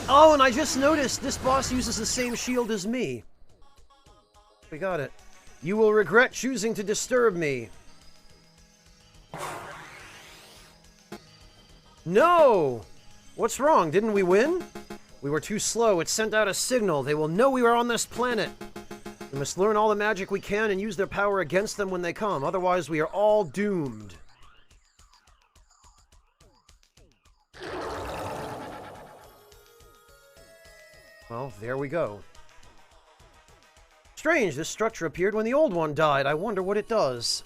Oh, and I just noticed this boss uses the same shield as me. We got it. You will regret choosing to disturb me. No! What's wrong? Didn't we win? We were too slow. It sent out a signal. They will know we are on this planet. We must learn all the magic we can and use their power against them when they come. Otherwise, we are all doomed. Well, there we go. Strange, this structure appeared when the old one died. I wonder what it does.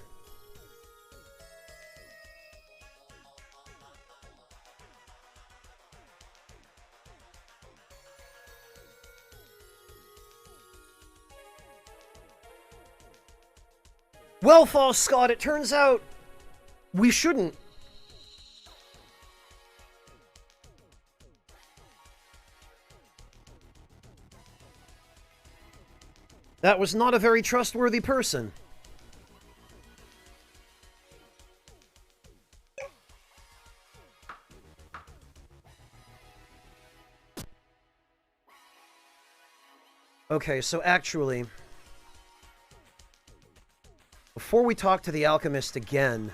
Well, False Scott, it turns out we shouldn't. That was not a very trustworthy person. Okay, so actually, before we talk to the alchemist again,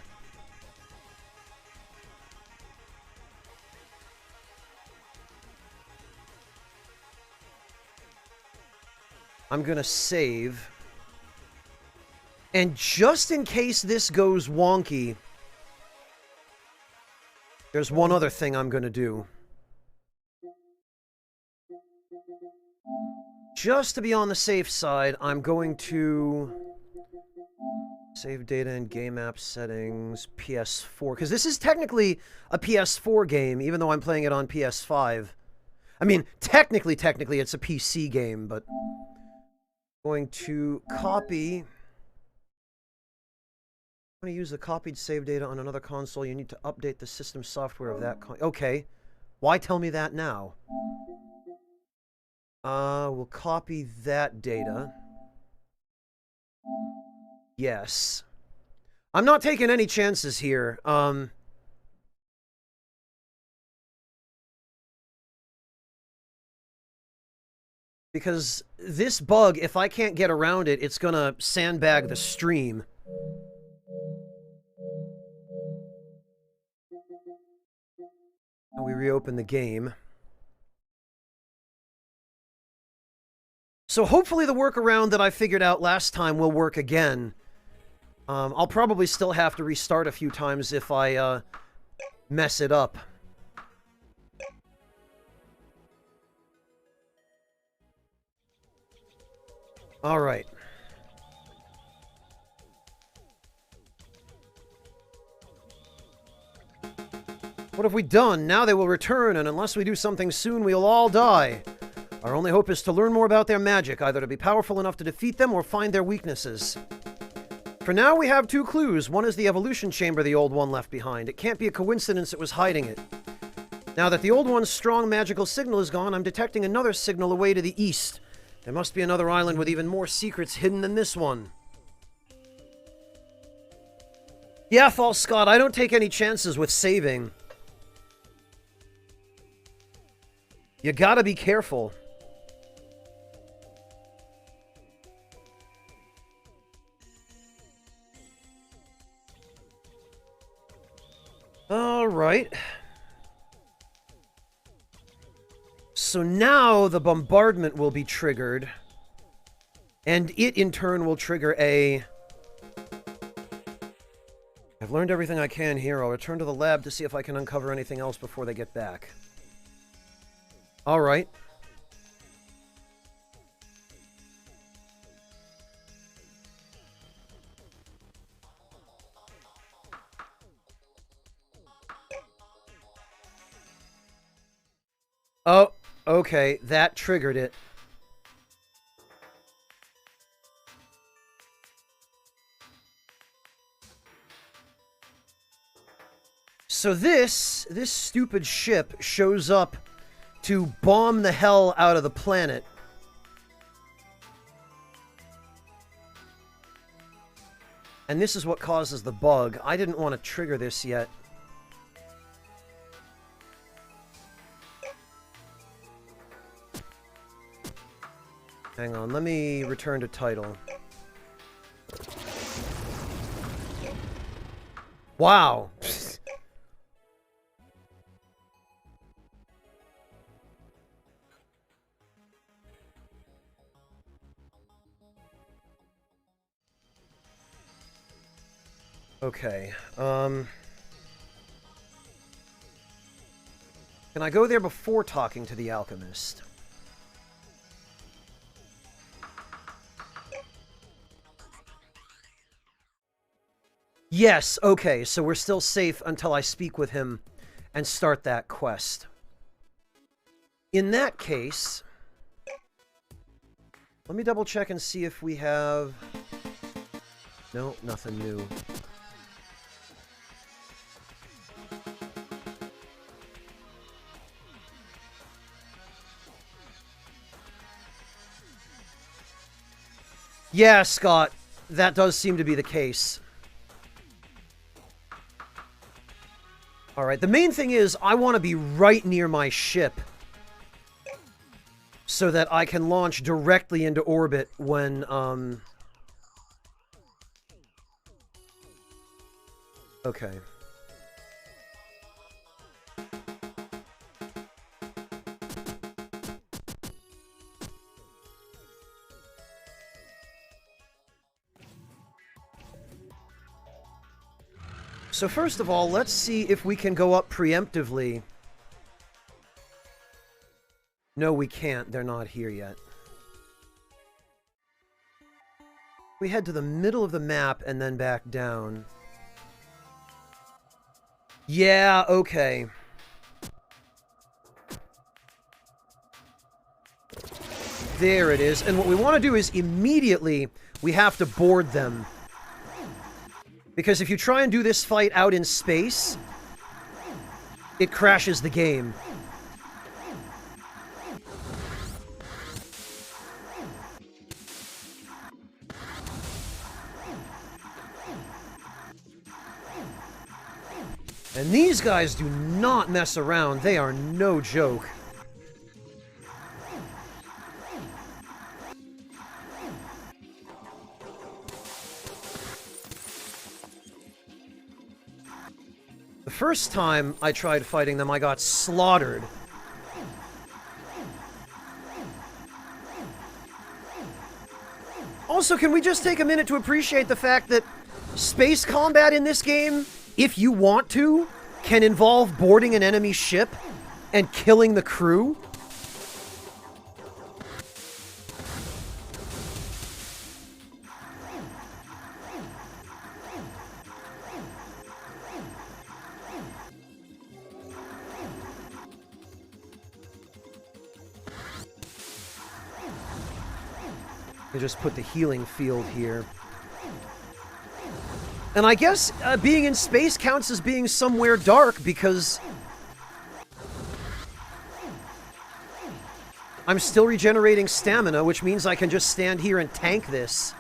I'm gonna save. And just in case this goes wonky, there's one other thing I'm gonna do. Just to be on the safe side, I'm going to save data in game app settings, PS4, because this is technically a PS4 game, even though I'm playing it on PS5. I mean, technically, it's a PC game, but going to copy. I'm going to use the copied save data on another console. You need to update the system software of that okay. Why tell me that now? We'll copy that data. Yes. I'm not taking any chances here. Because this bug, if I can't get around it, it's gonna sandbag the stream. We reopen the game. So hopefully the workaround that I figured out last time will work again. I'll probably still have to restart a few times if I mess it up. All right. What have we done? Now they will return, and unless we do something soon, we'll all die. Our only hope is to learn more about their magic, either to be powerful enough to defeat them or find their weaknesses. For now, we have 2 clues. One is the evolution chamber the old one left behind. It can't be a coincidence it was hiding it. Now that the old one's strong magical signal is gone, I'm detecting another signal away to the east. There must be another island with even more secrets hidden than this one. Yeah, False Scott, I don't take any chances with saving. You gotta be careful. All right. So now the bombardment will be triggered. And it, in turn, will trigger a... I've learned everything I can here. I'll return to the lab to see if I can uncover anything else before they get back. All right. Oh, okay. That triggered it. So this stupid ship shows up to bomb the hell out of the planet. And this is what causes the bug. I didn't want to trigger this yet. Hang on, let me return to title. Wow. Okay, can I go there before talking to the alchemist? Yes, okay, so we're still safe until I speak with him and start that quest. In that case, let me double check and see if we have... No, nothing new. Yeah, Scott, that does seem to be the case. Alright, the main thing is I want to be right near my ship so that I can launch directly into orbit when, Okay. So first of all, let's see if we can go up preemptively. No, we can't. They're not here yet. We head to the middle of the map and then back down. Yeah, okay. There it is. And what we want to do is immediately we have to board them. Because if you try and do this fight out in space, it crashes the game. And these guys do not mess around. They are no joke. The first time I tried fighting them, I got slaughtered. Also, can we just take a minute to appreciate the fact that space combat in this game, if you want to, can involve boarding an enemy ship and killing the crew? I just put the healing field here. And I guess being in space counts as being somewhere dark because I'm still regenerating stamina, which means I can just stand here and tank this.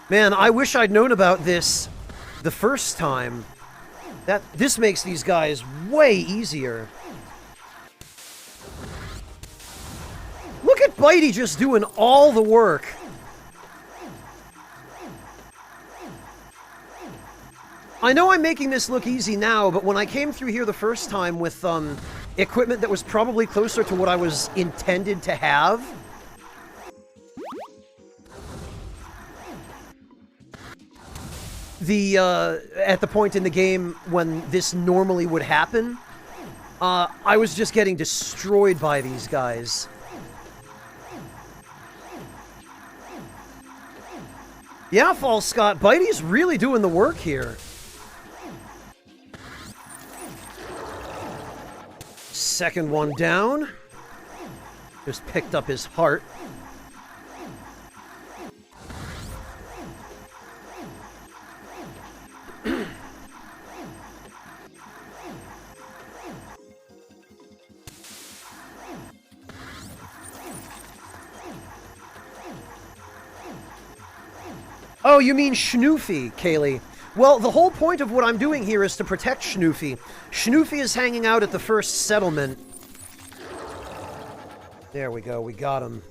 Man, I wish I'd known about this the first time. This makes these guys way easier. Look at Bitey just doing all the work. I know I'm making this look easy now, but when I came through here the first time with equipment that was probably closer to what I was intended to have, at the point in the game when this normally would happen, I was just getting destroyed by these guys. Yeah, False Scott, Bitey's really doing the work here. Second one down. Just picked up his heart. Oh, you mean Schnoofy, Kaylee. Well, the whole point of what I'm doing here is to protect Schnoofy. Schnoofy is hanging out at the first settlement. There we go, we got him.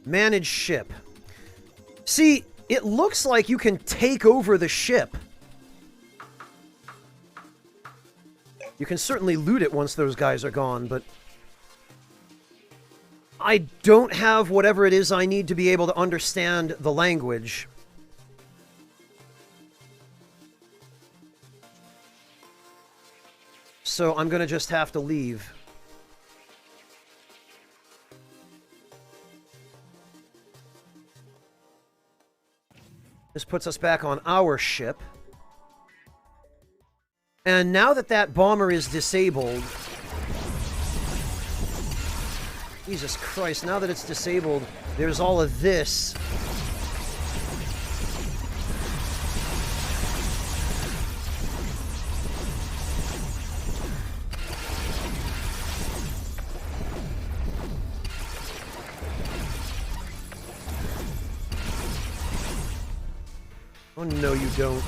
Manage ship. See, it looks like you can take over the ship. You can certainly loot it once those guys are gone, but I don't have whatever it is I need to be able to understand the language. So I'm gonna just have to leave. This puts us back on our ship. And now that that bomber is disabled... Jesus Christ, now that it's disabled, there's all of this. Oh, no, you don't.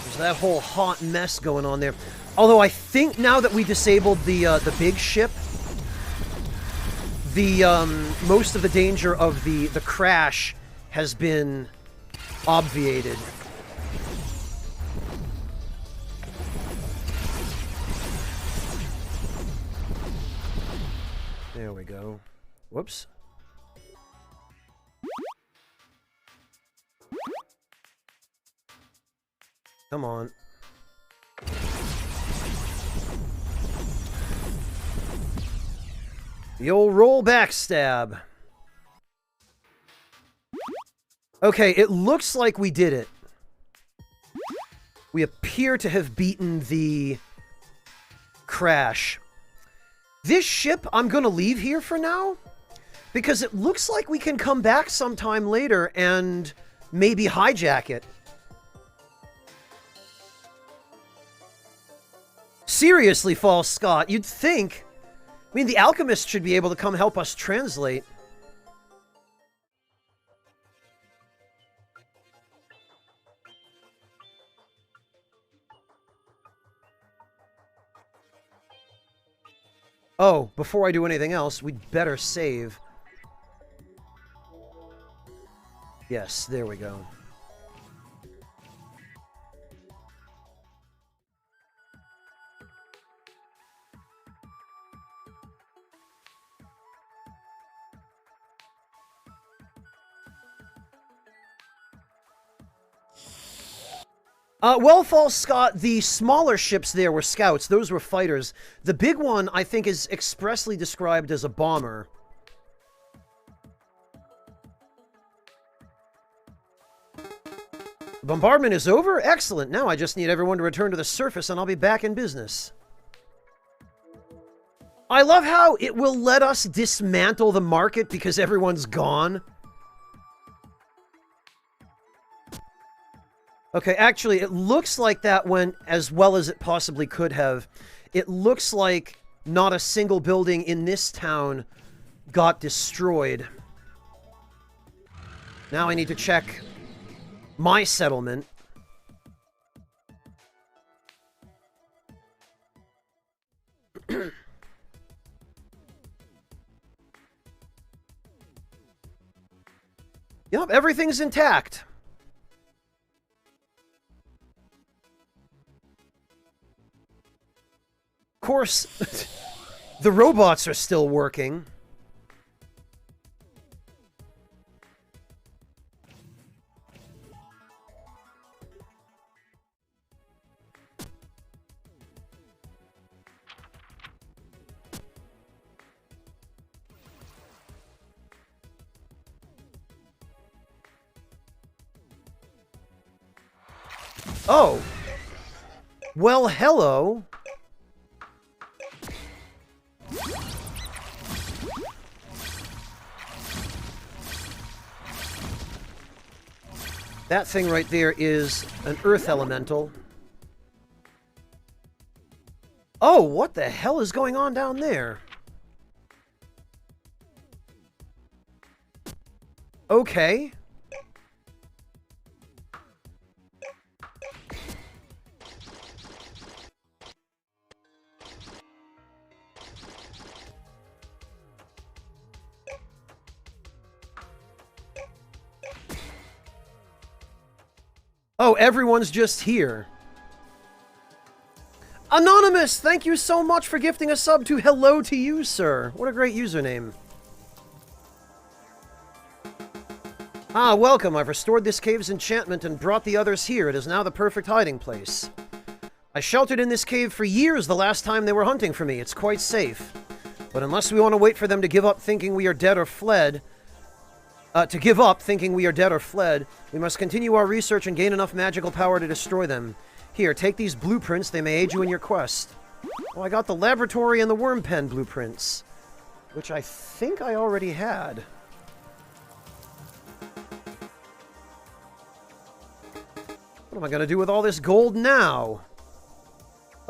There's that whole hot mess going on there. Although I think now that we disabled the big ship, most of the danger of the crash has been obviated. There we go. Whoops. Come on. The old roll backstab. Okay, it looks like we did it. We appear to have beaten the crash. This ship, I'm gonna leave here for now, because it looks like we can come back sometime later and maybe hijack it. Seriously, False Scott, you'd think... I mean, the alchemist should be able to come help us translate. Oh, before I do anything else, we'd better save. Yes, there we go. Well, False Scott, the smaller ships there were scouts. Those were fighters. The big one, I think, is expressly described as a bomber. The bombardment is over? Excellent. Now I just need everyone to return to the surface and I'll be back in business. I love how it will let us dismantle the market because everyone's gone. Okay, actually, it looks like that went as well as it possibly could have. It looks like not a single building in this town got destroyed. Now I need to check my settlement. Yep, everything's intact. Of course, the robots are still working. Oh. Well, hello. That thing right there is an earth elemental. Oh, what the hell is going on down there? Okay. Oh, everyone's just here. Anonymous, thank you so much for gifting a sub to Hello to You, sir. What a great username. Ah, welcome. I've restored this cave's enchantment and brought the others here. It is now the perfect hiding place. I sheltered in this cave for years the last time they were hunting for me. It's quite safe. But unless we want to wait for them to give up thinking we are dead or fled, we must continue our research and gain enough magical power to destroy them. Here, take these blueprints. They may aid you in your quest. Oh, I got the laboratory and the worm pen blueprints, which I think I already had. What am I going to do with all this gold now?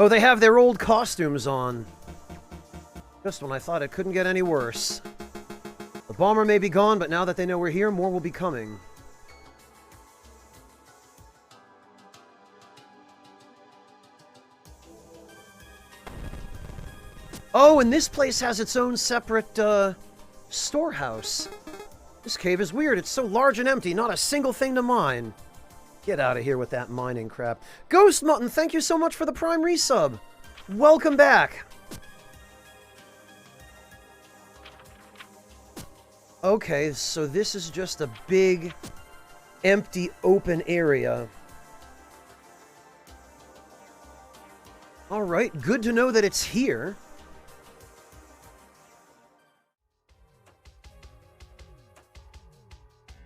Oh, they have their old costumes on. Just when I thought it couldn't get any worse. The bomber may be gone, but now that they know we're here, more will be coming. Oh, and this place has its own separate, storehouse. This cave is weird. It's so large and empty. Not a single thing to mine. Get out of here with that mining crap. Ghost Mutton, thank you so much for the Prime resub. Welcome back. Okay, so this is just a big, empty, open area. Alright, good to know that it's here.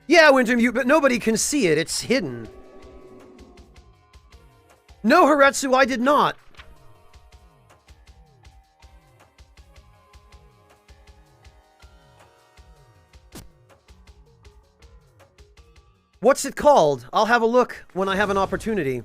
Yeah, Wintermute, but nobody can see it. It's hidden. No, Haretsu, I did not. What's it called? I'll have a look when I have an opportunity.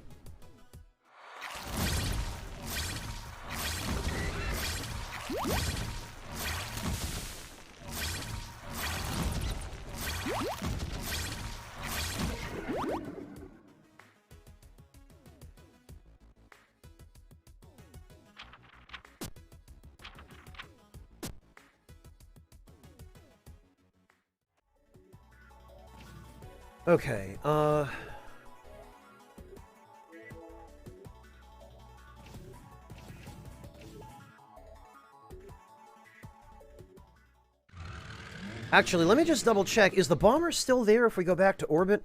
Okay, actually, let me just double check. Is the bomber still there if we go back to orbit?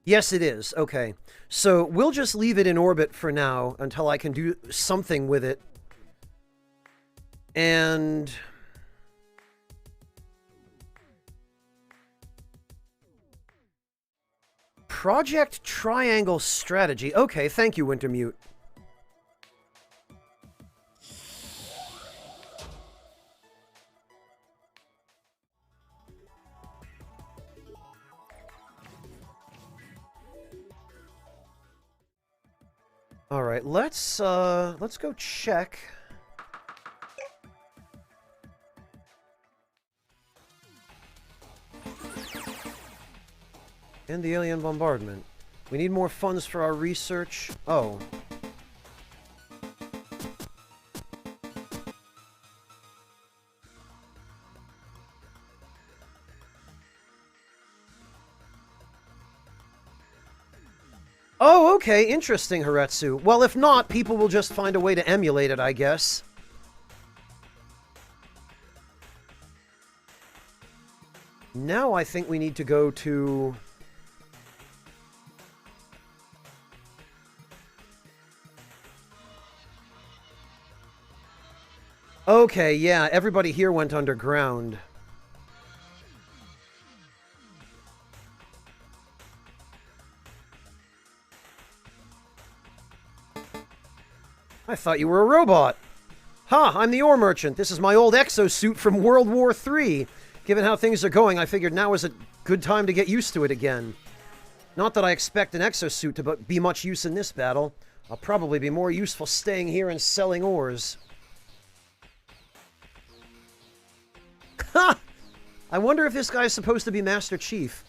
Yes, it is. Okay. So we'll just leave it in orbit for now until I can do something with it. And Project Triangle Strategy. Okay, thank you, Wintermute. All right, let's go check. And the alien bombardment. We need more funds for our research. Oh. Oh, okay, interesting, Haretsu. Well, if not, people will just find a way to emulate it, I guess. Now I think we need to go to... Okay, yeah, everybody here went underground. I thought you were a robot. Ha, I'm the ore merchant. This is my old exosuit from World War III. Given how things are going, I figured now is a good time to get used to it again. Not that I expect an exosuit to be much use in this battle. I'll probably be more useful staying here and selling ores. Ha! I wonder if this guy's supposed to be Master Chief.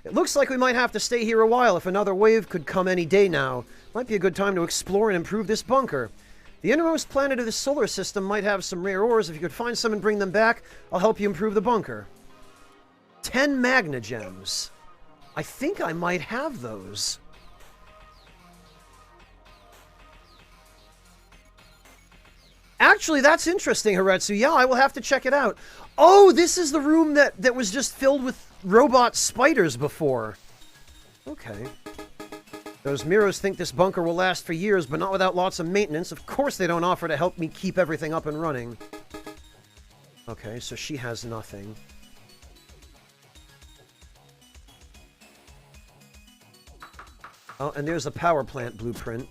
It looks like we might have to stay here a while if another wave could come any day now. Might be a good time to explore and improve this bunker. The innermost planet of the solar system might have some rare ores. If you could find some and bring them back, I'll help you improve the bunker. 10 Magna Gems. I think I might have those. Actually, that's interesting, Haretsu. Yeah, I will have to check it out. Oh, this is the room that was just filled with robot spiders before. Okay. Those Miros think this bunker will last for years, but not without lots of maintenance. Of course they don't offer to help me keep everything up and running. Okay, so she has nothing. Oh, and there's a power plant blueprint.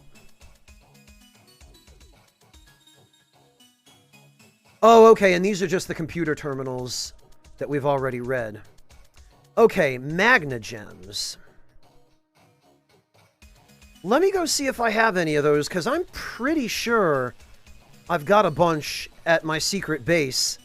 Oh, okay, and these are just the computer terminals that we've already read. Okay, Magna Gems. Let me go see if I have any of those, because I'm pretty sure I've got a bunch at my secret base.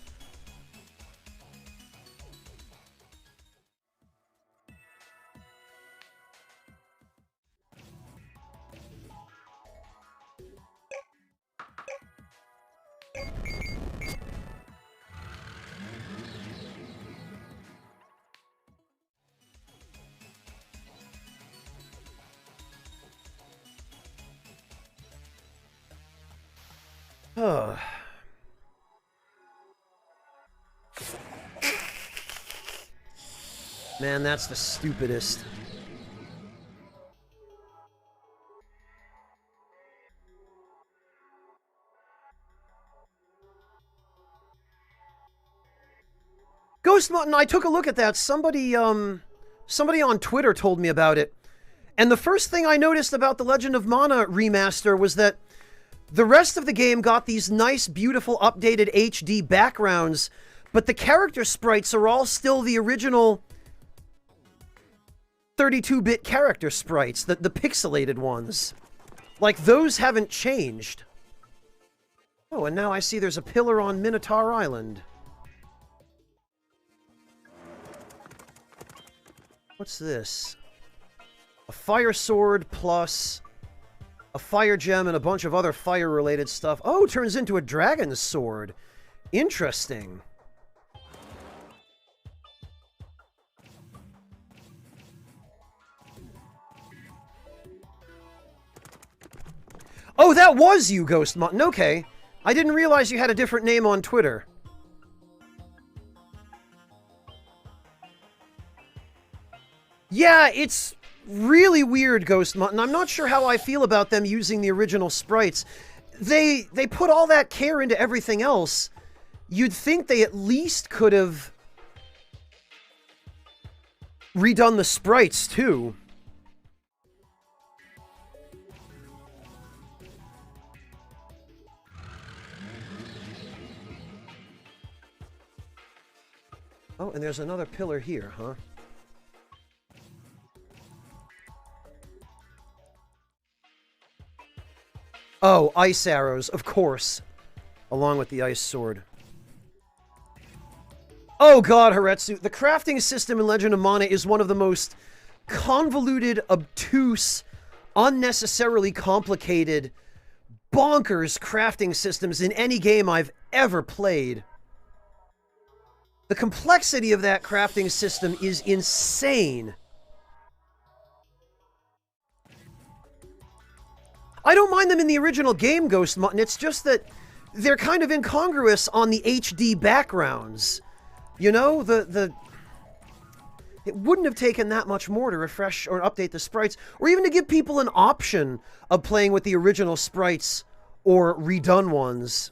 Ugh. Man, that's the stupidest. Ghost Mutton, I took a look at that. Somebody on Twitter told me about it. And the first thing I noticed about the Legend of Mana remaster was that the rest of the game got these nice, beautiful, updated HD backgrounds, but the character sprites are all still the original 32-bit character sprites, the pixelated ones. Like, those haven't changed. Oh, and now I see there's a pillar on Minotaur Island. What's this? A fire sword plus a fire gem and a bunch of other fire-related stuff. Oh, turns into a dragon's sword. Interesting. Oh, that was you, Ghost Mutton. Okay. I didn't realize you had a different name on Twitter. Yeah, it's really weird, Ghost Mutton. I'm not sure how I feel about them using the original sprites. They put all that care into everything else. You'd think they at least could have redone the sprites, too. Oh, and there's another pillar here, huh? Oh, ice arrows, of course. Along with the ice sword. Oh god, Haretsu. The crafting system in Legend of Mana is one of the most convoluted, obtuse, unnecessarily complicated, bonkers crafting systems in any game I've ever played. The complexity of that crafting system is insane. I don't mind them in the original game, Ghost Mutton. It's just that they're kind of incongruous on the HD backgrounds. You know, it wouldn't have taken that much more to refresh or update the sprites, or even to give people an option of playing with the original sprites or redone ones.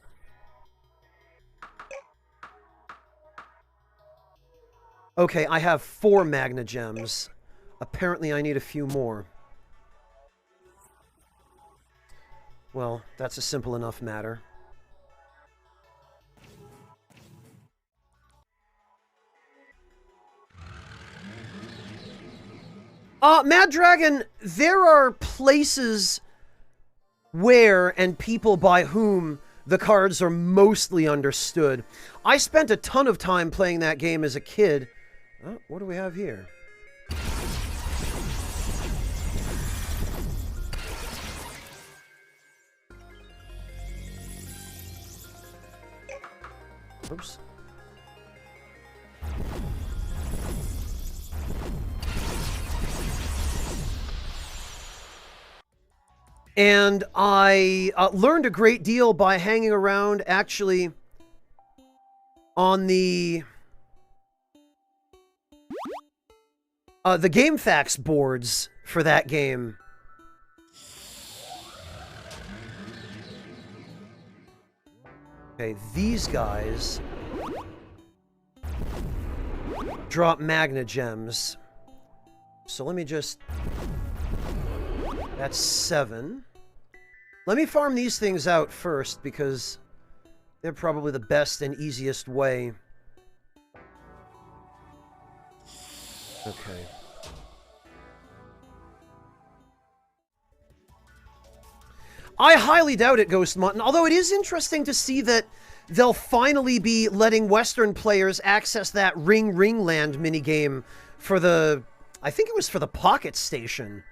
Okay, I have 4 Magna Gems. Apparently I need a few more. Well, that's a simple enough matter. Mad Dragon, there are places where and people by whom the cards are mostly understood. I spent a ton of time playing that game as a kid. Oh, what do we have here? Oops. And I learned a great deal by hanging around, actually, on the GameFAQs boards for that game. Okay, these guys drop Magna Gems. So let me just... That's 7. Let me farm these things out first, because they're probably the best and easiest way. Okay. I highly doubt it, Ghost Mutton, although it is interesting to see that they'll finally be letting Western players access that Ring Ringland minigame for the... I think it was for the Pocket Station.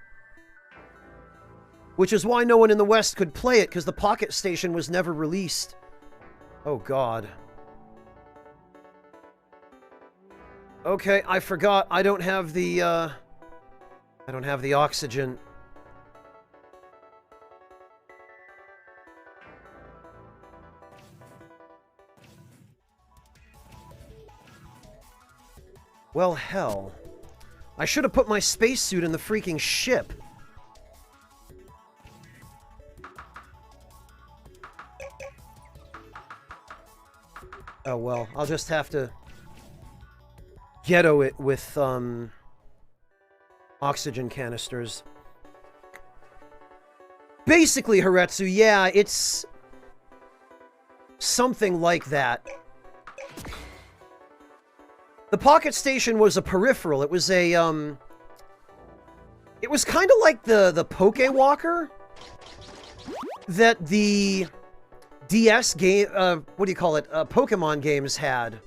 Which is why no one in the West could play it, because the Pocket Station was never released. Oh, God. Okay, I forgot. I don't have the oxygen. Well, hell. I should have put my spacesuit in the freaking ship. Oh, well, I'll just have to ghetto it with, oxygen canisters. Basically, Haretsu, yeah, it's something like that. The Pocket Station was a peripheral. It was a, it was kind of like the Poké-Walker that the DS game, what do you call it? Pokemon games had.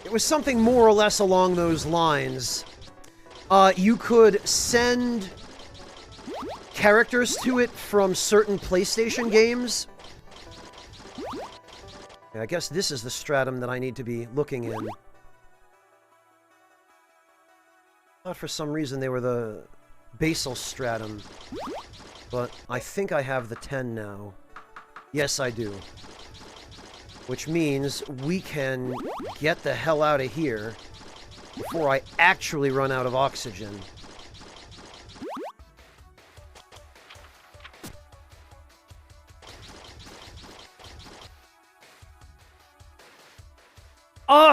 It was something more or less along those lines. You could send characters to it from certain PlayStation games. Yeah, I guess this is the stratum that I need to be looking in. Thought for some reason they were the basal stratum. But I think I have the 10 now. Yes, I do. Which means we can get the hell out of here before I actually run out of oxygen.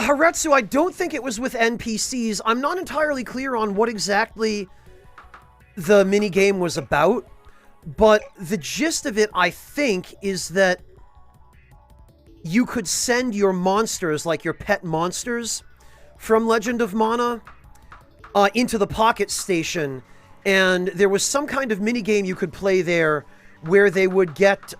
Haretsu, I don't think it was with NPCs. I'm not entirely clear on what exactly the mini game was about, but the gist of it, I think, is that you could send your monsters, like your pet monsters, from Legend of Mana into the Pocket Station, and there was some kind of minigame you could play there where they would get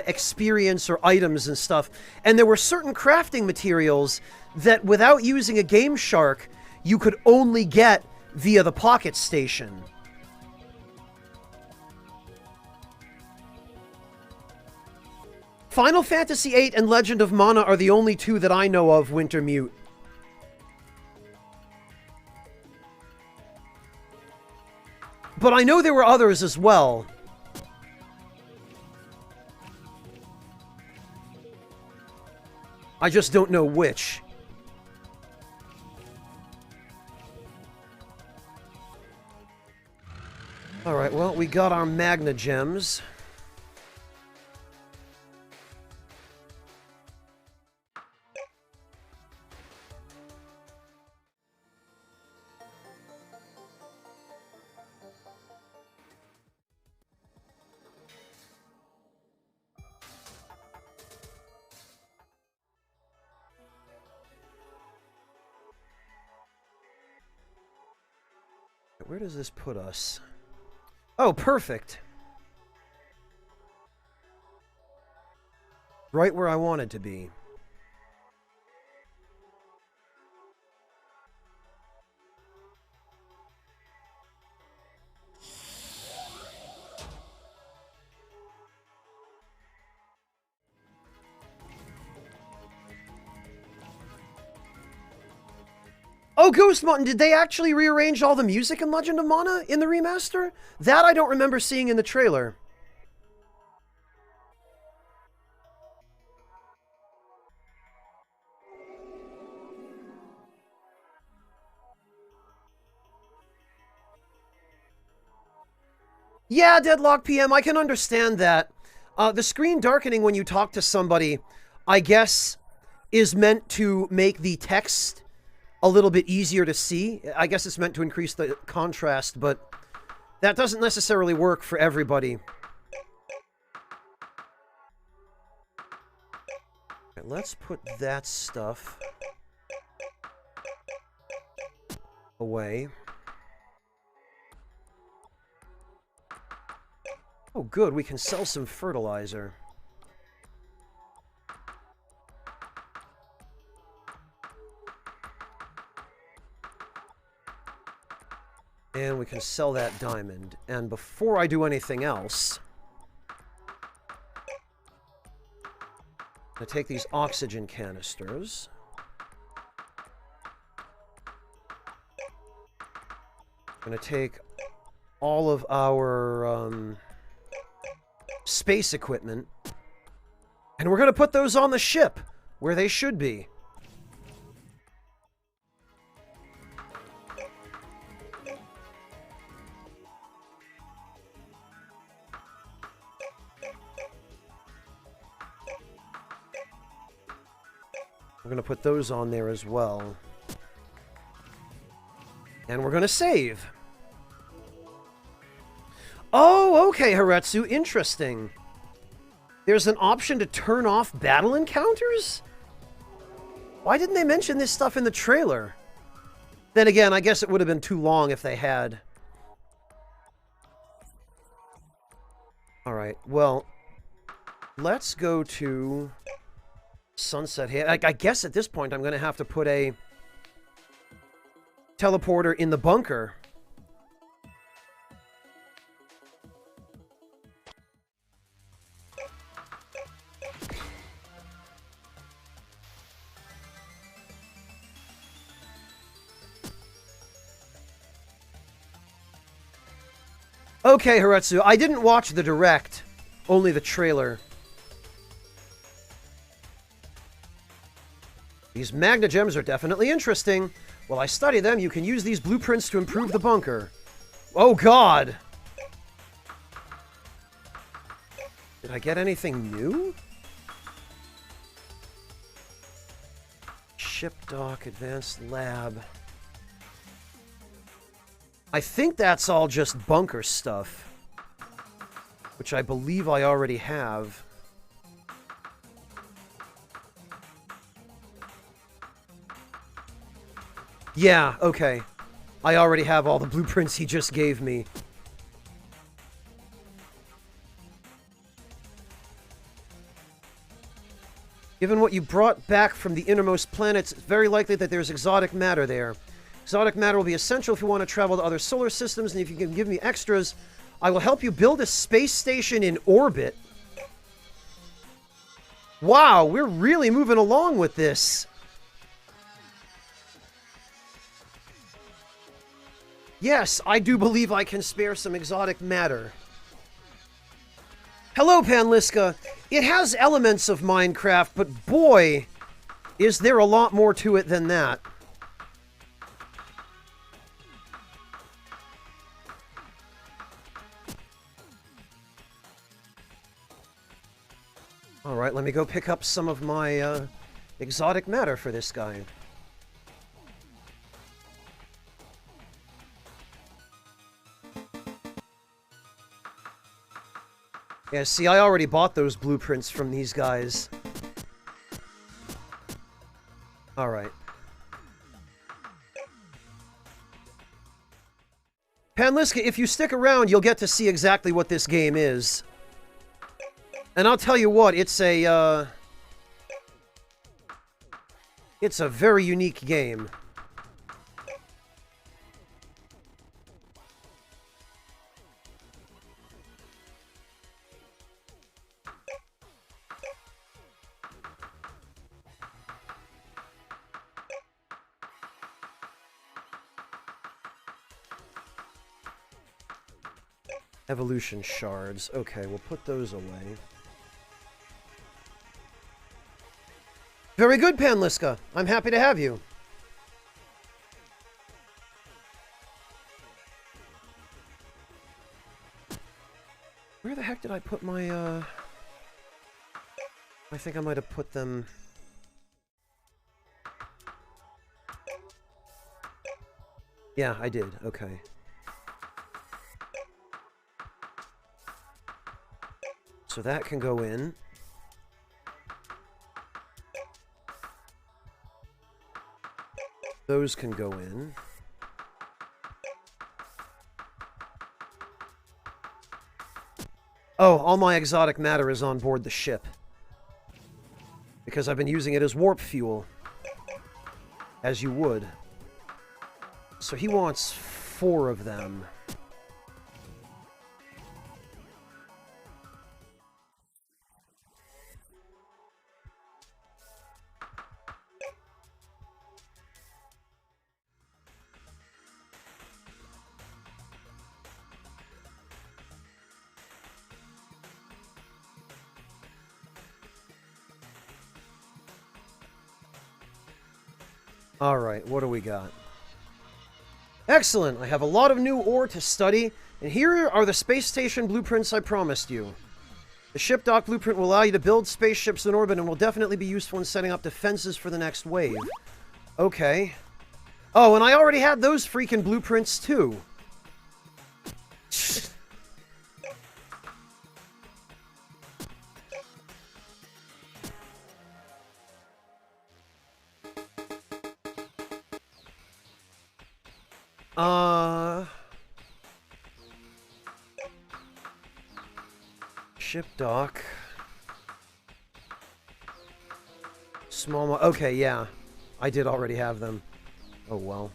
experience or items and stuff. And there were certain crafting materials that, without using a Game Shark, you could only get via the Pocket Station. Final Fantasy VIII and Legend of Mana are the only two that I know of, Wintermute. But I know there were others as well. I just don't know which. Alright, well, we got our Magna Gems. Where does this put us? Oh, perfect. Right where I wanted to be. Oh, Ghost Mountain, did they actually rearrange all the music in Legend of Mana in the remaster? That I don't remember seeing in the trailer. Yeah, Deadlock PM, I can understand that. The screen darkening when you talk to somebody, I guess, is meant to make the text a little bit easier to see. I guess it's meant to increase the contrast, but that doesn't necessarily work for everybody. Okay, let's put that stuff away. Oh, good, we can sell some fertilizer. And we can sell that diamond. And before I do anything else, I take these oxygen canisters. I'm going to take all of our space equipment, and we're going to put those on the ship, where they should be. We're going to put those on there as well. And we're going to save. Oh, okay, Haretsu. Interesting. There's an option to turn off battle encounters? Why didn't they mention this stuff in the trailer? Then again, I guess it would have been too long if they had. Alright, well, let's go to Sunset here. I guess at this point I'm going to have to put a teleporter in the bunker. Okay, Haretsu, I didn't watch the direct, only the trailer. These Magna Gems are definitely interesting. While I study them, you can use these blueprints to improve the bunker. Oh, God! Did I get anything new? Ship dock, advanced lab. I think that's all just bunker stuff. Which I believe I already have. Yeah, okay. I already have all the blueprints he just gave me. Given what you brought back from the innermost planets, it's very likely that there's exotic matter there. Exotic matter will be essential if you want to travel to other solar systems, and if you can give me extras, I will help you build a space station in orbit. Wow, we're really moving along with this. Yes, I do believe I can spare some exotic matter. Hello, Panliska. It has elements of Minecraft, but boy, is there a lot more to it than that. Alright, let me go pick up some of my exotic matter for this guy. Yeah, see, I already bought those blueprints from these guys. Alright. Panliska, if you stick around, you'll get to see exactly what this game is. And I'll tell you what, it's a very unique game. Evolution shards. Okay, we'll put those away. Very good, Panliska. I'm happy to have you. Where the heck did I put my, I think I might have put them... Yeah, I did. Okay. So that can go in. Those can go in. Oh, all my exotic matter is on board the ship. Because I've been using it as warp fuel. As you would. So he wants 4 of them. Alright, what do we got? Excellent! I have a lot of new ore to study, and here are the space station blueprints I promised you. The ship dock blueprint will allow you to build spaceships in orbit and will definitely be useful in setting up defenses for the next wave. Okay. Oh, and I already had those freaking blueprints too. Ship dock. Okay, yeah. I did already have them. Oh, well.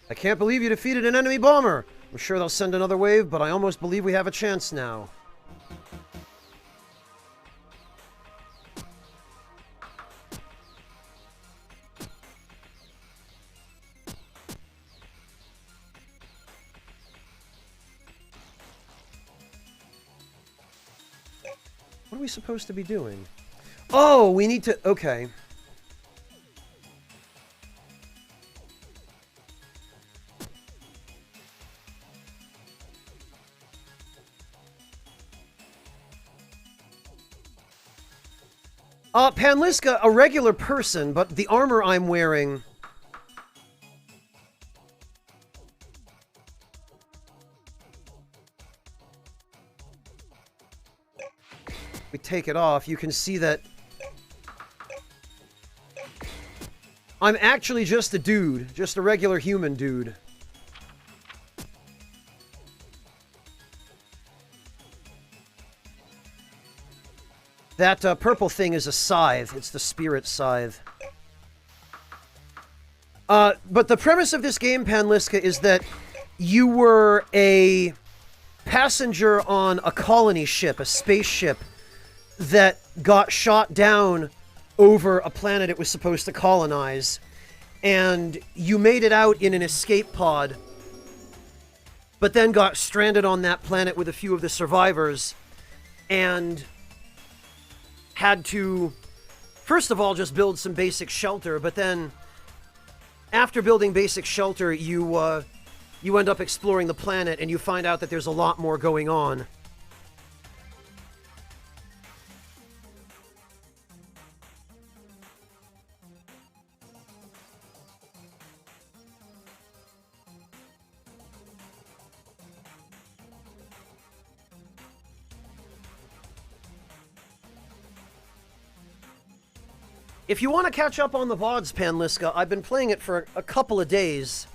I can't believe you defeated an enemy bomber! I'm sure they'll send another wave, but I almost believe we have a chance now. What are we supposed to be doing? Oh, we need to... Okay. Panliska, a regular person, but the armor I'm wearing... we take it off, you can see that I'm actually just a dude. Just a regular human dude. That purple thing is a scythe. It's the spirit scythe. But the premise of this game, Panliska, is that you were a passenger on a colony ship, a spaceship, that got shot down over a planet it was supposed to colonize. And you made it out in an escape pod, but then got stranded on that planet with a few of the survivors, and had to, first of all, just build some basic shelter, but then, after building basic shelter, you end up exploring the planet, and you find out that there's a lot more going on. If you want to catch up on the VODs, Panliska, I've been playing it for a couple of days.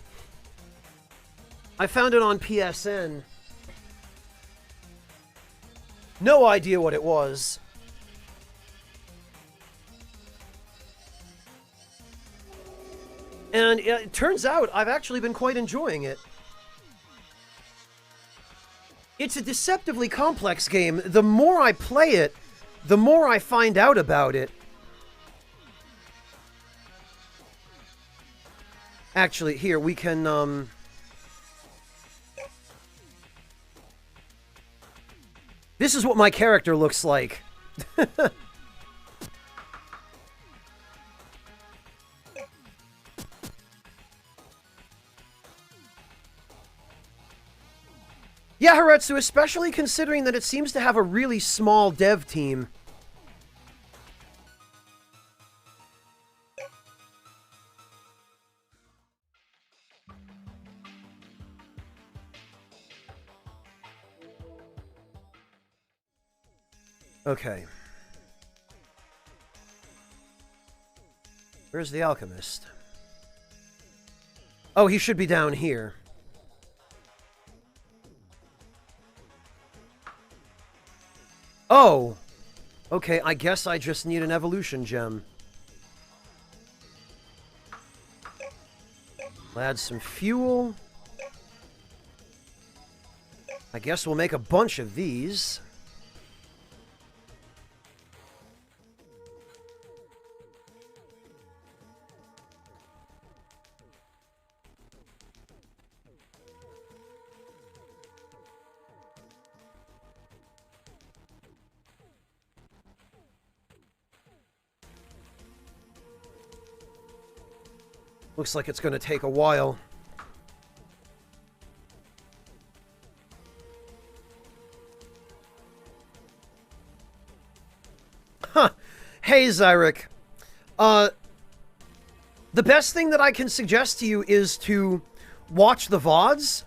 I found it on PSN. No idea what it was. And it turns out I've actually been quite enjoying it. It's a deceptively complex game. The more I play it, the more I find out about it. Actually, here, we can, This is what my character looks like. Yeah, Haretsu, especially considering that it seems to have a really small dev team. Okay. Where's the alchemist? Oh, he should be down here. Oh! Okay, I guess I just need an evolution gem. I'll add some fuel. I guess we'll make a bunch of these. Looks like it's going to take a while. Huh. Hey, Zyric. The best thing that I can suggest to you is to watch the VODs.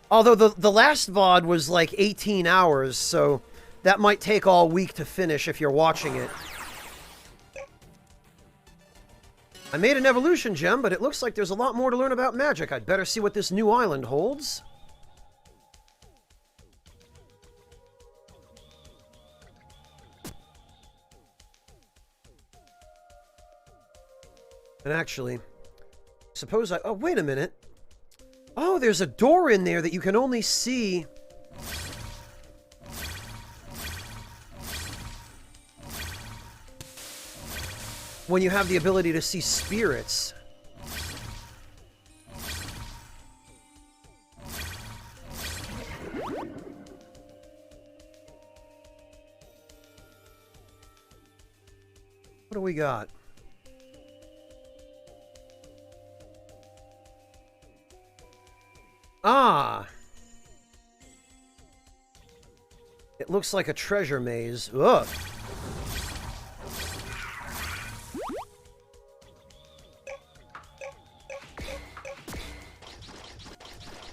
Although the last VOD was like 18 hours, so that might take all week to finish if you're watching it. I made an evolution gem, but it looks like there's a lot more to learn about magic. I'd better see what this new island holds. And actually, suppose I... Oh, wait a minute. Oh, there's a door in there that you can only see... when you have the ability to see spirits. What do we got? Ah! It looks like a treasure maze. Ugh!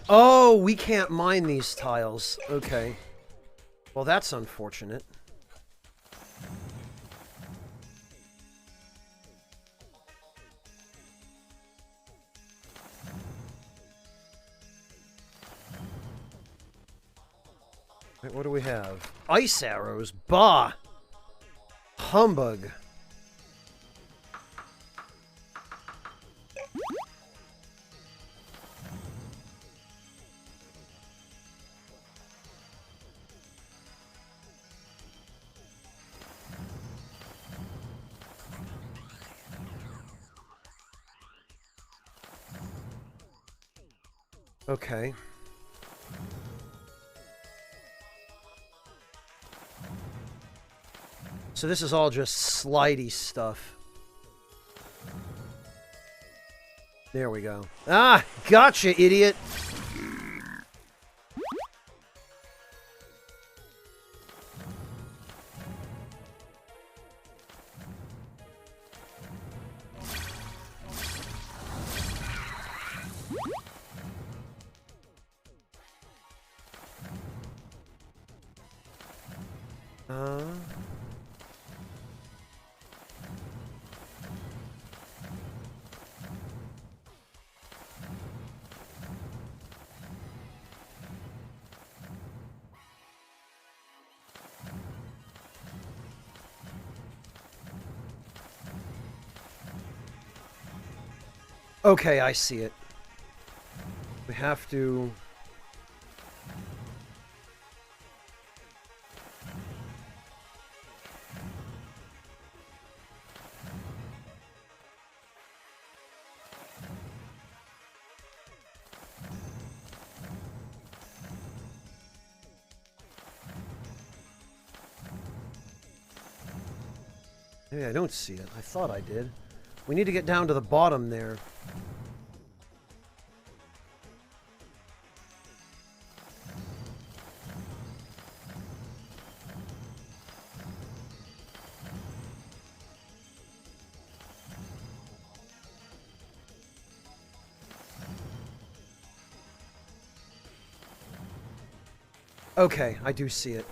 Oh, we can't mine these tiles. Okay. Well, that's unfortunate. Wait, what do we have? Ice arrows. Bah! Humbug. Okay. So this is all just slidey stuff. There we go. Ah! Gotcha, idiot! Okay, I see it. We have to... Maybe I don't see it. I thought I did. We need to get down to the bottom there. Okay, I do see it.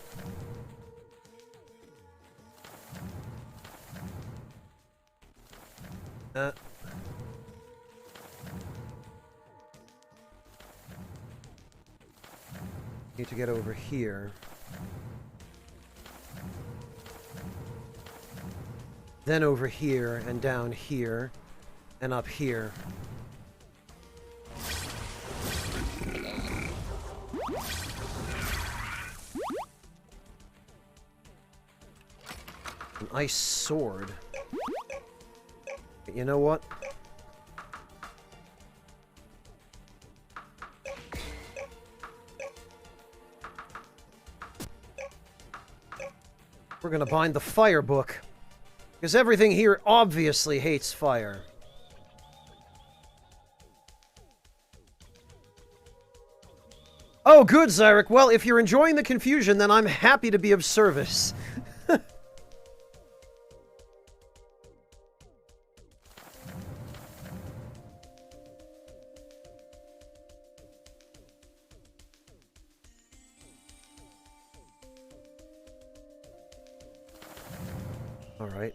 Need to get over here. Then over here, and down here, and up here. An ice sword. You know what? We're gonna bind the fire book. Because everything here obviously hates fire. Oh, good, Zyrek. Well, if you're enjoying the confusion, then I'm happy to be of service. All right.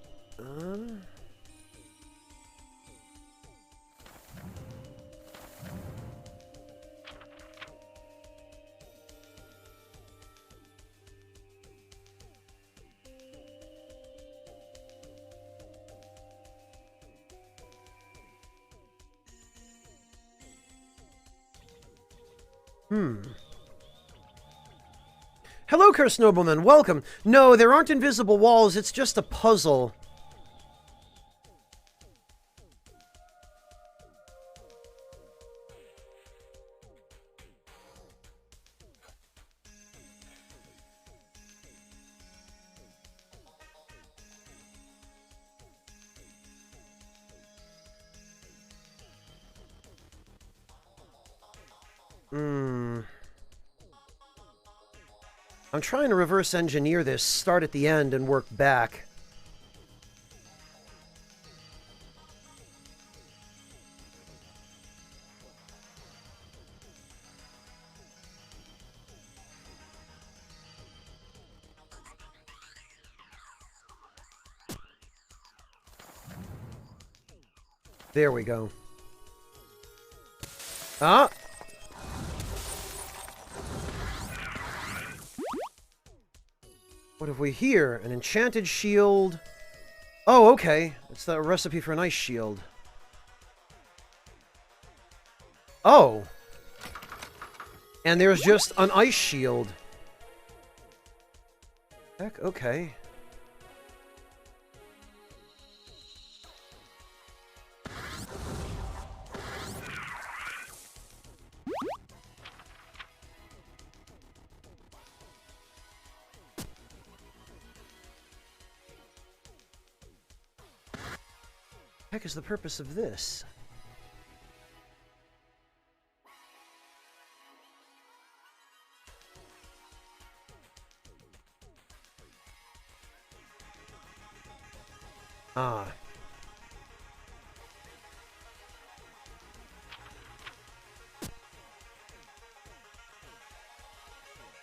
Hello, Curse Nobleman. Welcome. No, there aren't invisible walls. It's just a puzzle. I'm trying to reverse engineer this, start at the end, and work back. There we go. Ah! What have we here? An enchanted shield. Oh, okay. It's the recipe for an ice shield. Oh. And there's just an ice shield. Heck, okay. Heck is the purpose of this? Ah.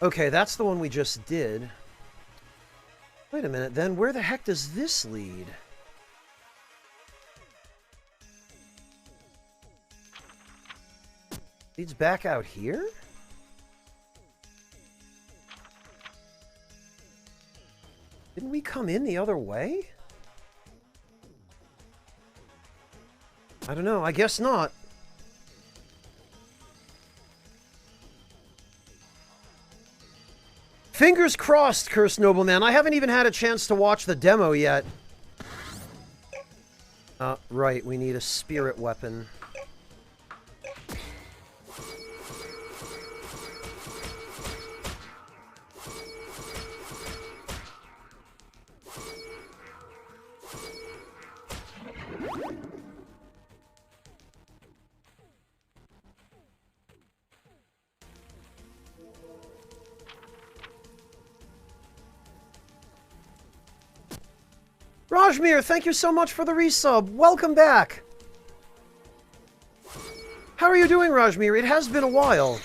Okay, that's the one we just did. Wait a minute, then where the heck does this lead? Leads back out here? Didn't we come in the other way? I don't know, I guess not. Fingers crossed, Cursed Nobleman. I haven't even had a chance to watch the demo yet. Right, we need a spirit weapon. Rajmir, thank you so much for the resub. Welcome back. How are you doing, Rajmir? It has been a while.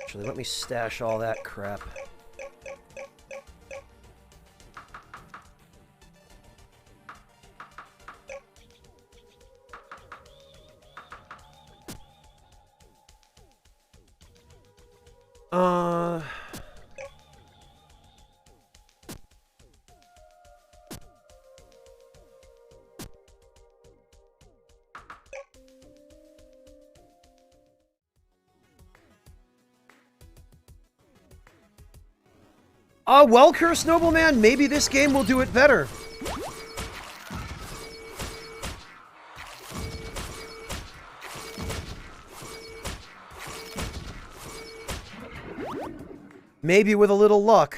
Actually, let me stash all that crap. Well, Cursed Nobleman, maybe this game will do it better. Maybe with a little luck.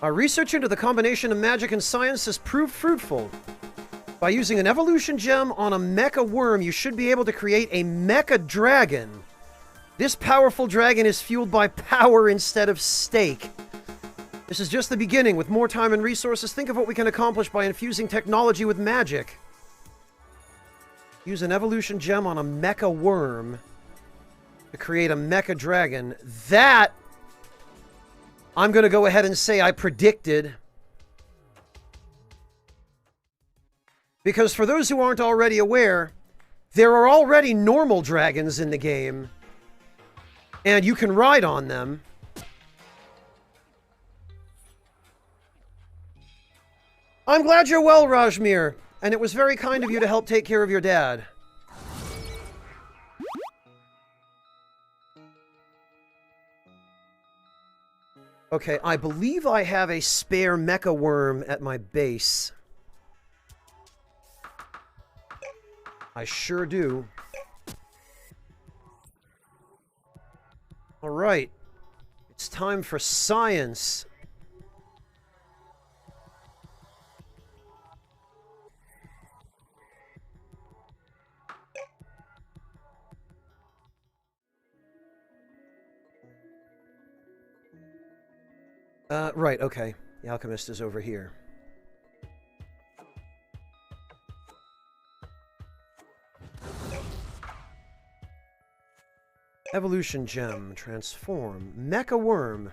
Our research into the combination of magic and science has proved fruitful. By using an evolution gem on a mecha worm, you should be able to create a mecha dragon. This powerful dragon is fueled by power instead of steak. This is just the beginning. With more time and resources, think of what we can accomplish by infusing technology with magic. Use an evolution gem on a mecha worm to create a mecha dragon. That, I'm going to go ahead and say I predicted. Because for those who aren't already aware, there are already normal dragons in the game, and you can ride on them. I'm glad you're well, Rajmir, and it was very kind of you to help take care of your dad. Okay, I believe I have a spare mecha worm at my base. I sure do. All right. It's time for science. Right, okay. The alchemist is over here. Evolution gem, transform, mecha worm.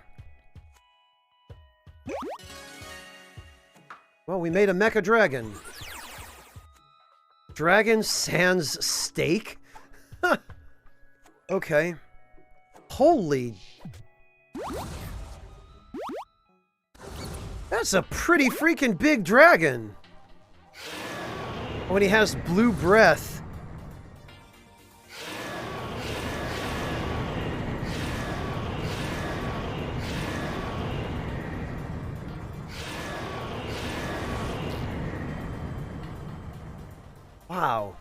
Well, we made a mecha dragon. Dragon sans steak? Okay. Holy... That's a pretty freaking big dragon. When he has blue breath. Wow.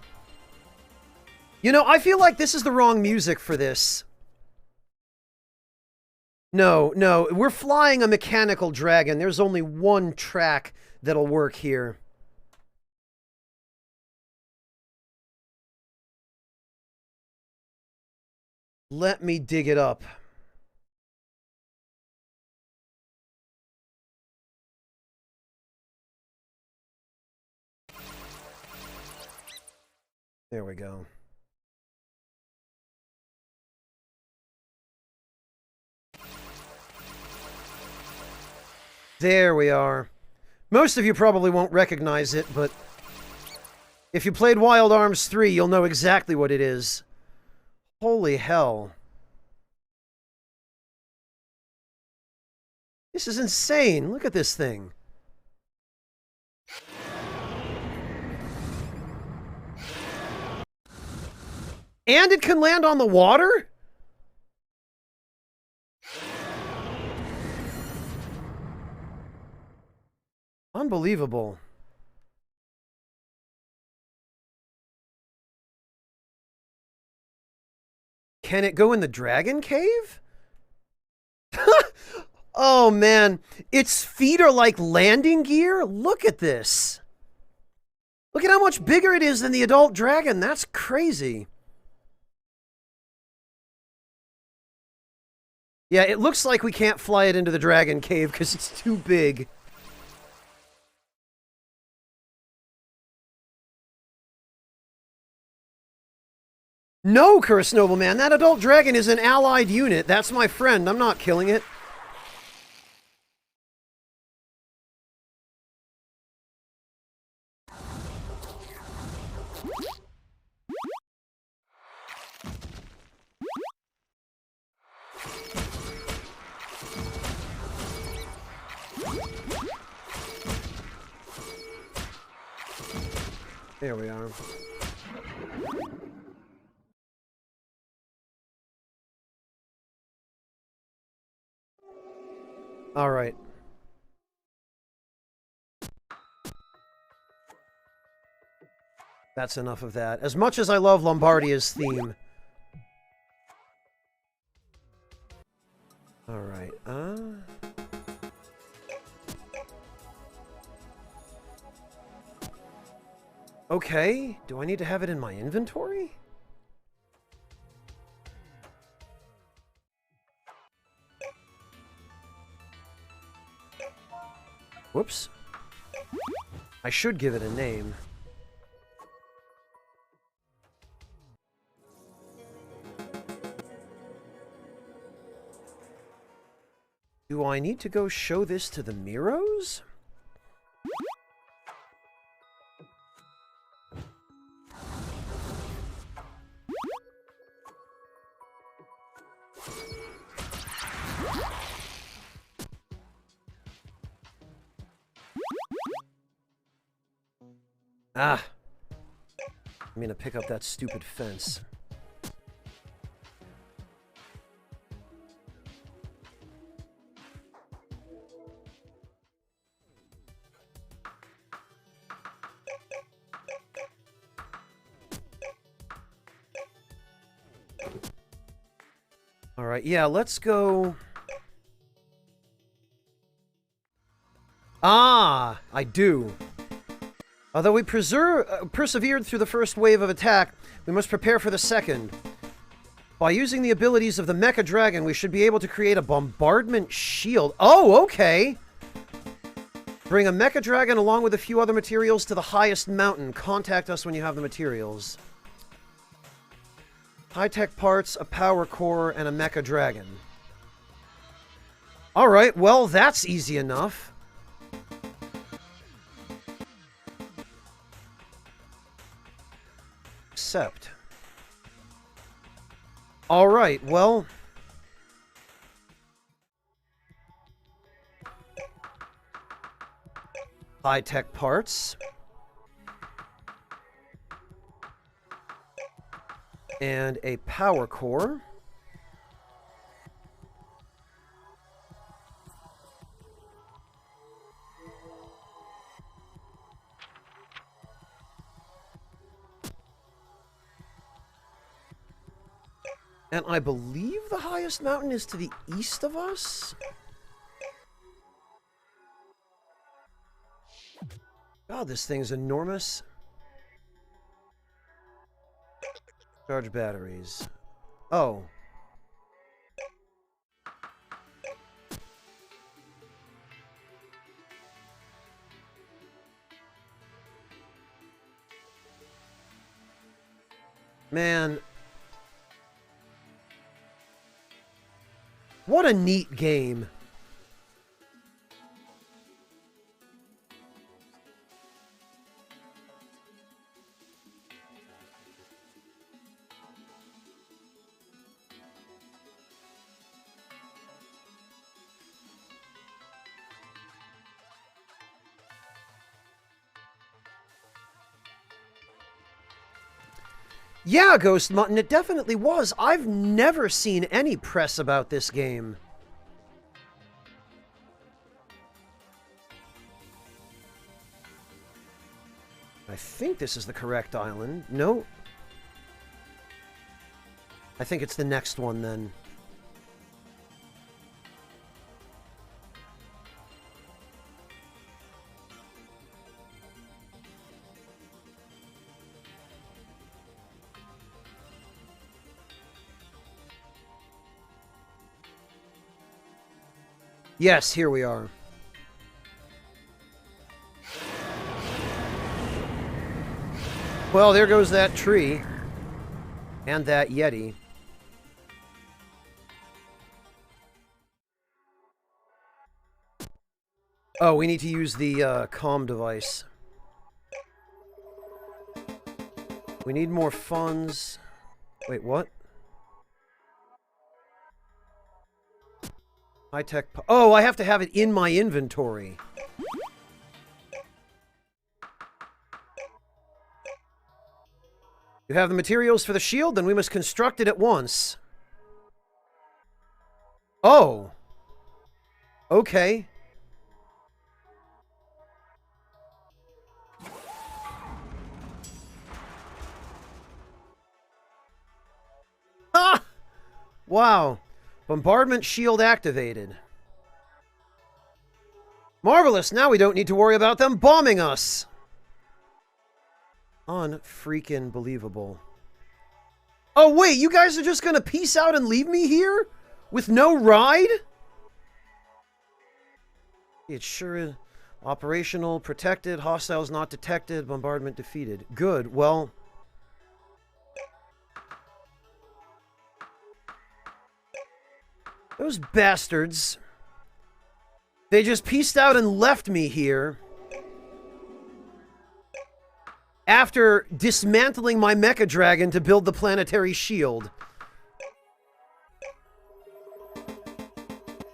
You know, I feel like this is the wrong music for this. No, no, we're flying a mechanical dragon. There's only one track that'll work here. Let me dig it up. There we go. There we are. Most of you probably won't recognize it, but if you played Wild Arms 3, you'll know exactly what it is. Holy hell. This is insane. Look at this thing. And it can land on the water? Unbelievable. Can it go in the dragon cave? Oh man, its feet are like landing gear? Look at this. Look at how much bigger it is than the adult dragon. That's crazy. Yeah, it looks like we can't fly it into the dragon cave because it's too big. No, Curse Nobleman, that adult dragon is an allied unit. That's my friend. I'm not killing it. There we are. All right. That's enough of that. As much as I love Lombardia's theme. All right. Okay. Do I need to have it in my inventory? Whoops. I should give it a name. Do I need to go show this to the Miros? Ah! I'm gonna pick up that stupid fence. Alright, yeah, let's go... Ah! I do. Although we persevered through the first wave of attack, we must prepare for the second. By using the abilities of the Mecha Dragon, we should be able to create a bombardment shield. Oh, okay! Bring a Mecha Dragon along with a few other materials to the highest mountain. Contact us when you have the materials. High-tech parts, a power core, and a Mecha Dragon. Alright, well, that's easy enough. accept. Alright, well... high-tech parts. And a power core. And I believe the highest mountain is to the east of us? God, this thing's enormous. Charge batteries. Oh. Man. What a neat game. Yeah, Ghost Mutton, it definitely was. I've never seen any press about this game. I think this is the correct island. No. I think it's the next one, then. Yes, here we are. Well, there goes that tree. And that Yeti. Oh, we need to use the comm device. We need more funds. Wait, what? High-tech... Oh, I have to have it in my inventory. You have the materials for the shield? Then we must construct it at once. Oh. Okay. Ah! Wow. Bombardment shield activated. Marvelous! Now we don't need to worry about them bombing us! Unfreaking believable. Oh, wait! You guys are just gonna peace out and leave me here? With no ride? It sure is. Operational, protected, hostiles not detected, bombardment defeated. Good, well... Those bastards. They just peaced out and left me here. After dismantling my mecha dragon to build the planetary shield.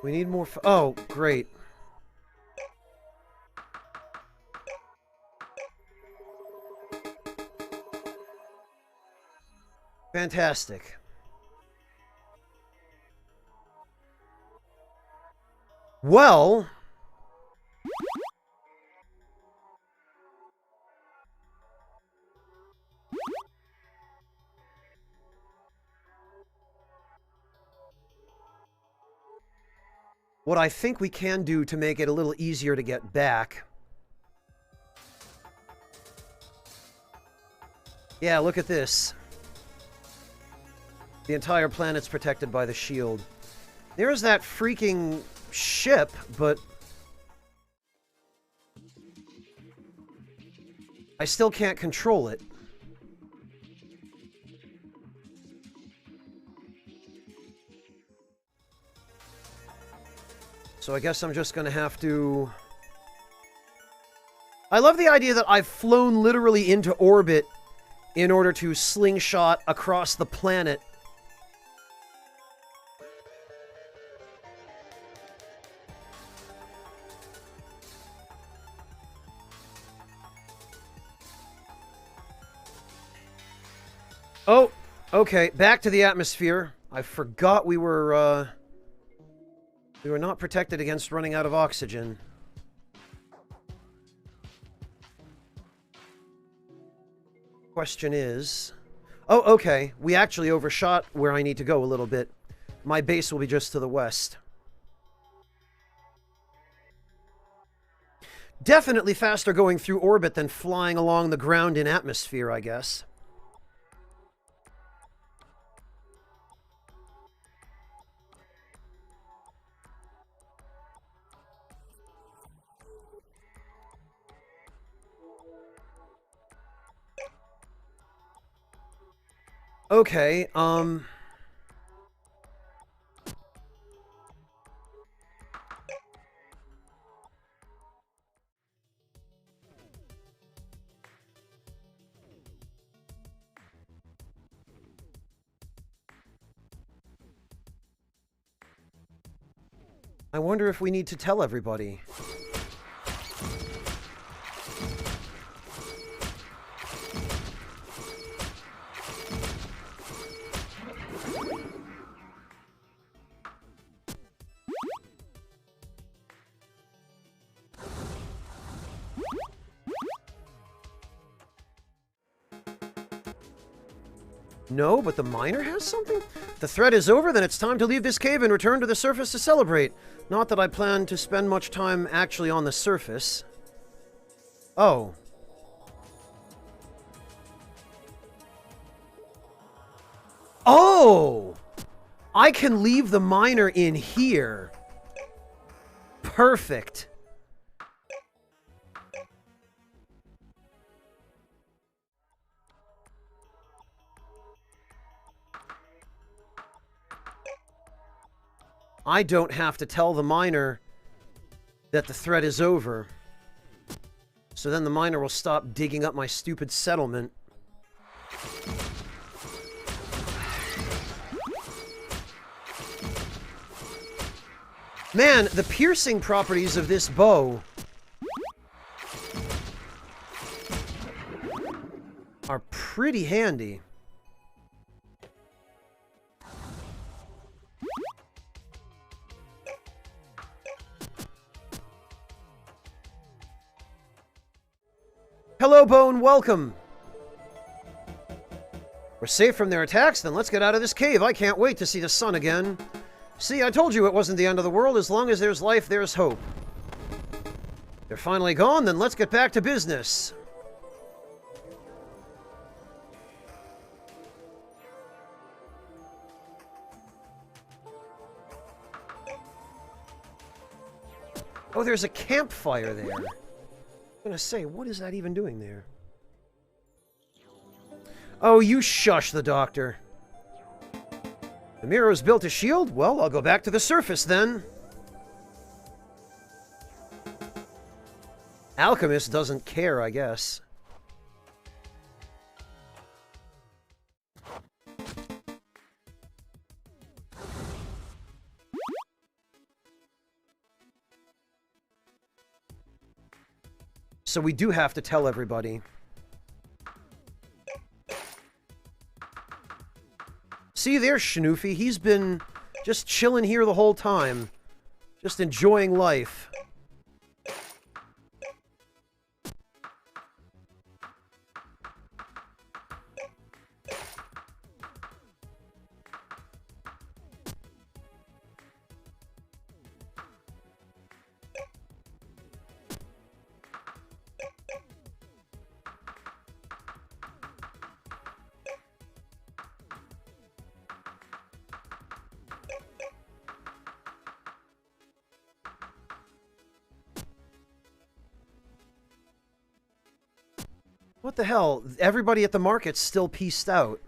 We need more oh, great. Fantastic. Well... what I think we can do to make it a little easier to get back... Yeah, look at this. The entire planet's protected by the shield. There's that freaking ship, but... I still can't control it. So I guess I'm just gonna have to... I love the idea that I've flown literally into orbit in order to slingshot across the planet. Oh, okay, back to the atmosphere. I forgot we were not protected against running out of oxygen. Question is... Oh, okay, we actually overshot where I need to go a little bit. My base will be just to the west. Definitely faster going through orbit than flying along the ground in atmosphere, I guess. Okay, I wonder if we need to tell everybody. No, but the miner has something? The threat is over, then it's time to leave this cave and return to the surface to celebrate. Not that I plan to spend much time actually on the surface. Oh. Oh! I can leave the miner in here. Perfect. I don't have to tell the miner that the threat is over. So then the miner will stop digging up my stupid settlement. Man, the piercing properties of this bow are pretty handy. Hello, Bone, welcome! We're safe from their attacks, then let's get out of this cave. I can't wait to see the sun again. See, I told you it wasn't the end of the world. As long as there's life, there's hope. They're finally gone, then let's get back to business. Oh, there's a campfire there. I'm gonna say, what is that even doing there? Oh, you shush the doctor. The Miro's built a shield? Well, I'll go back to the surface then. Alchemist doesn't care, I guess. So we do have to tell everybody. See, there's Schnoofy. He's been just chilling here the whole time. Just enjoying life. What the hell? Everybody at the market's still pieced out.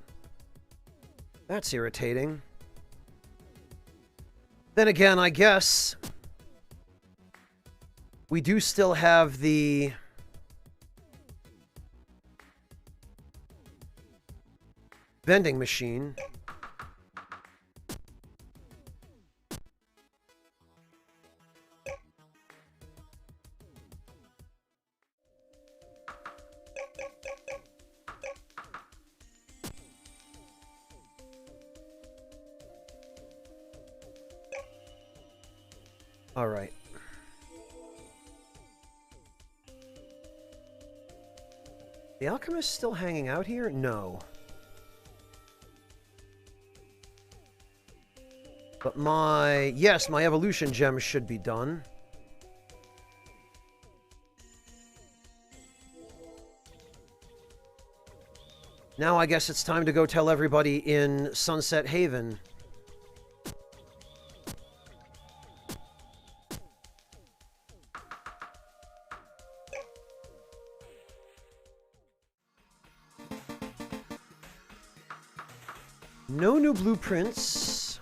That's irritating. Then again, I guess we do still have the vending machine. All right. The alchemist still hanging out here? No. But yes, my evolution gems should be done. Now I guess it's time to go tell everybody in Sunset Haven. No new blueprints.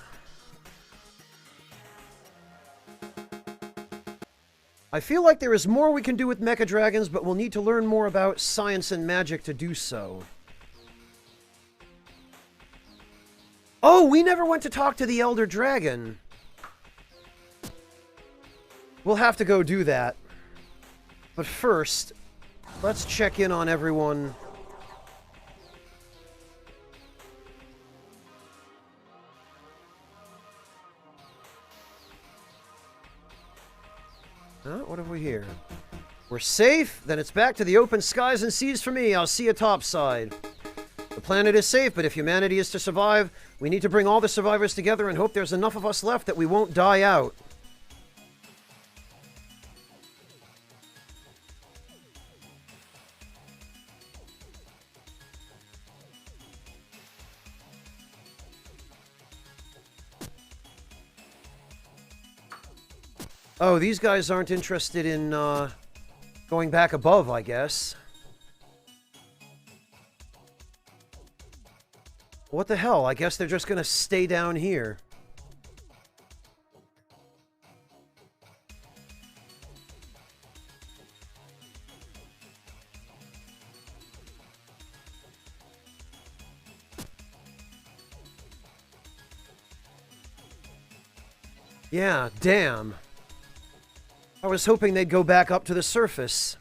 I feel like there is more we can do with mecha dragons, but we'll need to learn more about science and magic to do so. Oh, we never went to talk to the Elder Dragon. We'll have to go do that. But first, let's check in on everyone. What have we here? We're safe? Then it's back to the open skies and seas for me. I'll see you topside. The planet is safe, but if humanity is to survive, we need to bring all the survivors together and hope there's enough of us left that we won't die out. Oh, these guys aren't interested in, going back above, I guess. What the hell? I guess they're just gonna stay down here. Yeah, damn. I was hoping they'd go back up to the surface.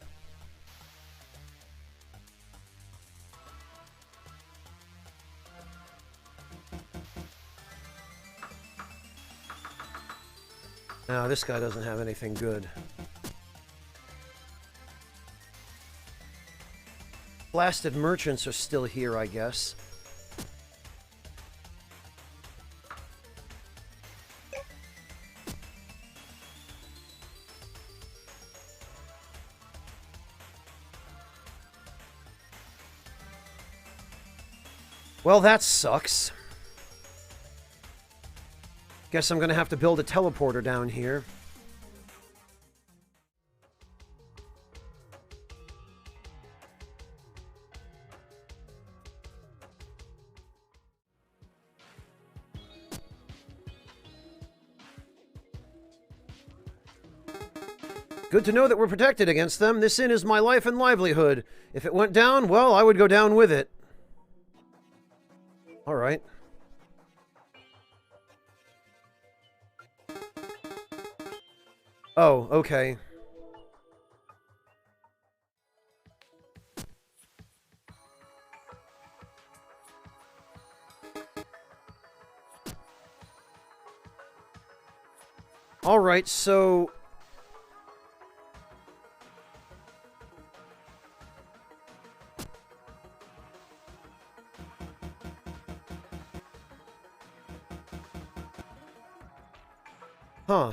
No, this guy doesn't have anything good. Blasted merchants are still here, I guess. Well, that sucks. Guess I'm gonna have to build a teleporter down here. Good to know that we're protected against them. This inn is my life and livelihood. If it went down, well, I would go down with it. All right. Oh, okay. All right, so... Huh.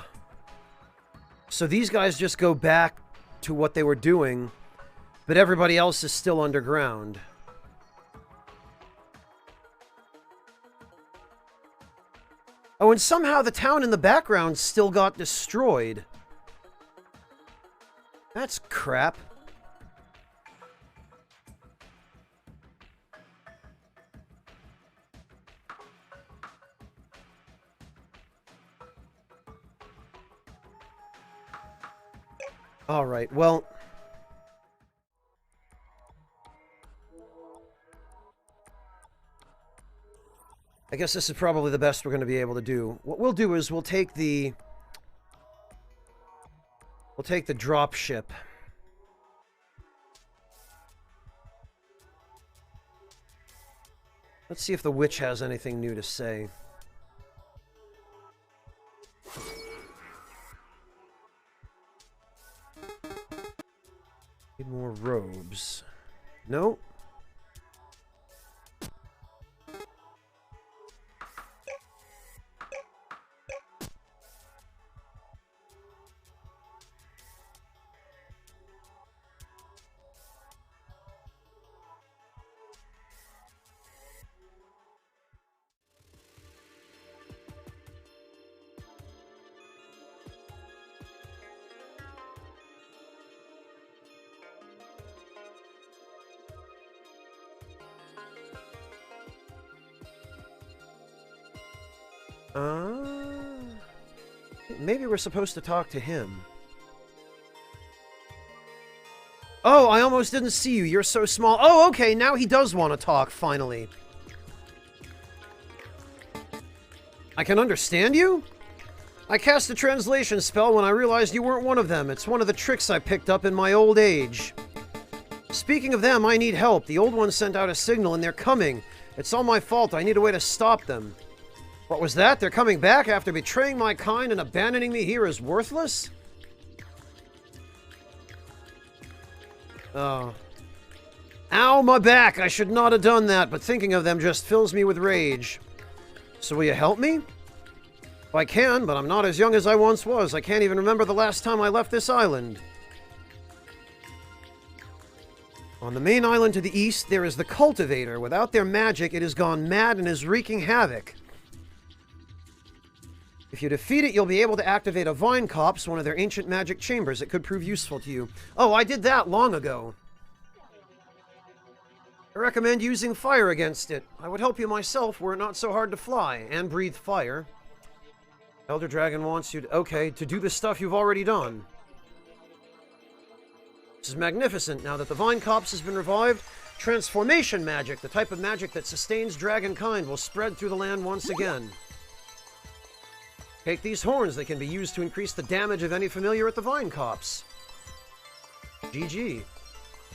So these guys just go back to what they were doing, but everybody else is still underground. Oh, and somehow the town in the background still got destroyed. That's crap. All right, well... I guess this is probably the best we're going to be able to do. What we'll do is we'll take the drop ship. Let's see if the witch has anything new to say. Need more robes. Nope. Maybe we're supposed to talk to him. Oh, I almost didn't see you. You're so small. Oh, okay. Now he does want to talk, finally. I can understand you? I cast a translation spell when I realized you weren't one of them. It's one of the tricks I picked up in my old age. Speaking of them, I need help. The old ones sent out a signal and they're coming. It's all my fault. I need a way to stop them. What was that? They're coming back after betraying my kind and abandoning me here as worthless? Oh. Ow, my back! I should not have done that, but thinking of them just fills me with rage. So will you help me? I can, but I'm not as young as I once was. I can't even remember the last time I left this island. On the main island to the east, there is the Cultivator. Without their magic, it has gone mad and is wreaking havoc. If you defeat it, you'll be able to activate a Vine Copse, one of their ancient magic chambers. It could prove useful to you. Oh, I did that long ago. I recommend using fire against it. I would help you myself were it not so hard to fly and breathe fire. Elder Dragon wants you to... Okay, to do the stuff you've already done. This is magnificent. Now that the Vine Copse has been revived, transformation magic, the type of magic that sustains dragonkind, will spread through the land once again. Take these horns. They can be used to increase the damage of any familiar at the Vine Copse. GG.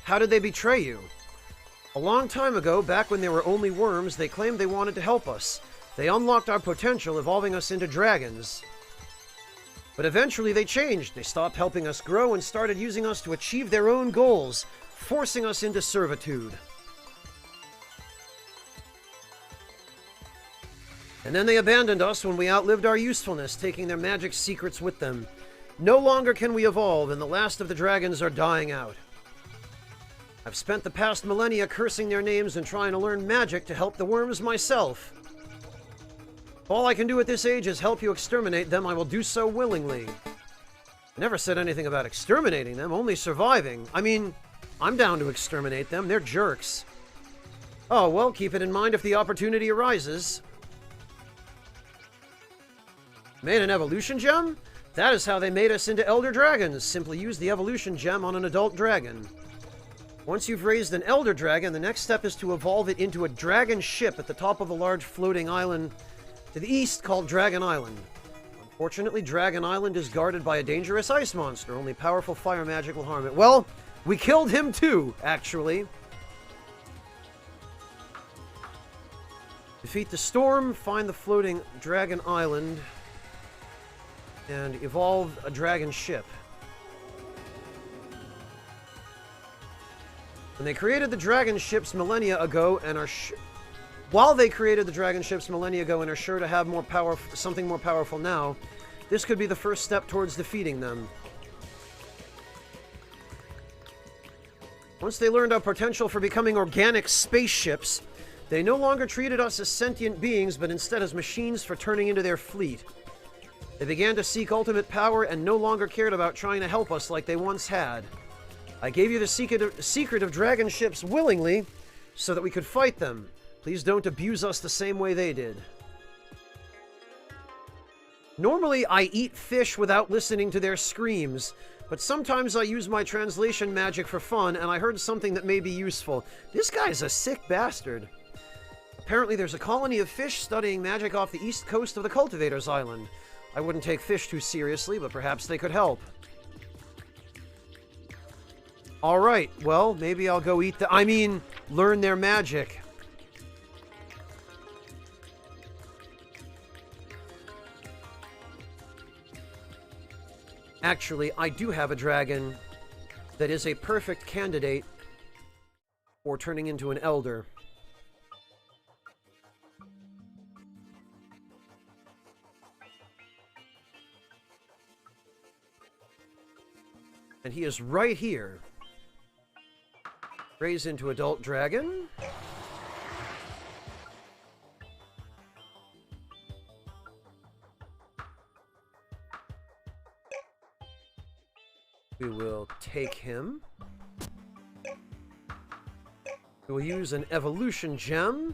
How did they betray you? A long time ago, back when they were only worms, they claimed they wanted to help us. They unlocked our potential, evolving us into dragons. But eventually they changed. They stopped helping us grow and started using us to achieve their own goals, forcing us into servitude. And then they abandoned us when we outlived our usefulness, taking their magic secrets with them. No longer can we evolve, and the last of the dragons are dying out. I've spent the past millennia cursing their names and trying to learn magic to help the worms myself. If all I can do at this age is help you exterminate them, I will do so willingly. I never said anything about exterminating them, only surviving. I mean, I'm down to exterminate them. They're jerks. Oh, well, keep it in mind if the opportunity arises. Made an evolution gem? That is how they made us into elder dragons. Simply use the evolution gem on an adult dragon. Once you've raised an elder dragon, the next step is to evolve it into a dragon ship at the top of a large floating island to the east called Dragon Island. Unfortunately, Dragon Island is guarded by a dangerous ice monster. Only powerful fire magic will harm it. Well, we killed him too, actually. Defeat the storm, find the floating Dragon Island, and evolve a dragon ship. When they created the dragon ships millennia ago and are while they created the dragon ships millennia ago and are sure to have more power, something more powerful now, this could be the first step towards defeating them. Once they learned our potential for becoming organic spaceships, they no longer treated us as sentient beings, but instead as machines for turning into their fleet. They began to seek ultimate power and no longer cared about trying to help us like they once had. I gave you the secret of dragon ships willingly, so that we could fight them. Please don't abuse us the same way they did. Normally, I eat fish without listening to their screams, but sometimes I use my translation magic for fun, and I heard something that may be useful. This guy's a sick bastard. Apparently there's a colony of fish studying magic off the east coast of the Cultivators Island. I wouldn't take fish too seriously, but perhaps they could help. Alright, well, maybe I'll go eat learn their magic. Actually, I do have a dragon that is a perfect candidate for turning into an elder. And he is right here. Raise into adult dragon. We will take him. We will use an evolution gem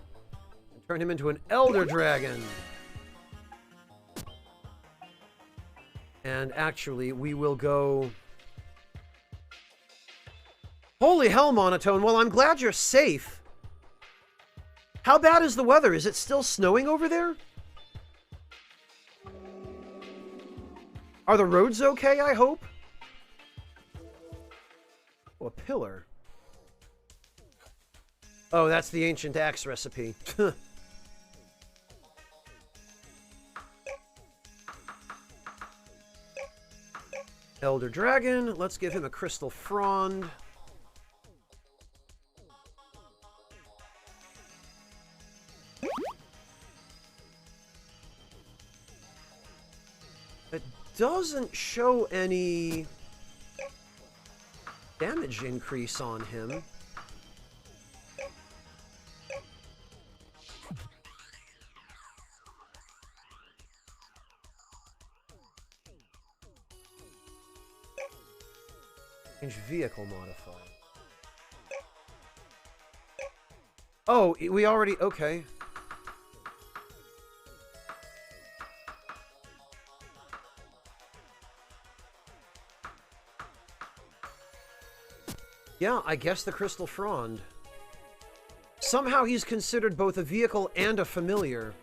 and turn him into an elder dragon. And actually, we will go... Holy hell, Monotone. Well, I'm glad you're safe. How bad is the weather? Is it still snowing over there? Are the roads okay, I hope? Oh, a pillar. Oh, that's the ancient axe recipe. Elder Dragon. Let's give him a crystal frond. It doesn't show any damage increase on him. Change vehicle modifier. Oh, we already... Okay. Yeah, I guess the Crystal Frond. Somehow he's considered both a vehicle and a familiar.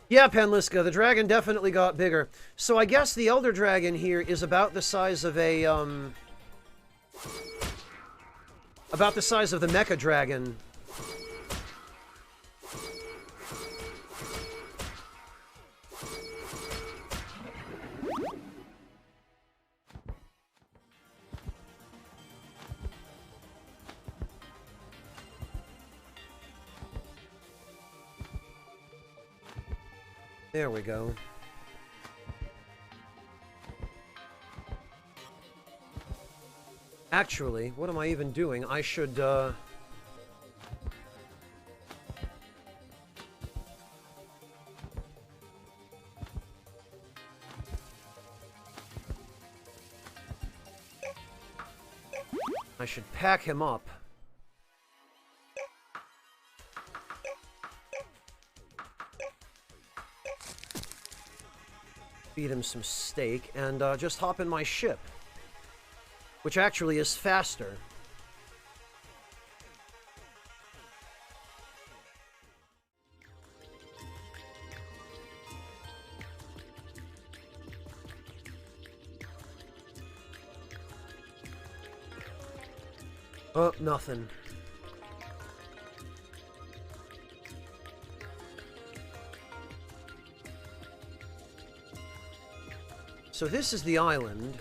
Yeah, Penliska, the dragon definitely got bigger. So I guess the Elder Dragon here is about the size of a, about the size of the Mecha Dragon. There we go. Actually, what am I even doing? I should, I should pack him up. Feed him some steak, and just hop in my ship. Which actually is faster. Oh, nothing. So this is the island.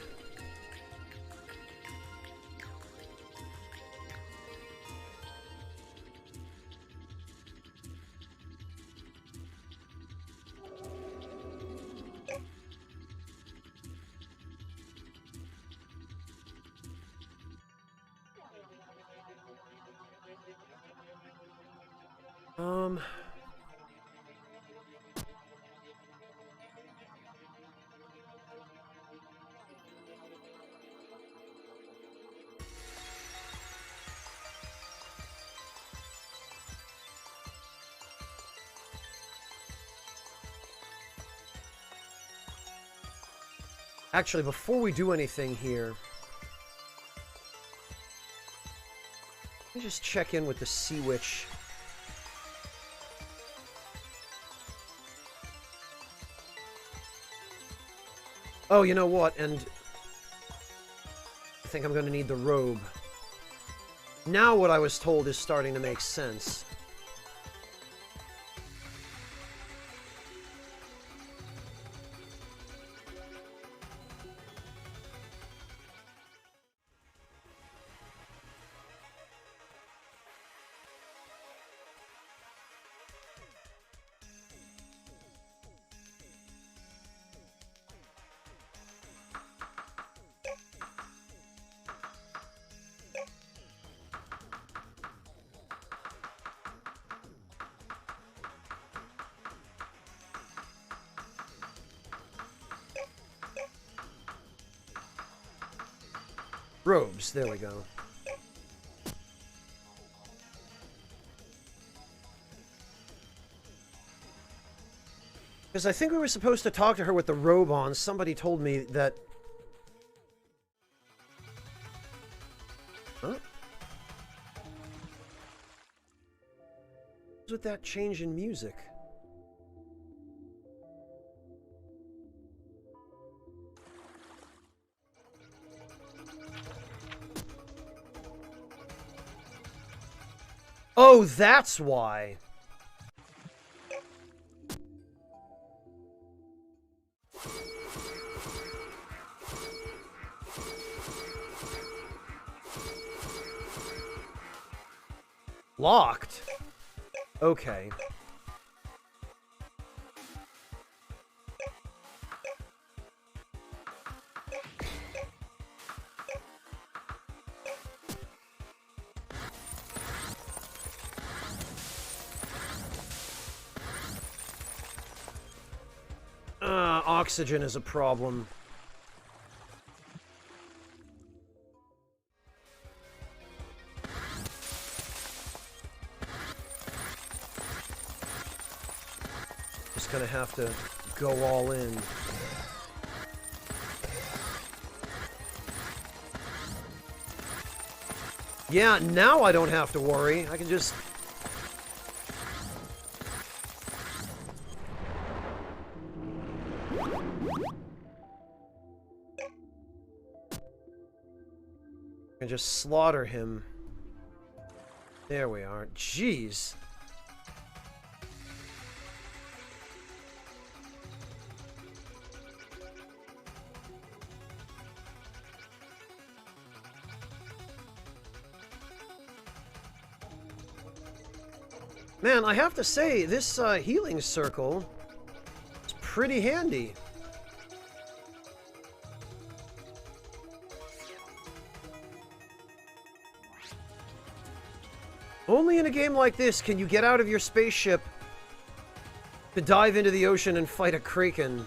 Actually, before we do anything here, me just check in with the Sea Witch. Oh, you know what? And I think I'm going to need the robe. Now what I was told is starting to make sense. Robes, there we go. Because I think we were supposed to talk to her with the robe on. Somebody told me that... Huh? What's with that change in music? Oh, that's why. Locked? Okay. Oxygen is a problem. Just gonna have to go all in. Yeah, now I don't have to worry. I can just... just slaughter him. There we are. Jeez. Man, I have to say, this healing circle is pretty handy. Only in a game like this can you get out of your spaceship to dive into the ocean and fight a kraken.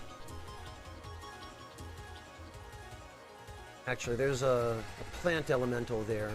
Actually, there's a plant elemental there.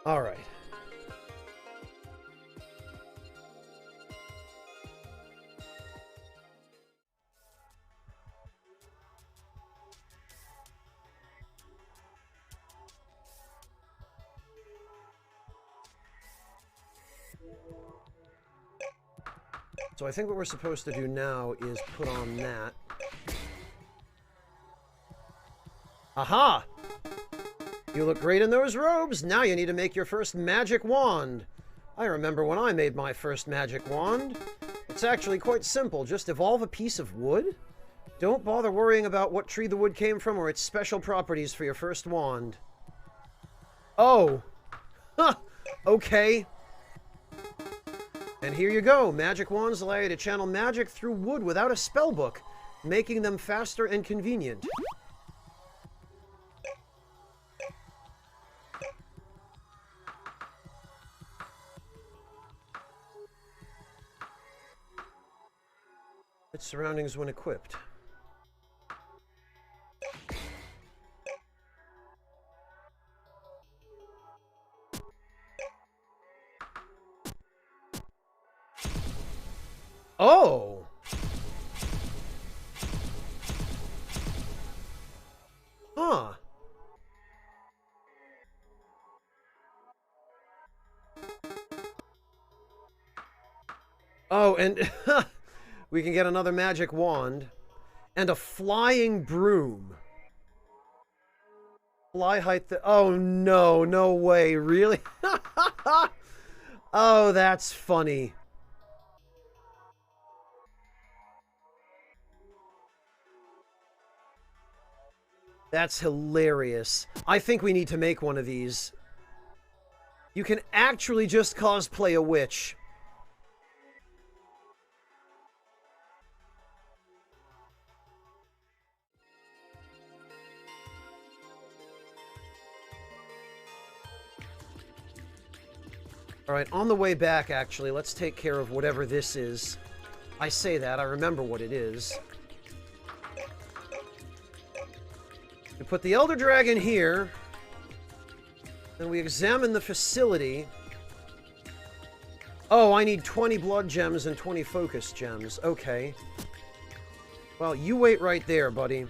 All right. So I think what we're supposed to do now is put on that. Aha! You look great in those robes. Now you need to make your first magic wand. I remember when I made my first magic wand. It's actually quite simple. Just evolve a piece of wood. Don't bother worrying about what tree the wood came from or its special properties for your first wand. Oh! Huh! Okay. And here you go. Magic wands allow you to channel magic through wood without a spell book, making them faster and convenient. Its surroundings when equipped. Oh! Huh. Oh, and we can get another magic wand and a flying broom. Fly height. Oh no, no way, really? Oh, that's funny. That's hilarious. I think we need to make one of these. You can actually just cosplay a witch. Alright, on the way back, actually, let's take care of whatever this is. I say that, I remember what it is. We put the Elder Dragon here. Then we examine the facility. Oh, I need 20 blood gems and 20 focus gems. Okay. Well, you wait right there, buddy.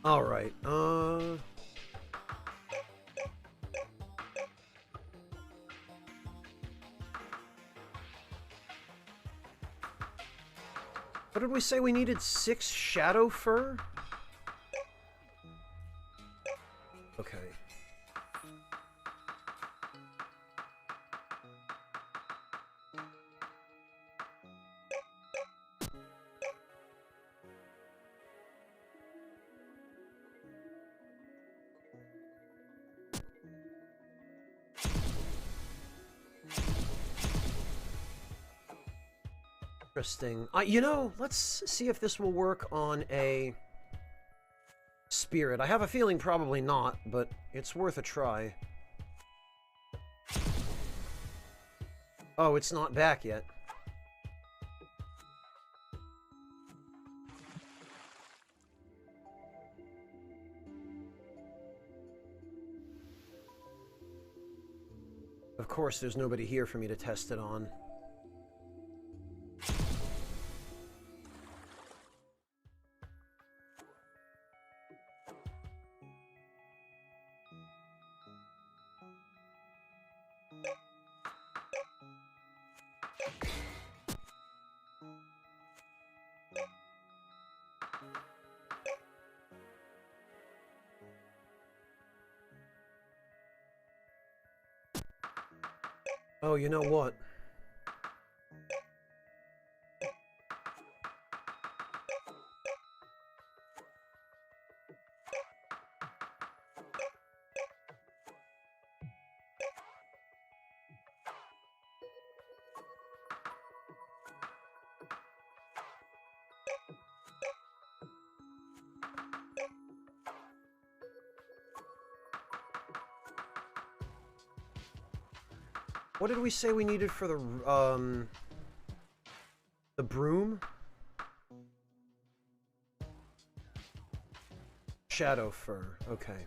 All right. What did we say we needed? 6 shadow fur? Okay. Interesting. You know, let's see if this will work on a spirit. I have a feeling probably not, but it's worth a try. Oh, it's not back yet. Of course, there's nobody here for me to test it on. Oh, you know what? What did we say we needed for the broom? Shadow fur, okay.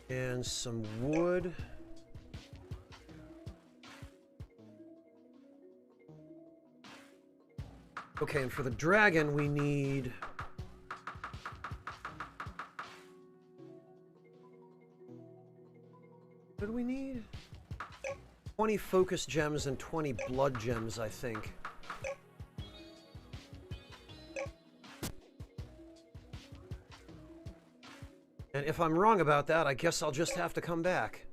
And some wood. Okay, and for the dragon we need What do we need? 20 focus gems and 20 blood gems, I think. And if I'm wrong about that, I guess I'll just have to come back.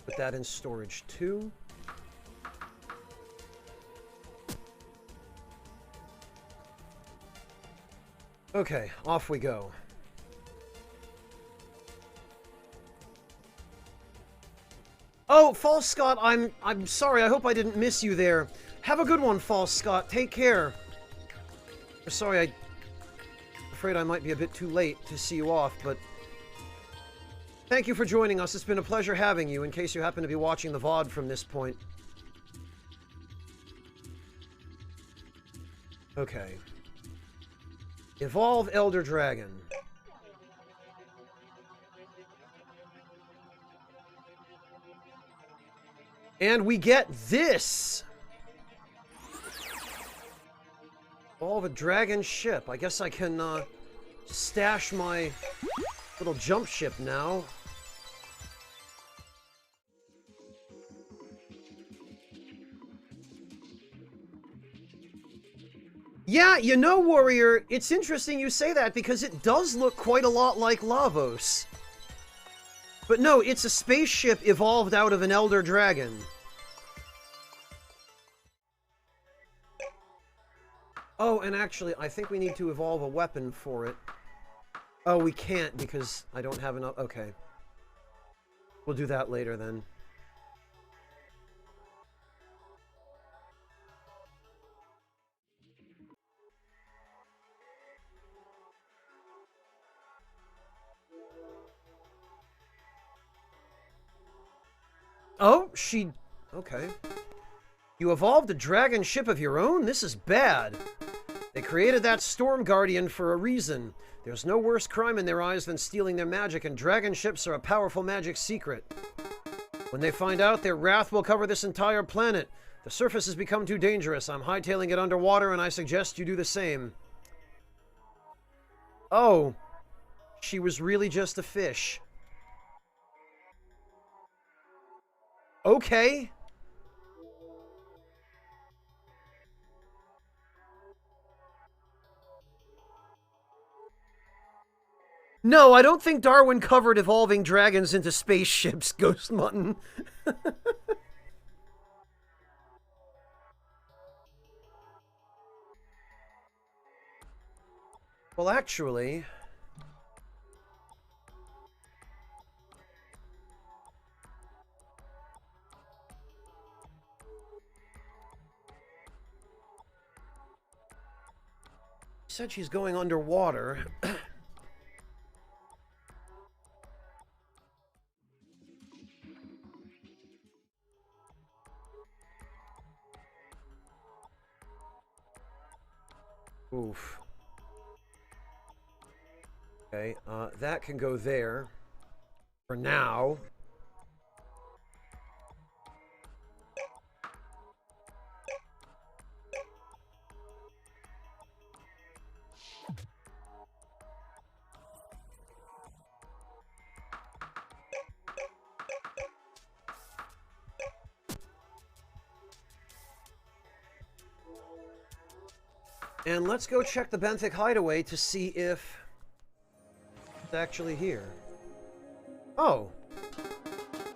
Put that in storage too. Okay, off we go. Oh, False Scott, I'm sorry. I hope I didn't miss you there. Have a good one, False Scott. Take care. Sorry, I'm afraid I might be a bit too late to see you off, but thank you for joining us. It's been a pleasure having you, in case you happen to be watching the VOD from this point. Okay. Evolve Elder Dragon. And we get this! Evolve a dragon ship. I guess I can, stash my little jump ship now. Yeah, you know, Warrior, it's interesting you say that because it does look quite a lot like Lavos. But no, it's a spaceship evolved out of an Elder Dragon. Oh, and actually, I think we need to evolve a weapon for it. Oh, we can't because I don't have enough. Okay. We'll do that later then. Oh, she... Okay. You evolved a dragon ship of your own? This is bad. They created that Storm Guardian for a reason. There's no worse crime in their eyes than stealing their magic, and dragon ships are a powerful magic secret. When they find out, their wrath will cover this entire planet. The surface has become too dangerous. I'm hightailing it underwater, and I suggest you do the same. Oh. She was really just a fish. Okay. No, I don't think Darwin covered evolving dragons into spaceships, Ghost Mutton. Well, actually... said she's going underwater. Oof. Okay, that can go there. For now. And let's go check the Benthic Hideaway to see if it's actually here. Oh.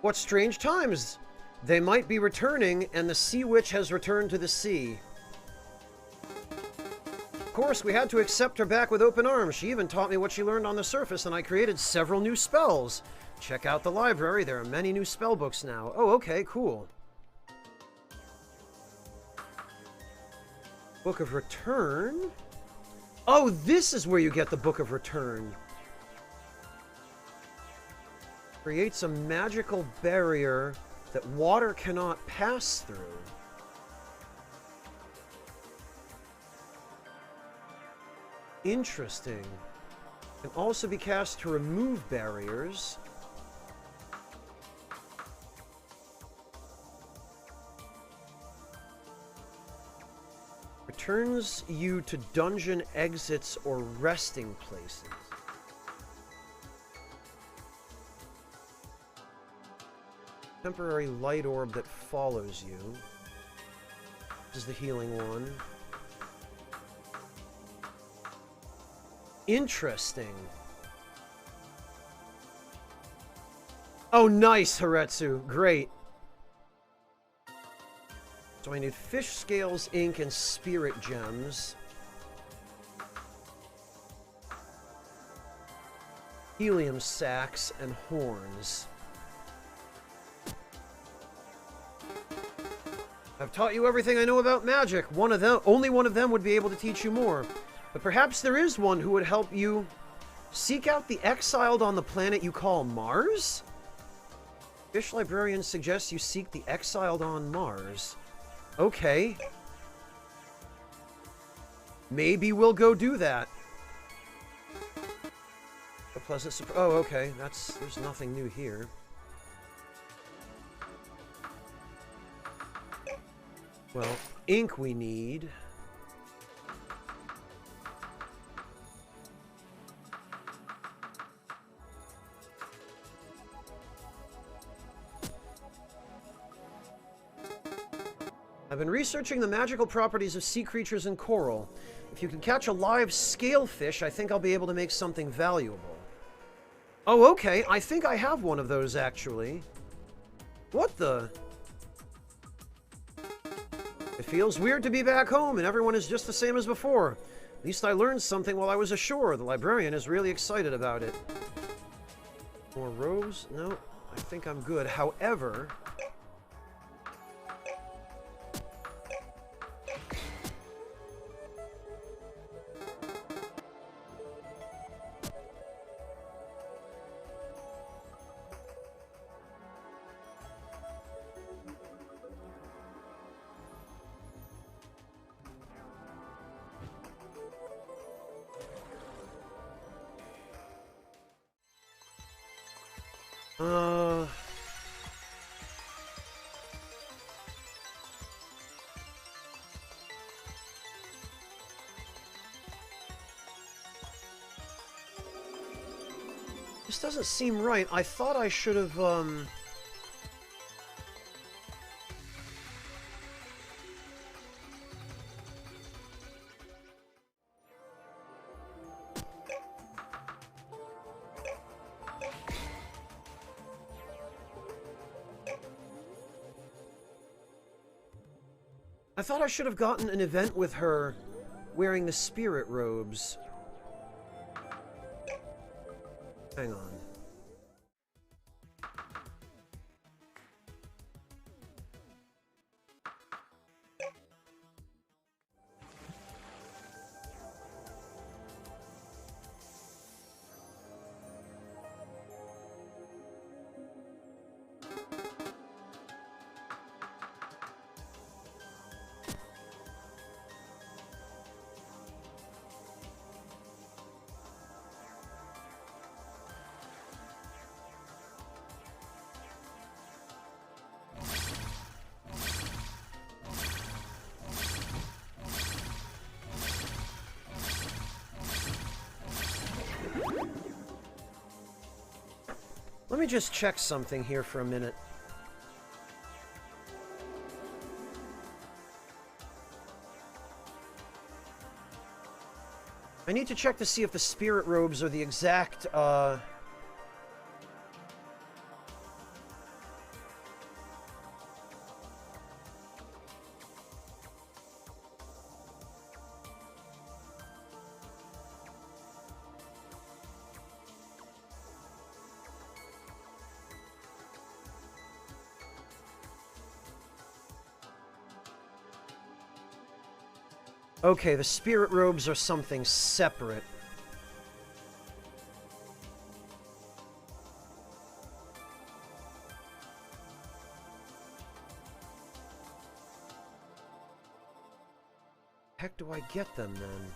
What strange times! They might be returning, and the Sea Witch has returned to the sea. Of course, we had to accept her back with open arms. She even taught me what she learned on the surface, and I created several new spells. Check out the library. There are many new spell books now. Oh, okay, cool. Book of Return? Oh, this is where you get the Book of Return. Creates a magical barrier that water cannot pass through. Interesting. Can also be cast to remove barriers. Returns you to dungeon exits or resting places. Temporary light orb that follows you. This is the healing one. Interesting. Oh, nice, Haretsu. Great. So I need fish scales, ink, and spirit gems. Helium sacks and horns. I've taught you everything I know about magic. Only one of them would be able to teach you more. But perhaps there is one who would help you seek out the exiled on the planet you call Mars? Fish Librarian suggests you seek the exiled on Mars. Okay. Maybe we'll go do that. A pleasant surprise. Oh, okay. There's nothing new here. Well, ink we need. I've been researching the magical properties of sea creatures and coral. If you can catch a live scalefish, I think I'll be able to make something valuable. Oh, okay. I think I have one of those, actually. What the? It feels weird to be back home, and everyone is just the same as before. At least I learned something while I was ashore. The librarian is really excited about it. More robes? No, I think I'm good. However... This doesn't seem right. I thought I should have, I thought I should have gotten an event with her wearing the spirit robes. Hang on. Let me just check something here for a minute. I need to check to see if the spirit robes are the exact, Okay, the spirit robes are something separate. do I get them then?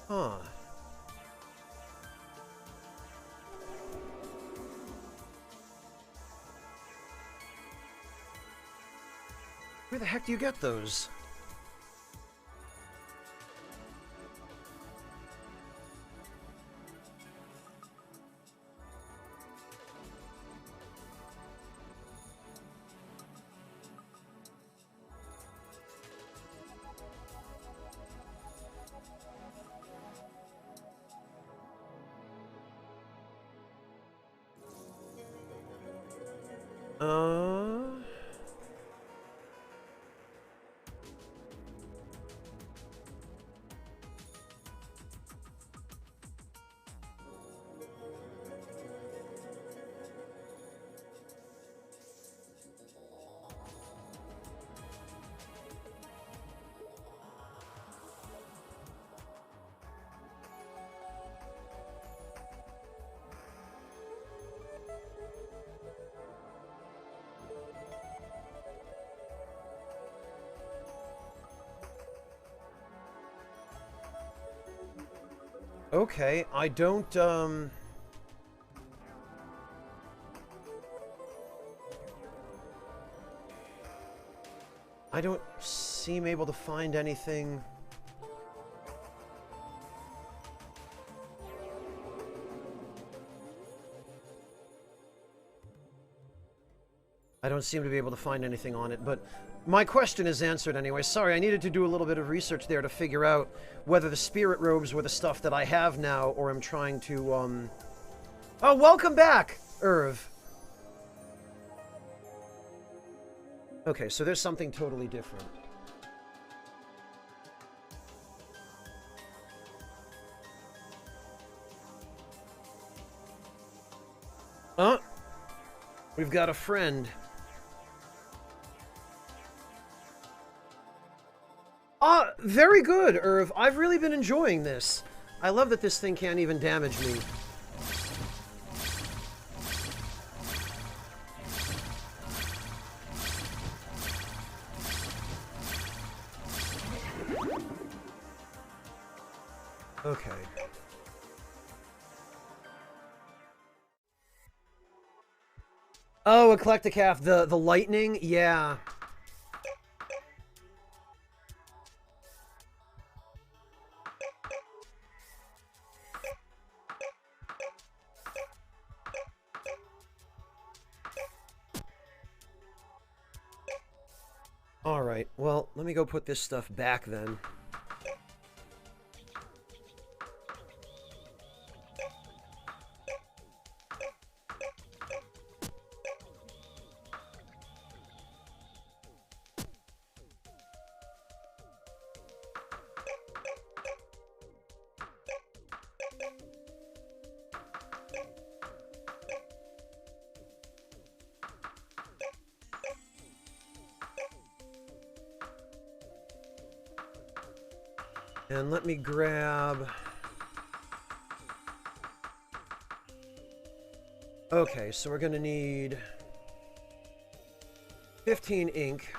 Huh. Where the heck do you get those? Okay, I don't, I don't seem able to find anything. I don't seem to be able to find anything on it, but my question is answered anyway. Sorry, I needed to do a little bit of research there to figure out whether the spirit robes were the stuff that I have now, or I'm trying to, Oh, welcome back, Irv. Okay, so there's something totally different. We've got a friend. Very good, Irv. I've really been enjoying this. I love that this thing can't even damage me. Okay. Oh, Eclectic Half, the lightning? Yeah. Alright, well, let me go put this stuff back then. And let me grab... Okay, so we're gonna need 15 ink.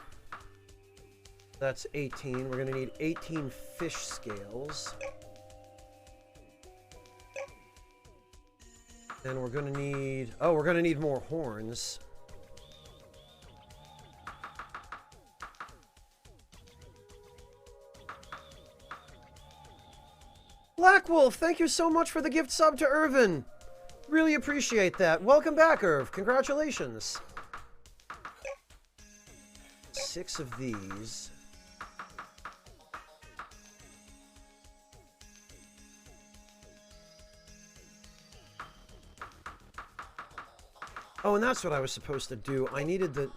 That's 18. We're gonna need 18 fish scales. And we're gonna need... Oh, we're gonna need more horns. Black Wolf, thank you so much for the gift sub to Irvin. Really appreciate that. Welcome back, Irv. Congratulations. 6 of these. Oh, and that's what I was supposed to do. I needed the...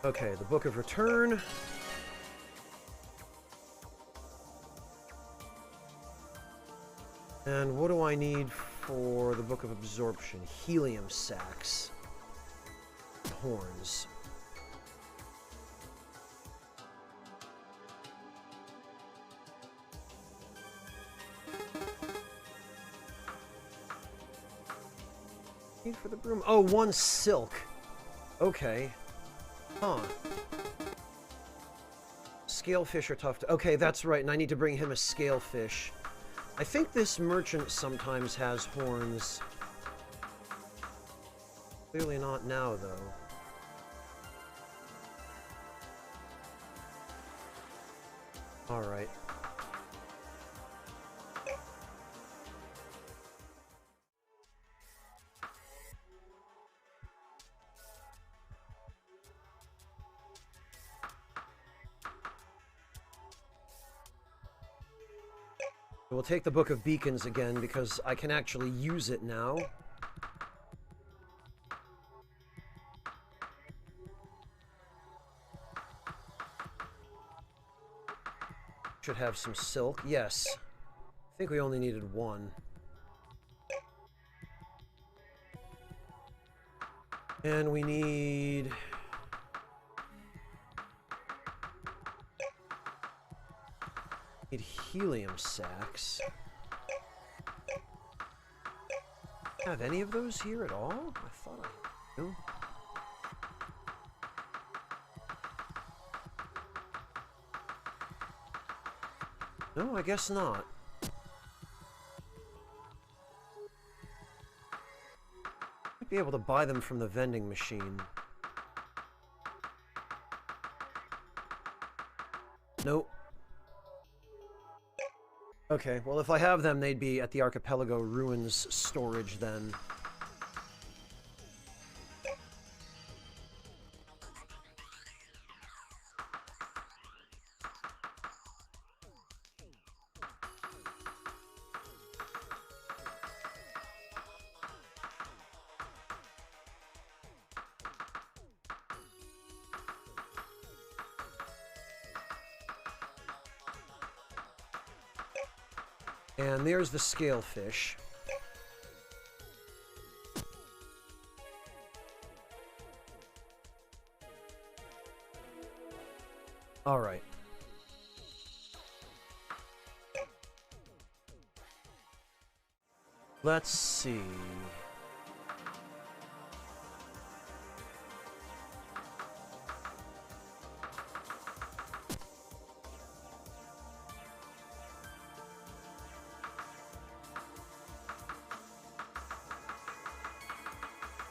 Okay, the Book of Return. And what do I need for the Book of Absorption? Helium sacs. Horns. Need for the broom? Oh, 1 silk. Okay. Huh. Scalefish are tough to... Okay, that's right, and I need to bring him a scalefish. I think this merchant sometimes has horns. Clearly not now, though. Alright. We'll take the Book of Beacons again, because I can actually use it now. Should have some silk. Yes. I think we only needed 1. And we need... helium sacs. Have any of those here at all? I thought I knew. No, I guess not. Might be able to buy them from the vending machine. Nope. Okay, well, if I have them, they'd be at the Archipelago Ruins storage, then. And there's the scalefish. All right. Let's see.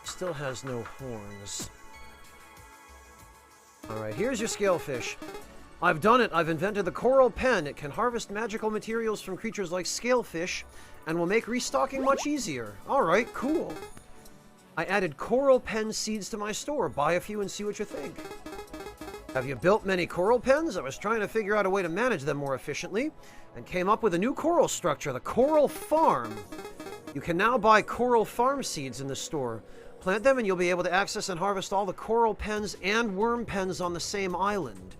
Still has no horns. Alright, here's your scalefish. I've done it. I've invented the coral pen. It can harvest magical materials from creatures like scalefish and will make restocking much easier. Alright, cool. I added coral pen seeds to my store. Buy a few and see what you think. Have you built many coral pens? I was trying to figure out a way to manage them more efficiently and came up with a new coral structure, the Coral Farm. You can now buy coral farm seeds in the store. Plant them and you'll be able to access and harvest all the coral pens and worm pens on the same island.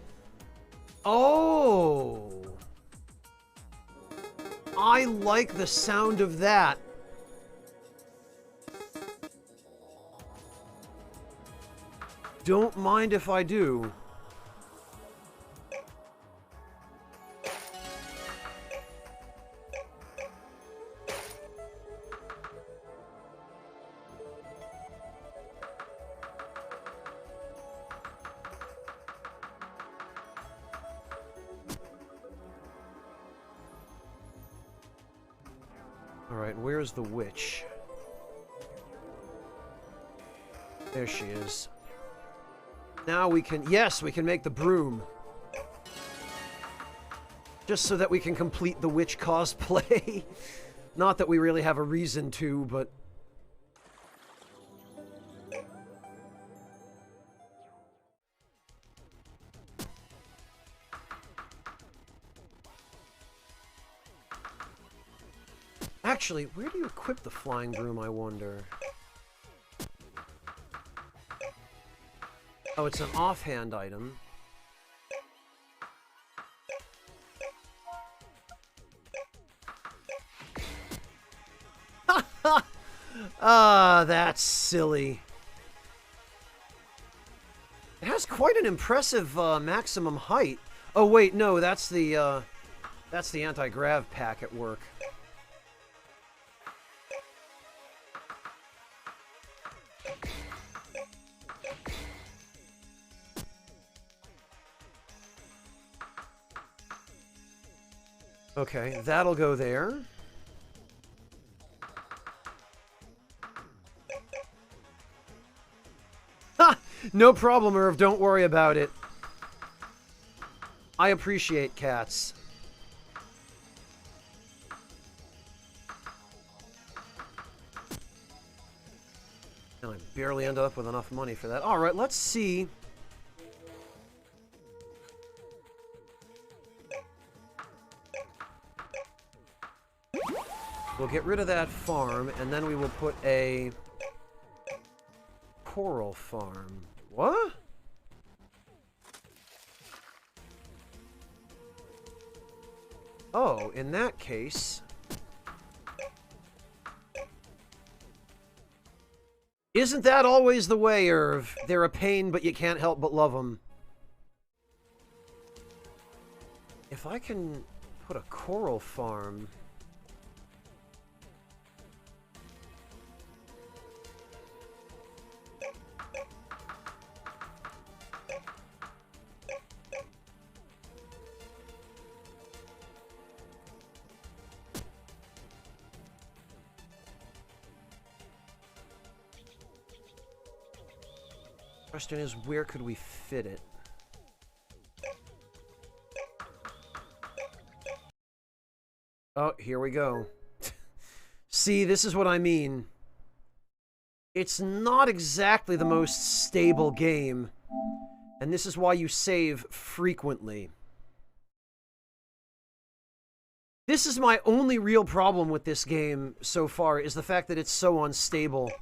Oh! I like the sound of that. Don't mind if I do. Alright, where's the witch? There she is. Now we can... Yes, we can make the broom. Just so that we can complete the witch cosplay. Not that we really have a reason to, but... Actually, where do you equip the flying broom, I wonder? Oh, it's an offhand item. Ah, that's silly. It has quite an impressive maximum height. Oh wait, no, that's the anti-grav pack at work. Okay, that'll go there. Ha! No problem, Irv. Don't worry about it. I appreciate cats. And I barely ended up with enough money for that. All right, let's see. We'll get rid of that farm, and then we will put a coral farm. What? Oh, in that case... Isn't that always the way, Irv? They're a pain, but you can't help but love them. If I can put a coral farm... Question is, where could we fit it? Oh, here we go. See, this is what I mean. It's not exactly the most stable game, and this is why you save frequently. This is my only real problem with this game so far, is the fact that it's so unstable.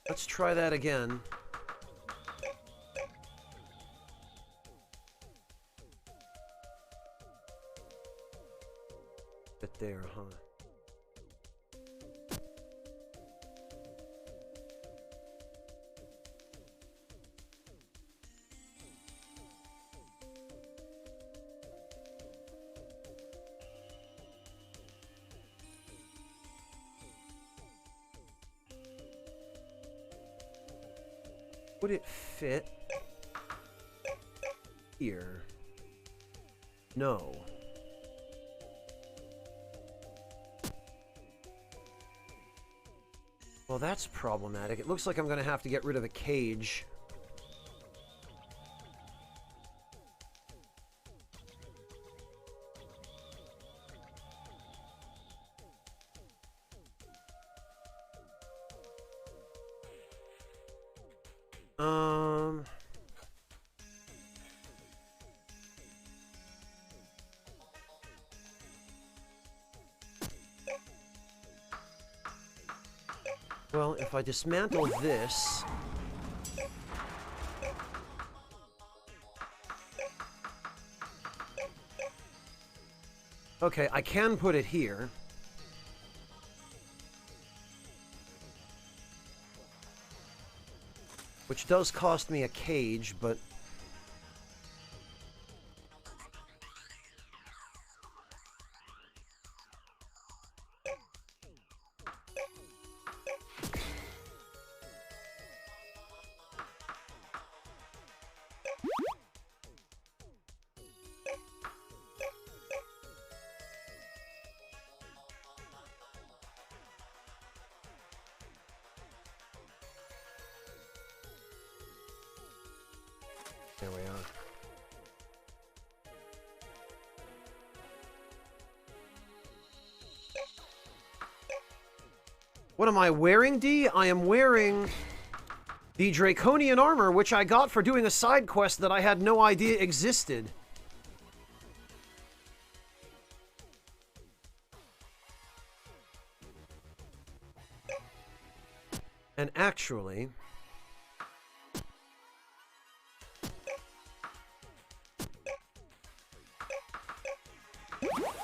Let's try that again. Bit there, huh? Would it fit here? No. Well, that's problematic. It looks like I'm going to have to get rid of the cage. Well, if I dismantle this... Okay, I can put it here. Which does cost me a cage, but... There we are. What am I wearing, D? I am wearing the Draconian armor, which I got for doing a side quest that I had no idea existed. And actually...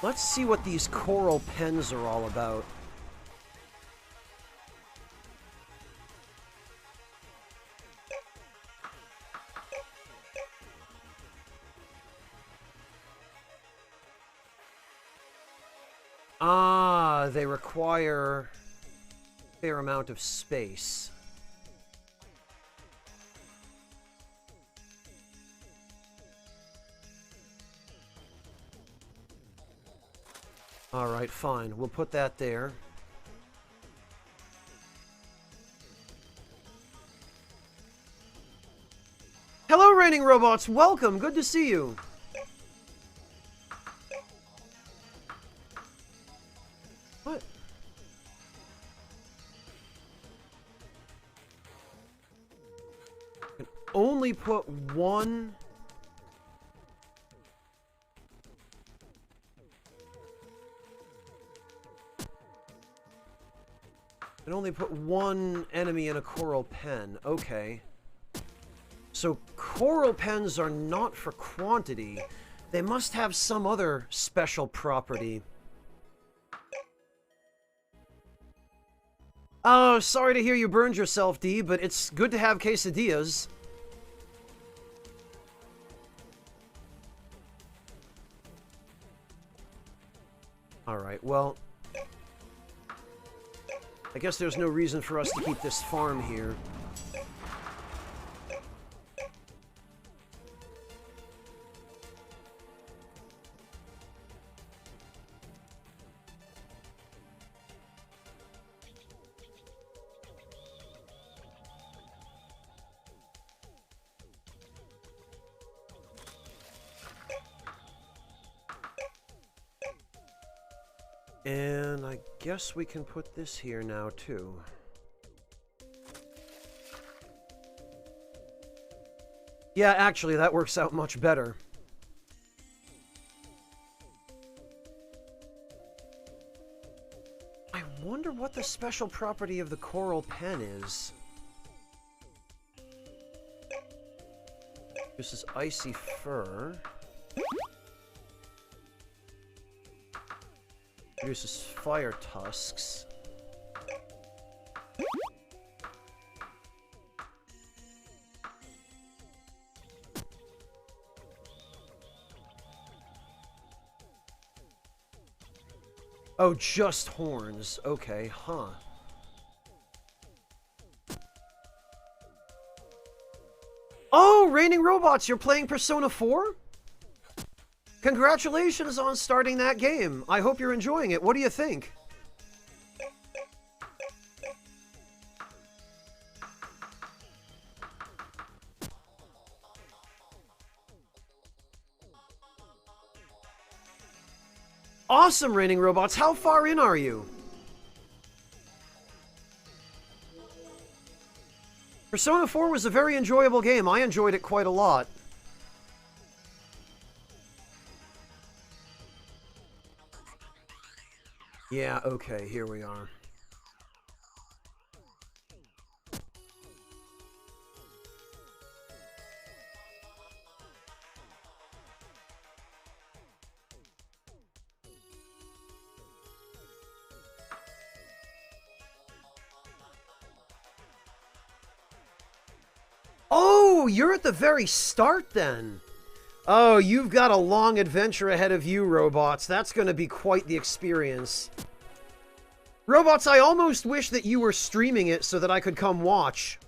let's see what these coral pens are all about. Ah, they require a fair amount of space. Alright, fine. We'll put that there. Hello, Raining Robots! Welcome! Good to see you! What? I can only put one... I can only put one enemy in a coral pen. Okay. So coral pens are not for quantity. They must have some other special property. Oh, sorry to hear you burned yourself, D, but it's good to have quesadillas. Alright, well... I guess there's no reason for us to keep this farm here. And I guess we can put this here now, too. Yeah, actually, that works out much better. I wonder what the special property of the coral pen is. This is icy fur. Produces fire tusks. Oh, just horns. Okay, huh. Oh, Raining Robots, you're playing Persona 4? Congratulations on starting that game. I hope you're enjoying it. What do you think? Awesome, Raining Robots. How far in are you? Persona 4 was a very enjoyable game. I enjoyed it quite a lot. Yeah, okay, here we are. Oh, you're at the very start then. Oh, you've got a long adventure ahead of you, Robots. That's going to be quite the experience. Robots, I almost wish that you were streaming it so that I could come watch.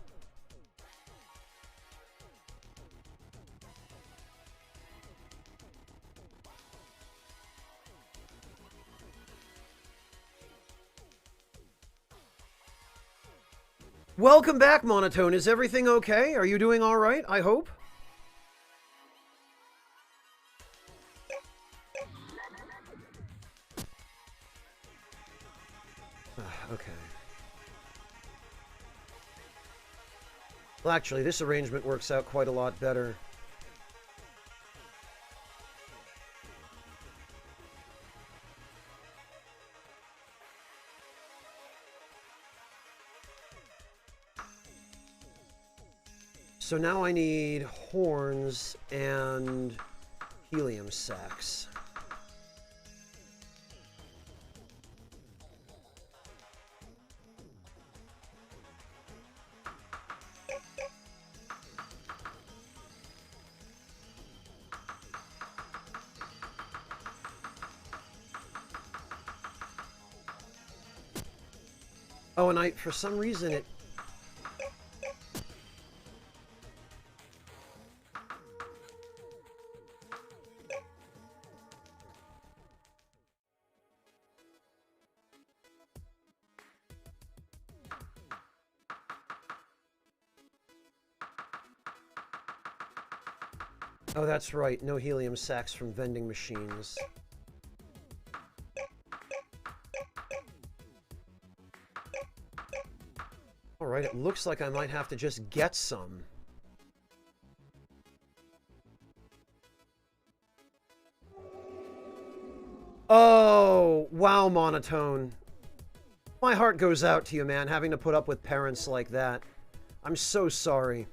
Welcome back, Monotone. Is everything okay? Are you doing all right, I hope? Okay. Well, actually, this arrangement works out quite a lot better. so now I need horns and helium sacs. Oh, and for some reason, it... Oh, that's right. No helium sacs from vending machines. Alright, it looks like I might have to just get some. Oh, wow, Monotone. My heart goes out to you, man, having to put up with parents like that. I'm so sorry.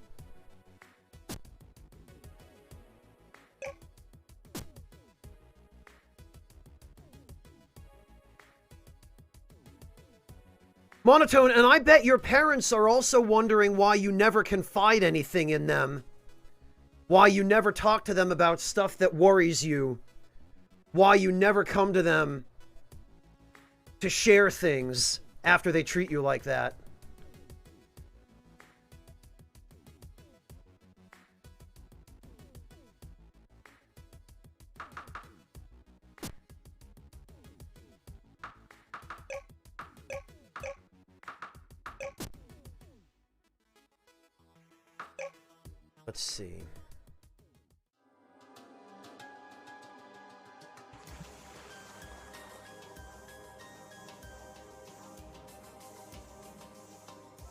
Monotone, and I bet your parents are also wondering why you never confide anything in them. Why you never talk to them about stuff that worries you. Why you never come to them to share things after they treat you like that. Let's see.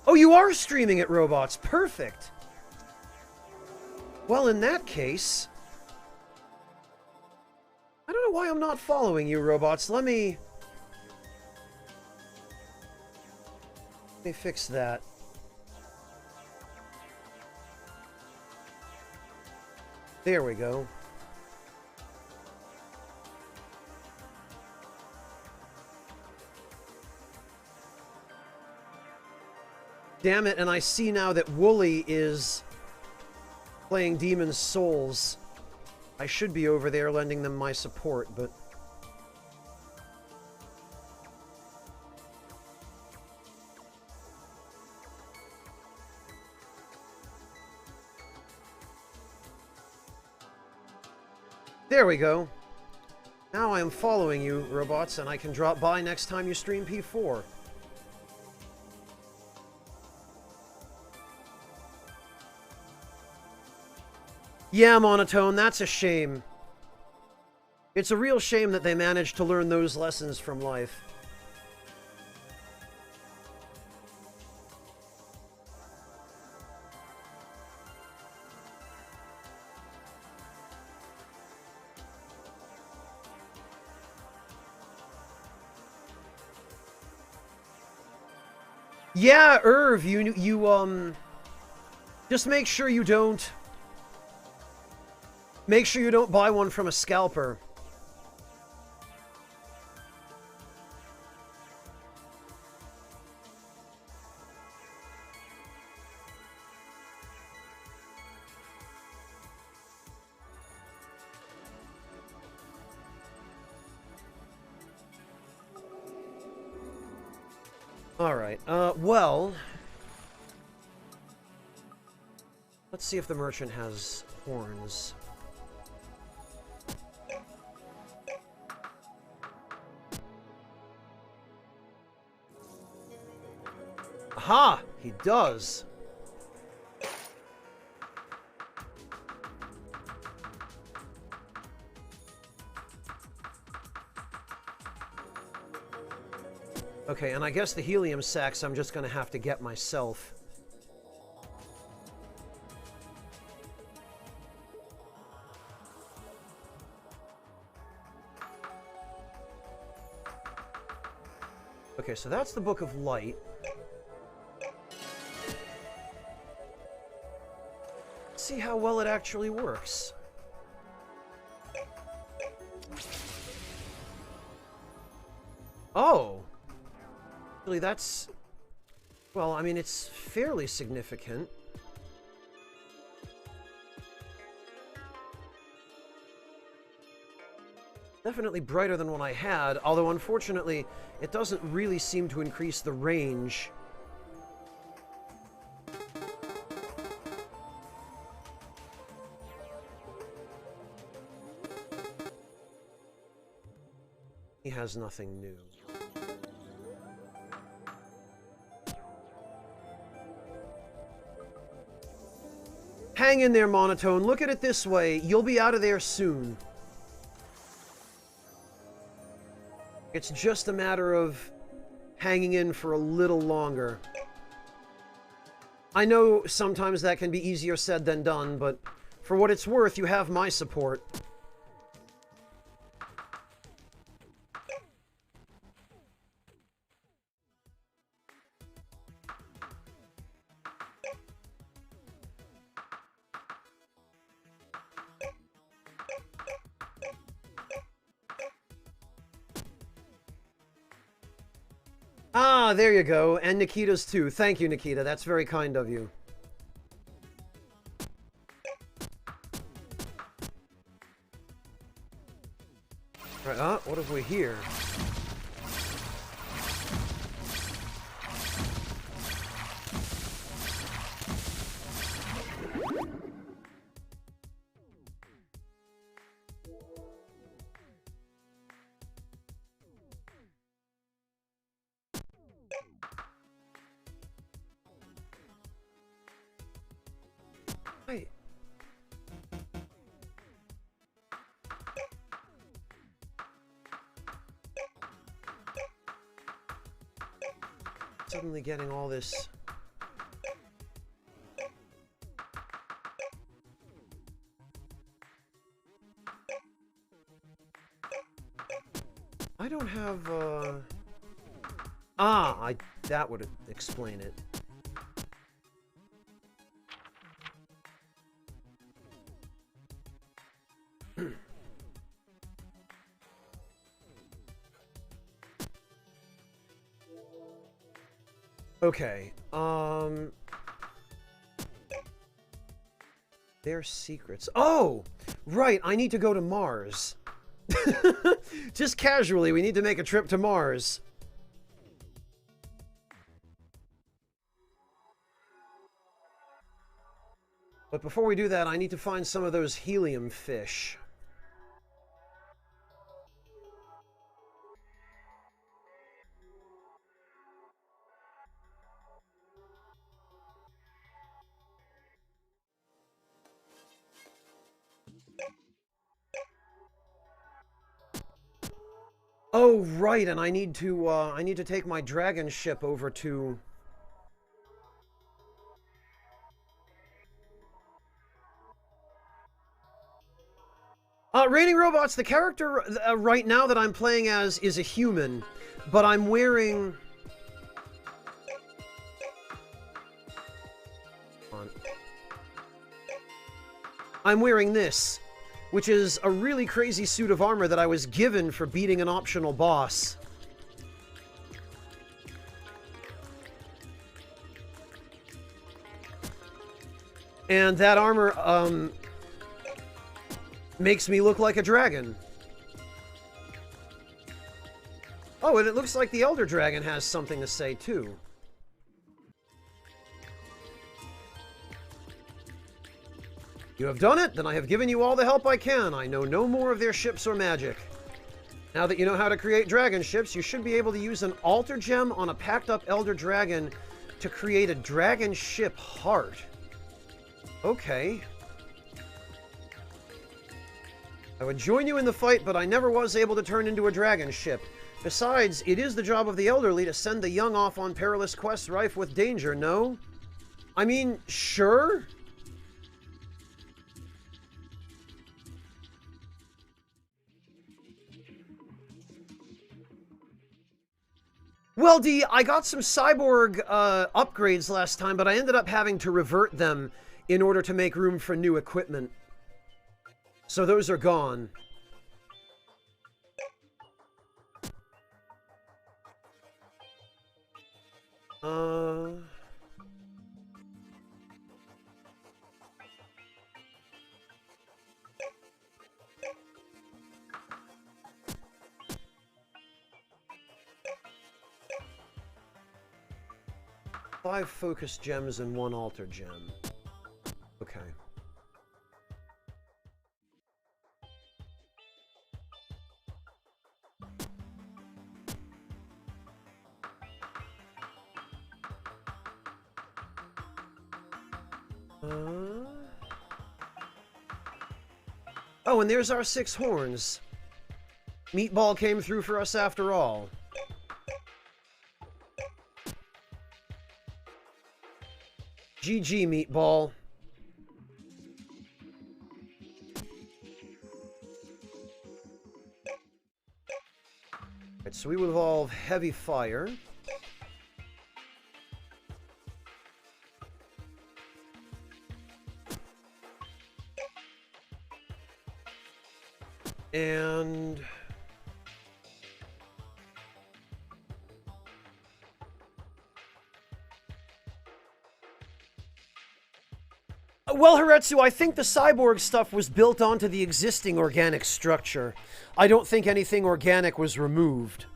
Oh, you are streaming it, Robots. Perfect. Well, in that case... I don't know why I'm not following you, Robots. Let me fix that. There we go. Damn it, and I see now that Wooly is playing Demon's Souls. I should be over there lending them my support, but... There we go. Now I am following you, Robots, and I can drop by next time you stream P4. Yeah, Monotone, that's a shame. It's a real shame that they managed to learn those lessons from life. Yeah, Irv, you just make sure you don't... Make sure you don't buy one from a scalper. Alright, well... Let's see if the merchant has horns. Aha! He does. Okay, and I guess the helium sacs I'm just gonna have to get myself. Okay, so that's the Book of Light. how well it actually works. Oh! Really, that's... Well, I mean, it's fairly significant. Definitely brighter than what I had, although unfortunately, it doesn't really seem to increase the range. He has nothing new. Hang in there, Monotone. Look at it this way. You'll be out of there soon. It's just a matter of hanging in for a little longer. I know sometimes that can be easier said than done, but for what it's worth, you have my support. Ah, there you go. And Nikita's too. Thank you, Nikita. That's very kind of you. Right, what have we here? Right. Suddenly getting all this. I don't have, that would explain it. Okay, their secrets. Oh, right, I need to go to Mars. Just casually, we need to make a trip to Mars. But before we do that, I need to find some of those helium fish. Oh, right, and I need to take my dragon ship over to... Raining Robots, the character right now that I'm playing as is a human, but I'm wearing... I'm wearing this, which is a really crazy suit of armor that I was given for beating an optional boss. And that armor, makes me look like a dragon. Oh, and it looks like the Elder Dragon has something to say, too. You have done it, then I have given you all the help I can. I know no more of their ships or magic. Now that you know how to create dragon ships, you should be able to use an altar gem on a packed-up Elder Dragon to create a dragon ship heart. Okay. I would join you in the fight, but I never was able to turn into a dragon ship. Besides, it is the job of the elderly to send the young off on perilous quests rife with danger, no? I mean, sure? Well, D, I got some cyborg upgrades last time, but I ended up having to revert them in order to make room for new equipment. So those are gone. Five focus gems and one altar gem. Okay. Oh, and there's our 6 horns. Meatball came through for us after all. GG, Meatball. Alright, so we would evolve Heavy Fire. And... well, Haretsu, I think the cyborg stuff was built onto the existing organic structure. I don't think anything organic was removed.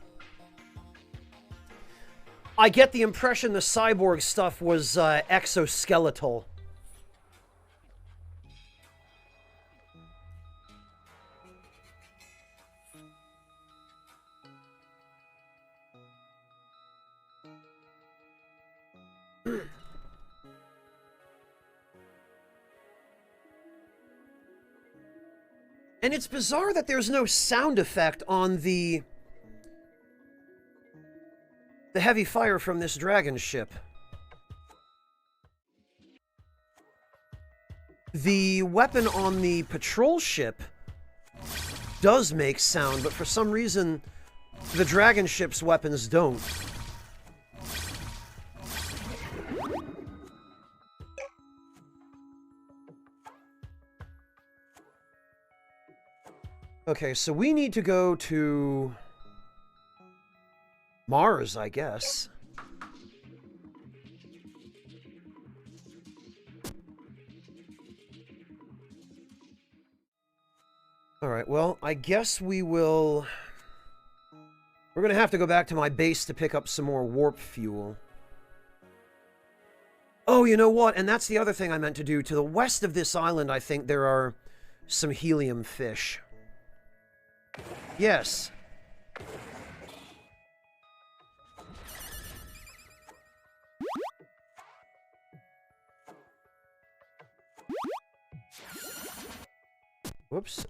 I get the impression the cyborg stuff was exoskeletal. And it's bizarre that there's no sound effect on the heavy fire from this dragon ship. The weapon on the patrol ship does make sound, but for some reason, the dragon ship's weapons don't. Okay, so we need to go to Mars, I guess. Alright, well, I guess we will... we're gonna have to go back to my base to pick up some more warp fuel. Oh, you know what? And that's the other thing I meant to do. To the west of this island, I think there are some helium fish. Yes. Whoops.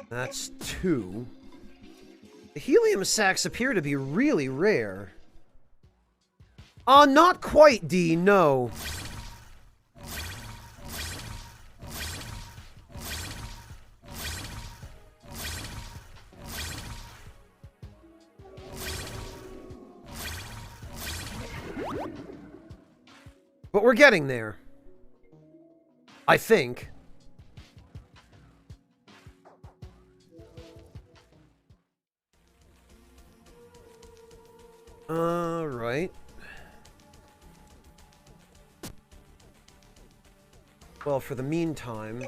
That's 2. The helium sacks appear to be really rare. Not quite, D, no. But we're getting there. I think. Right. Well, for the meantime...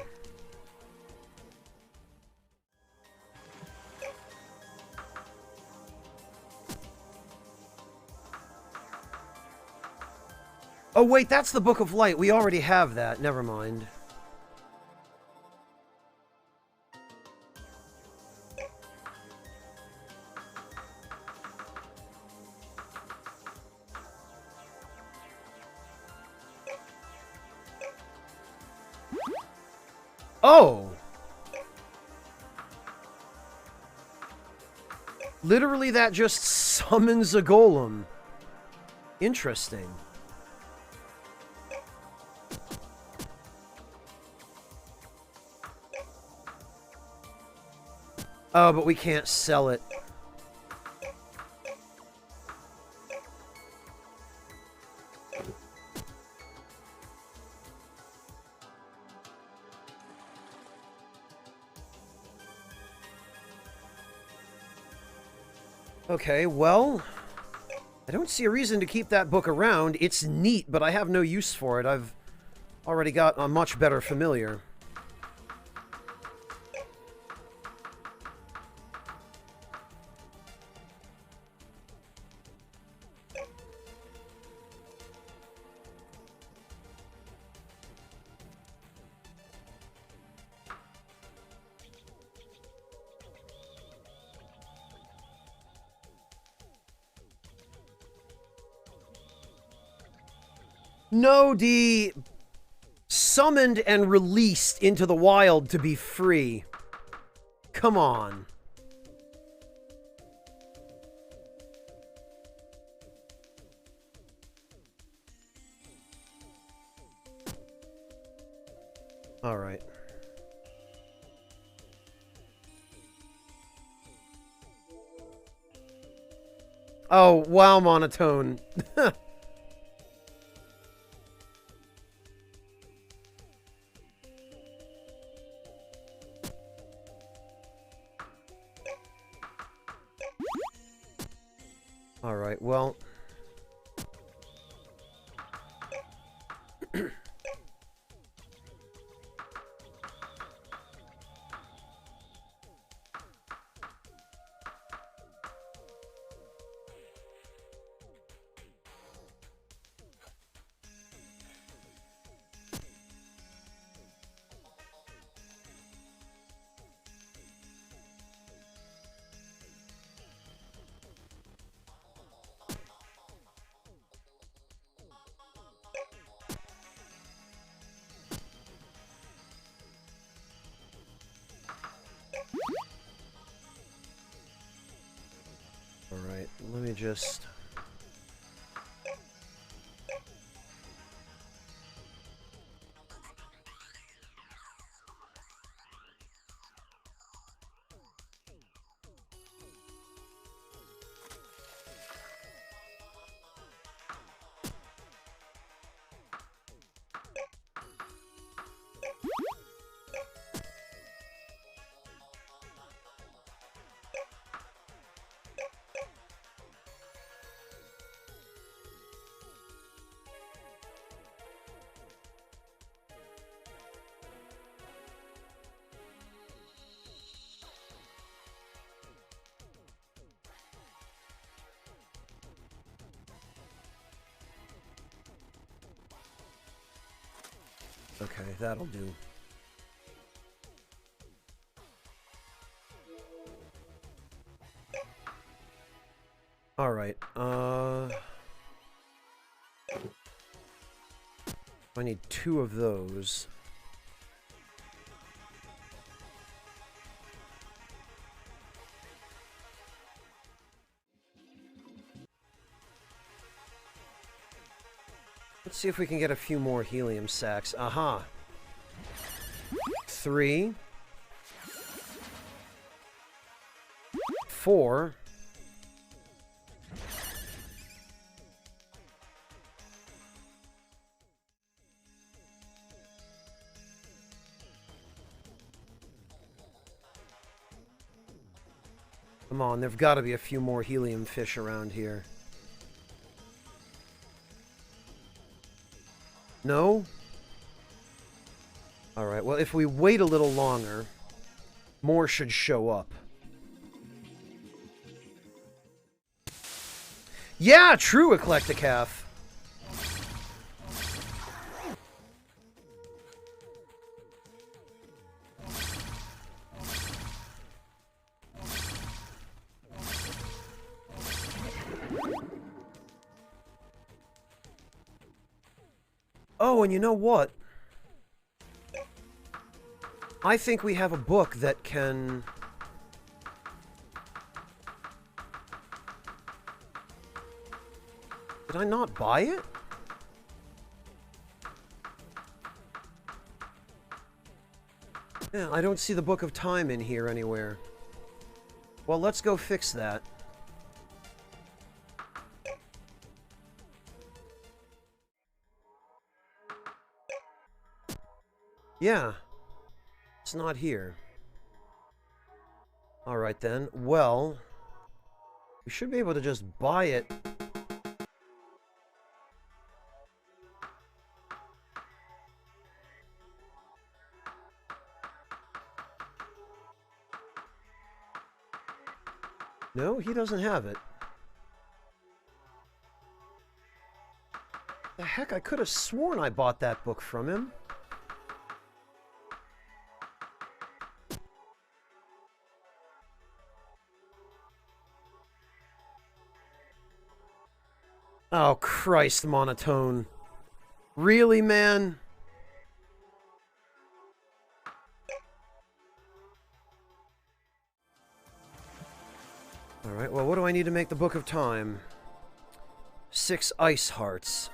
oh, wait, that's the Book of Light. We already have that. Never mind. Oh! Literally, that just summons a golem. Interesting. Oh, but we can't sell it. Okay, well, I don't see a reason to keep that book around. It's neat, but I have no use for it. I've already got a much better familiar. No, the summoned and released into the wild to be free. Come on. All right. Oh, wow, monotone. All right, well. Alright, let me just... Okay, that'll do. Alright, I need 2 of those. Let's see if we can get a few more helium sacks. Aha. 3. 4. Come on, there've got to be a few more helium fish around here. No? Alright, well, if we wait a little longer, more should show up. Yeah, true, Eclecticaf. Oh, and you know what? I think we have a book that can... Did I not buy it? Yeah, I don't see the Book of Time in here anywhere. Well, let's go fix that. Yeah. It's not here. Alright then. Well, we should be able to just buy it. No, he doesn't have it. The heck, I could have sworn I bought that book from him. Oh, Christ, Monotone. Really, man? Alright, well, what do I need to make the Book of Time? 6 ice hearts.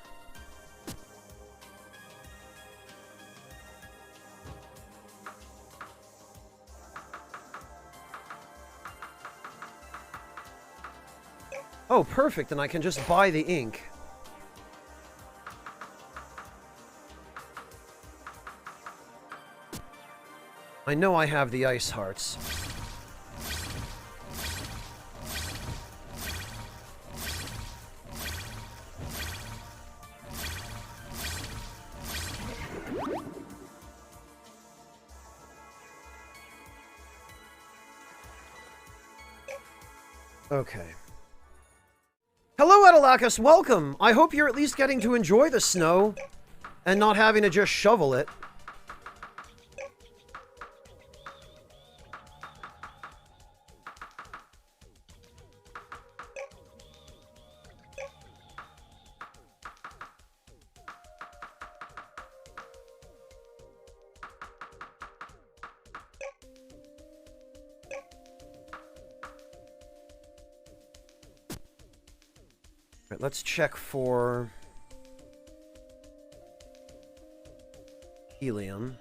Oh, perfect, and I can just buy the ink. I know I have the ice hearts. Okay. Hello, Adalakis, welcome! I hope you're at least getting to enjoy the snow, and not having to just shovel it. Right, let's check for helium.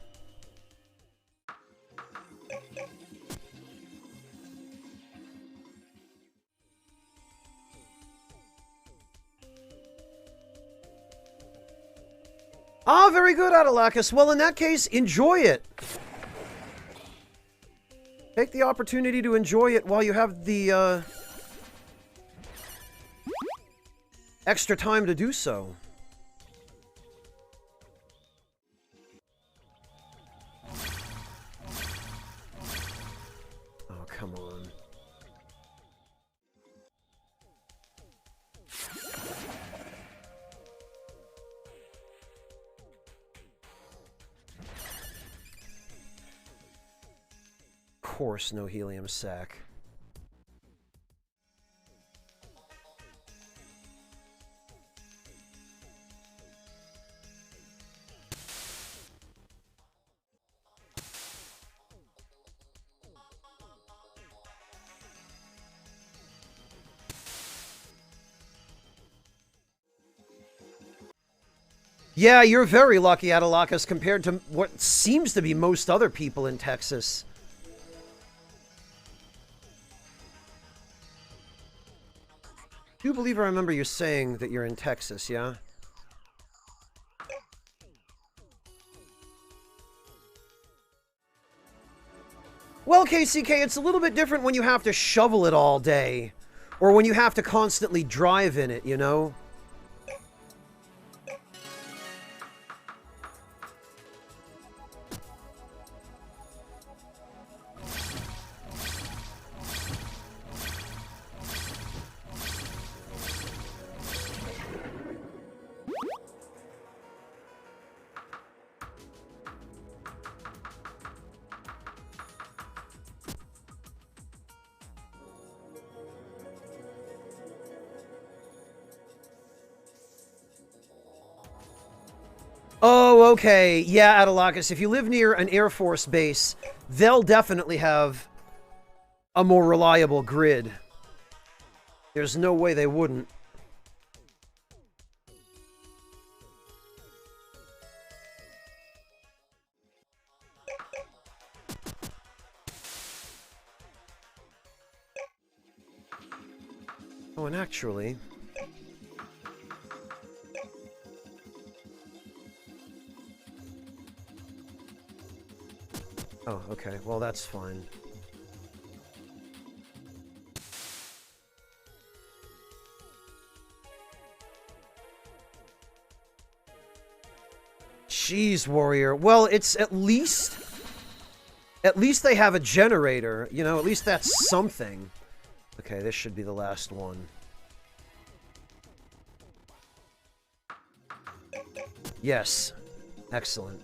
Ah, very good, Adalakis. Well, in that case, enjoy it. Take the opportunity to enjoy it while you have the, extra time to do so. Oh, come on. Of course, no helium sac. Yeah, you're very lucky, Adalakis, compared to what seems to be most other people in Texas. I do believe I remember you saying that you're in Texas, yeah? Well, KCK, it's a little bit different when you have to shovel it all day. Or when you have to constantly drive in it, you know? Oh, okay. Yeah, Adalakis, if you live near an Air Force base, they'll definitely have a more reliable grid. There's no way they wouldn't. Oh, and actually... Oh, okay. Well, that's fine. Jeez, warrior. Well, it's at least they have a generator. You know, at least that's something. Okay, this should be the last one. Yes. Excellent.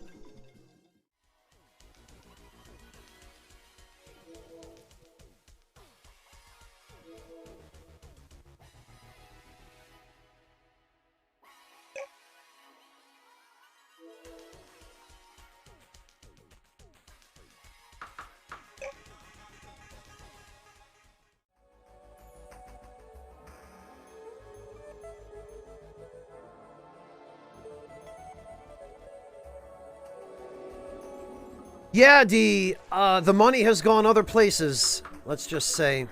Yeah, D, the money has gone other places, let's just say.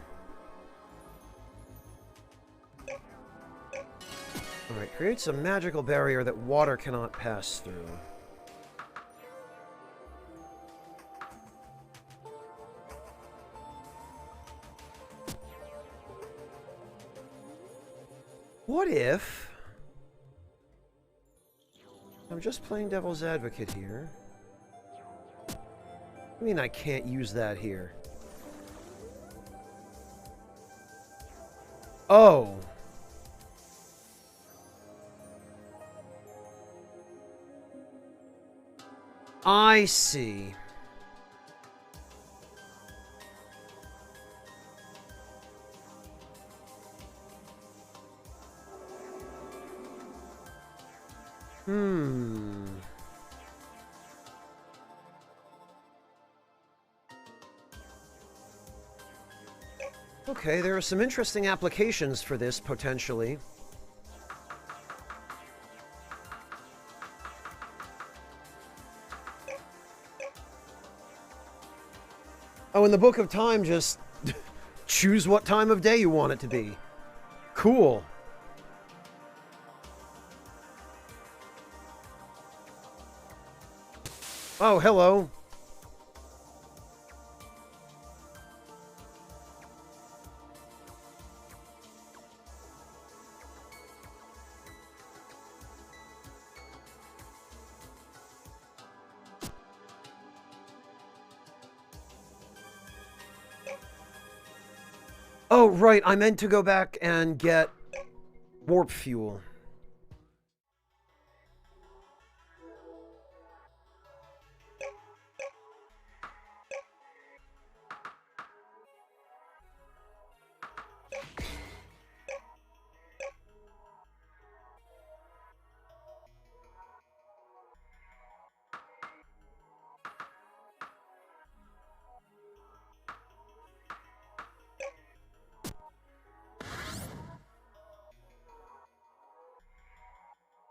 Alright, creates a magical barrier that water cannot pass through. What if... I'm just playing devil's advocate here. I mean, I can't use that here. Oh. I see. Okay, there are some interesting applications for this, potentially. Oh, in the Book of Time, just choose what time of day you want it to be. Cool. Oh, hello. Oh, right, I meant to go back and get warp fuel.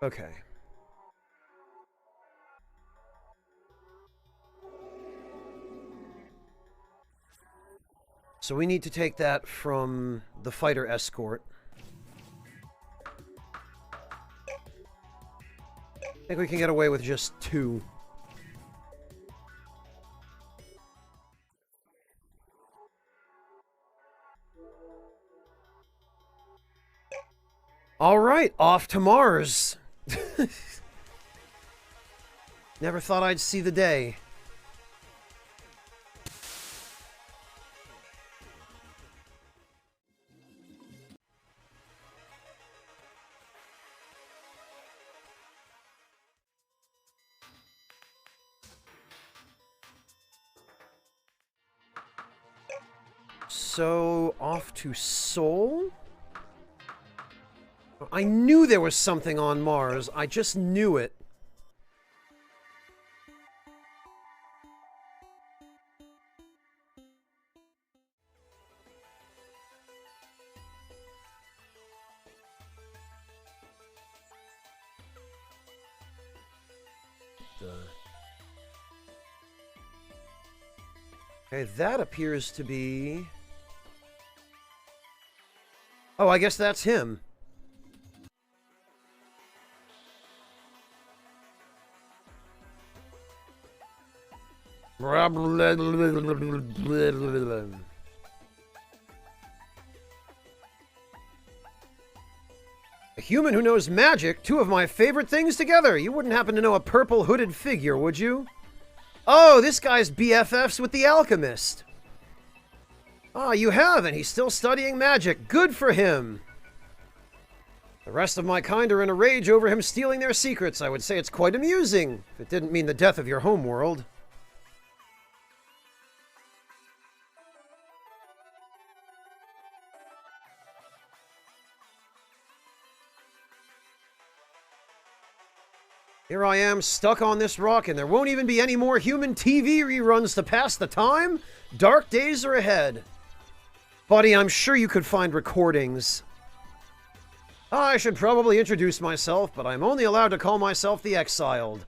Okay. So we need to take that from the fighter escort. I think we can get away with just 2. All right, off to Mars. Never thought I'd see the day. So, off to Seoul? I knew there was something on Mars. I just knew it. Okay, that appears to be... Oh, I guess that's him. A human who knows magic, two of my favorite things together. You wouldn't happen to know a purple hooded figure, would you? Oh, this guy's BFFs with the alchemist. Ah, you have, and he's still studying magic. Good for him. The rest of my kind are in a rage over him stealing their secrets. I would say it's quite amusing, if it didn't mean the death of your homeworld. Here I am, stuck on this rock, and there won't even be any more human TV reruns to pass the time? Dark days are ahead. Buddy, I'm sure you could find recordings. I should probably introduce myself, but I'm only allowed to call myself the Exiled.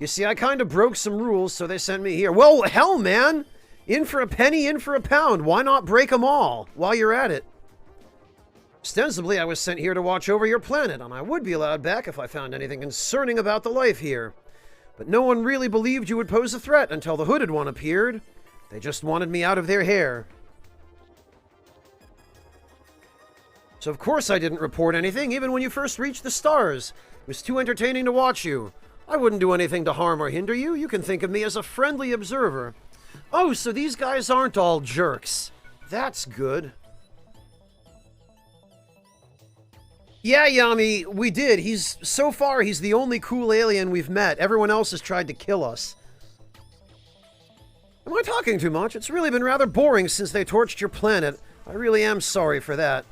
You see, I kind of broke some rules, so they sent me here. Well, hell, man! In for a penny, in for a pound. Why not break them all while you're at it? Ostensibly, I was sent here to watch over your planet, and I would be allowed back if I found anything concerning about the life here. But no one really believed you would pose a threat until the hooded one appeared. They just wanted me out of their hair. So of course I didn't report anything, even when you first reached the stars. It was too entertaining to watch you. I wouldn't do anything to harm or hinder you. You can think of me as a friendly observer. Oh, so these guys aren't all jerks. That's good. Yeah, Yami, we did. So far, he's the only cool alien we've met. Everyone else has tried to kill us. Am I talking too much? It's really been rather boring since they torched your planet. I really am sorry for that.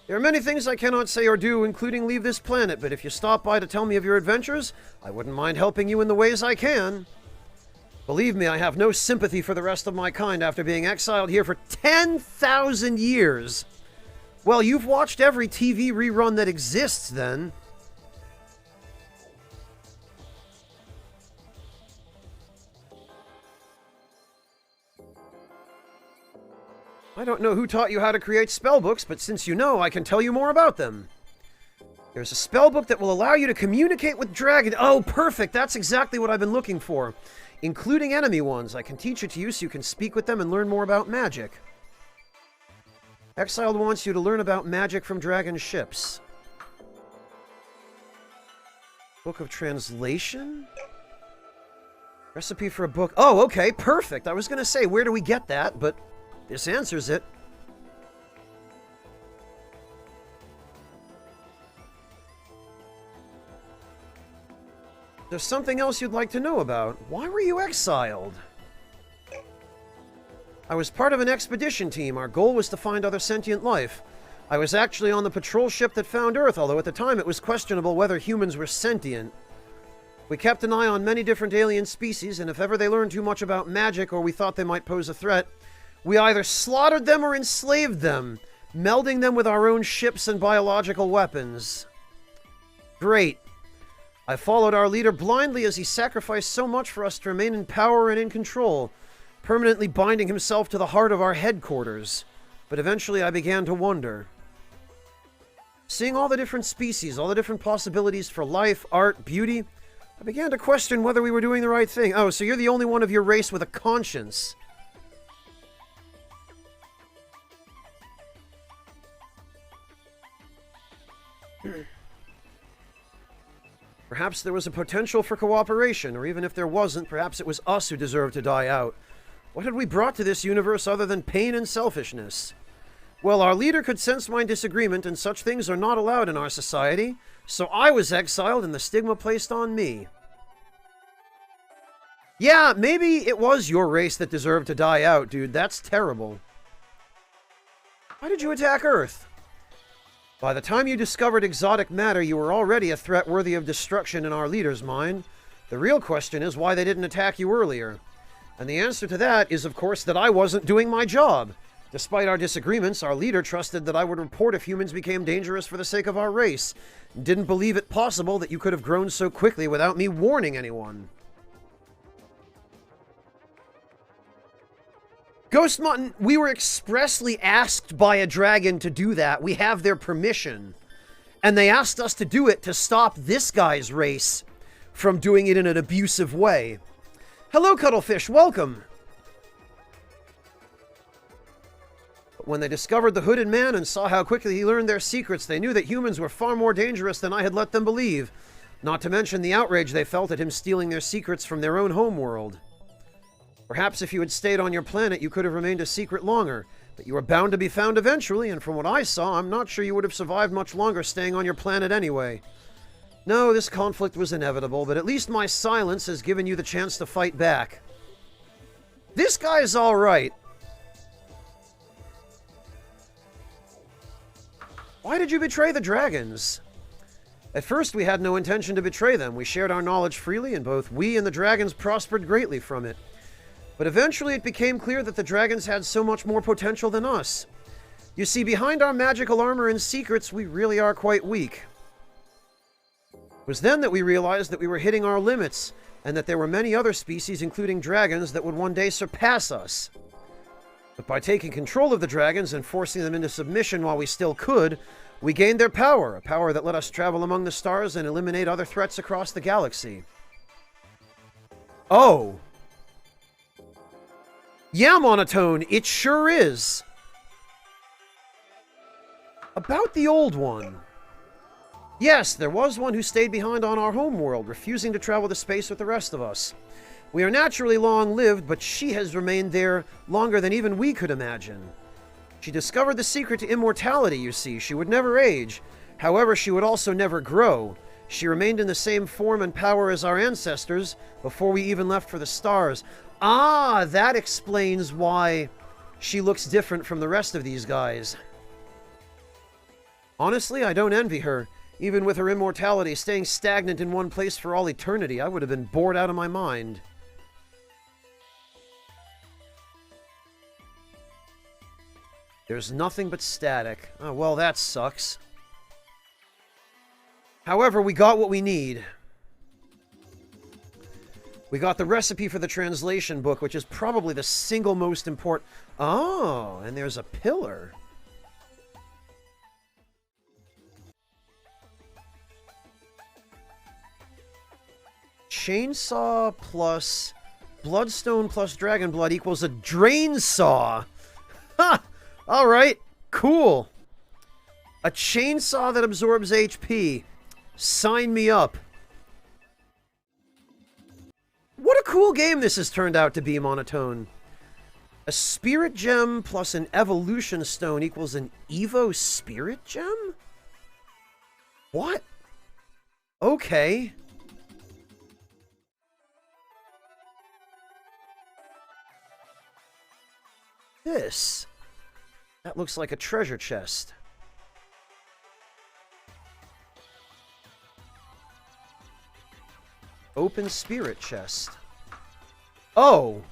There are many things I cannot say or do, including leave this planet, but if you stop by to tell me of your adventures, I wouldn't mind helping you in the ways I can. Believe me, I have no sympathy for the rest of my kind after being exiled here for 10,000 years. Well, you've watched every TV rerun that exists, then. I don't know who taught you how to create spellbooks, but since you know, I can tell you more about them. There's a spellbook that will allow you to communicate with dragons. Oh, perfect! That's exactly what I've been looking for. Including enemy ones. I can teach it to you so you can speak with them and learn more about magic. Exiled wants you to learn about magic from dragon ships. Book of Translation? Recipe for a book. Oh, okay, perfect. I was going to say, where do we get that? But this answers it. There's something else you'd like to know about. Why were you exiled? I was part of an expedition team. Our goal was to find other sentient life. I was actually on the patrol ship that found Earth, although at the time it was questionable whether humans were sentient. We kept an eye on many different alien species, and if ever they learned too much about magic or we thought they might pose a threat, we either slaughtered them or enslaved them, melding them with our own ships and biological weapons. Great. I followed our leader blindly as he sacrificed so much for us to remain in power and in control, permanently binding himself to the heart of our headquarters. But eventually I began to wonder. Seeing all the different species, all the different possibilities for life, art, beauty, I began to question whether we were doing the right thing. Oh, so you're the only one of your race with a conscience. Perhaps there was a potential for cooperation, or even if there wasn't, perhaps it was us who deserved to die out. What had we brought to this universe other than pain and selfishness? Well, our leader could sense my disagreement, and such things are not allowed in our society, so I was exiled and the stigma placed on me. Yeah, maybe it was your race that deserved to die out, dude. That's terrible. Why did you attack Earth? By the time you discovered exotic matter, you were already a threat worthy of destruction in our leader's mind. The real question is why they didn't attack you earlier. And the answer to that is, of course, that I wasn't doing my job. Despite our disagreements, our leader trusted that I would report if humans became dangerous for the sake of our race. Didn't believe it possible that you could have grown so quickly without me warning anyone. Ghost Mutton, we were expressly asked by a dragon to do that. We have their permission. And they asked us to do it to stop this guy's race from doing it in an abusive way. Hello, Cuttlefish. Welcome. But when they discovered the hooded man and saw how quickly he learned their secrets, they knew that humans were far more dangerous than I had let them believe. Not to mention the outrage they felt at him stealing their secrets from their own homeworld. Perhaps if you had stayed on your planet, you could have remained a secret longer. But you were bound to be found eventually, and from what I saw, I'm not sure you would have survived much longer staying on your planet anyway. No, this conflict was inevitable, but at least my silence has given you the chance to fight back. This guy's alright. Why did you betray the dragons? At first, we had no intention to betray them. We shared our knowledge freely, and both we and the dragons prospered greatly from it. But eventually it became clear that the dragons had so much more potential than us. You see, behind our magical armor and secrets, we really are quite weak. It was then that we realized that we were hitting our limits, and that there were many other species, including dragons, that would one day surpass us. But by taking control of the dragons and forcing them into submission while we still could, we gained their power, a power that let us travel among the stars and eliminate other threats across the galaxy. Oh! Yeah, Monotone, it sure is. About the old one. Yes, there was one who stayed behind on our homeworld, refusing to travel to space with the rest of us. We are naturally long-lived, but she has remained there longer than even we could imagine. She discovered the secret to immortality, you see. She would never age. However, she would also never grow. She remained in the same form and power as our ancestors before we even left for the stars. Ah, that explains why she looks different from the rest of these guys. Honestly, I don't envy her. Even with her immortality, staying stagnant in one place for all eternity, I would have been bored out of my mind. There's nothing but static. Oh, well, that sucks. However, we got what we need. We got the recipe for the translation book, which is probably the single most important... Oh, and there's a pillar. Chainsaw plus bloodstone plus dragon blood equals a drain saw. Ha! Alright, cool. A chainsaw that absorbs HP. Sign me up. What a cool game this has turned out to be, Monotone. A spirit gem plus an evolution stone equals an Evo spirit gem? What? Okay. This. That looks like a treasure chest. Open spirit chest. Oh!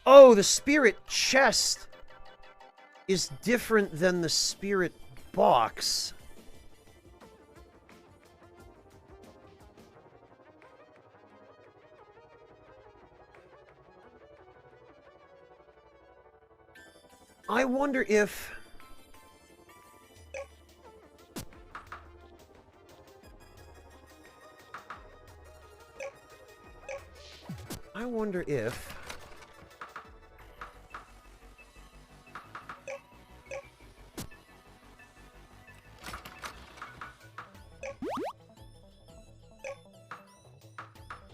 Oh, the spirit chest is different than the spirit box. I wonder if... I wonder if...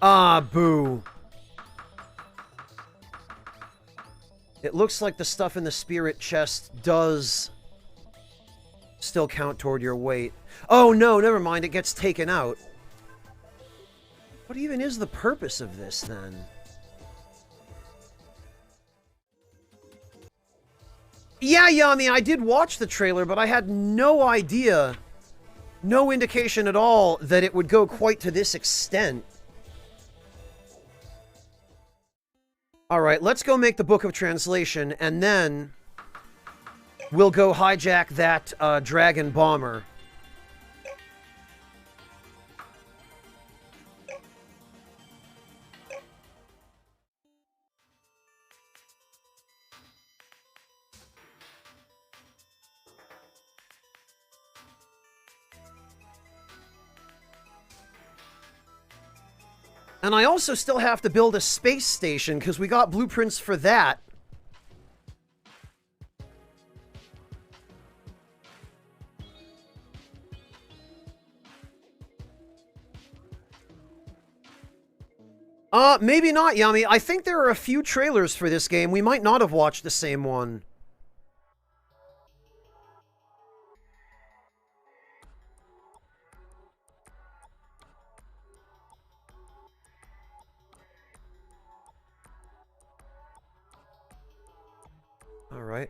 Ah, boo. It looks like the stuff in the spirit chest does still count toward your weight. Oh, no, never mind. It gets taken out. What even is the purpose of this, then? Yeah, Yami, I did watch the trailer, but I had no idea, no indication at all that it would go quite to this extent. Alright, let's go make the Book of Translation, and then we'll go hijack that dragon bomber. And I also still have to build a space station, because we got blueprints for that. Maybe not, Yummy. I think there are a few trailers for this game. We might not have watched the same one. Alright,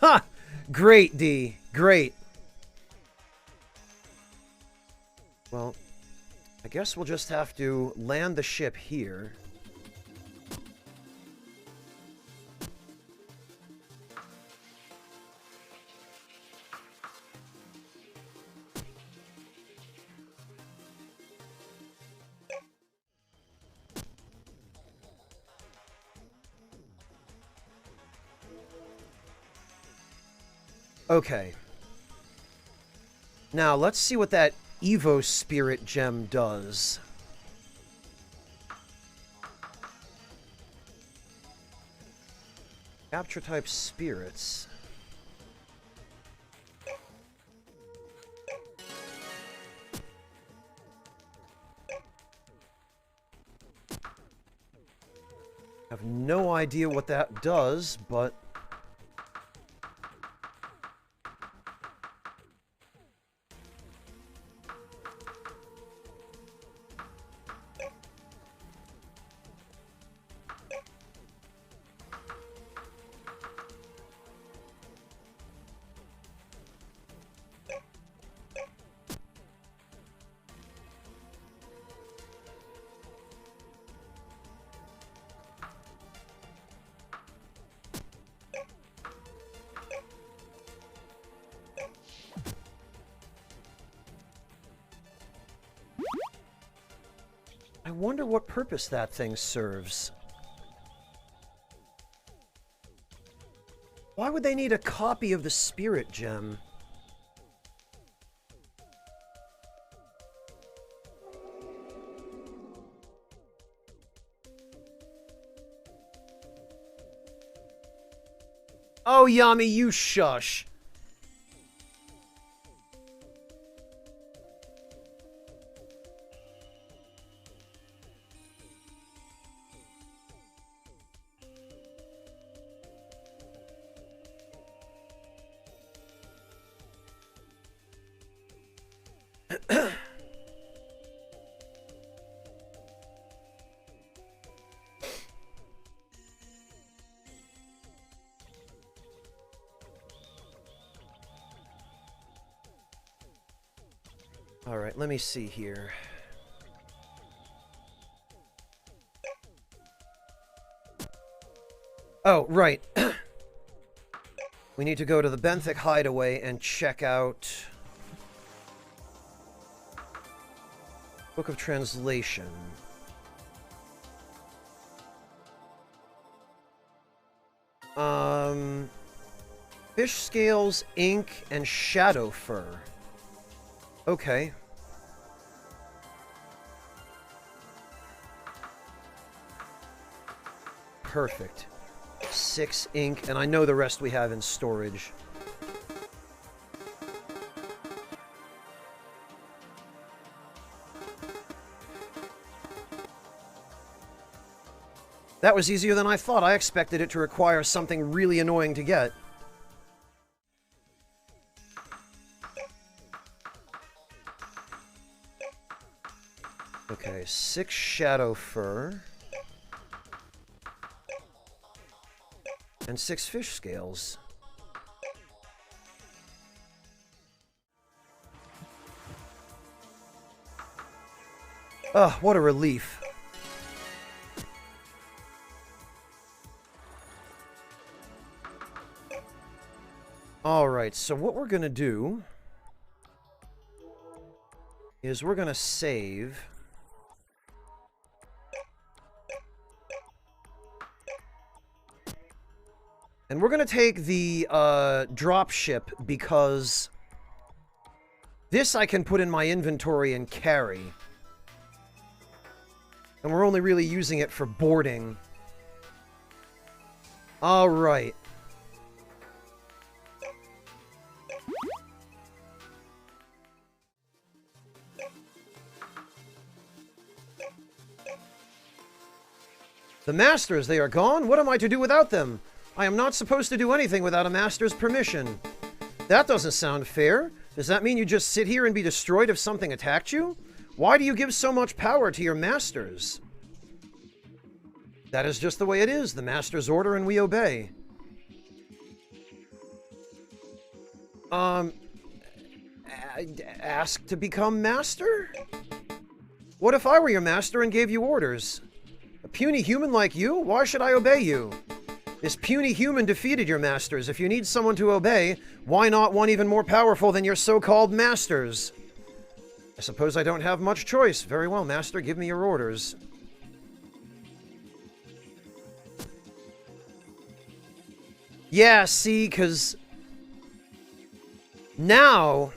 Ha! Great, D. Great. Well, I guess we'll just have to land the ship here. Okay. Now, let's see what that Evo Spirit Gem does. Capture type spirits. I have no idea what that does, but... I wonder what purpose that thing serves. Why would they need a copy of the Spirit Gem? Oh, Yami, you shush. All right, let me see here. Oh, right. We need to go to the Benthic Hideaway and check out Book of Translation. Fish scales, ink, and shadow fur. Okay. Perfect. 6 ink, and I know the rest we have in storage. That was easier than I thought. I expected it to require something really annoying to get. Okay, 6 shadow fur. And 6 fish scales. Ugh, what a relief. Alright, so what we're gonna do is we're gonna save. And we're gonna take the drop ship because this I can put in my inventory and carry. And we're only really using it for boarding. Alright. The masters, they are gone? What am I to do without them? I am not supposed to do anything without a master's permission. That doesn't sound fair. Does that mean you just sit here and be destroyed if something attacked you? Why do you give so much power to your masters? That is just the way it is. The masters order and we obey. Ask to become master? What if I were your master and gave you orders? A puny human like you? Why should I obey you? This puny human defeated your masters. If you need someone to obey, why not one even more powerful than your so-called masters? I suppose I don't have much choice. Very well, master, give me your orders. Yeah, see, 'cause now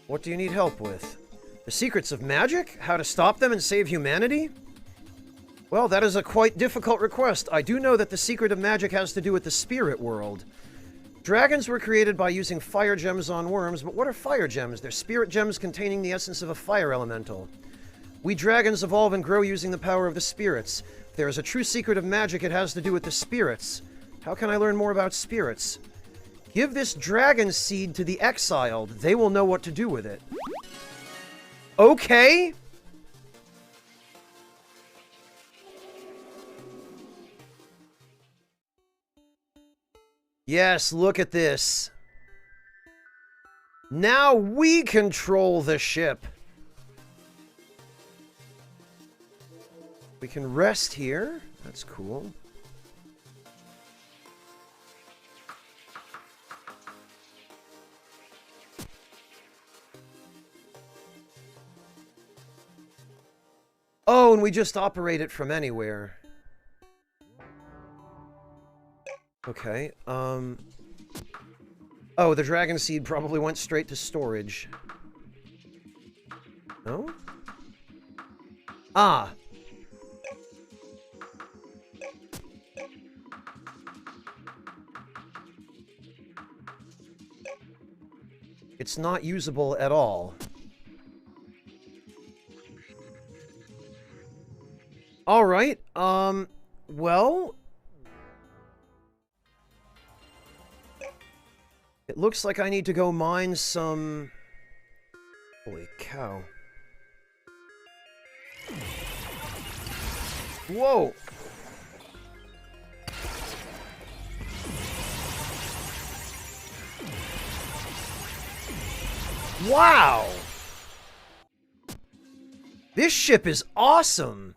what do you need help with? The secrets of magic? How to stop them and save humanity? Well, that is a quite difficult request. I do know that the secret of magic has to do with the spirit world. Dragons were created by using fire gems on worms, but what are fire gems? They're spirit gems containing the essence of a fire elemental. We dragons evolve and grow using the power of the spirits. If there is a true secret of magic, it has to do with the spirits. How can I learn more about spirits? Give this dragon seed to the exiled. They will know what to do with it. Okay. Yes, look at this. Now we control the ship. We can rest here. That's cool. Oh, and we just operate it from anywhere. Okay, oh, the dragon seed probably went straight to storage. No? Ah! It's not usable at all. Alright, well... It looks like I need to go mine some... Holy cow. Whoa! Wow! This ship is awesome!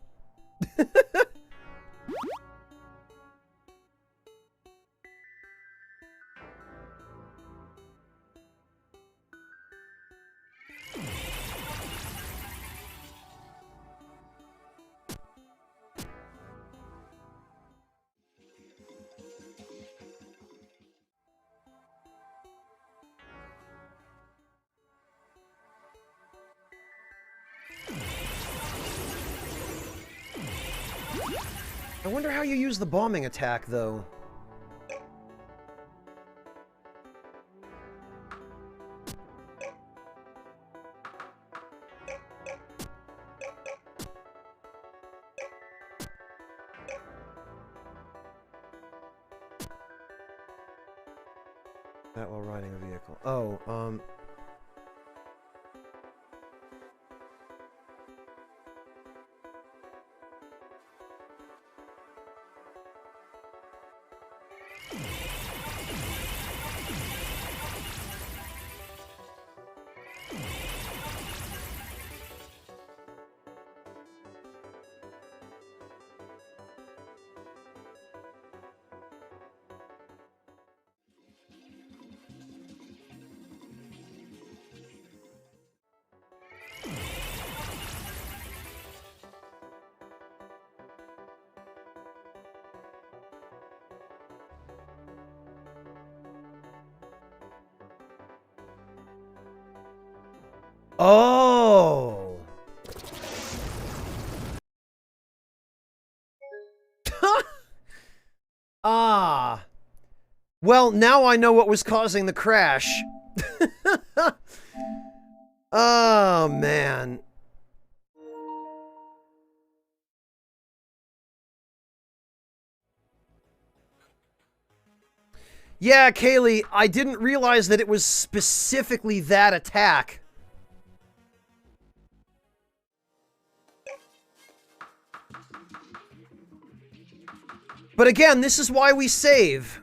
I wonder how you use the bombing attack, though. That while riding a vehicle. Oh, Oh! Ah. Well, now I know what was causing the crash. Oh, man. Yeah, Kaylee, I didn't realize that it was specifically that attack. But again, this is why we save.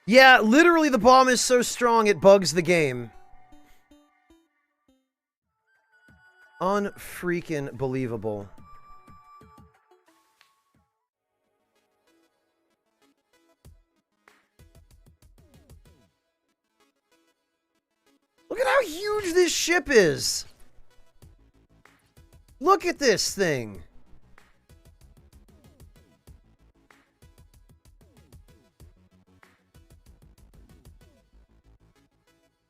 Yeah, literally the bomb is so strong it bugs the game. Unfreaking believable. Look at how huge this ship is. Look at this thing.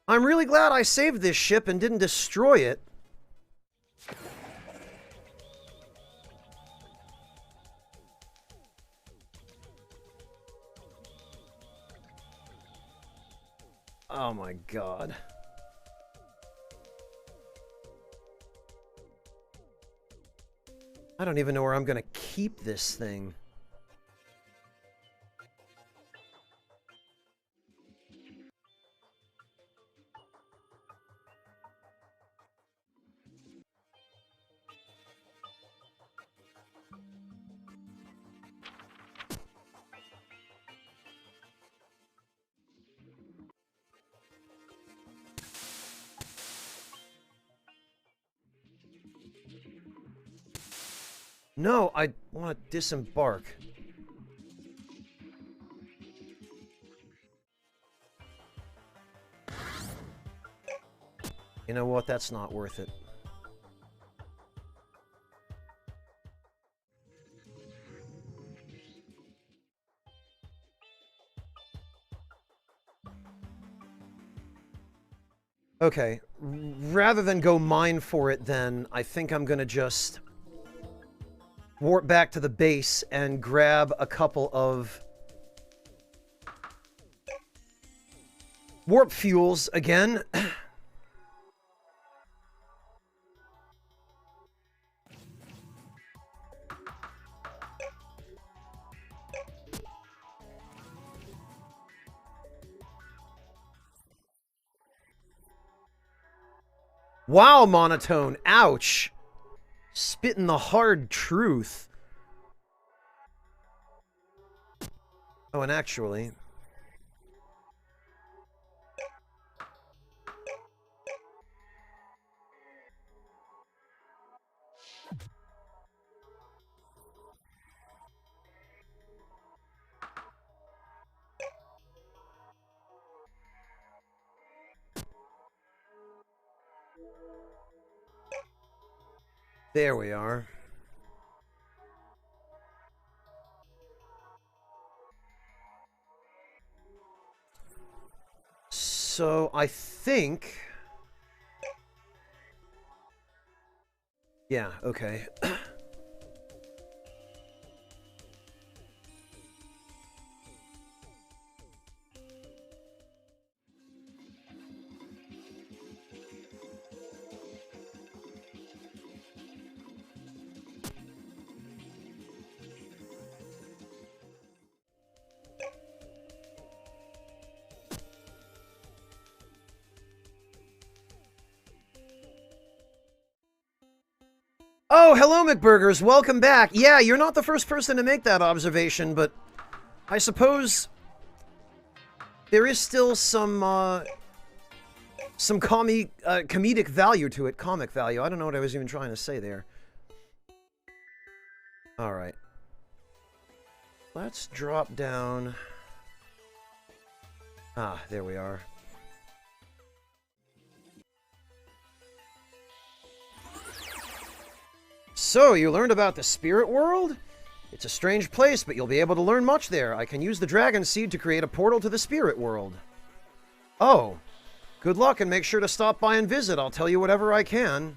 I'm really glad I saved this ship and didn't destroy it. Oh my god. I don't even know where I'm gonna keep this thing. No, I want to disembark. You know what? That's not worth it. Okay, rather than go mine for it then, I think I'm gonna just warp back to the base and grab a couple of warp fuels again. Wow, monotone. Ouch. Spitting the hard truth. Oh, and actually... There we are. So, I think... Yeah, okay. Oh, hello, McBurgers. Welcome back. Yeah, you're not the first person to make that observation, but I suppose there is still some comedic value to it. Comic value. I don't know what I was even trying to say there. All right. Let's drop down. Ah, there we are. So, you learned about the spirit world? It's a strange place, but you'll be able to learn much there. I can use the dragon seed to create a portal to the spirit world. Oh. Good luck, and make sure to stop by and visit. I'll tell you whatever I can.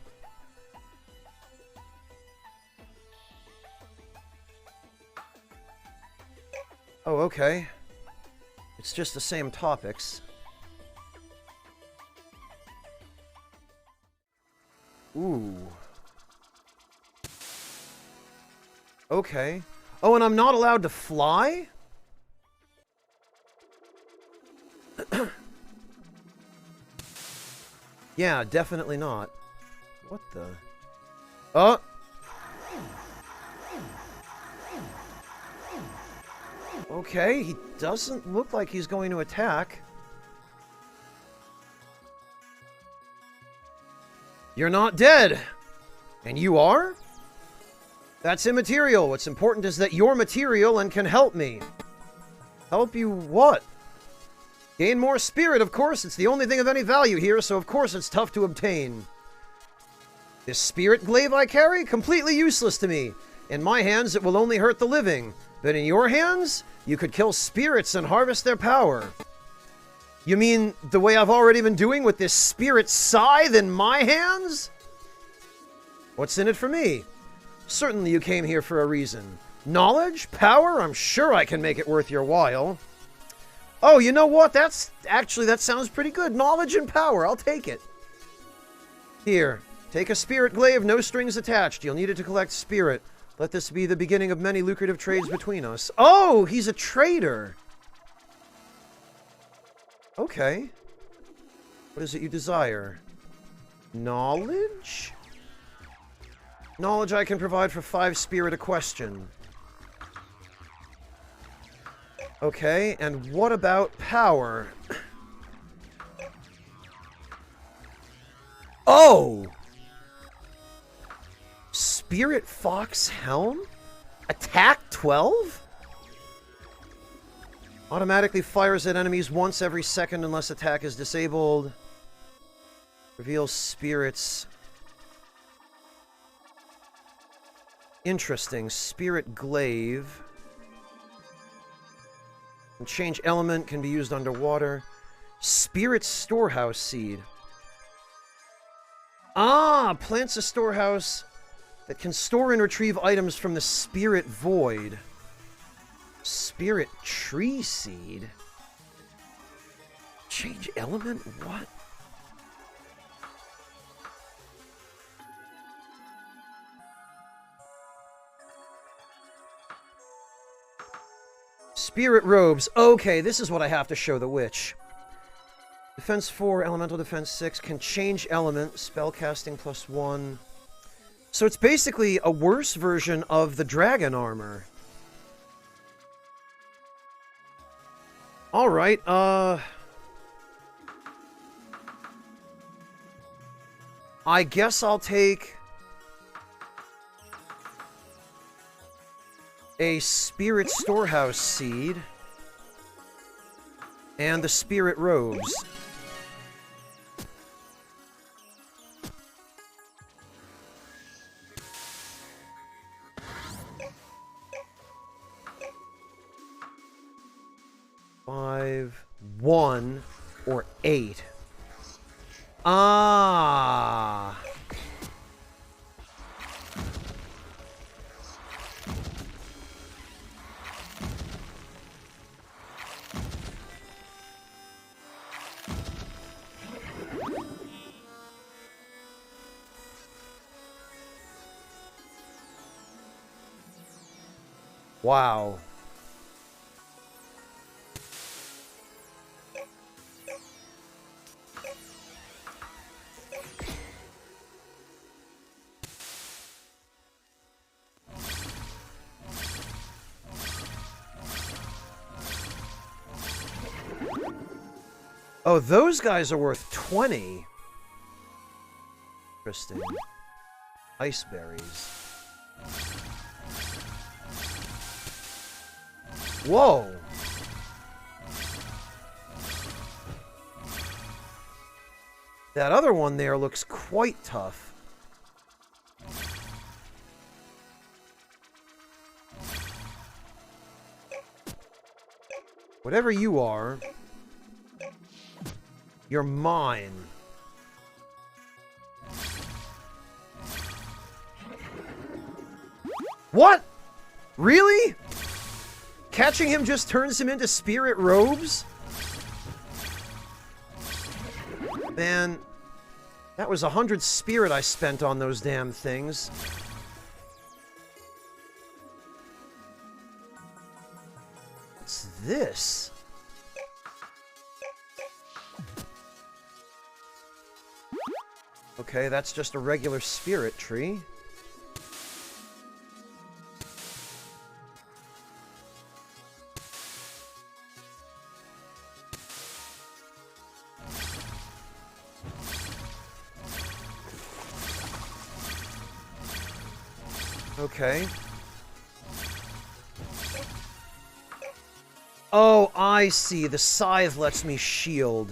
Oh, okay. It's just the same topics. Ooh. Okay. Oh, and I'm not allowed to fly? Yeah, definitely not. What the... Oh! Okay, he doesn't look like he's going to attack. You're not dead! And you are? That's immaterial. What's important is that you're material and can help me. Help you what? Gain more spirit, of course. It's the only thing of any value here, so of course it's tough to obtain. This spirit glaive I carry? Completely useless to me. In my hands, it will only hurt the living. But in your hands, you could kill spirits and harvest their power. You mean the way I've already been doing with this spirit scythe in my hands? What's in it for me? Certainly you came here for a reason. Knowledge? Power? I'm sure I can make it worth your while. Oh, you know what? That sounds pretty good. Knowledge and power. I'll take it. Here, take a spirit glaive, no strings attached. You'll need it to collect spirit. Let this be the beginning of many lucrative trades between us. Oh, he's a trader. Okay. What is it you desire? Knowledge? Knowledge I can provide for 5 spirit a question. Okay, and what about power? Oh! Spirit Fox Helm? Attack 12? Automatically fires at enemies once every second unless attack is disabled. Reveals spirits. Interesting. Spirit Glaive. And change element, can be used underwater. Spirit Storehouse Seed. Ah! Plants a storehouse that can store and retrieve items from the Spirit Void. Spirit Tree Seed? Change element? What? Spirit Robes. Okay, this is what I have to show the witch. Defense 4, Elemental Defense 6, can change element, spellcasting +1. So it's basically a worse version of the dragon armor. Alright, I guess I'll take a Spirit Storehouse Seed and the Spirit Robes. Five, 1, or 8. Ah. Wow. Oh, those guys are worth 20. Interesting. Ice berries. Whoa! That other one there looks quite tough. Whatever you are, you're mine. What? Really? Catching him just turns him into spirit robes? Man, that was 100 spirit I spent on those damn things. What's this? Okay, that's just a regular spirit tree. Okay. Oh, I see. The scythe lets me shield.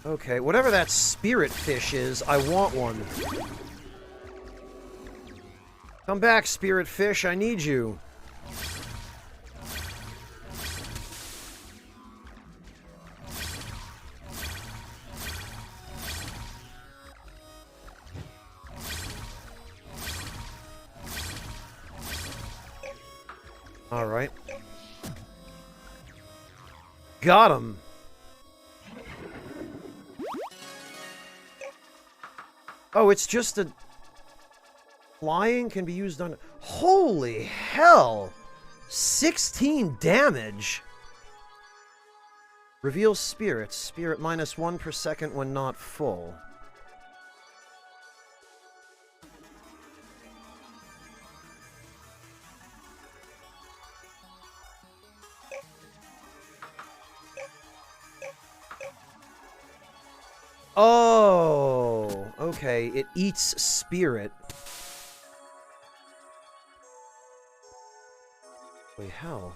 Okay, whatever that spirit fish is, I want one. Come back, spirit fish, I need you. Alright. Got him. Oh, it's just a... Flying can be used on... Holy hell! 16 damage! Reveals spirits. Spirit -1 per second when not full. Oh! Okay, it eats spirit. Holy hell.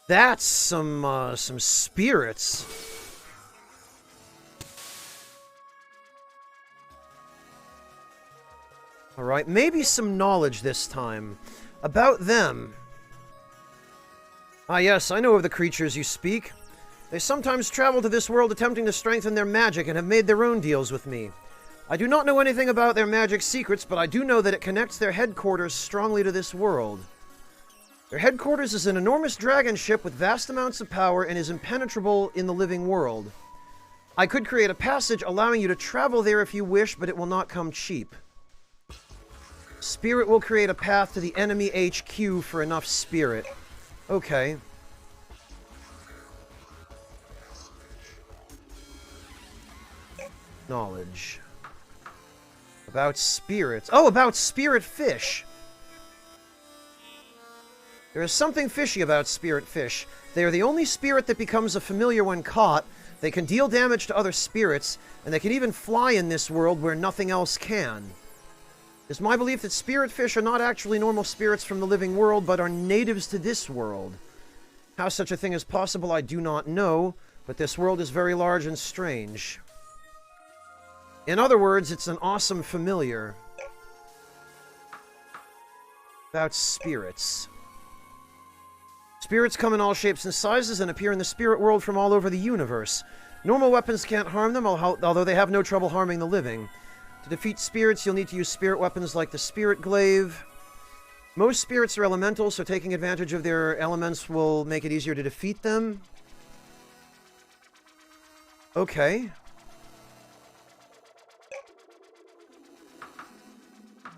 That's some spirits. Alright, maybe some knowledge this time. About them. Ah yes, I know of the creatures you speak. They sometimes travel to this world attempting to strengthen their magic and have made their own deals with me. I do not know anything about their magic secrets, but I do know that it connects their headquarters strongly to this world. Their headquarters is an enormous dragon ship with vast amounts of power and is impenetrable in the living world. I could create a passage allowing you to travel there if you wish, but it will not come cheap. Spirit will create a path to the enemy HQ for enough spirit. Okay. Knowledge. About spirits. Oh, about spirit fish! There is something fishy about spirit fish. They are the only spirit that becomes a familiar when caught. They can deal damage to other spirits, and they can even fly in this world where nothing else can. It is my belief that spirit fish are not actually normal spirits from the living world, but are natives to this world. How such a thing is possible, I do not know, but this world is very large and strange. In other words, it's an awesome familiar. About spirits. Spirits come in all shapes and sizes and appear in the spirit world from all over the universe. Normal weapons can't harm them, although they have no trouble harming the living. To defeat spirits, you'll need to use spirit weapons like the Spirit Glaive. Most spirits are elemental, so taking advantage of their elements will make it easier to defeat them. Okay.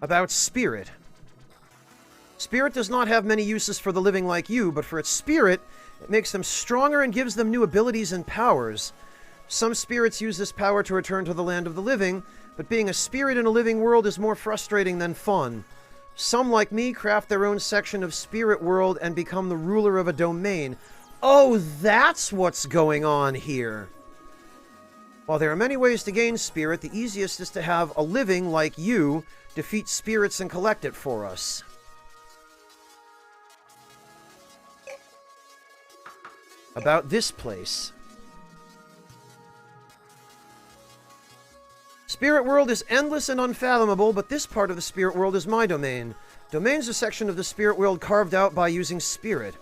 About spirit. Spirit does not have many uses for the living like you, but for its spirit, it makes them stronger and gives them new abilities and powers. Some spirits use this power to return to the land of the living, but being a spirit in a living world is more frustrating than fun. Some, like me, craft their own section of spirit world and become the ruler of a domain. Oh, that's what's going on here. While there are many ways to gain spirit, the easiest is to have a living like you defeat spirits and collect it for us. About this place. Spirit world is endless and unfathomable, but this part of the spirit world is my domain. Domain's a section of the spirit world carved out by using spirit.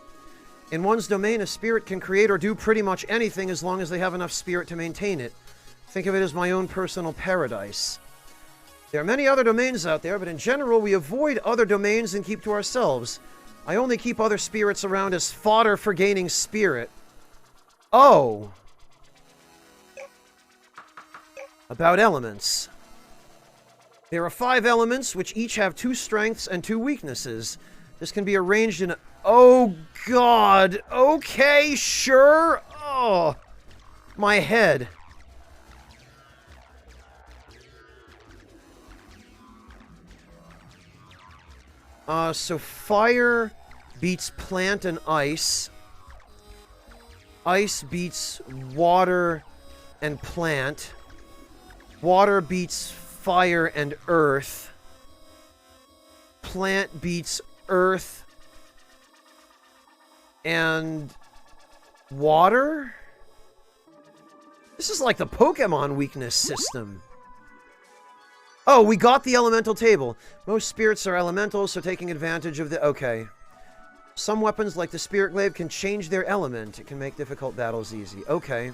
In one's domain, a spirit can create or do pretty much anything as long as they have enough spirit to maintain it. Think of it as my own personal paradise. There are many other domains out there, but in general, we avoid other domains and keep to ourselves. I only keep other spirits around as fodder for gaining spirit. Oh! About elements. There are 5 elements, which each have 2 strengths and 2 weaknesses. This can be arranged in... Oh, God! Okay, sure! Oh! My head. So fire beats plant and ice. Ice beats water and plant. Water beats fire and earth. Plant beats earth and water? This is like the Pokemon weakness system. Oh, we got the elemental table. Most spirits are elementals, so taking advantage of the... Okay. Some weapons, like the Spirit Glaive, can change their element. It can make difficult battles easy. Okay.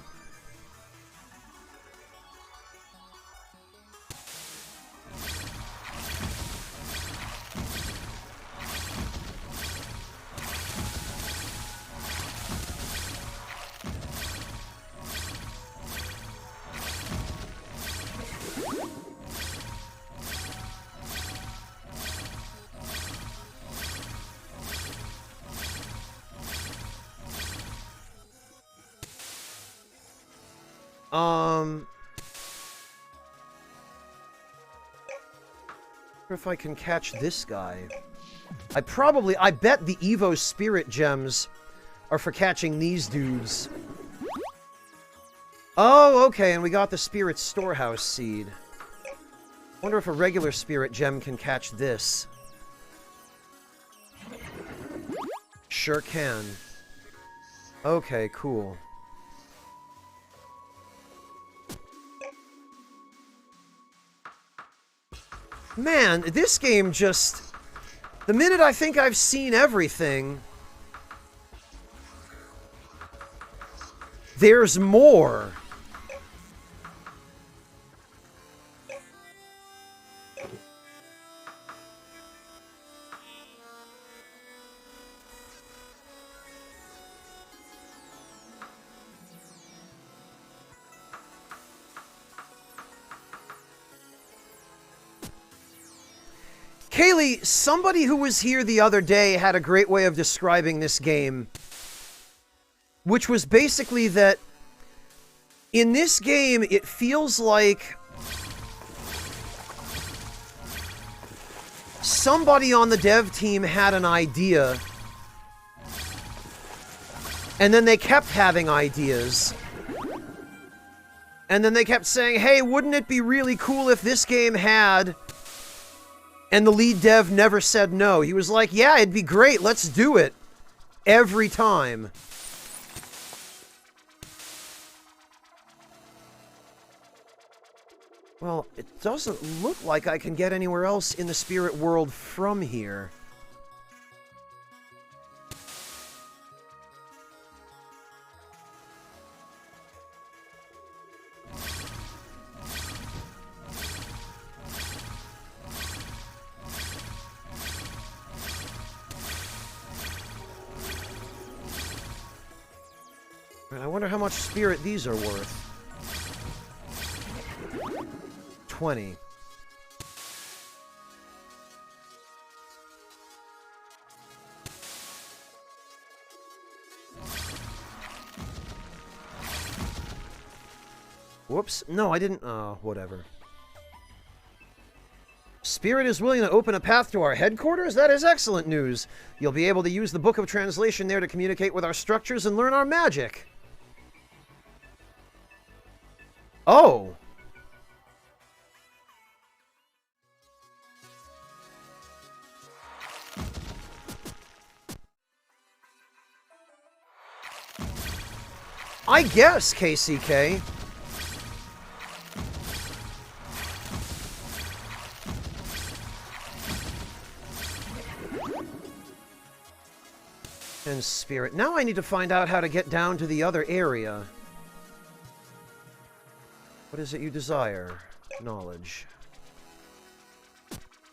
If I can catch this guy. I bet the Evo Spirit Gems are for catching these dudes. Oh, okay, and we got the Spirit Storehouse Seed. Wonder if a regular Spirit Gem can catch this. Sure can. Okay, cool. Man, this game just... The minute I think I've seen everything... There's more. Kaylee, somebody who was here the other day had a great way of describing this game. Which was basically that in this game, it feels like somebody on the dev team had an idea, and then they kept having ideas. And then they kept saying, hey, wouldn't it be really cool if this game had... And the lead dev never said no. He was like, yeah, it'd be great, let's do it. Every time. Well, it doesn't look like I can get anywhere else in the spirit world from here. I wonder how much spirit these are worth. 20. Whoops. No, I didn't... Oh, whatever. Spirit is willing to open a path to our headquarters? That is excellent news. You'll be able to use the Book of Translation there to communicate with our structures and learn our magic. Oh! I guess, KCK. And spirit. Now I need to find out how to get down to the other area. What is it you desire? Knowledge.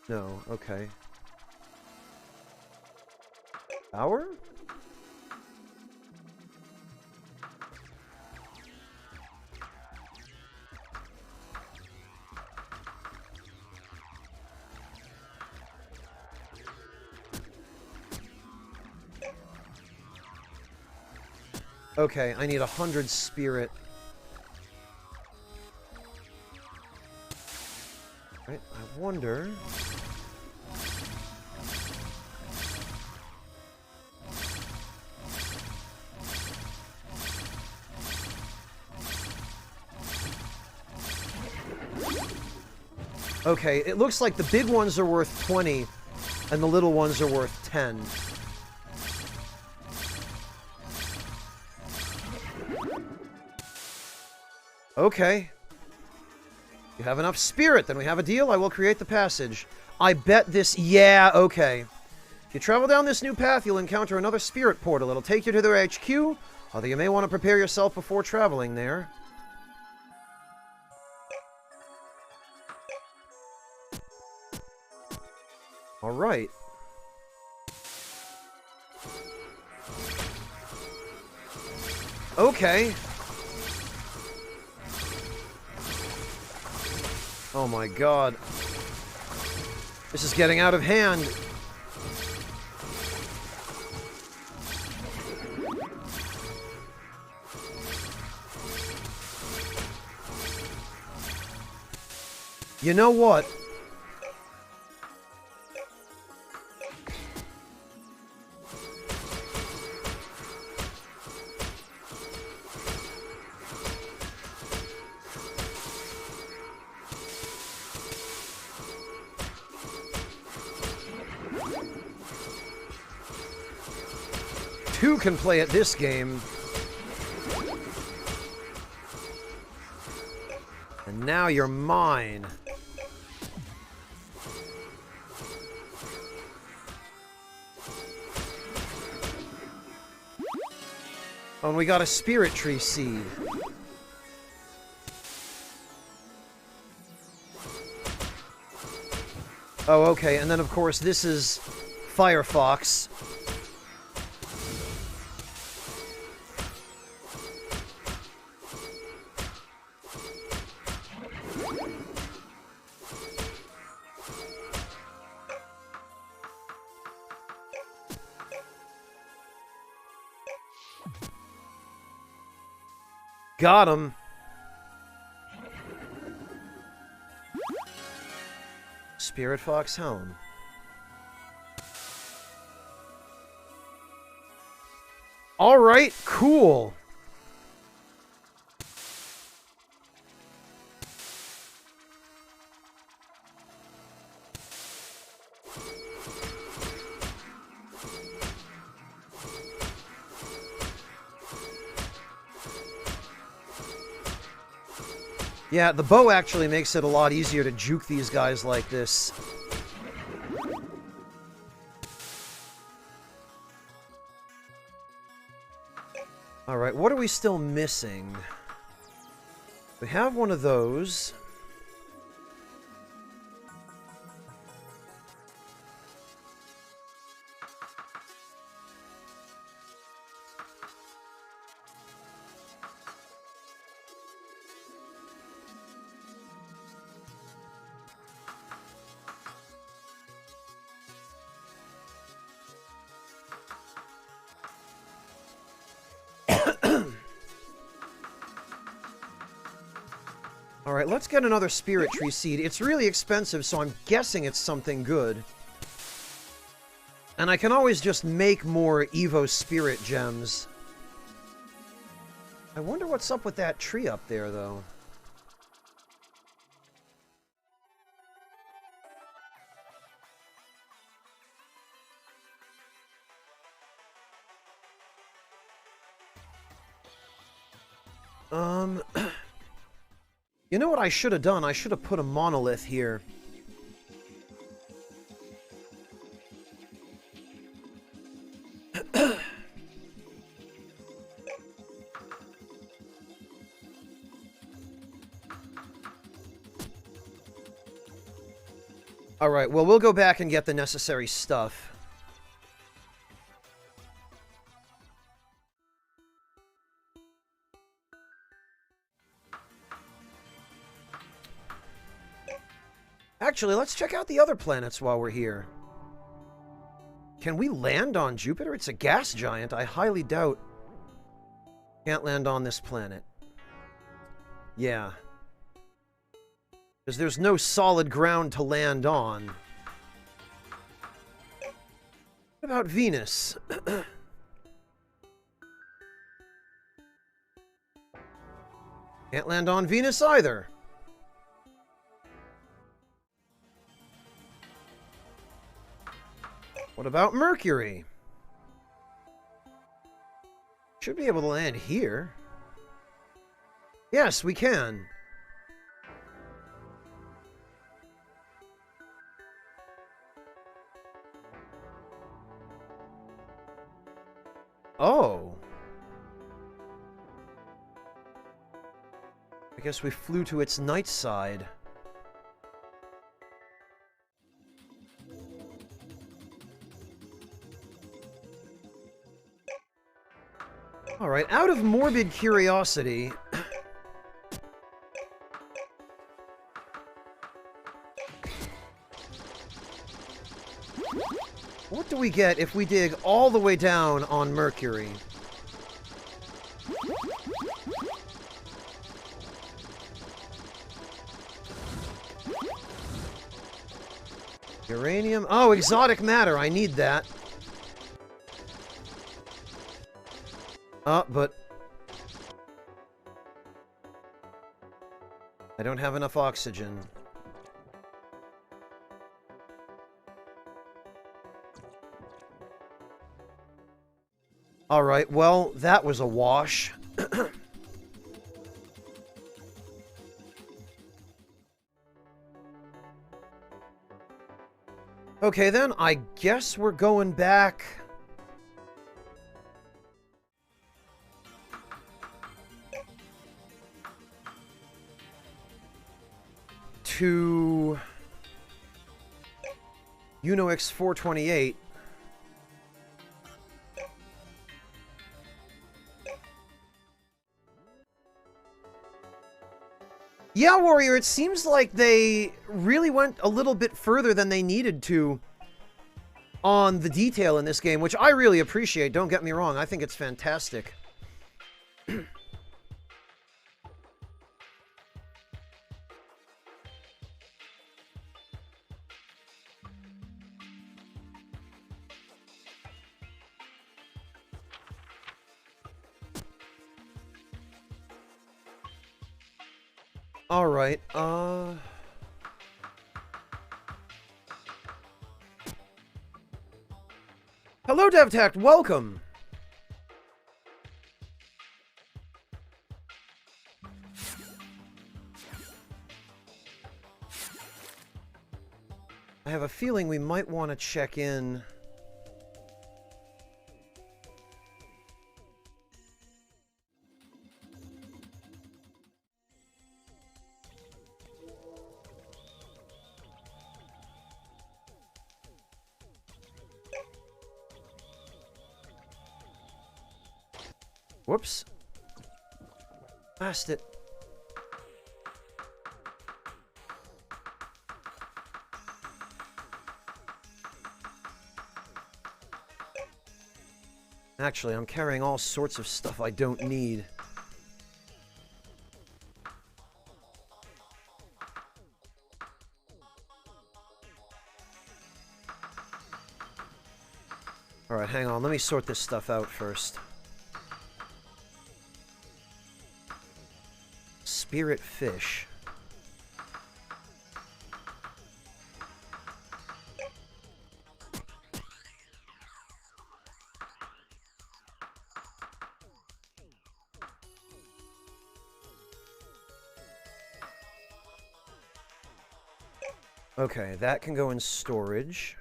No, okay. Power? Okay, I need 100 spirit. Right, I wonder... Okay, it looks like the big ones are worth 20, and the little ones are worth 10. Okay. You have enough spirit, then we have a deal. I will create the passage. I bet this... Yeah, okay. If you travel down this new path, you'll encounter another spirit portal. It'll take you to their HQ, although you may want to prepare yourself before traveling there. Alright. Okay. Oh my god. This is getting out of hand. You know what? Two can play at this game. And now you're mine. Oh, and we got a spirit tree seed. Oh, okay, and then of course this is Firefox. Got him. Spirit Fox Helm. All right, cool. Yeah, the bow actually makes it a lot easier to juke these guys like this. Alright, what are we still missing? We have one of those. Alright, let's get another spirit tree seed. It's really expensive, so I'm guessing it's something good. And I can always just make more Evo spirit gems. I wonder what's up with that tree up there, though. Um... You know what I should have done? I should have put a monolith here. Alright, well, we'll go back and get the necessary stuff. Actually, let's check out the other planets while we're here. Can we land on Jupiter? It's a gas giant. I highly doubt. Can't land on this planet. Yeah. Because there's no solid ground to land on. What about Venus? Can't land on Venus either. What about Mercury? Should be able to land here. Yes, we can. Oh. I guess we flew to its night side. Alright, out of morbid curiosity... what do we get if we dig all the way down on Mercury? Uranium? Oh, exotic matter. I need that. But... I don't have enough oxygen. Alright, well, that was a wash. Okay, then, I guess we're going back... to... UNOX 428. Yeah, Warrior, it seems like they really went a little bit further than they needed to on the detail in this game, which I really appreciate. Don't get me wrong, I think it's fantastic. Alright, Hello, DevTact, welcome! I have a feeling we might want to check in... Whoops. Blast it. Actually, I'm carrying all sorts of stuff I don't need. Alright, hang on. Let me sort this stuff out first. Spirit fish. Okay, that can go in storage.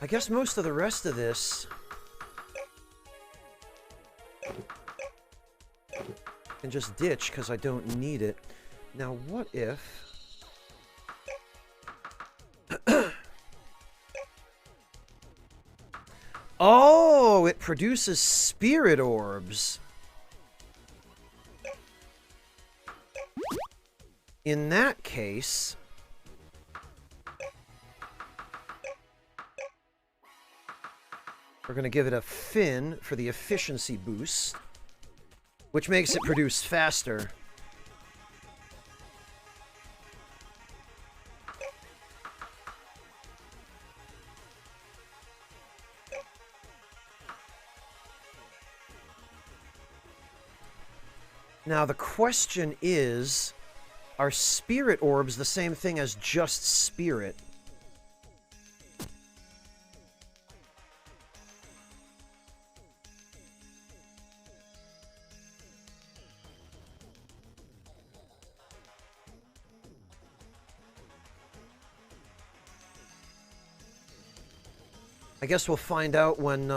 I guess most of the rest of this can just ditch because I don't need it. Now, what if... Oh, it produces spirit orbs. In that case... we're going to give it a fin for the efficiency boost, which makes it produce faster. Now, the question is, are spirit orbs the same thing as just spirit? I guess we'll find out when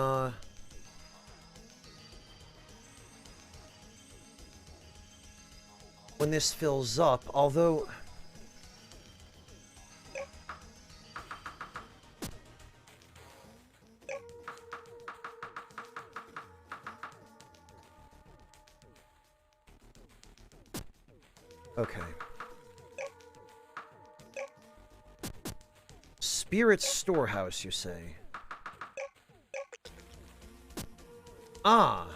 this fills up, although... Okay. Spirit Storehouse, you say? Ah.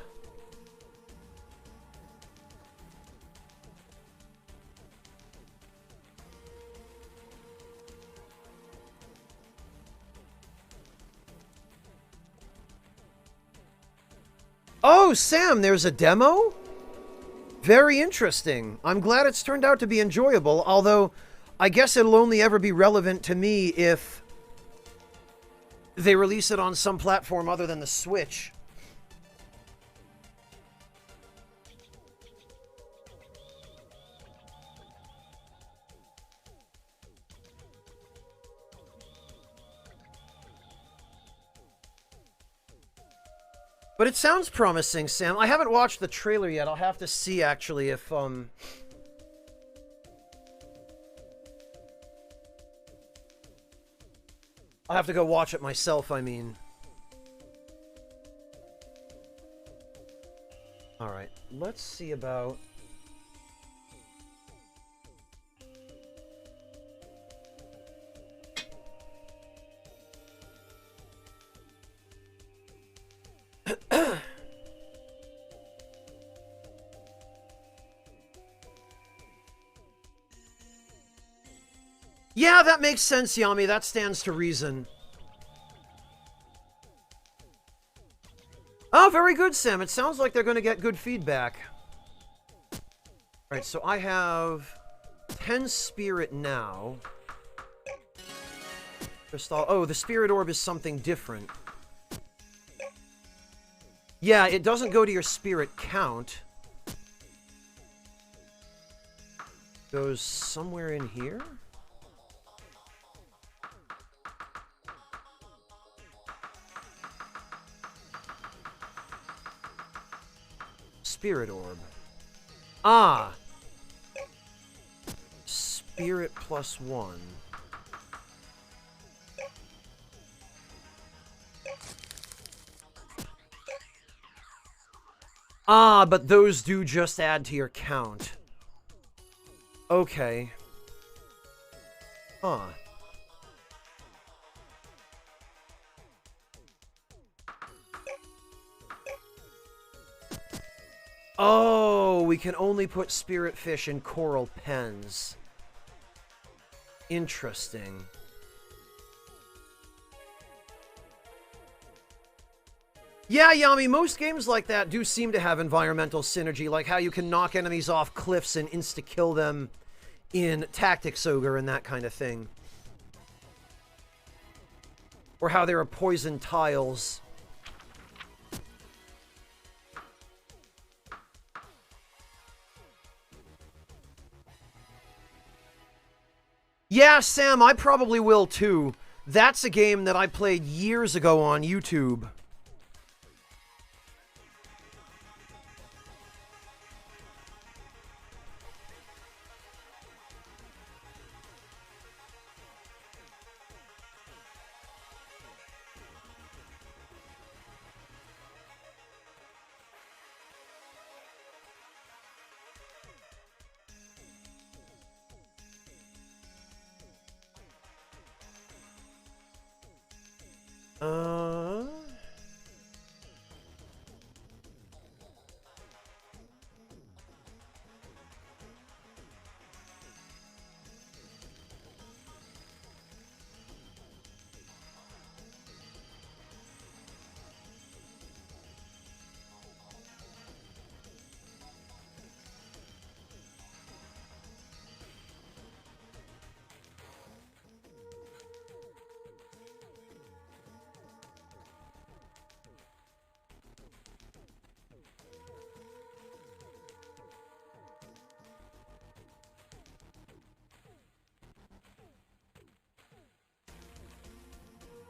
Oh, Sam, there's a demo? Very interesting. I'm glad it's turned out to be enjoyable, although I guess it'll only ever be relevant to me if they release it on some platform other than the Switch. But it sounds promising, Sam. I haven't watched the trailer yet. I'll have to see, actually, if, I'll have to go watch it myself, I mean. Alright, let's see about... Yeah, that makes sense, Yami. That stands to reason. Oh, very good, Sam. It sounds like they're going to get good feedback. Alright, so I have 10 spirit now. Oh, the spirit orb is something different. Yeah, it doesn't go to your spirit count. It goes somewhere in here? Spirit orb. Ah! Spirit +1. Ah, but those do just add to your count. Okay. Huh. Oh, we can only put spirit fish in coral pens. Interesting. Yeah, Yami, most games like that do seem to have environmental synergy, like how you can knock enemies off cliffs and insta-kill them in Tactics Ogre and that kind of thing. Or how there are poison tiles. Yeah, Sam, I probably will too. That's a game that I played years ago on YouTube.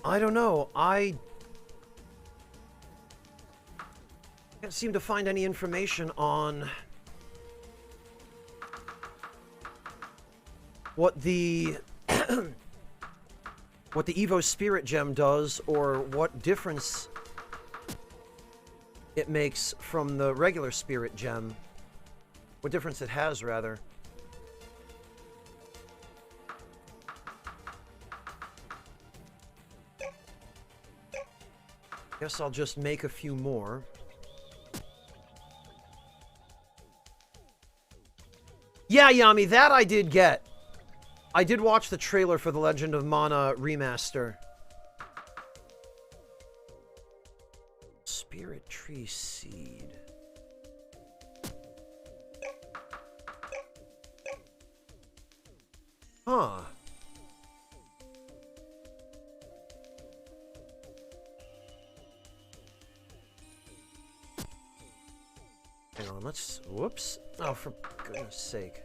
I don't know. I can't seem to find any information on what the what the Evo Spirit Gem does, or what difference it makes from the regular Spirit Gem. What difference it has, rather. Guess I'll just make a few more. Yeah, Yami, that I did get. I did watch the trailer for the Legend of Mana remaster. Spirit Tree Seed. Huh. Hang on, let's... Whoops. Oh, for goodness sake.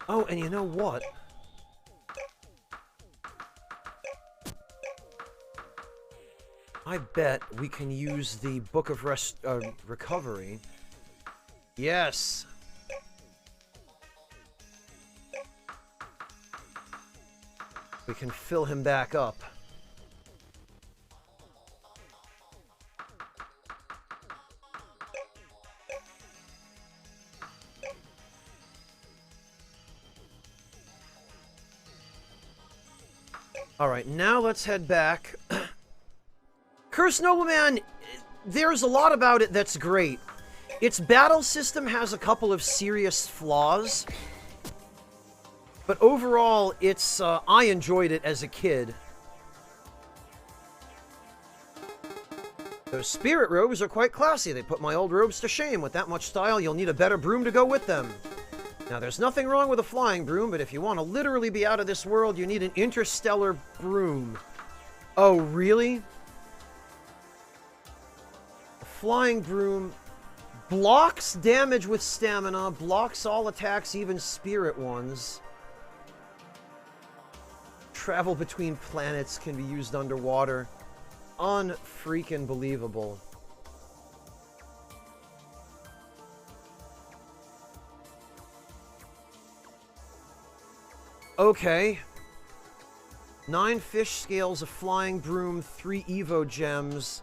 Oh, and you know what? I bet we can use the Book of Recovery. Yes! We can fill him back up. Alright, now let's head back. Cursed Nobleman, there's a lot about it that's great. Its battle system has a couple of serious flaws. But overall, it's, I enjoyed it as a kid. Those spirit robes are quite classy. They put my old robes to shame. With that much style, you'll need a better broom to go with them. Now, there's nothing wrong with a flying broom, but if you want to literally be out of this world, you need an interstellar broom. Oh, really? A flying broom blocks damage with stamina, blocks all attacks, even spirit ones. Travel between planets, can be used underwater. Unfreaking believable. Okay. 9 fish scales, a flying broom, 3 Evo gems,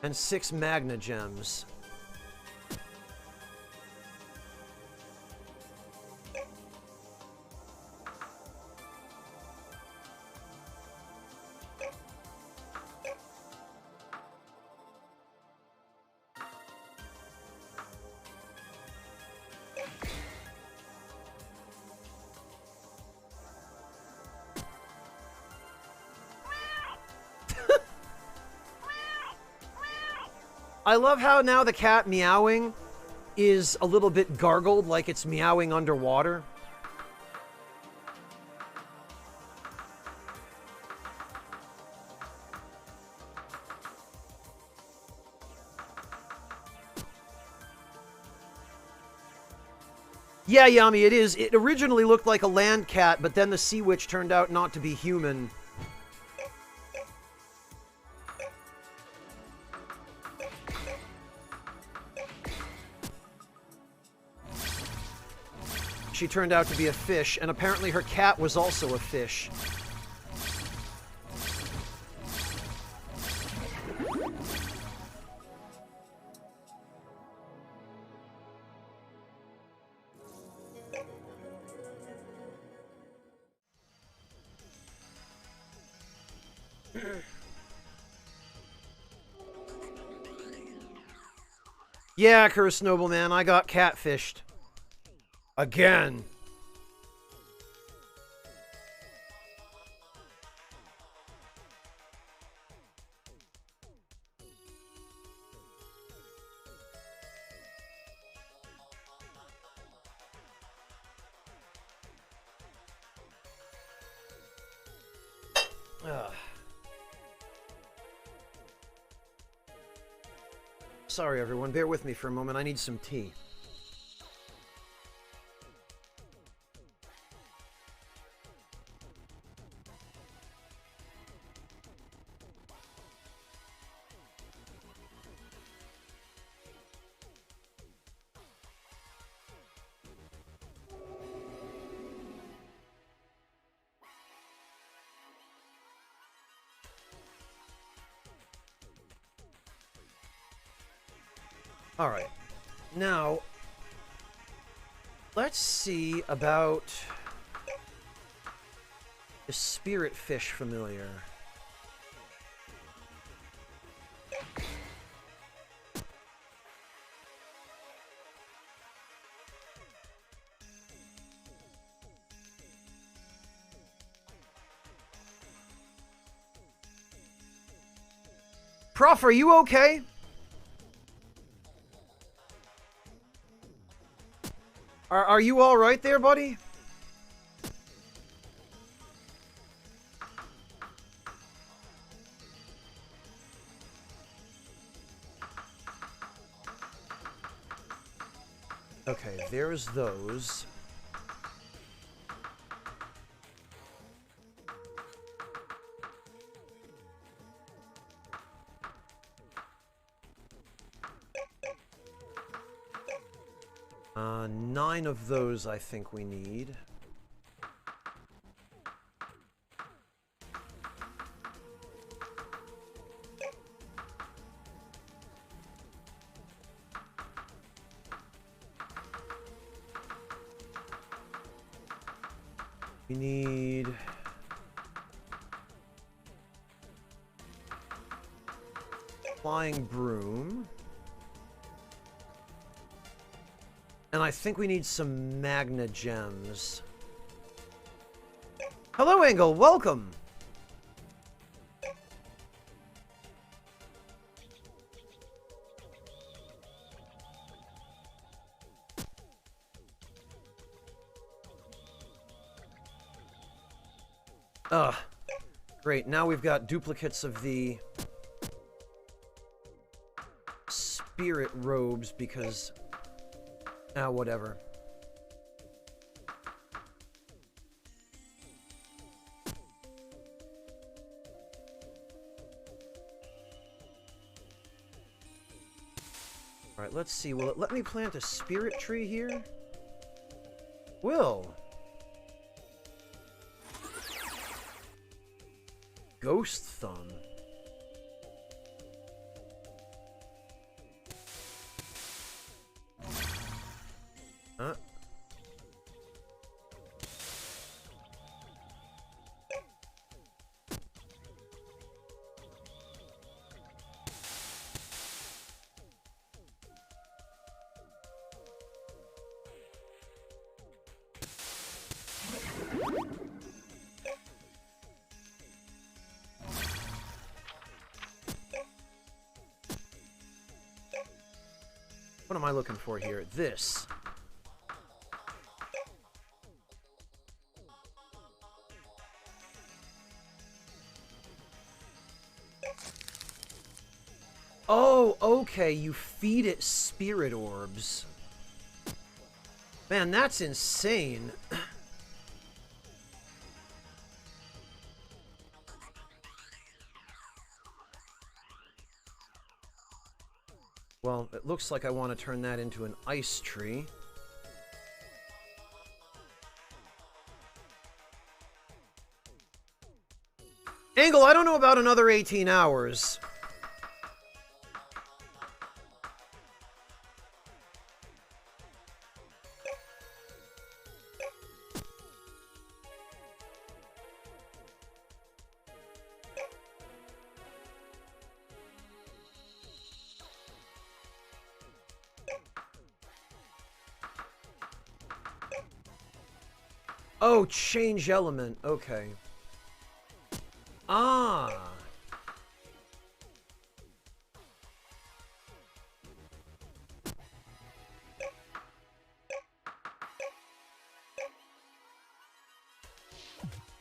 and 6 Magna gems. I love how now the cat meowing is a little bit gargled, like it's meowing underwater. Yeah, Yami, it is. It originally looked like a land cat, but then the sea witch turned out not to be human. She turned out to be a fish, and apparently her cat was also a fish. Yeah, Curse Nobleman, I got catfished. Again. Ugh. Sorry, everyone. Bear with me for a moment. I need some tea. Alright. Now, let's see about the spirit fish familiar. Prof, are you okay? Are you all right there, buddy? Okay, there's those. Nine of those I think we need. We need... Flying Broom. And I think we need some Magna Gems. Hello, Engel. Welcome. Ugh. Great. Now we've got duplicates of the spirit robes because... Ah, whatever. Alright, let's see. Will it let me plant a spirit tree here? Will. Ghost Thumb. Huh? What am I looking for here? This. Oh, okay, you feed it spirit orbs. Man, that's insane. Well, it looks like I want to turn that into an ice tree. Angle, I don't know about another 18 hours. Oh, change element. Okay. Ah.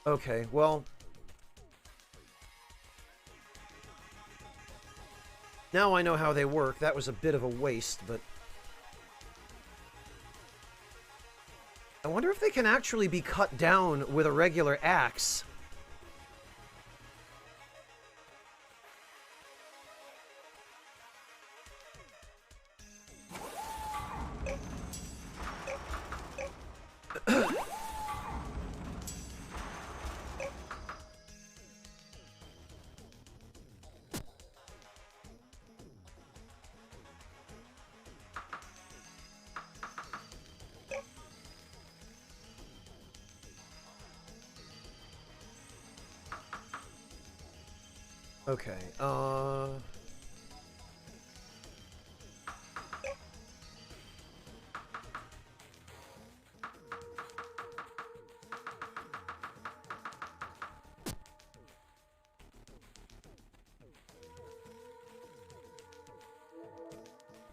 Okay, well. Now I know how they work. That was a bit of a waste, but... I wonder if they can actually be cut down with a regular axe. Okay,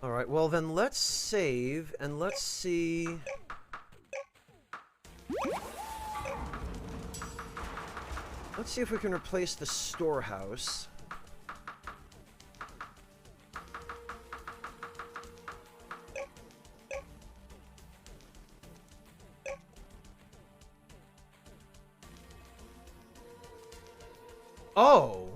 Alright, well then let's save, and let's see... Let's see if we can replace the storehouse. Oh!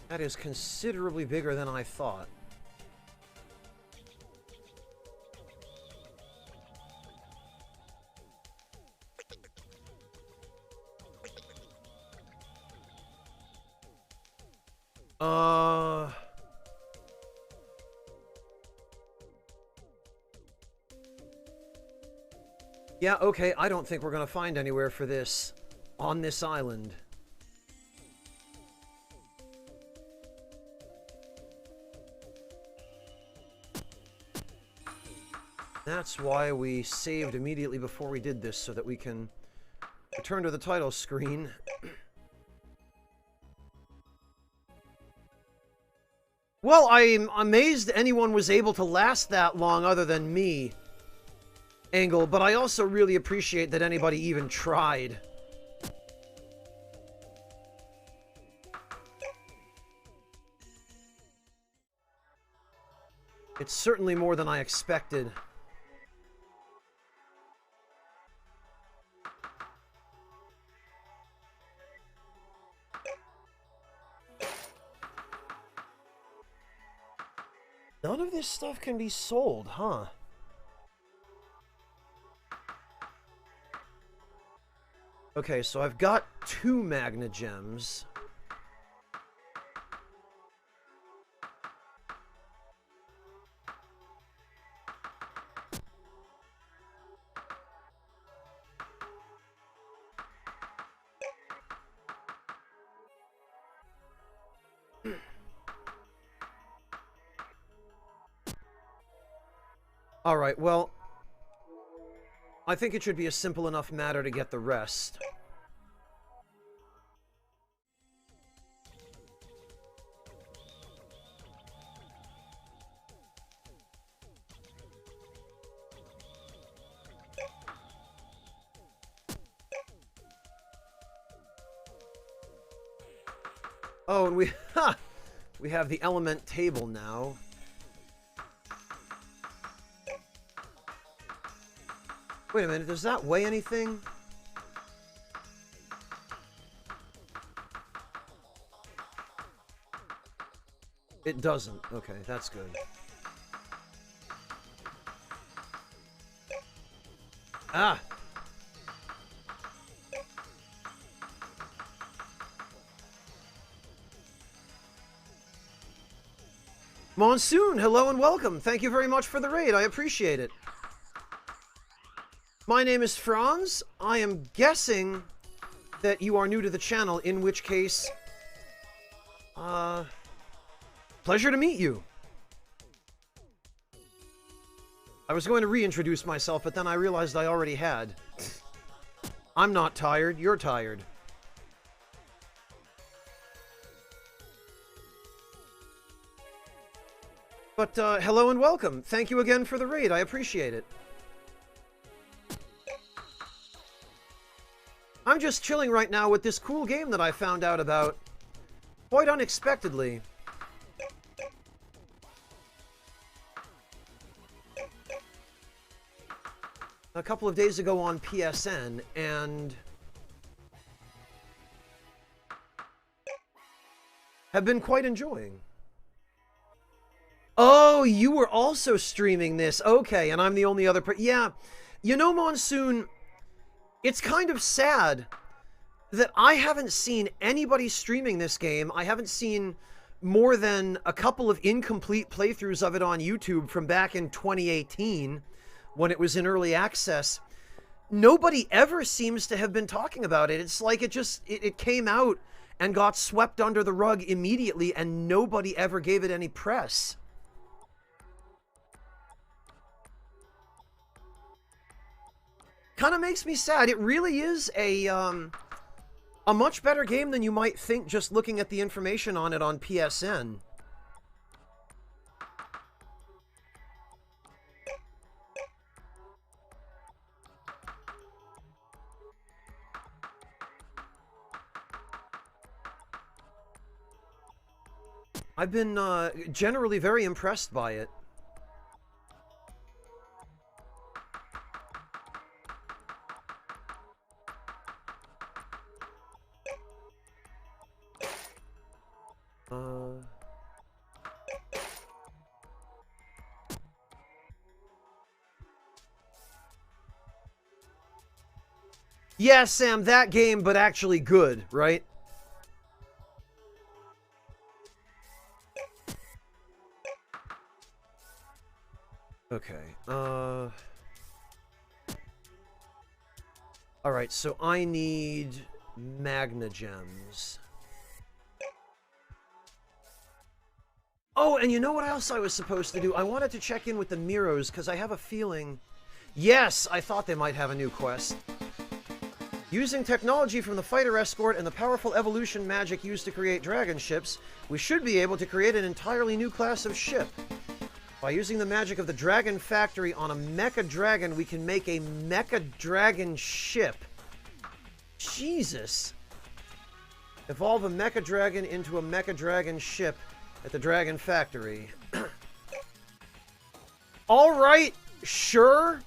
That is considerably bigger than I thought. Yeah, okay, I don't think we're gonna find anywhere for this on this island. That's why we saved immediately before we did this, so that we can return to the title screen. Well, I'm amazed anyone was able to last that long other than me, Angle, but I also really appreciate that anybody even tried. It's certainly more than I expected. None of this stuff can be sold, huh? Okay, so I've got 2 Magna Gems. Alright, well, I think it should be a simple enough matter to get the rest. Oh, and we ha, we have the element table now. Wait a minute, does that weigh anything? It doesn't. Okay, that's good. Ah! Monsoon, hello and welcome. Thank you very much for the raid. I appreciate it. My name is Franz. I am guessing that you are new to the channel, in which case, pleasure to meet you. I was going to reintroduce myself, but then I realized I already had. I'm not tired, you're tired. But, hello and welcome. Thank you again for the raid. I appreciate it. I'm just chilling right now with this cool game that I found out about quite unexpectedly. A couple of days ago on PSN, and have been quite enjoying. Oh, you were also streaming this. Okay, and I'm the only other yeah, you know, Monsoon, it's kind of sad that I haven't seen anybody streaming this game. I haven't seen more than a couple of incomplete playthroughs of it on YouTube from back in 2018 when it was in early access. Nobody ever seems to have been talking about it. It's like it came out and got swept under the rug immediately, and nobody ever gave it any press. Kind of makes me sad. It really is a much better game than you might think just looking at the information on it on PSN. I've been generally very impressed by it. Yeah, Sam, that game, but actually good, right? Okay, alright, so I need Magna Gems. Oh, and you know what else I was supposed to do? I wanted to check in with the Miros, because I have a feeling... Yes, I thought they might have a new quest. Using technology from the fighter escort and the powerful evolution magic used to create dragon ships, we should be able to create an entirely new class of ship. By using the magic of the Dragon Factory on a Mecha Dragon, we can make a Mecha Dragon ship. Jesus. Evolve a Mecha Dragon into a Mecha Dragon ship at the Dragon Factory. Alright, sure.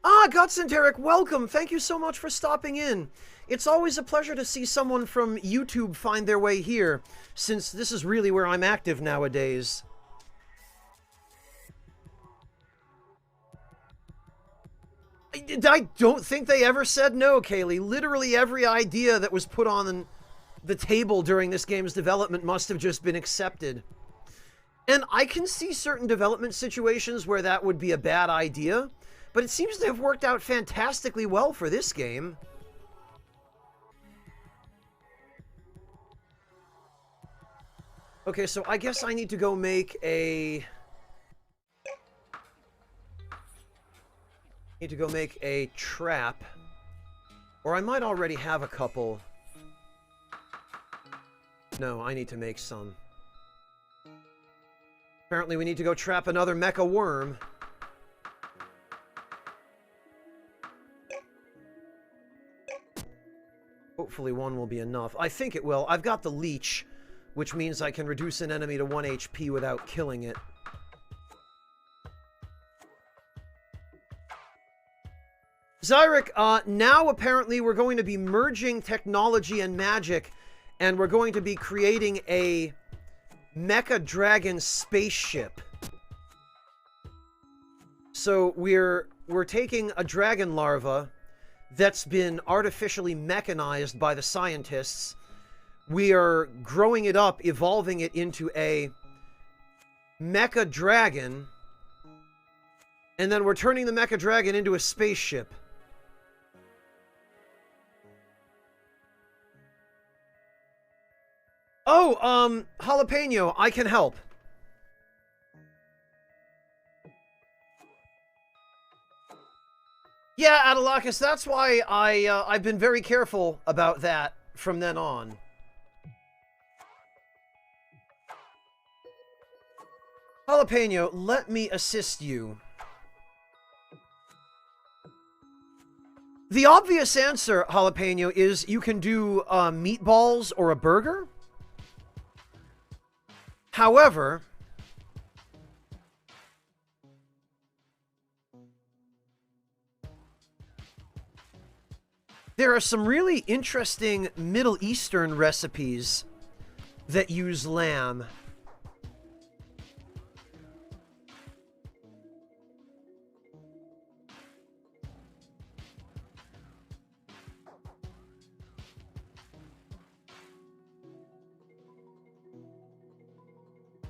Ah, Guts and Derek, welcome! Thank you so much for stopping in. It's always a pleasure to see someone from YouTube find their way here, since this is really where I'm active nowadays. I don't think they ever said no, Kaylee. Literally every idea that was put on the table during this game's development must have just been accepted. And I can see certain development situations where that would be a bad idea, but it seems to have worked out fantastically well for this game. Okay, so I guess I need to go make a... Need to go make a trap. Or I might already have a couple. No, I need to make some. Apparently we need to go trap another mecha worm. Hopefully one will be enough. I think it will. I've got the leech, which means I can reduce an enemy to 1 HP without killing it. Zyrek, now apparently we're going to be merging technology and magic, and we're going to be creating a mecha dragon spaceship. So we're taking a dragon larva that's been artificially mechanized by the scientists. We are growing it up, evolving it into a mecha dragon, and then we're turning the mecha dragon into a spaceship. Oh, Jalapeno, I can help. Yeah, Adalakis, that's why I've been very careful about that from then on. Jalapeno, let me assist you. The obvious answer, Jalapeno, is you can do meatballs or a burger. However, there are some really interesting Middle Eastern recipes that use lamb.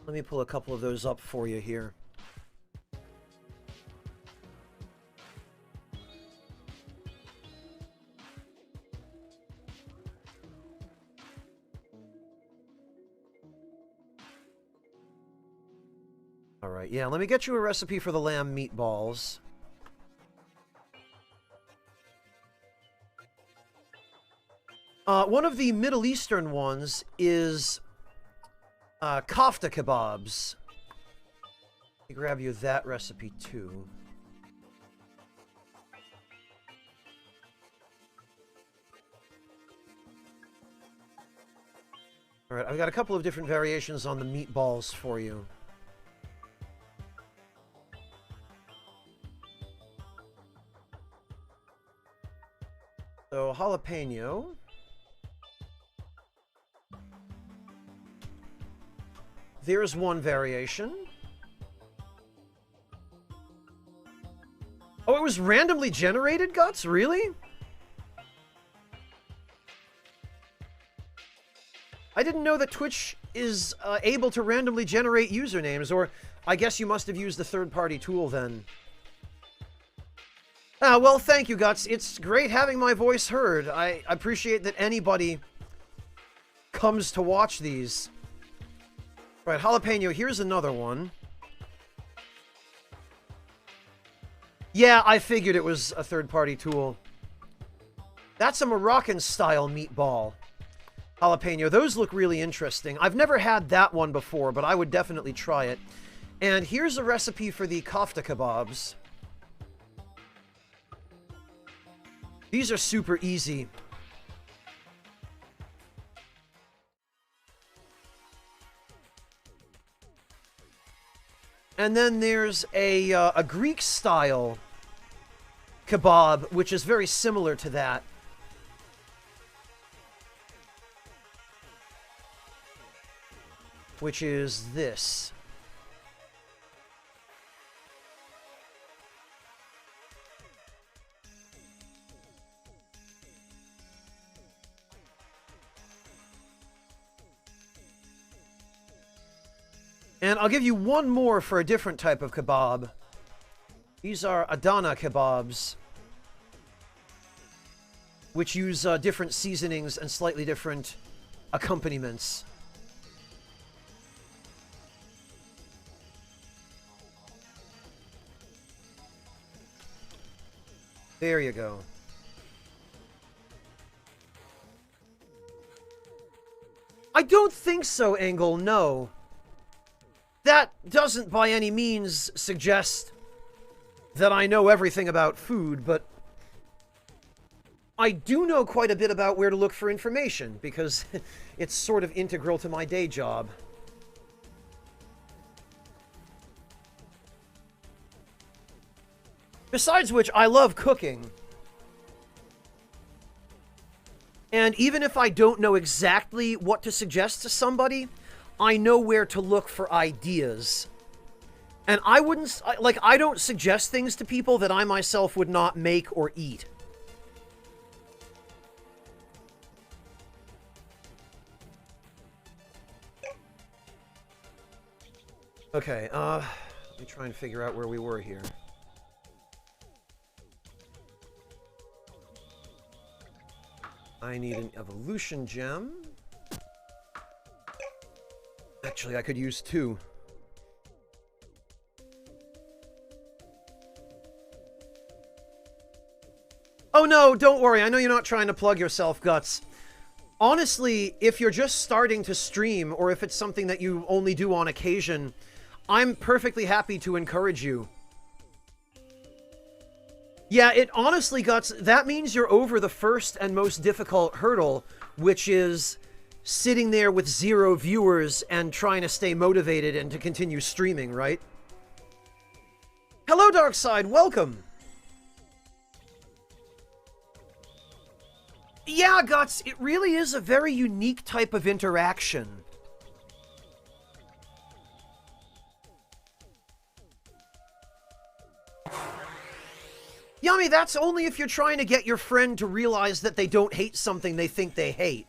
Let me pull a couple of those up for you here. All right, yeah, let me get you a recipe for the lamb meatballs. One of the Middle Eastern ones is kofta kebabs. Let me grab you that recipe too. All right, I've got a couple of different variations on the meatballs for you. So, jalapeno. There's one variation. Oh, it was randomly generated, Guts? Really? I didn't know that Twitch is able to randomly generate usernames, or I guess you must have used the third-party tool then. Well, thank you, Guts. It's great having my voice heard. I appreciate that anybody comes to watch these. Right, jalapeno, here's another one. Yeah, I figured it was a third-party tool. That's a Moroccan-style meatball. Jalapeno, those look really interesting. I've never had that one before, but I would definitely try it. And here's a recipe for the kofta kebabs. These are super easy. And then there's a Greek-style kebab, which is very similar to that. Which is this. And I'll give you one more for a different type of kebab. These are Adana kebabs, which use different seasonings and slightly different accompaniments. There you go. I don't think so, Engel, no. That doesn't by any means suggest that I know everything about food, but I do know quite a bit about where to look for information, because it's sort of integral to my day job. Besides which, I love cooking. And even if I don't know exactly what to suggest to somebody, I know where to look for ideas. And I wouldn't, like, I don't suggest things to people that I myself would not make or eat. Okay, let me try and figure out where we were here. I need an evolution gem. Actually, I could use 2. Oh no, don't worry. I know you're not trying to plug yourself, Guts. Honestly, if you're just starting to stream, or if it's something that you only do on occasion, I'm perfectly happy to encourage you. Yeah, it honestly, Guts, that means you're over the first and most difficult hurdle, which is sitting there with 0 viewers and trying to stay motivated and to continue streaming, right? Hello, Darkside, welcome! Yeah, Guts, it really is a very unique type of interaction. Yummy, that's only if you're trying to get your friend to realize that they don't hate something they think they hate.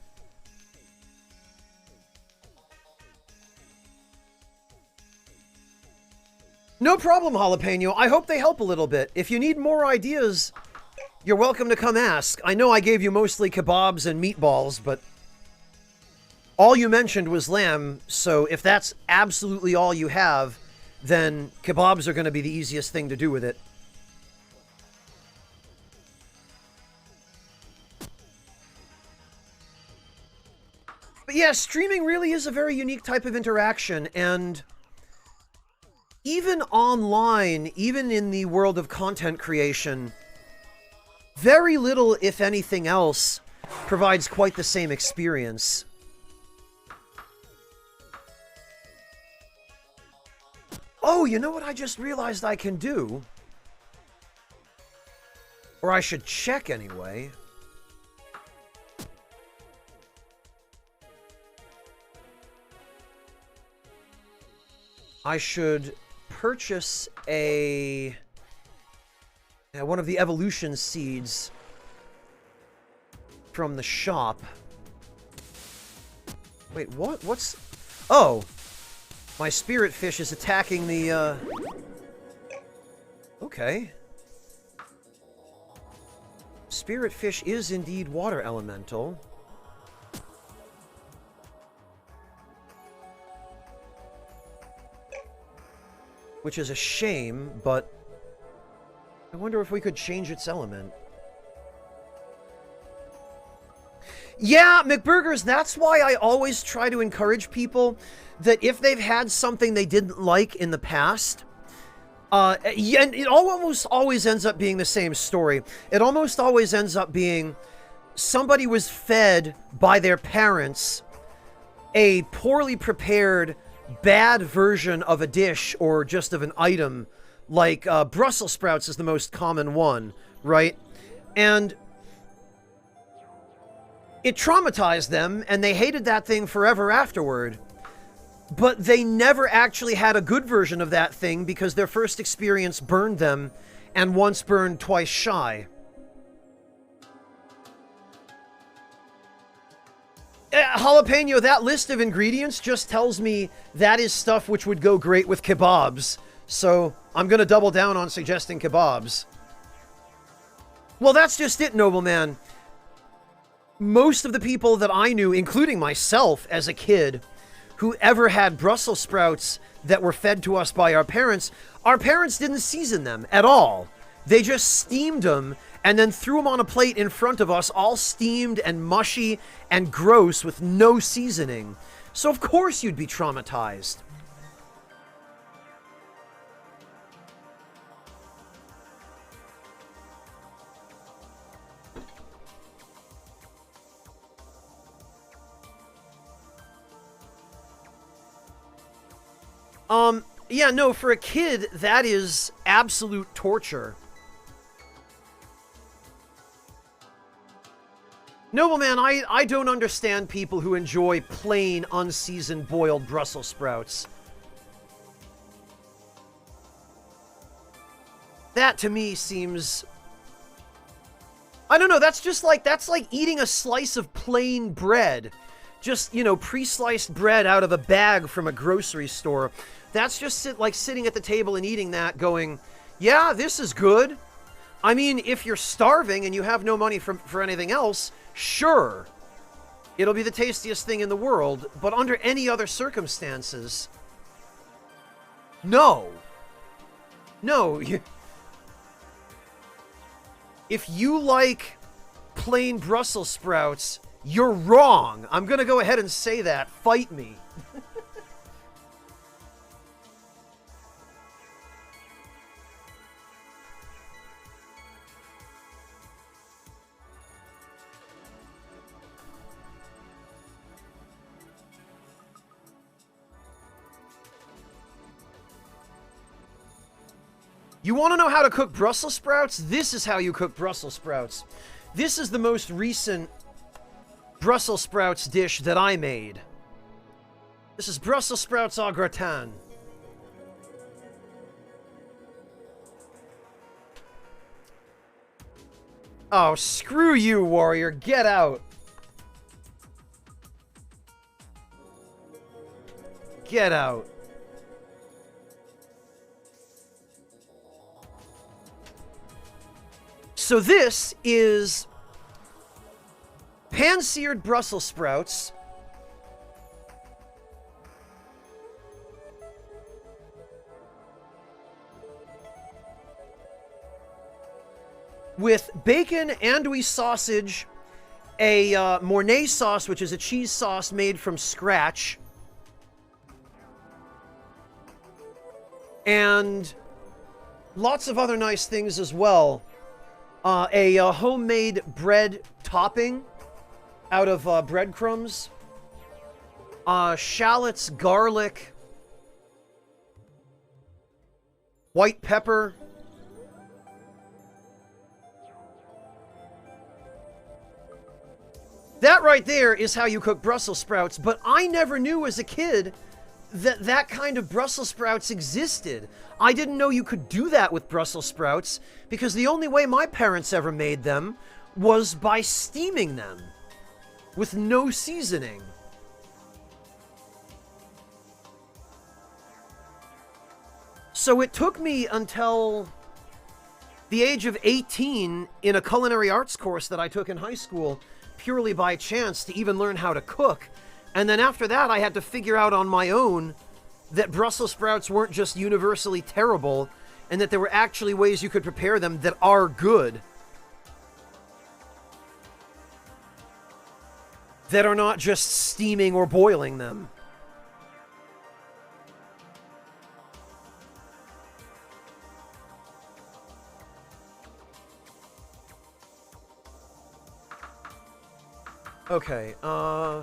No problem, Jalapeno. I hope they help a little bit. If you need more ideas, you're welcome to come ask. I know I gave you mostly kebabs and meatballs, but all you mentioned was lamb, so if that's absolutely all you have, then kebabs are going to be the easiest thing to do with it. But yeah, streaming really is a very unique type of interaction, and even online, even in the world of content creation, very little, if anything else, provides quite the same experience. Oh, you know what I just realized I can do? Or I should check anyway. I should purchase one of the evolution seeds from the shop. Wait, what? What's... Oh! My spirit fish is attacking the, Okay. Spirit fish is indeed water elemental. Which is a shame, but I wonder if we could change its element. Yeah, McBurgers, that's why I always try to encourage people that if they've had something they didn't like in the past, yeah, and it almost always ends up being the same story. It almost always ends up being somebody was fed by their parents a poorly prepared, bad version of a dish or just of an item, like Brussels sprouts is the most common one, right? And it traumatized them, and they hated that thing forever afterward. But they never actually had a good version of that thing because their first experience burned them, and once burned, twice shy. Jalapeno, that list of ingredients just tells me that is stuff which would go great with kebabs. So I'm going to double down on suggesting kebabs. Well, that's just it, nobleman. Most of the people that I knew, including myself as a kid, who ever had Brussels sprouts that were fed to us by our parents didn't season them at all. They just steamed them and then threw them on a plate in front of us, all steamed and mushy and gross with no seasoning. So of course you'd be traumatized. Yeah, no, for a kid, that is absolute torture. Nobleman, I don't understand people who enjoy plain, unseasoned, boiled Brussels sprouts. That, to me, seems... I don't know, that's like eating a slice of plain bread. Just, you know, pre-sliced bread out of a bag from a grocery store. That's just like sitting at the table and eating that going, yeah, this is good. I mean, if you're starving and you have no money for anything else, sure. It'll be the tastiest thing in the world, but under any other circumstances, no. No. If you like plain Brussels sprouts, you're wrong. I'm gonna go ahead and say that. Fight me. You want to know how to cook Brussels sprouts? This is how you cook Brussels sprouts. This is the most recent Brussels sprouts dish that I made. This is Brussels sprouts au gratin. Oh, screw you, warrior. Get out. Get out. So this is pan-seared Brussels sprouts with bacon, andouille sausage, a Mornay sauce, which is a cheese sauce made from scratch, and lots of other nice things as well. A homemade bread topping out of breadcrumbs. Shallots, garlic, white pepper. That right there is how you cook Brussels sprouts, but I never knew as a kid that that kind of Brussels sprouts existed. I didn't know you could do that with Brussels sprouts because the only way my parents ever made them was by steaming them with no seasoning. So it took me until the age of 18 in a culinary arts course that I took in high school purely by chance to even learn how to cook. And then after that, I had to figure out on my own that Brussels sprouts weren't just universally terrible, and that there were actually ways you could prepare them that are good. That are not just steaming or boiling them. Okay, I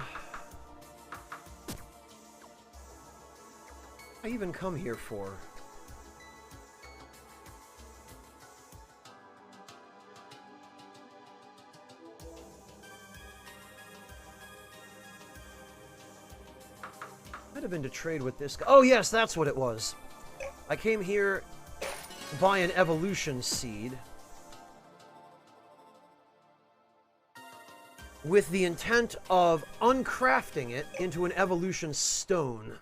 even come here for? Might have been to trade with this guy. Oh yes, that's what it was. I came here to buy an evolution seed with the intent of uncrafting it into an evolution stone.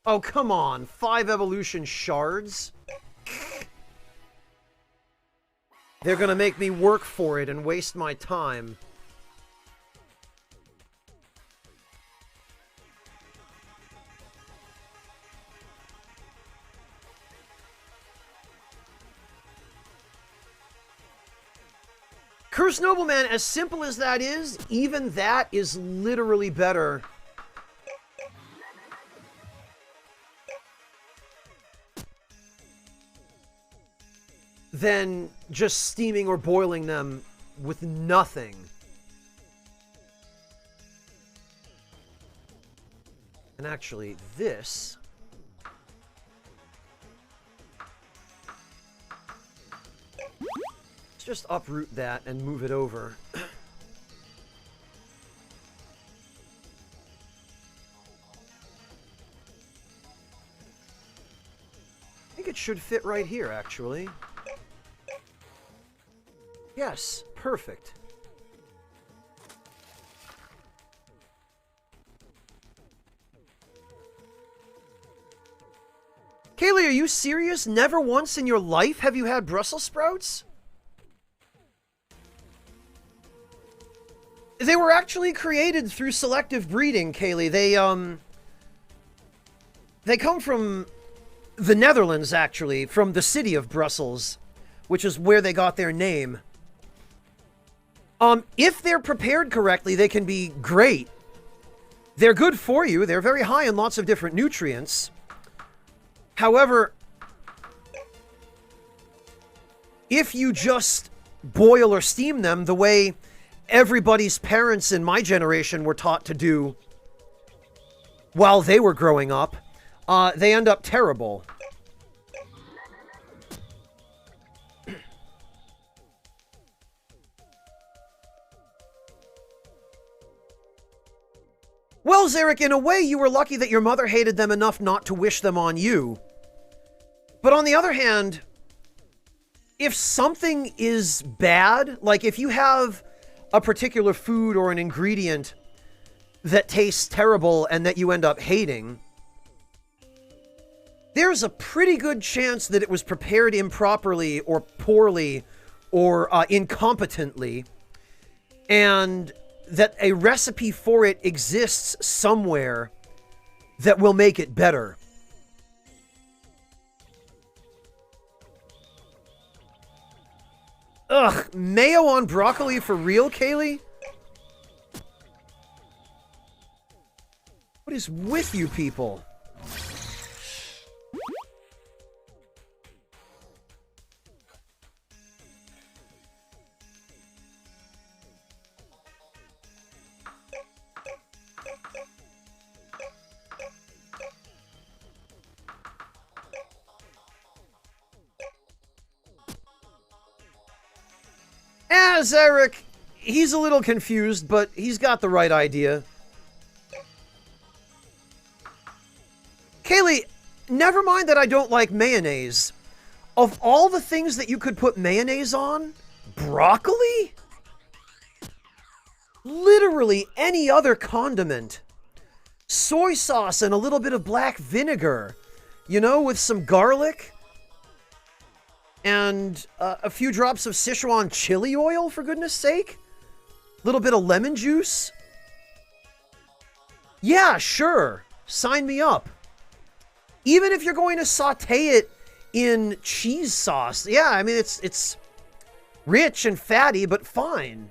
Oh, come on. 5 evolution shards? They're gonna make me work for it and waste my time. Curse Nobleman, as simple as that is, even that is literally better than just steaming or boiling them with nothing. And actually, this... let's just uproot that and move it over. I think it should fit right here, actually. Yes, perfect. Kaylee, are you serious? Never once in your life have you had Brussels sprouts? They were actually created through selective breeding, Kaylee. They come from the Netherlands, actually, from the city of Brussels, which is where they got their name. If they're prepared correctly, they can be great. They're good for you. They're very high in lots of different nutrients. However, if you just boil or steam them the way everybody's parents in my generation were taught to do while they were growing up, they end up terrible. Well, Zarek, in a way, you were lucky that your mother hated them enough not to wish them on you. But on the other hand, if something is bad, like if you have a particular food or an ingredient that tastes terrible and that you end up hating, there's a pretty good chance that it was prepared improperly or poorly or incompetently, and that a recipe for it exists somewhere that will make it better. Ugh, mayo on broccoli for real, Kaylee? What is with you people? As Eric, he's a little confused, but he's got the right idea. Kaylee, never mind that I don't like mayonnaise. Of all the things that you could put mayonnaise on, broccoli? Literally any other condiment. Soy sauce and a little bit of black vinegar. You know, with some garlic. And a few drops of Sichuan chili oil, for goodness sake. A little bit of lemon juice. Yeah, sure. Sign me up. Even if you're going to saute it in cheese sauce. Yeah, I mean, it's rich and fatty, but fine.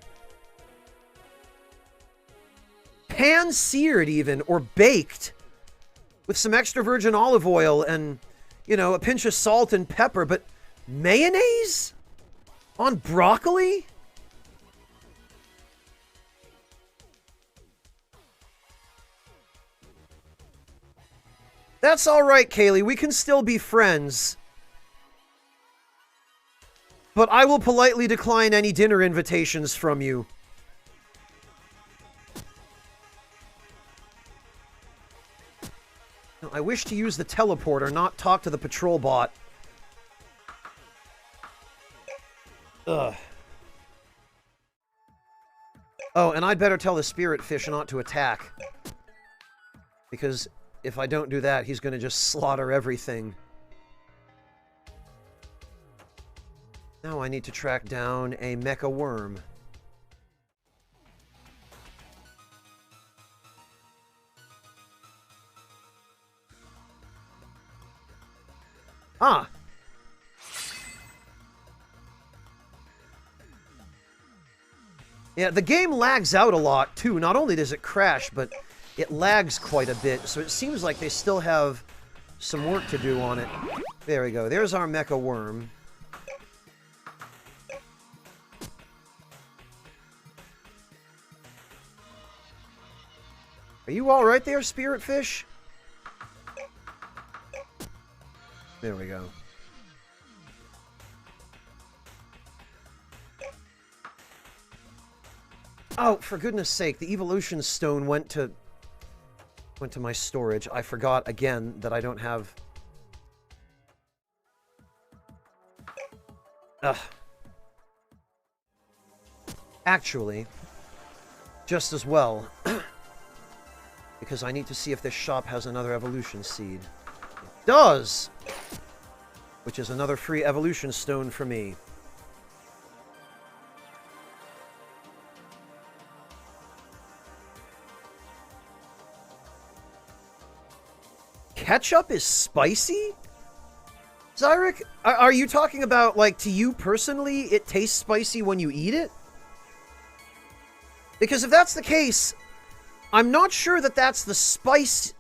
Pan-seared even, or baked. With some extra virgin olive oil and, you know, a pinch of salt and pepper, but mayonnaise? On broccoli? That's alright, Kaylee. We can still be friends. But I will politely decline any dinner invitations from you. Now, I wish to use the teleporter, not talk to the patrol bot. Ugh. Oh, and I'd better tell the spirit fish not to attack. Because if I don't do that, he's going to just slaughter everything. Now I need to track down a mecha worm. Ah! Yeah, the game lags out a lot, too. Not only does it crash, but it lags quite a bit, so it seems like they still have some work to do on it. There we go. There's our mecha worm. Are you alright there, Spirit Fish? There we go. Oh, for goodness sake, the evolution stone went to my storage. I forgot again that I don't have... Ugh. Actually, just as well, because I need to see if this shop has another evolution seed. It does! Which is another free evolution stone for me. Ketchup is spicy? Zyric, are you talking about, like, to you personally, it tastes spicy when you eat it? Because if that's the case, I'm not sure that that's the spice,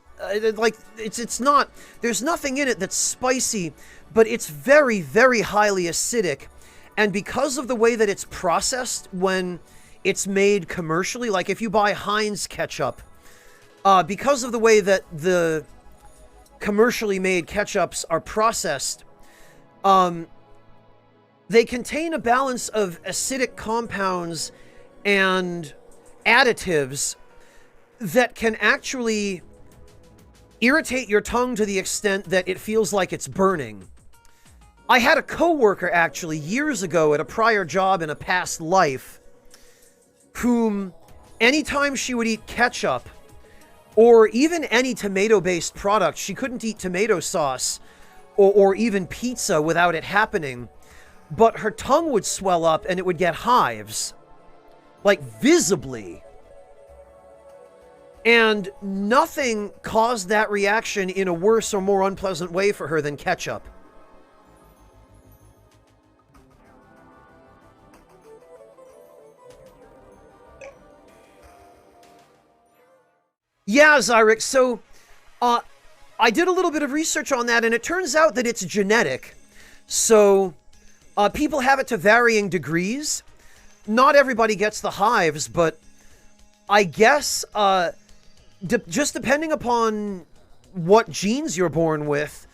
like, it's not, there's nothing in it that's spicy, but it's very, very highly acidic, and because of the way that it's processed when it's made commercially, like if you buy Heinz ketchup, because of the way that the commercially made ketchups are processed, they contain a balance of acidic compounds and additives that can actually irritate your tongue to the extent that it feels like it's burning. I had a coworker actually years ago at a prior job in a past life whom anytime she would eat ketchup or even any tomato-based product, she couldn't eat tomato sauce or even pizza without it happening, but her tongue would swell up and it would get hives, like visibly. And nothing caused that reaction in a worse or more unpleasant way for her than ketchup. Yeah, Zyric, so, I did a little bit of research on that, and it turns out that it's genetic. So, people have it to varying degrees. Not everybody gets the hives, but I guess, just depending upon what genes you're born with,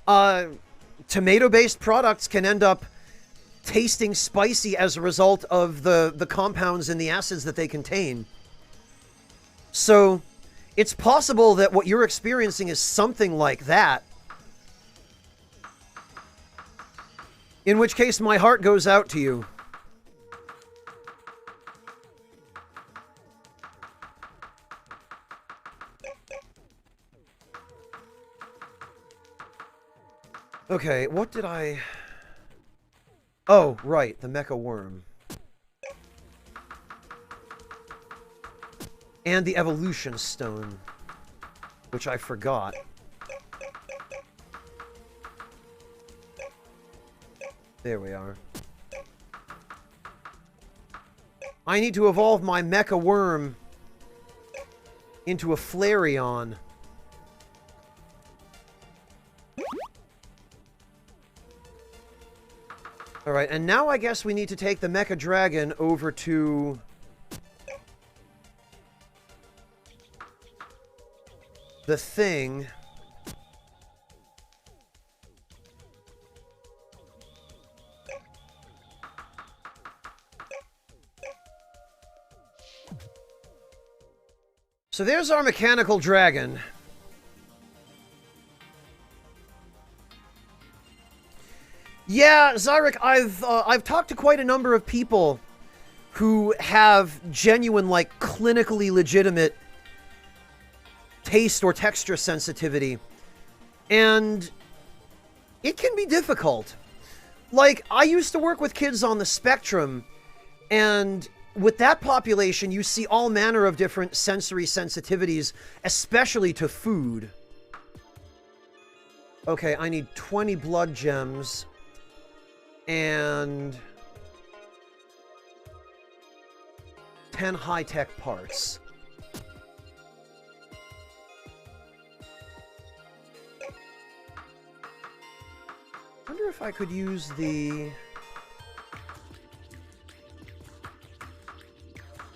tomato-based products can end up tasting spicy as a result of the compounds and the acids that they contain. So it's possible that what you're experiencing is something like that. In which case, my heart goes out to you. Okay, what did I... Oh, right, the mecha worm. And the evolution stone, which I forgot. There we are. I need to evolve my mecha worm into a Flareon. Alright, and now I guess we need to take the mecha dragon over to... the thing. So there's our mechanical dragon. Yeah, Zyric, I've talked to quite a number of people who have genuine, like, clinically legitimate taste or texture sensitivity, and it can be difficult. Like, I used to work with kids on the spectrum, and with that population, you see all manner of different sensory sensitivities, especially to food. Okay, I need 20 blood gems, and 10 high-tech parts. I wonder if I could use the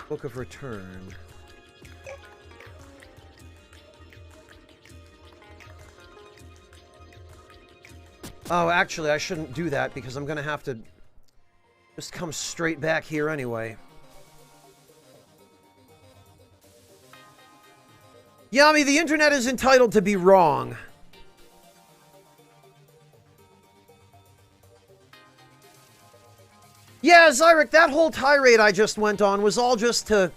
Book of Return. Oh, actually, I shouldn't do that because I'm going to have to just come straight back here anyway. Yami, the internet is entitled to be wrong. Yeah, Zyric, that whole tirade I just went on was all just to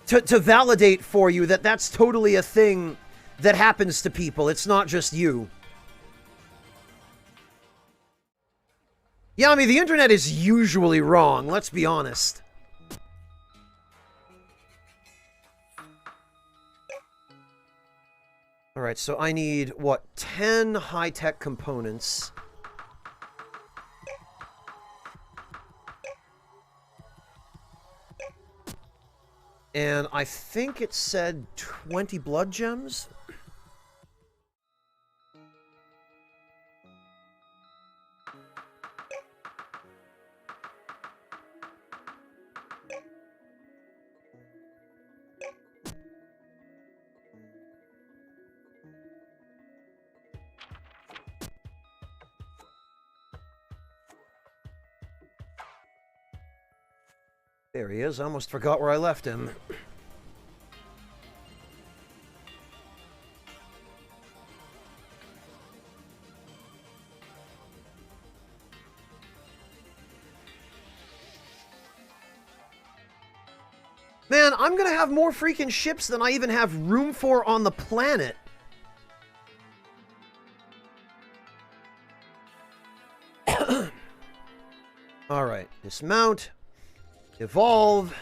validate for you that that's totally a thing that happens to people. It's not just you. Yami, the internet is usually wrong, let's be honest. Alright, so I need, what, 10 high-tech components. And I think it said 20 blood gems? There he is. I almost forgot where I left him. Man, I'm gonna have more freaking ships than I even have room for on the planet. Alright, dismount. Evolve.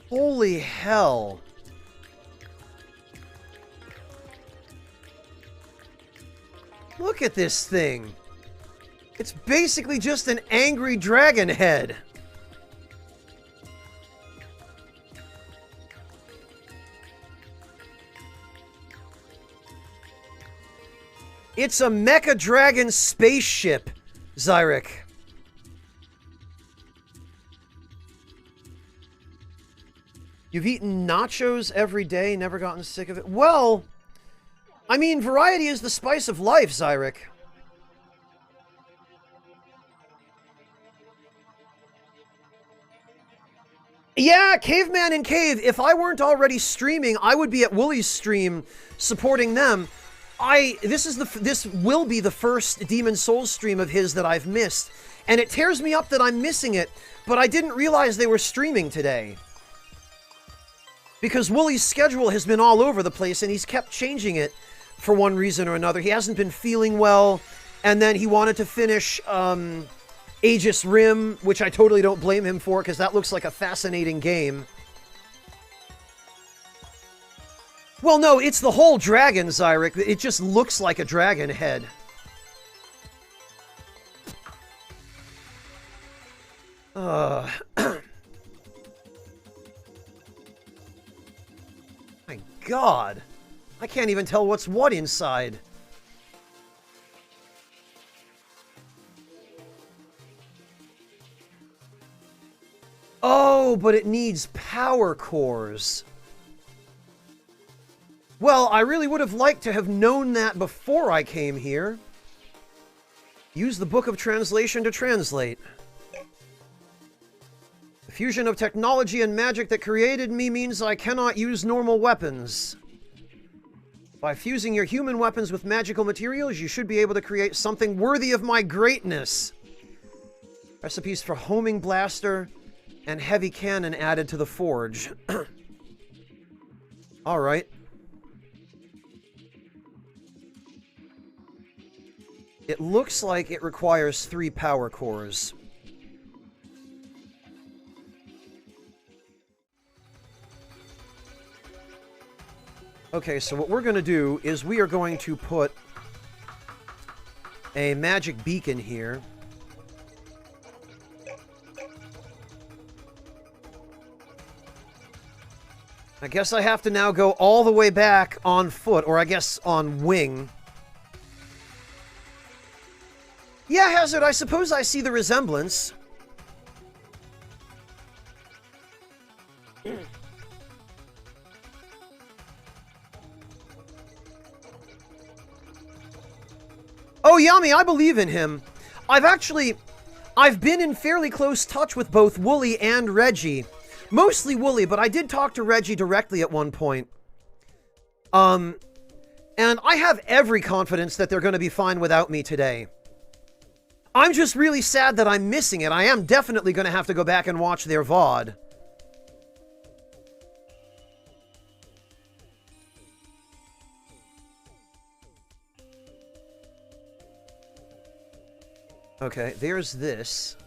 Holy hell. Look at this thing. It's basically just an angry dragon head. It's a Mecha Dragon spaceship, Zyric. You've eaten nachos every day, never gotten sick of it? Well, I mean, variety is the spice of life, Zyric. Yeah, Caveman in Cave. If I weren't already streaming, I would be at Wooly's stream supporting them. This will be the first Demon Souls stream of his that I've missed, and it tears me up that I'm missing it, but I didn't realize they were streaming today. Because Wooly's schedule has been all over the place, and he's kept changing it for one reason or another. He hasn't been feeling well, and then he wanted to finish Aegis Rim, which I totally don't blame him for, because that looks like a fascinating game. Well, no, it's the whole dragon, Zyric. It just looks like a dragon head. My God. I can't even tell what's what inside. Oh, but it needs power cores. Well, I really would have liked to have known that before I came here. Use the Book of Translation to translate. The fusion of technology and magic that created me means I cannot use normal weapons. By fusing your human weapons with magical materials, you should be able to create something worthy of my greatness. Recipes for homing blaster and heavy cannon added to the forge. Alright. It looks like it requires 3 power cores. Okay, so what we're going to do is we are going to put a magic beacon here. I guess I have to now go all the way back on foot, or I guess on wing. Yeah, Hazard, I suppose I see the resemblance. Oh, Yami, I believe in him. I've been in fairly close touch with both Wooly and Reggie. Mostly Wooly, but I did talk to Reggie directly at one point. And I have every confidence that they're going to be fine without me today. I'm just really sad that I'm missing it. I am definitely going to have to go back and watch their VOD. Okay, there's this.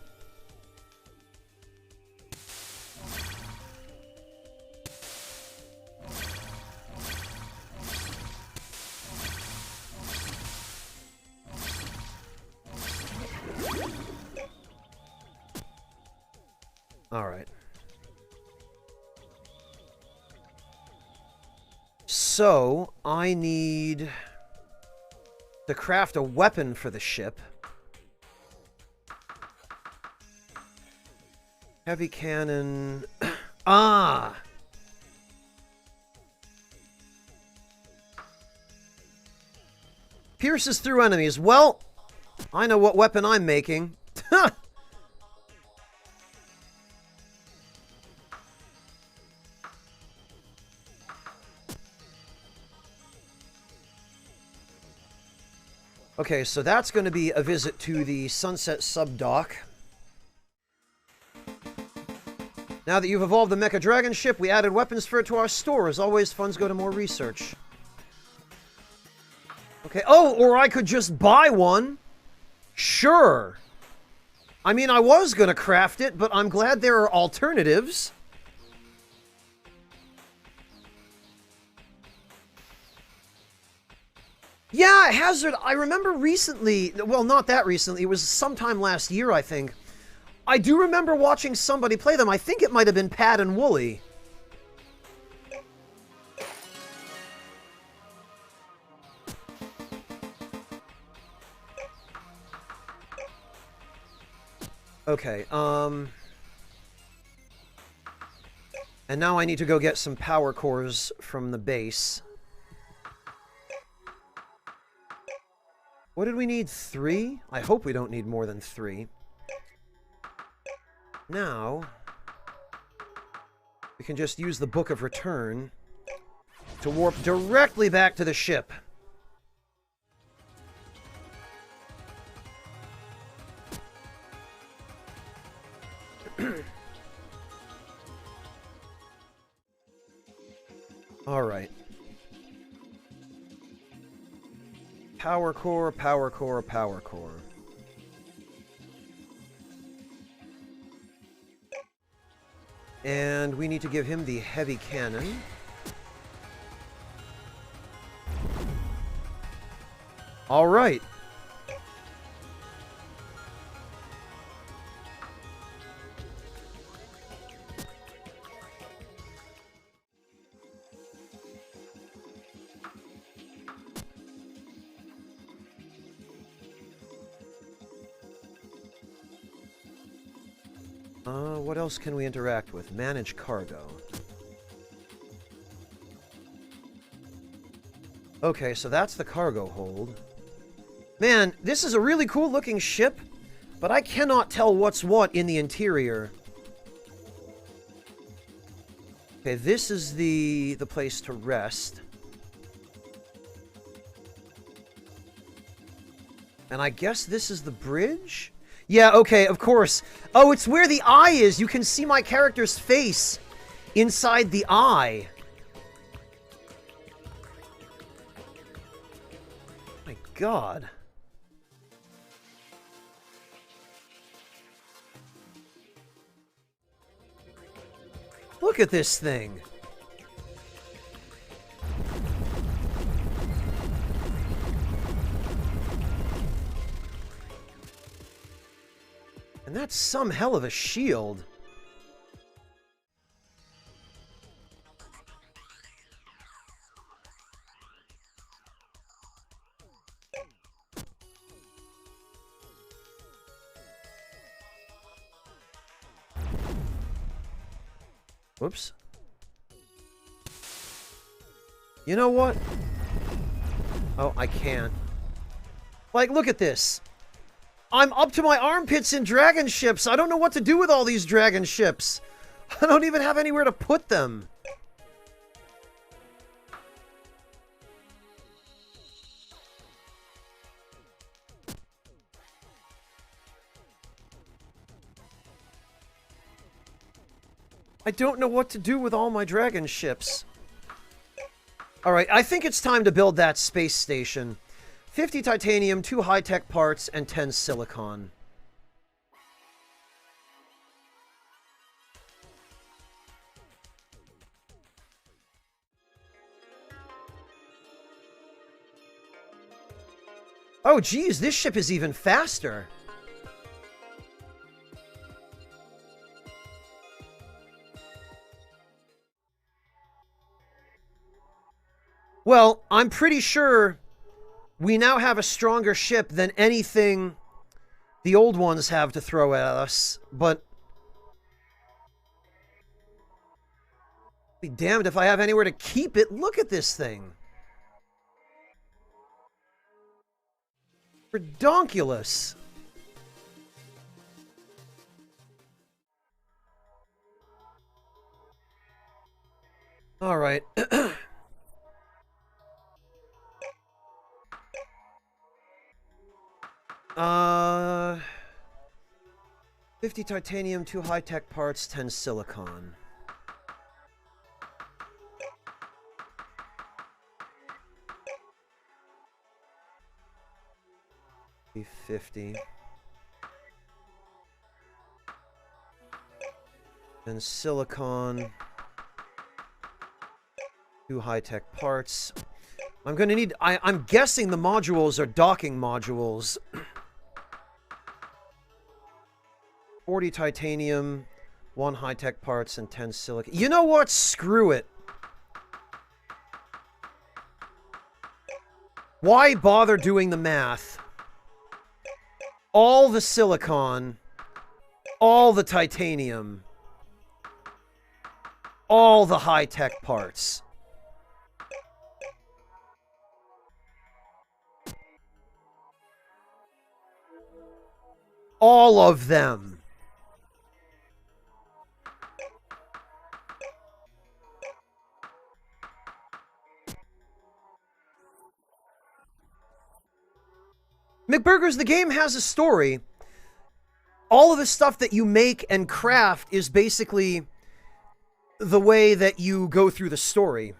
All right. So, I need to craft a weapon for the ship. Heavy cannon. Ah! Pierces through enemies. Well, I know what weapon I'm making. Okay, so that's going to be a visit to the Sunset Subdock. Now that you've evolved the Mecha Dragon ship, we added weapons for it to our store. As always, funds go to more research. Okay, oh, or I could just buy one. Sure. I mean, I was going to craft it, but I'm glad there are alternatives. Yeah, Hazard, I remember recently, well, not that recently, it was sometime last year, I think. I do remember watching somebody play them. I think it might have been Pat and Wooly. Okay, and now I need to go get some power cores from the base. What did we need? 3? I hope we don't need more than 3. Now, we can just use the Book of Return to warp directly back to the ship. All right. Power core, power core, power core. And we need to give him the heavy cannon. All right. What else can we interact with? Manage cargo. Okay, so that's the cargo hold. Man, this is a really cool looking ship, but I cannot tell what's what in the interior. Okay, this is the place to rest. And I guess this is the bridge? Yeah, okay, of course. Oh, it's where the eye is. You can see my character's face inside the eye. My God. Look at this thing. And that's some hell of a shield. Whoops. You know what? Oh, I can't. Like, look at this. I'm up to my armpits in dragon ships. I don't know what to do with all these dragon ships. I don't even have anywhere to put them. I don't know what to do with all my dragon ships. Alright, I think it's time to build that space station. 50 titanium, 2 high-tech parts, and 10 silicon. Oh, geez, this ship is even faster. Well, I'm pretty sure we now have a stronger ship than anything the old ones have to throw at us, but be damned if I have anywhere to keep it. Look at this thing. Redonkulous. All right. 50 titanium, 2 high-tech parts, 10 silicon. $50. And silicon. 2 high-tech parts. I'm gonna need... I'm guessing the modules are docking modules. 40 titanium, 1 high-tech parts, and 10 silicon. You know what? Screw it. Why bother doing the math? All the silicon, all the titanium, all the high-tech parts. All of them. McBurgers, the game has a story. All of the stuff that you make and craft is basically the way that you go through the story.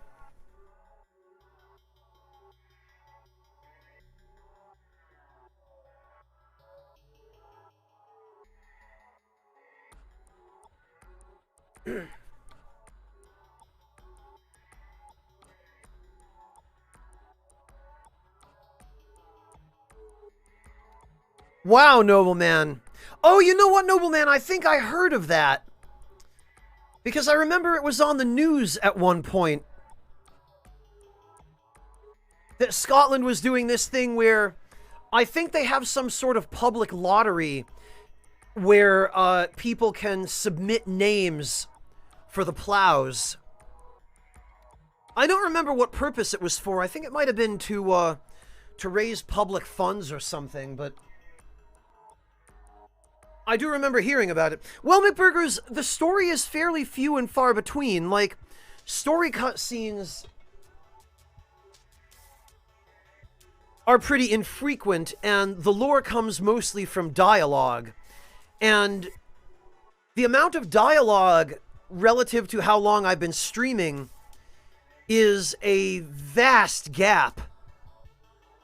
Wow, Nobleman. Oh, you know what, Nobleman? I think I heard of that. Because I remember it was on the news at one point. That Scotland was doing this thing where I think they have some sort of public lottery where people can submit names for the plows. I don't remember what purpose it was for. I think it might have been to raise public funds or something, but I do remember hearing about it. Well, McBurgers, the story is fairly few and far between. Like, story cutscenes are pretty infrequent, and the lore comes mostly from dialogue. And the amount of dialogue relative to how long I've been streaming is a vast gap.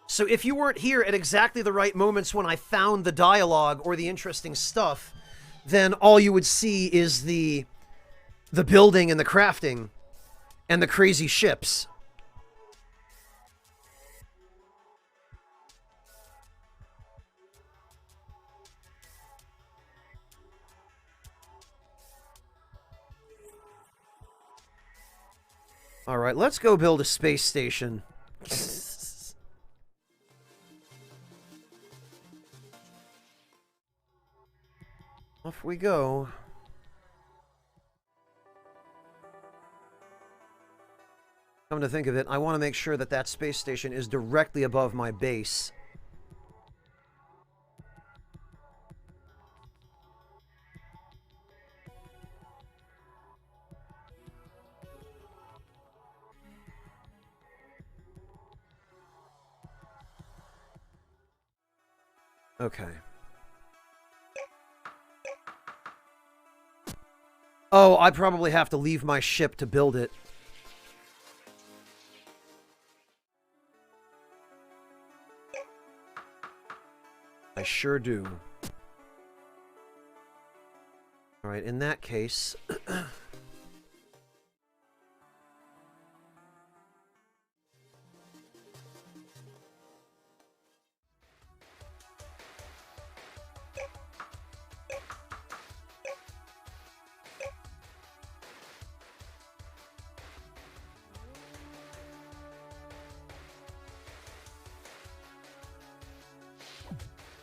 So if you weren't here at exactly the right moments when I found the dialogue or the interesting stuff, then all you would see is the building and the crafting and the crazy ships. Alright, let's go build a space station. Off we go. Come to think of it, I want to make sure that that space station is directly above my base. Okay. Oh, I probably have to leave my ship to build it. I sure do. Alright, in that case...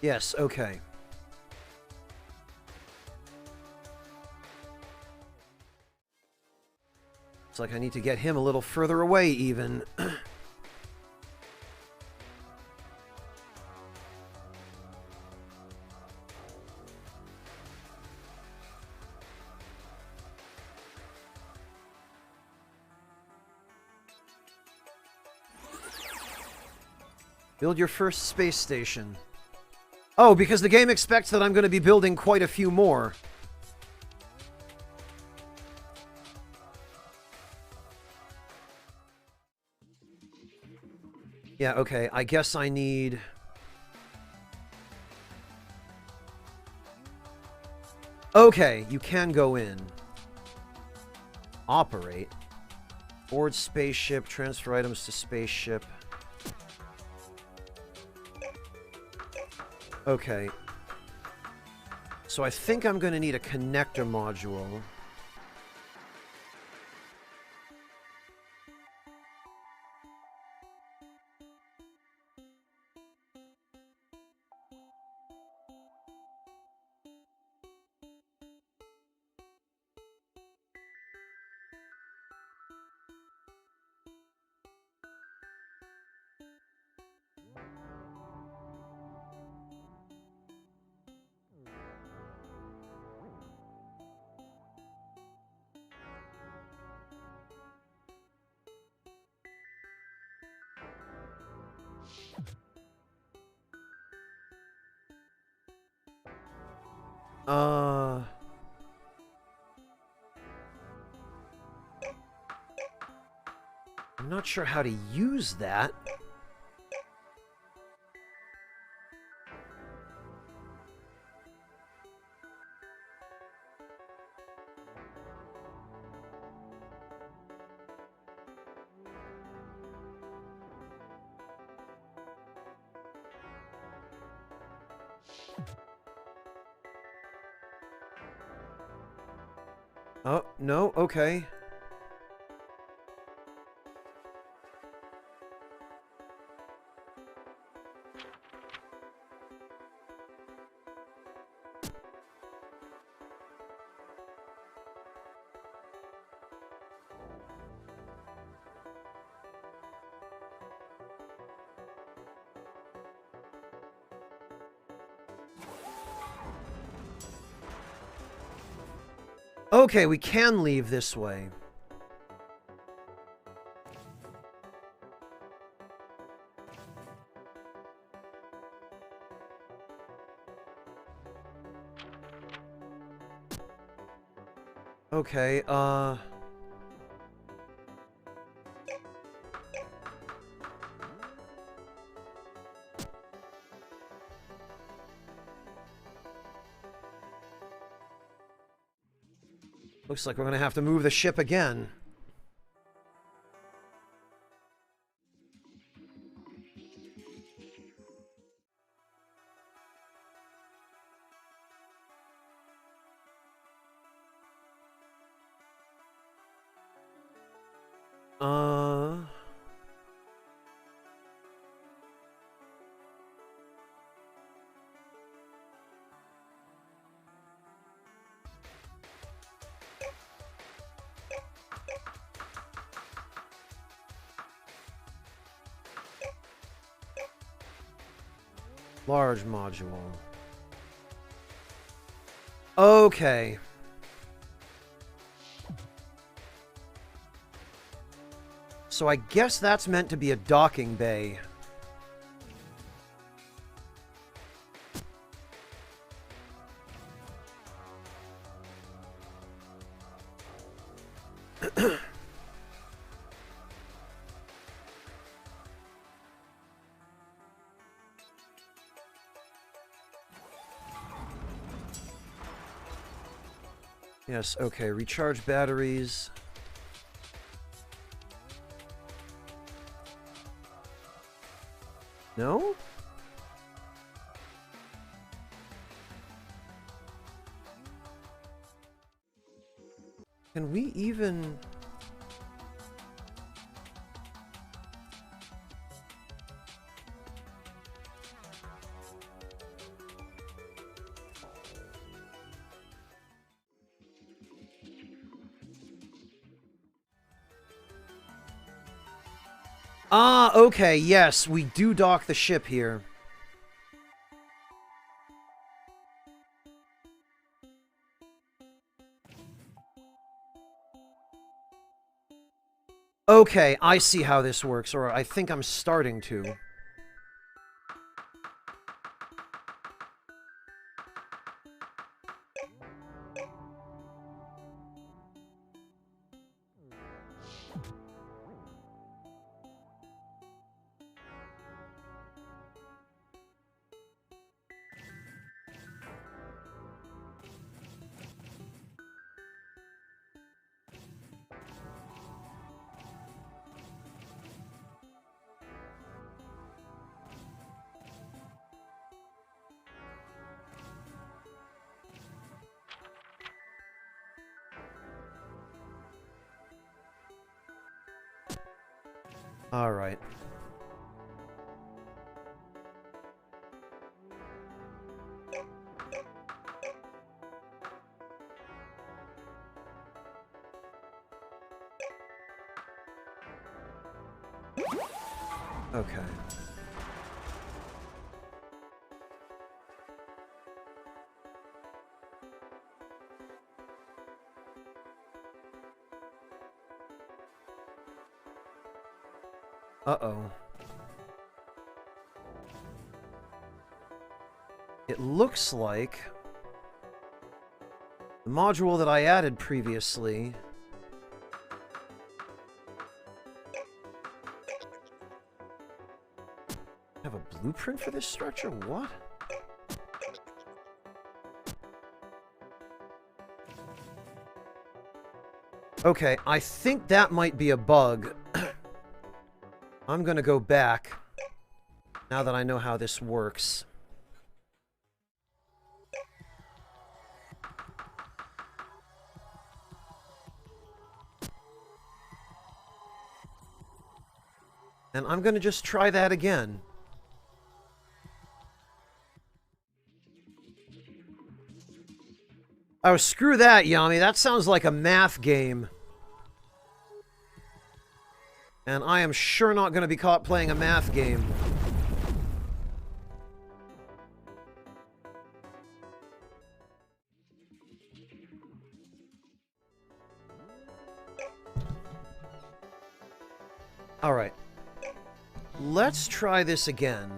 Yes, okay. It's like I need to get him a little further away, even. Build your first space station. Oh, because the game expects that I'm going to be building quite a few more. Yeah, okay. I guess I need... Okay, you can go in. Operate. Board spaceship, transfer items to spaceship. Okay. So I think I'm going to need a connector module. I'm not sure how to use that. Oh, no, okay. Okay, we can leave this way. Okay, looks like we're gonna have to move the ship again. Uh... Large module. Okay. So I guess that's meant to be a docking bay. Yes, okay, recharge batteries. No? Can we even... Ah, okay, yes, we do dock the ship here. Okay, I see how this works, or I think I'm starting to. All right. Okay. Uh-oh. It looks like the module that I added previously have a blueprint for this structure? What? Okay, I think that might be a bug. I'm gonna go back now that I know how this works. And I'm gonna just try that again. Oh, screw that, Yami. That sounds like a math game. And I am sure not going to be caught playing a math game. Alright. Let's try this again.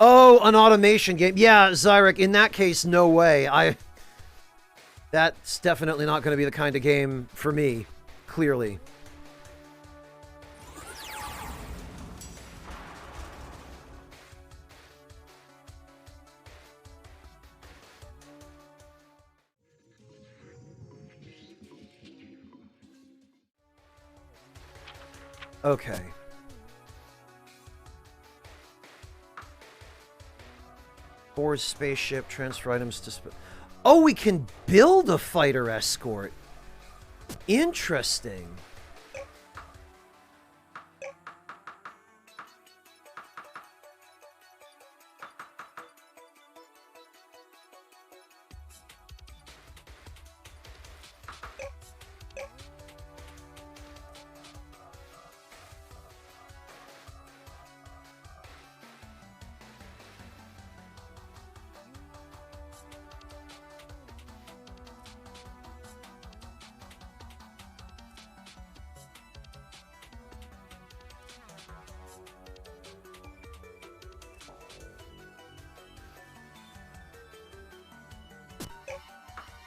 Oh, an automation game. Yeah, Zyrek, in that case, no way. That's definitely not going to be the kind of game for me, clearly. Okay. Forge spaceship, transfer items to... Oh, we can build a fighter escort. Interesting.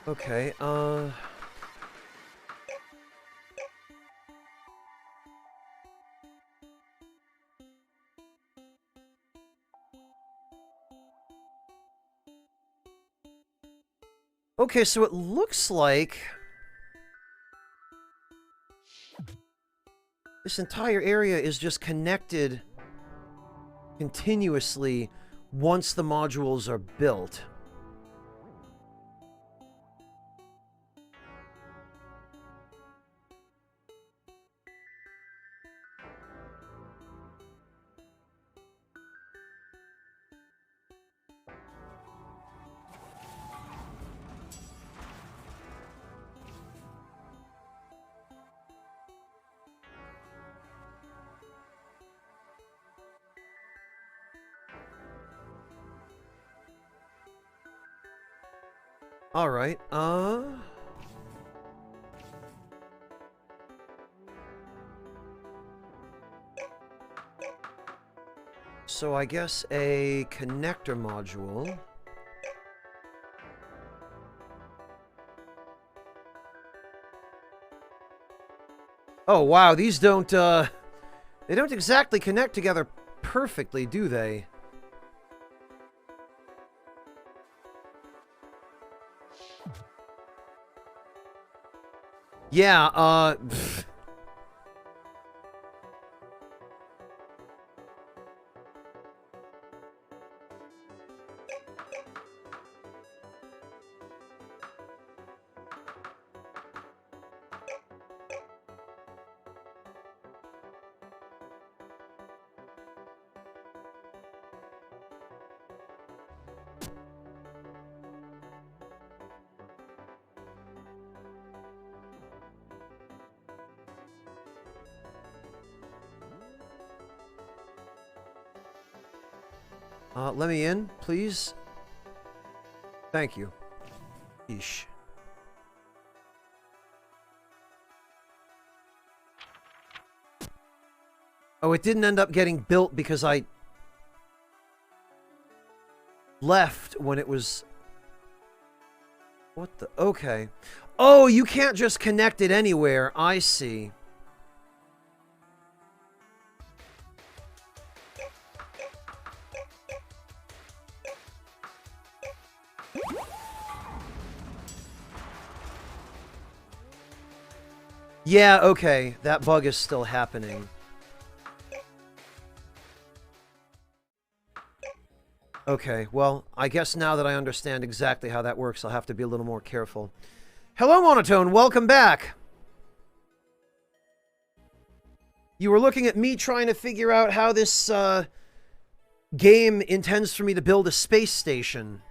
Okay, okay, so it looks like this entire area is just connected continuously once the modules are built. All right. So I guess a connector module. Oh, wow, these don't, they don't exactly connect together perfectly, do they? Yeah, let me in, please. Thank you. Yeesh. Oh, it didn't end up getting built because I left when it was... What the... Okay. Oh, you can't just connect it anywhere. I see. Yeah, okay. That bug is still happening. Okay, well, I guess now that I understand exactly how that works, I'll have to be a little more careful. Hello, Monotone. Welcome back. You were looking at me trying to figure out how this game intends for me to build a space station.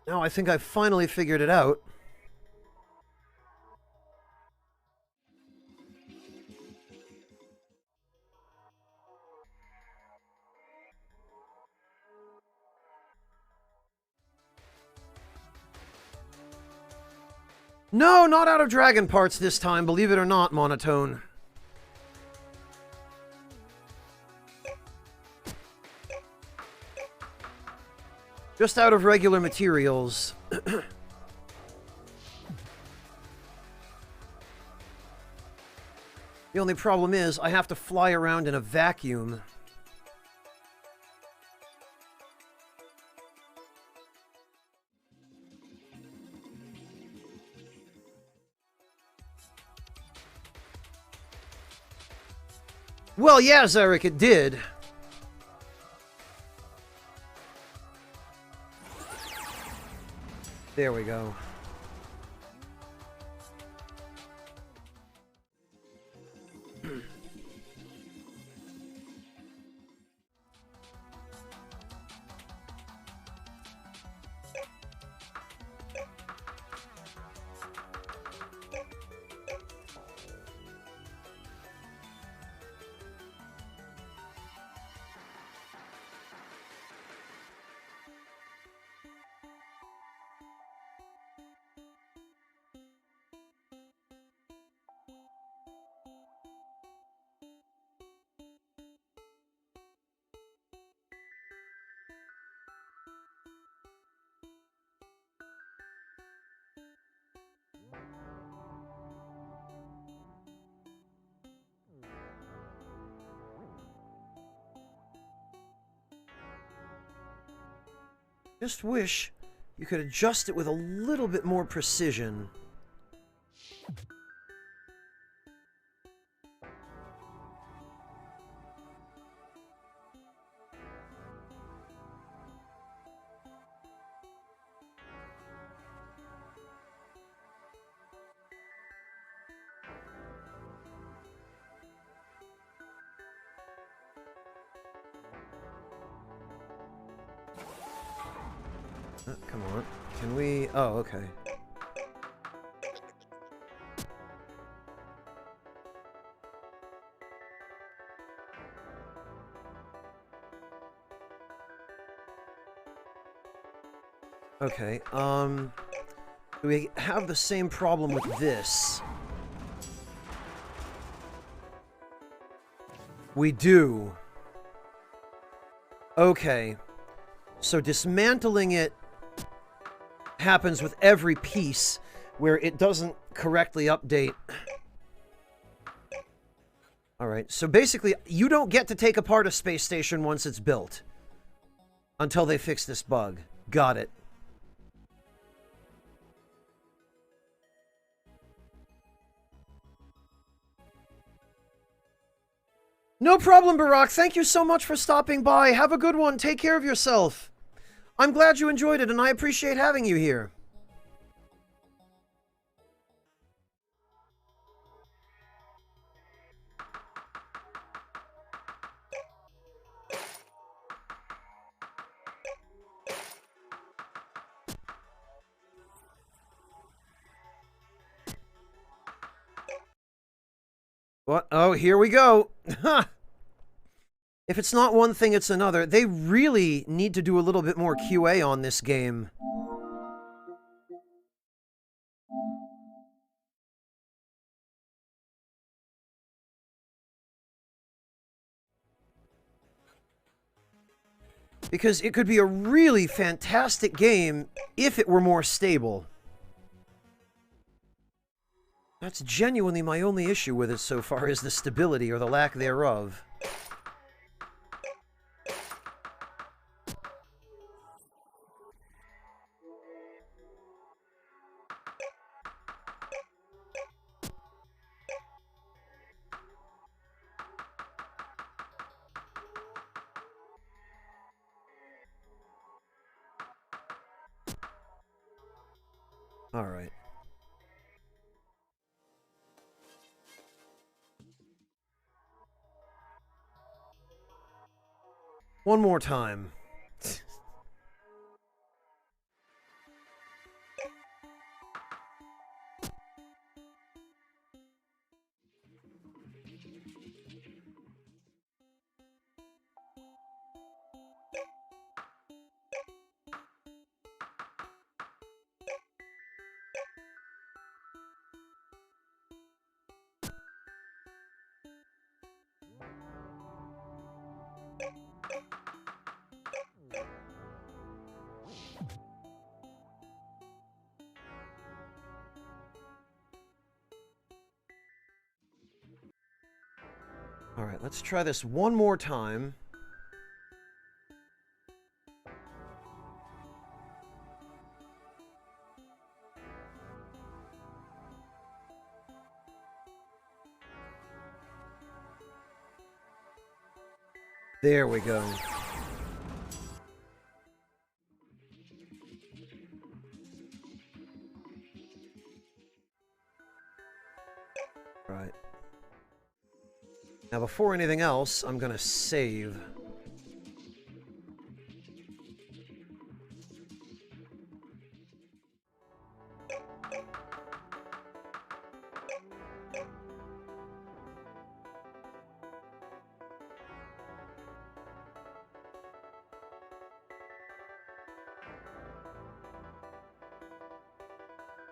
Now I think I've finally figured it out. No, not out of dragon parts this time, believe it or not, Monotone. Just out of regular materials. The only problem is I have to fly around in a vacuum. Well, yeah, Zarek, it did. There we go. Just wish you could adjust it with a little bit more precision. Come on. Can we... Oh, okay. Okay, we have the same problem with this. We do. Okay. So dismantling it happens with every piece where it doesn't correctly update. Alright, so basically, you don't get to take apart a space station once it's built. Until they fix this bug. Got it. No problem, Barack. Thank you so much for stopping by. Have a good one. Take care of yourself. I'm glad you enjoyed it, and I appreciate having you here. What? Oh, here we go. If it's not one thing, it's another. They really need to do a little bit more QA on this game. Because it could be a really fantastic game if it were more stable. That's genuinely my only issue with it so far, is the stability or the lack thereof. All right. One more time. Alright, let's try this one more time. There we go. Right. Now, before anything else, I'm gonna save.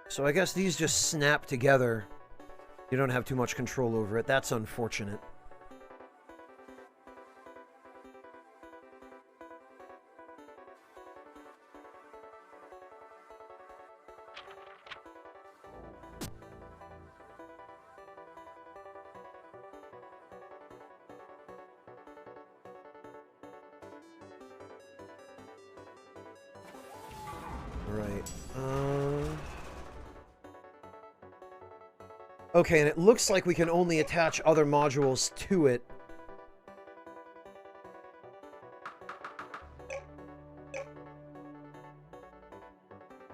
So I guess these just snap together. You don't have too much control over it. That's unfortunate. Right. Okay, and it looks like we can only attach other modules to it.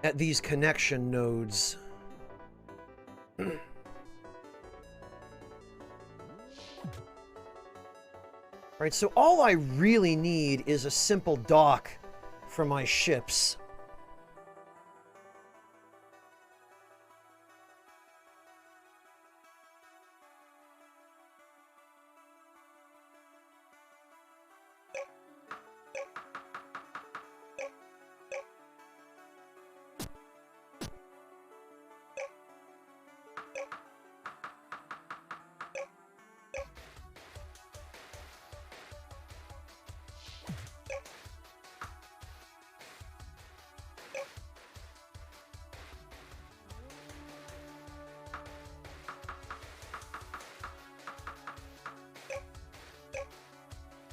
At these connection nodes. Right, so all I really need is a simple dock for my ships.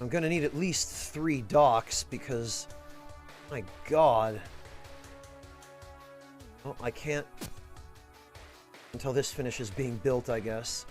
I'm gonna need at least 3 docks because, my god. Oh, I can't until this finishes being built, I guess.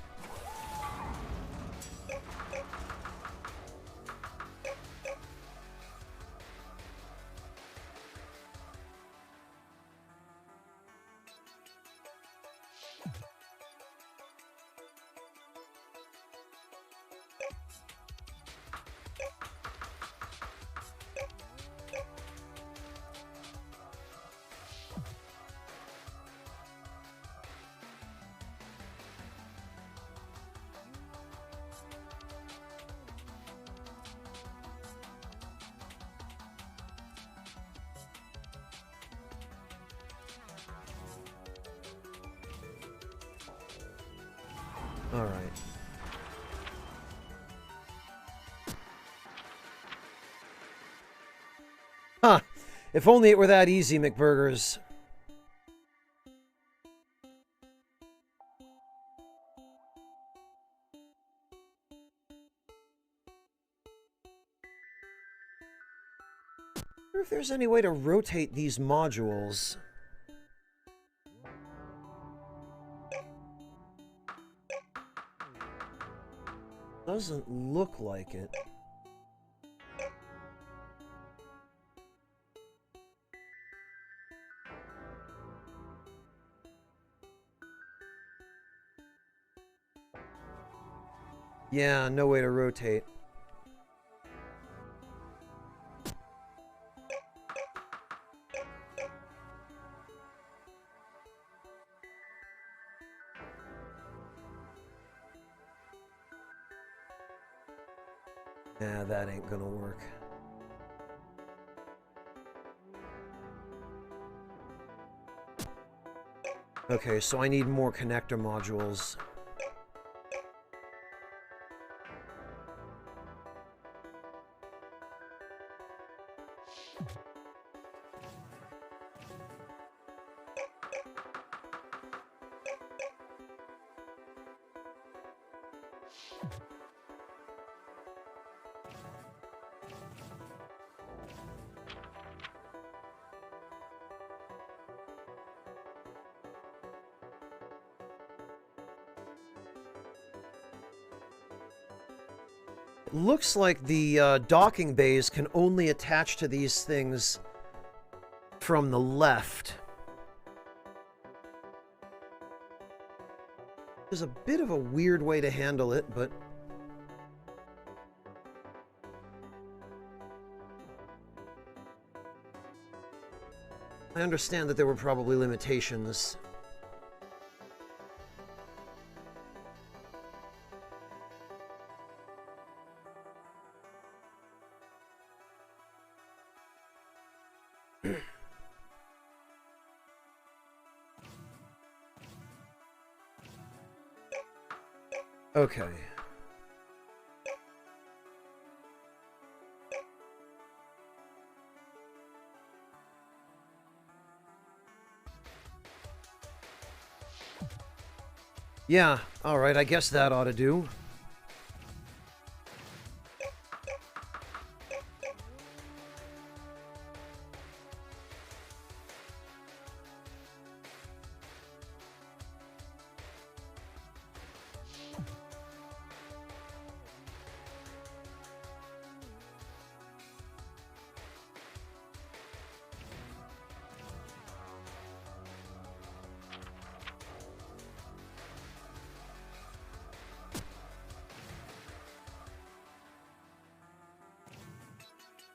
Alright. Huh. If only it were that easy, McBurgers. I wonder if there's any way to rotate these modules. Doesn't look like it. Yeah, no way to rotate. Nah, that ain't gonna work. Okay, so I need more connector modules. It looks like the docking bays can only attach to these things from the left. There's a bit of a weird way to handle it, but... I understand that there were probably limitations. Okay. Yeah, alright, I guess that ought to do.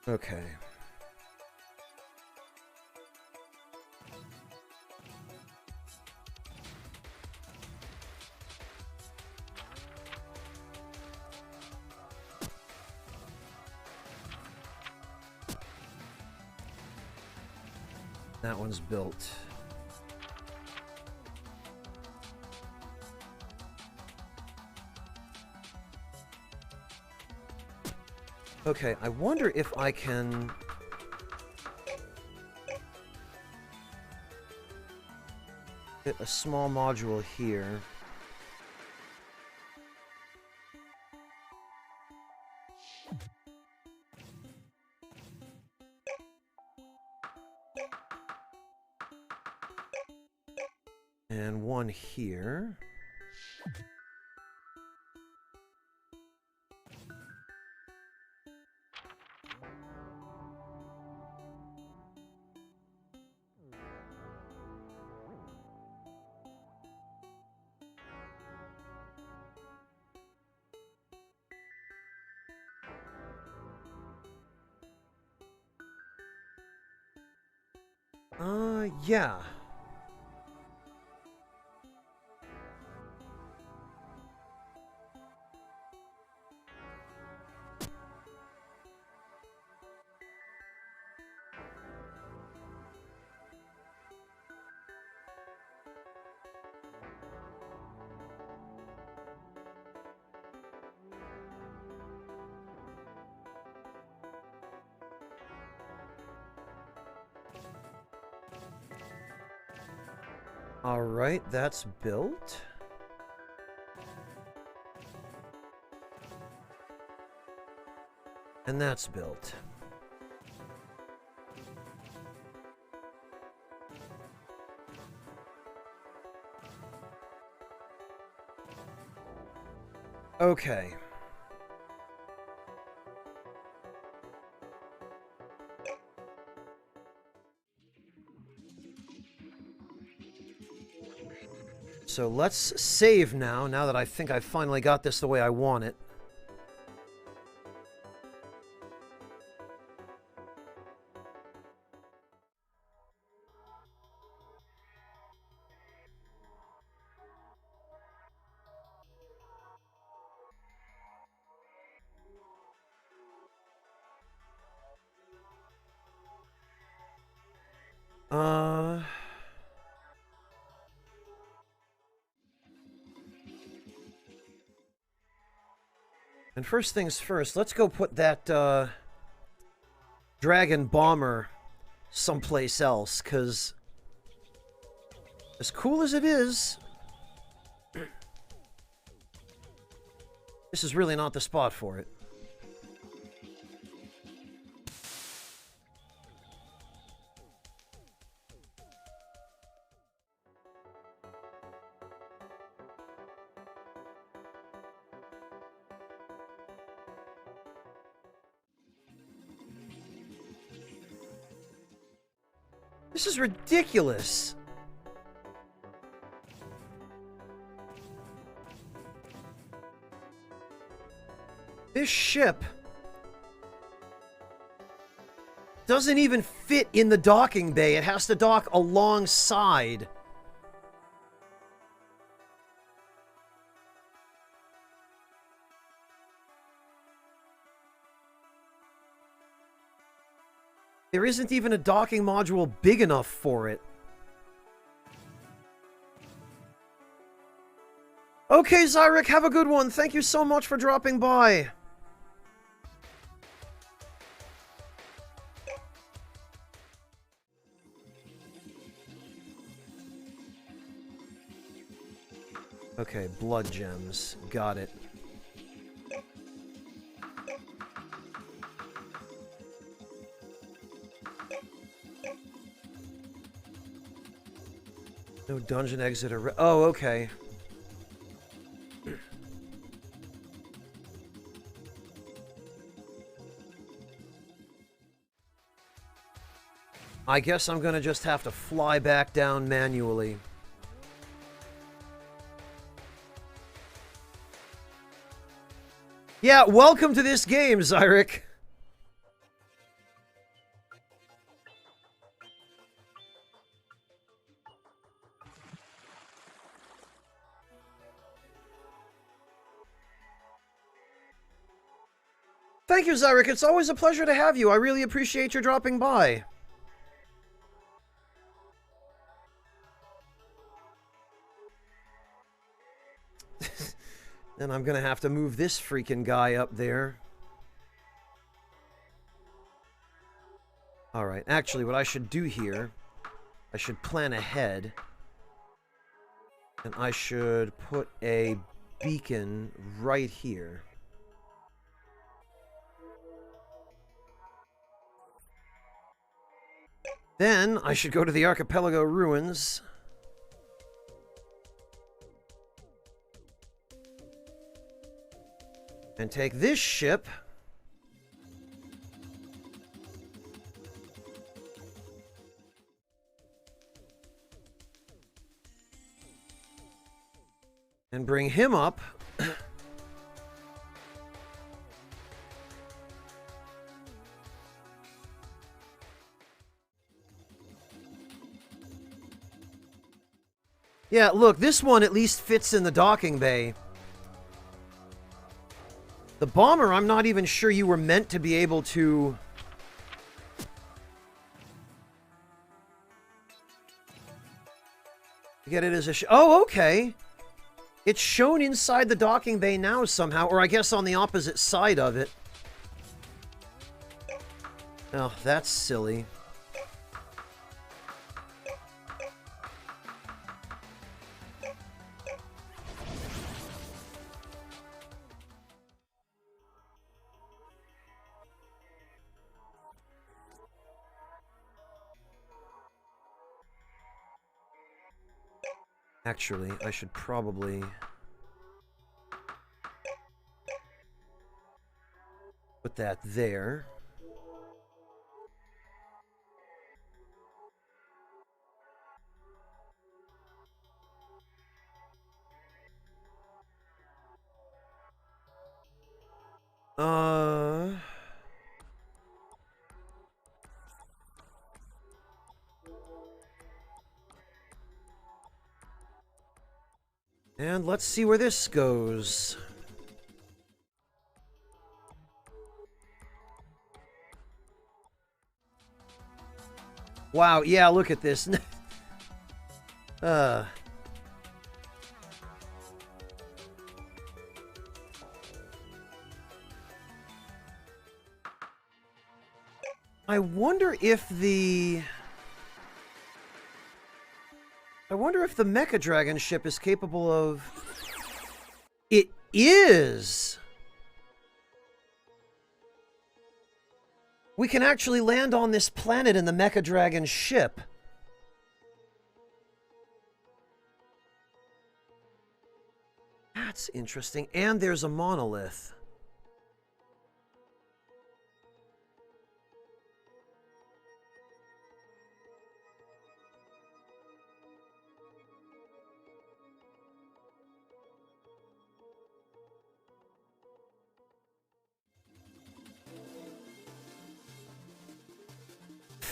Okay. That one's built. Okay, I wonder if I can... fit a small module here. And one here. Yeah. All right, that's built. And that's built. Okay. So let's save now that I think I've finally got this the way I want it. And first things first, let's go put that, Dragon Bomber someplace else, because as cool as it is, this is really not the spot for it. This is ridiculous. This ship doesn't even fit in the docking bay. It has to dock alongside. There isn't even a docking module big enough for it. Okay, Zyric, have a good one. Thank you so much for dropping by. Okay, blood gems. Got it. No dungeon exit or... Oh, okay. I guess I'm gonna just have to fly back down manually. Yeah, welcome to this game, Zyric. Thank you, Zyric. It's always a pleasure to have you. I really appreciate your dropping by. Then I'm gonna have to move this freaking guy up there. Alright, actually what I should do here, I should plan ahead. And I should put a beacon right here. Then I should go to the Archipelago Ruins. And take this ship. And bring him up. Yeah, look, this one at least fits in the docking bay. The bomber, I'm not even sure you were meant to be able to... get it as a... Oh, okay. It's shown inside the docking bay now somehow, or I guess on the opposite side of it. Oh, that's silly. Actually, I should probably put that there. And let's see where this goes. Wow, yeah, look at this. I wonder if the Mecha Dragon ship is capable of... It is! We can actually land on this planet in the Mecha Dragon ship. That's interesting. And there's a monolith.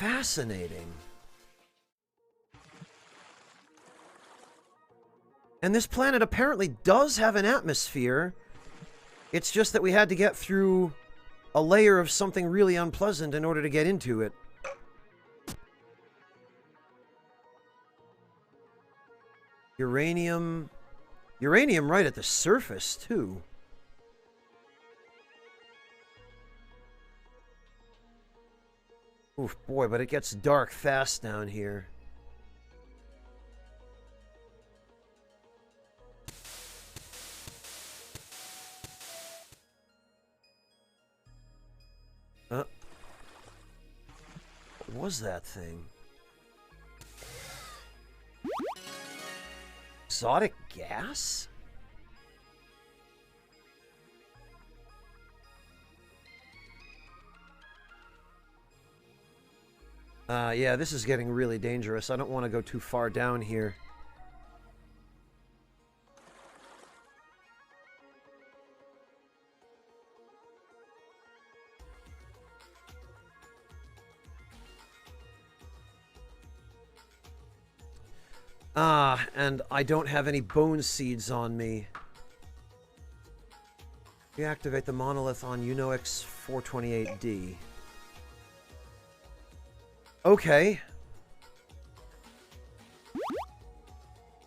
Fascinating. And this planet apparently does have an atmosphere. It's just that we had to get through a layer of something really unpleasant in order to get into it. Uranium. Uranium right at the surface, too. Oof, boy, but it gets dark fast down here. What was that thing? Exotic gas? Yeah, this is getting really dangerous. I don't want to go too far down here. And I don't have any bone seeds on me. Reactivate the monolith on UNOX 428D. Okay.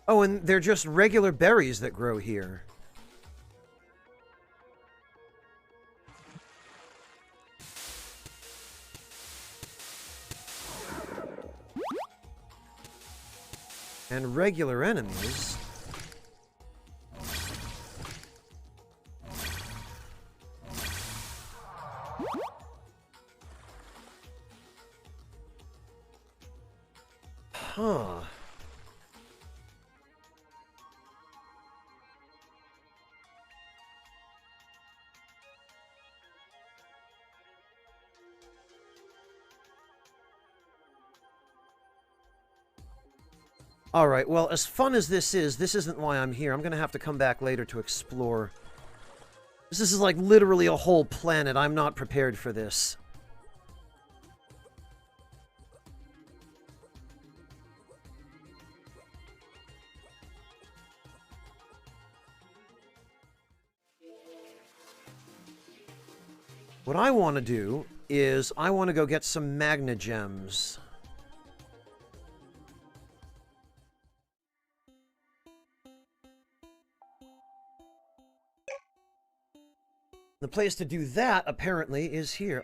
Oh, and they're just regular berries that grow here. And regular enemies. Huh. Alright, well, as fun as this isn't why I'm here. I'm gonna have to come back later to explore. This is like literally a whole planet. I'm not prepared for this. What I want to do is I want to go get some magna gems. The place to do that, apparently, is here.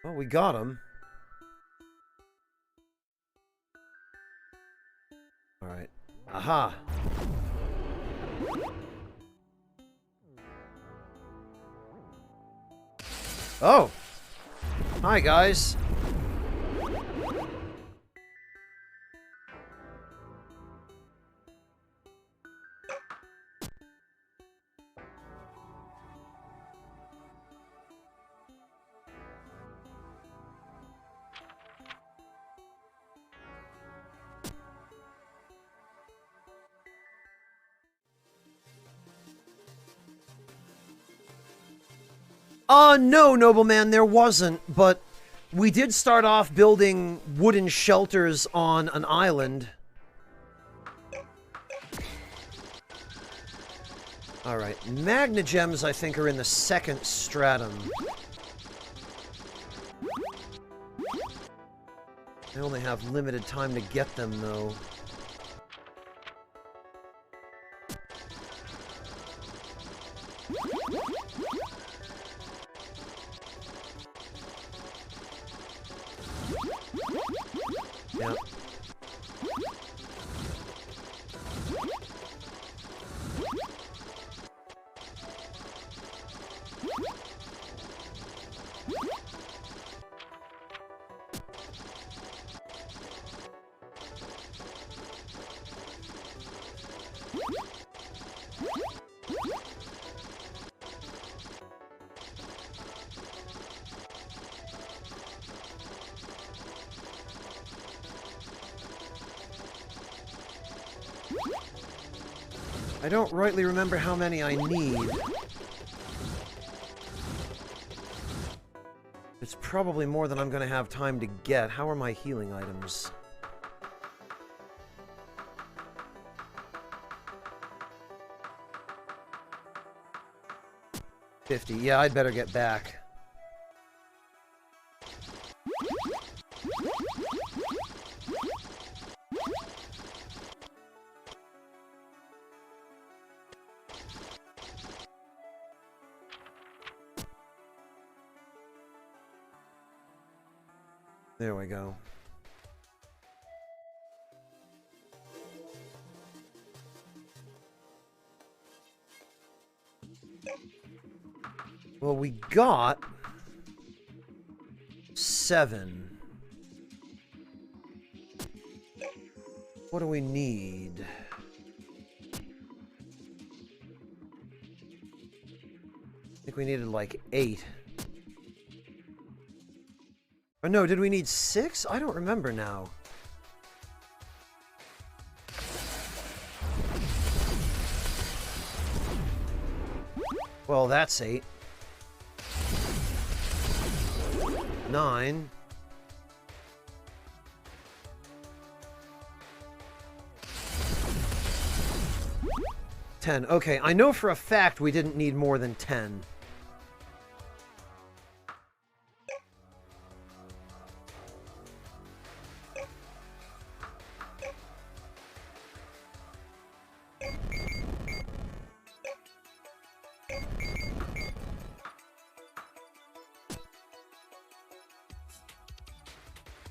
Well, we got him. All right. Aha. Oh. Hi, guys. No, nobleman, there wasn't, but we did start off building wooden shelters on an island. Alright, magna gems, I think, are in the second stratum. I only have limited time to get them, though. Yeah. I don't rightly remember how many I need. It's probably more than I'm going to have time to get. How are my healing items? $50. Yeah, I'd better get back. There we go. Well, we got 7. What do we need? I think we needed like 8. Or no, did we need 6? I don't remember now. Well, that's 8. 9. 10. Okay, I know for a fact we didn't need more than 10.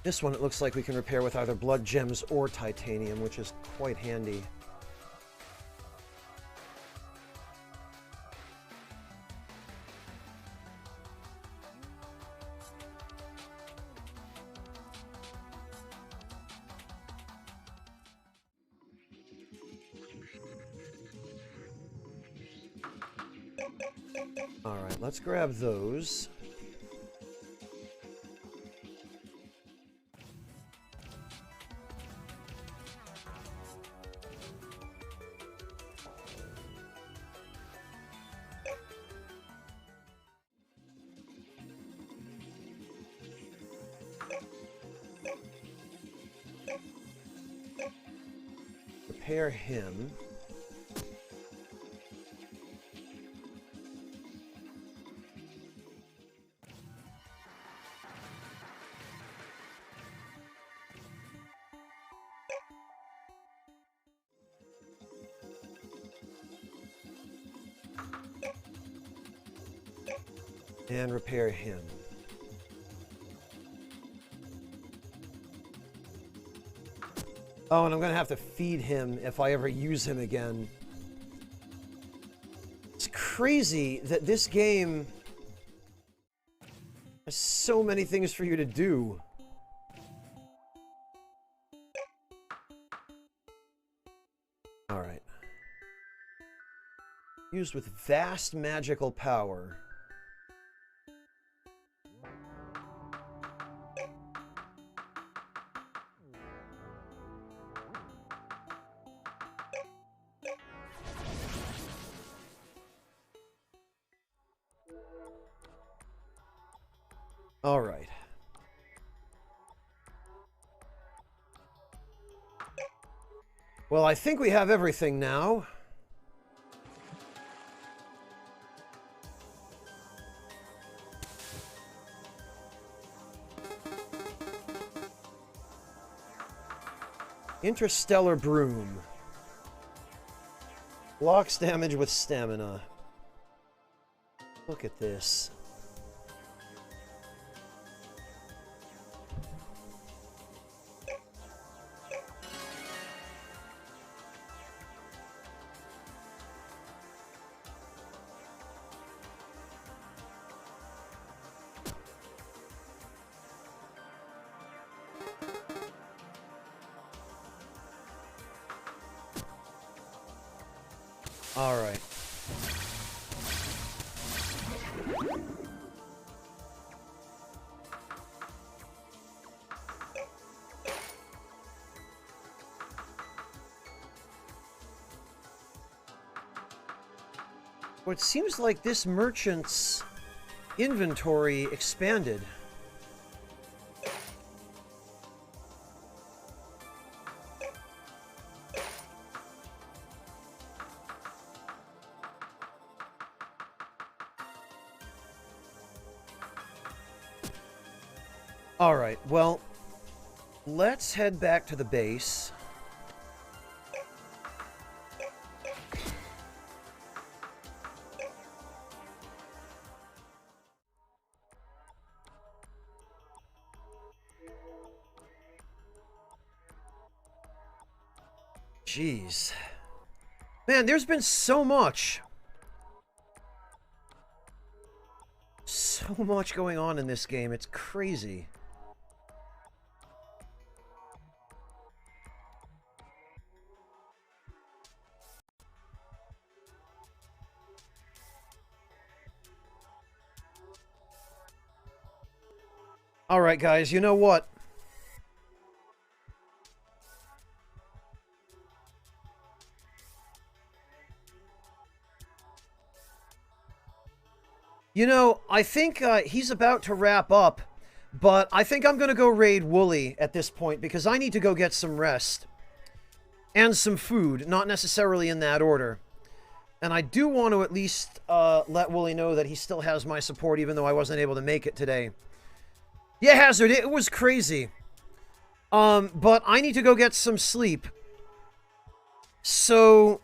This one, it looks like we can repair with either blood gems or titanium, which is quite handy. All right, let's grab those. Repair him. And repair him. Oh, and I'm going to have to feed him if I ever use him again. It's crazy that this game has so many things for you to do. All right. Used with vast magical power. All right. Well, I think we have everything now. Interstellar Broom. Blocks damage with stamina. Look at this. All right. Well, it seems like this merchant's inventory expanded. Alright, well, let's head back to the base. Jeez. Man, there's been so much. So much going on in this game. It's crazy. Alright, guys, you know what? You know, I think he's about to wrap up, but I think I'm going to go raid Wooly at this point because I need to go get some rest. And some food, not necessarily in that order. And I do want to at least let Wooly know that he still has my support even though I wasn't able to make it today. Yeah, Hazard, it was crazy. But I need to go get some sleep. So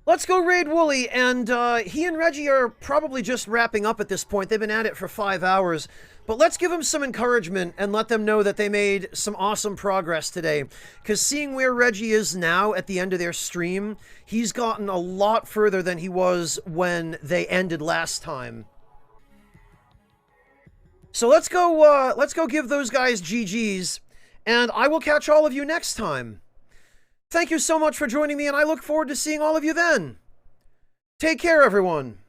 let's go raid Wooly, and he and Reggie are probably just wrapping up at this point. They've been at it for 5 hours. But let's give them some encouragement and let them know that they made some awesome progress today. Because seeing where Reggie is now at the end of their stream, he's gotten a lot further than he was when they ended last time. So let's go give those guys GG's, and I will catch all of you next time. Thank you so much for joining me, and I look forward to seeing all of you then. Take care, everyone.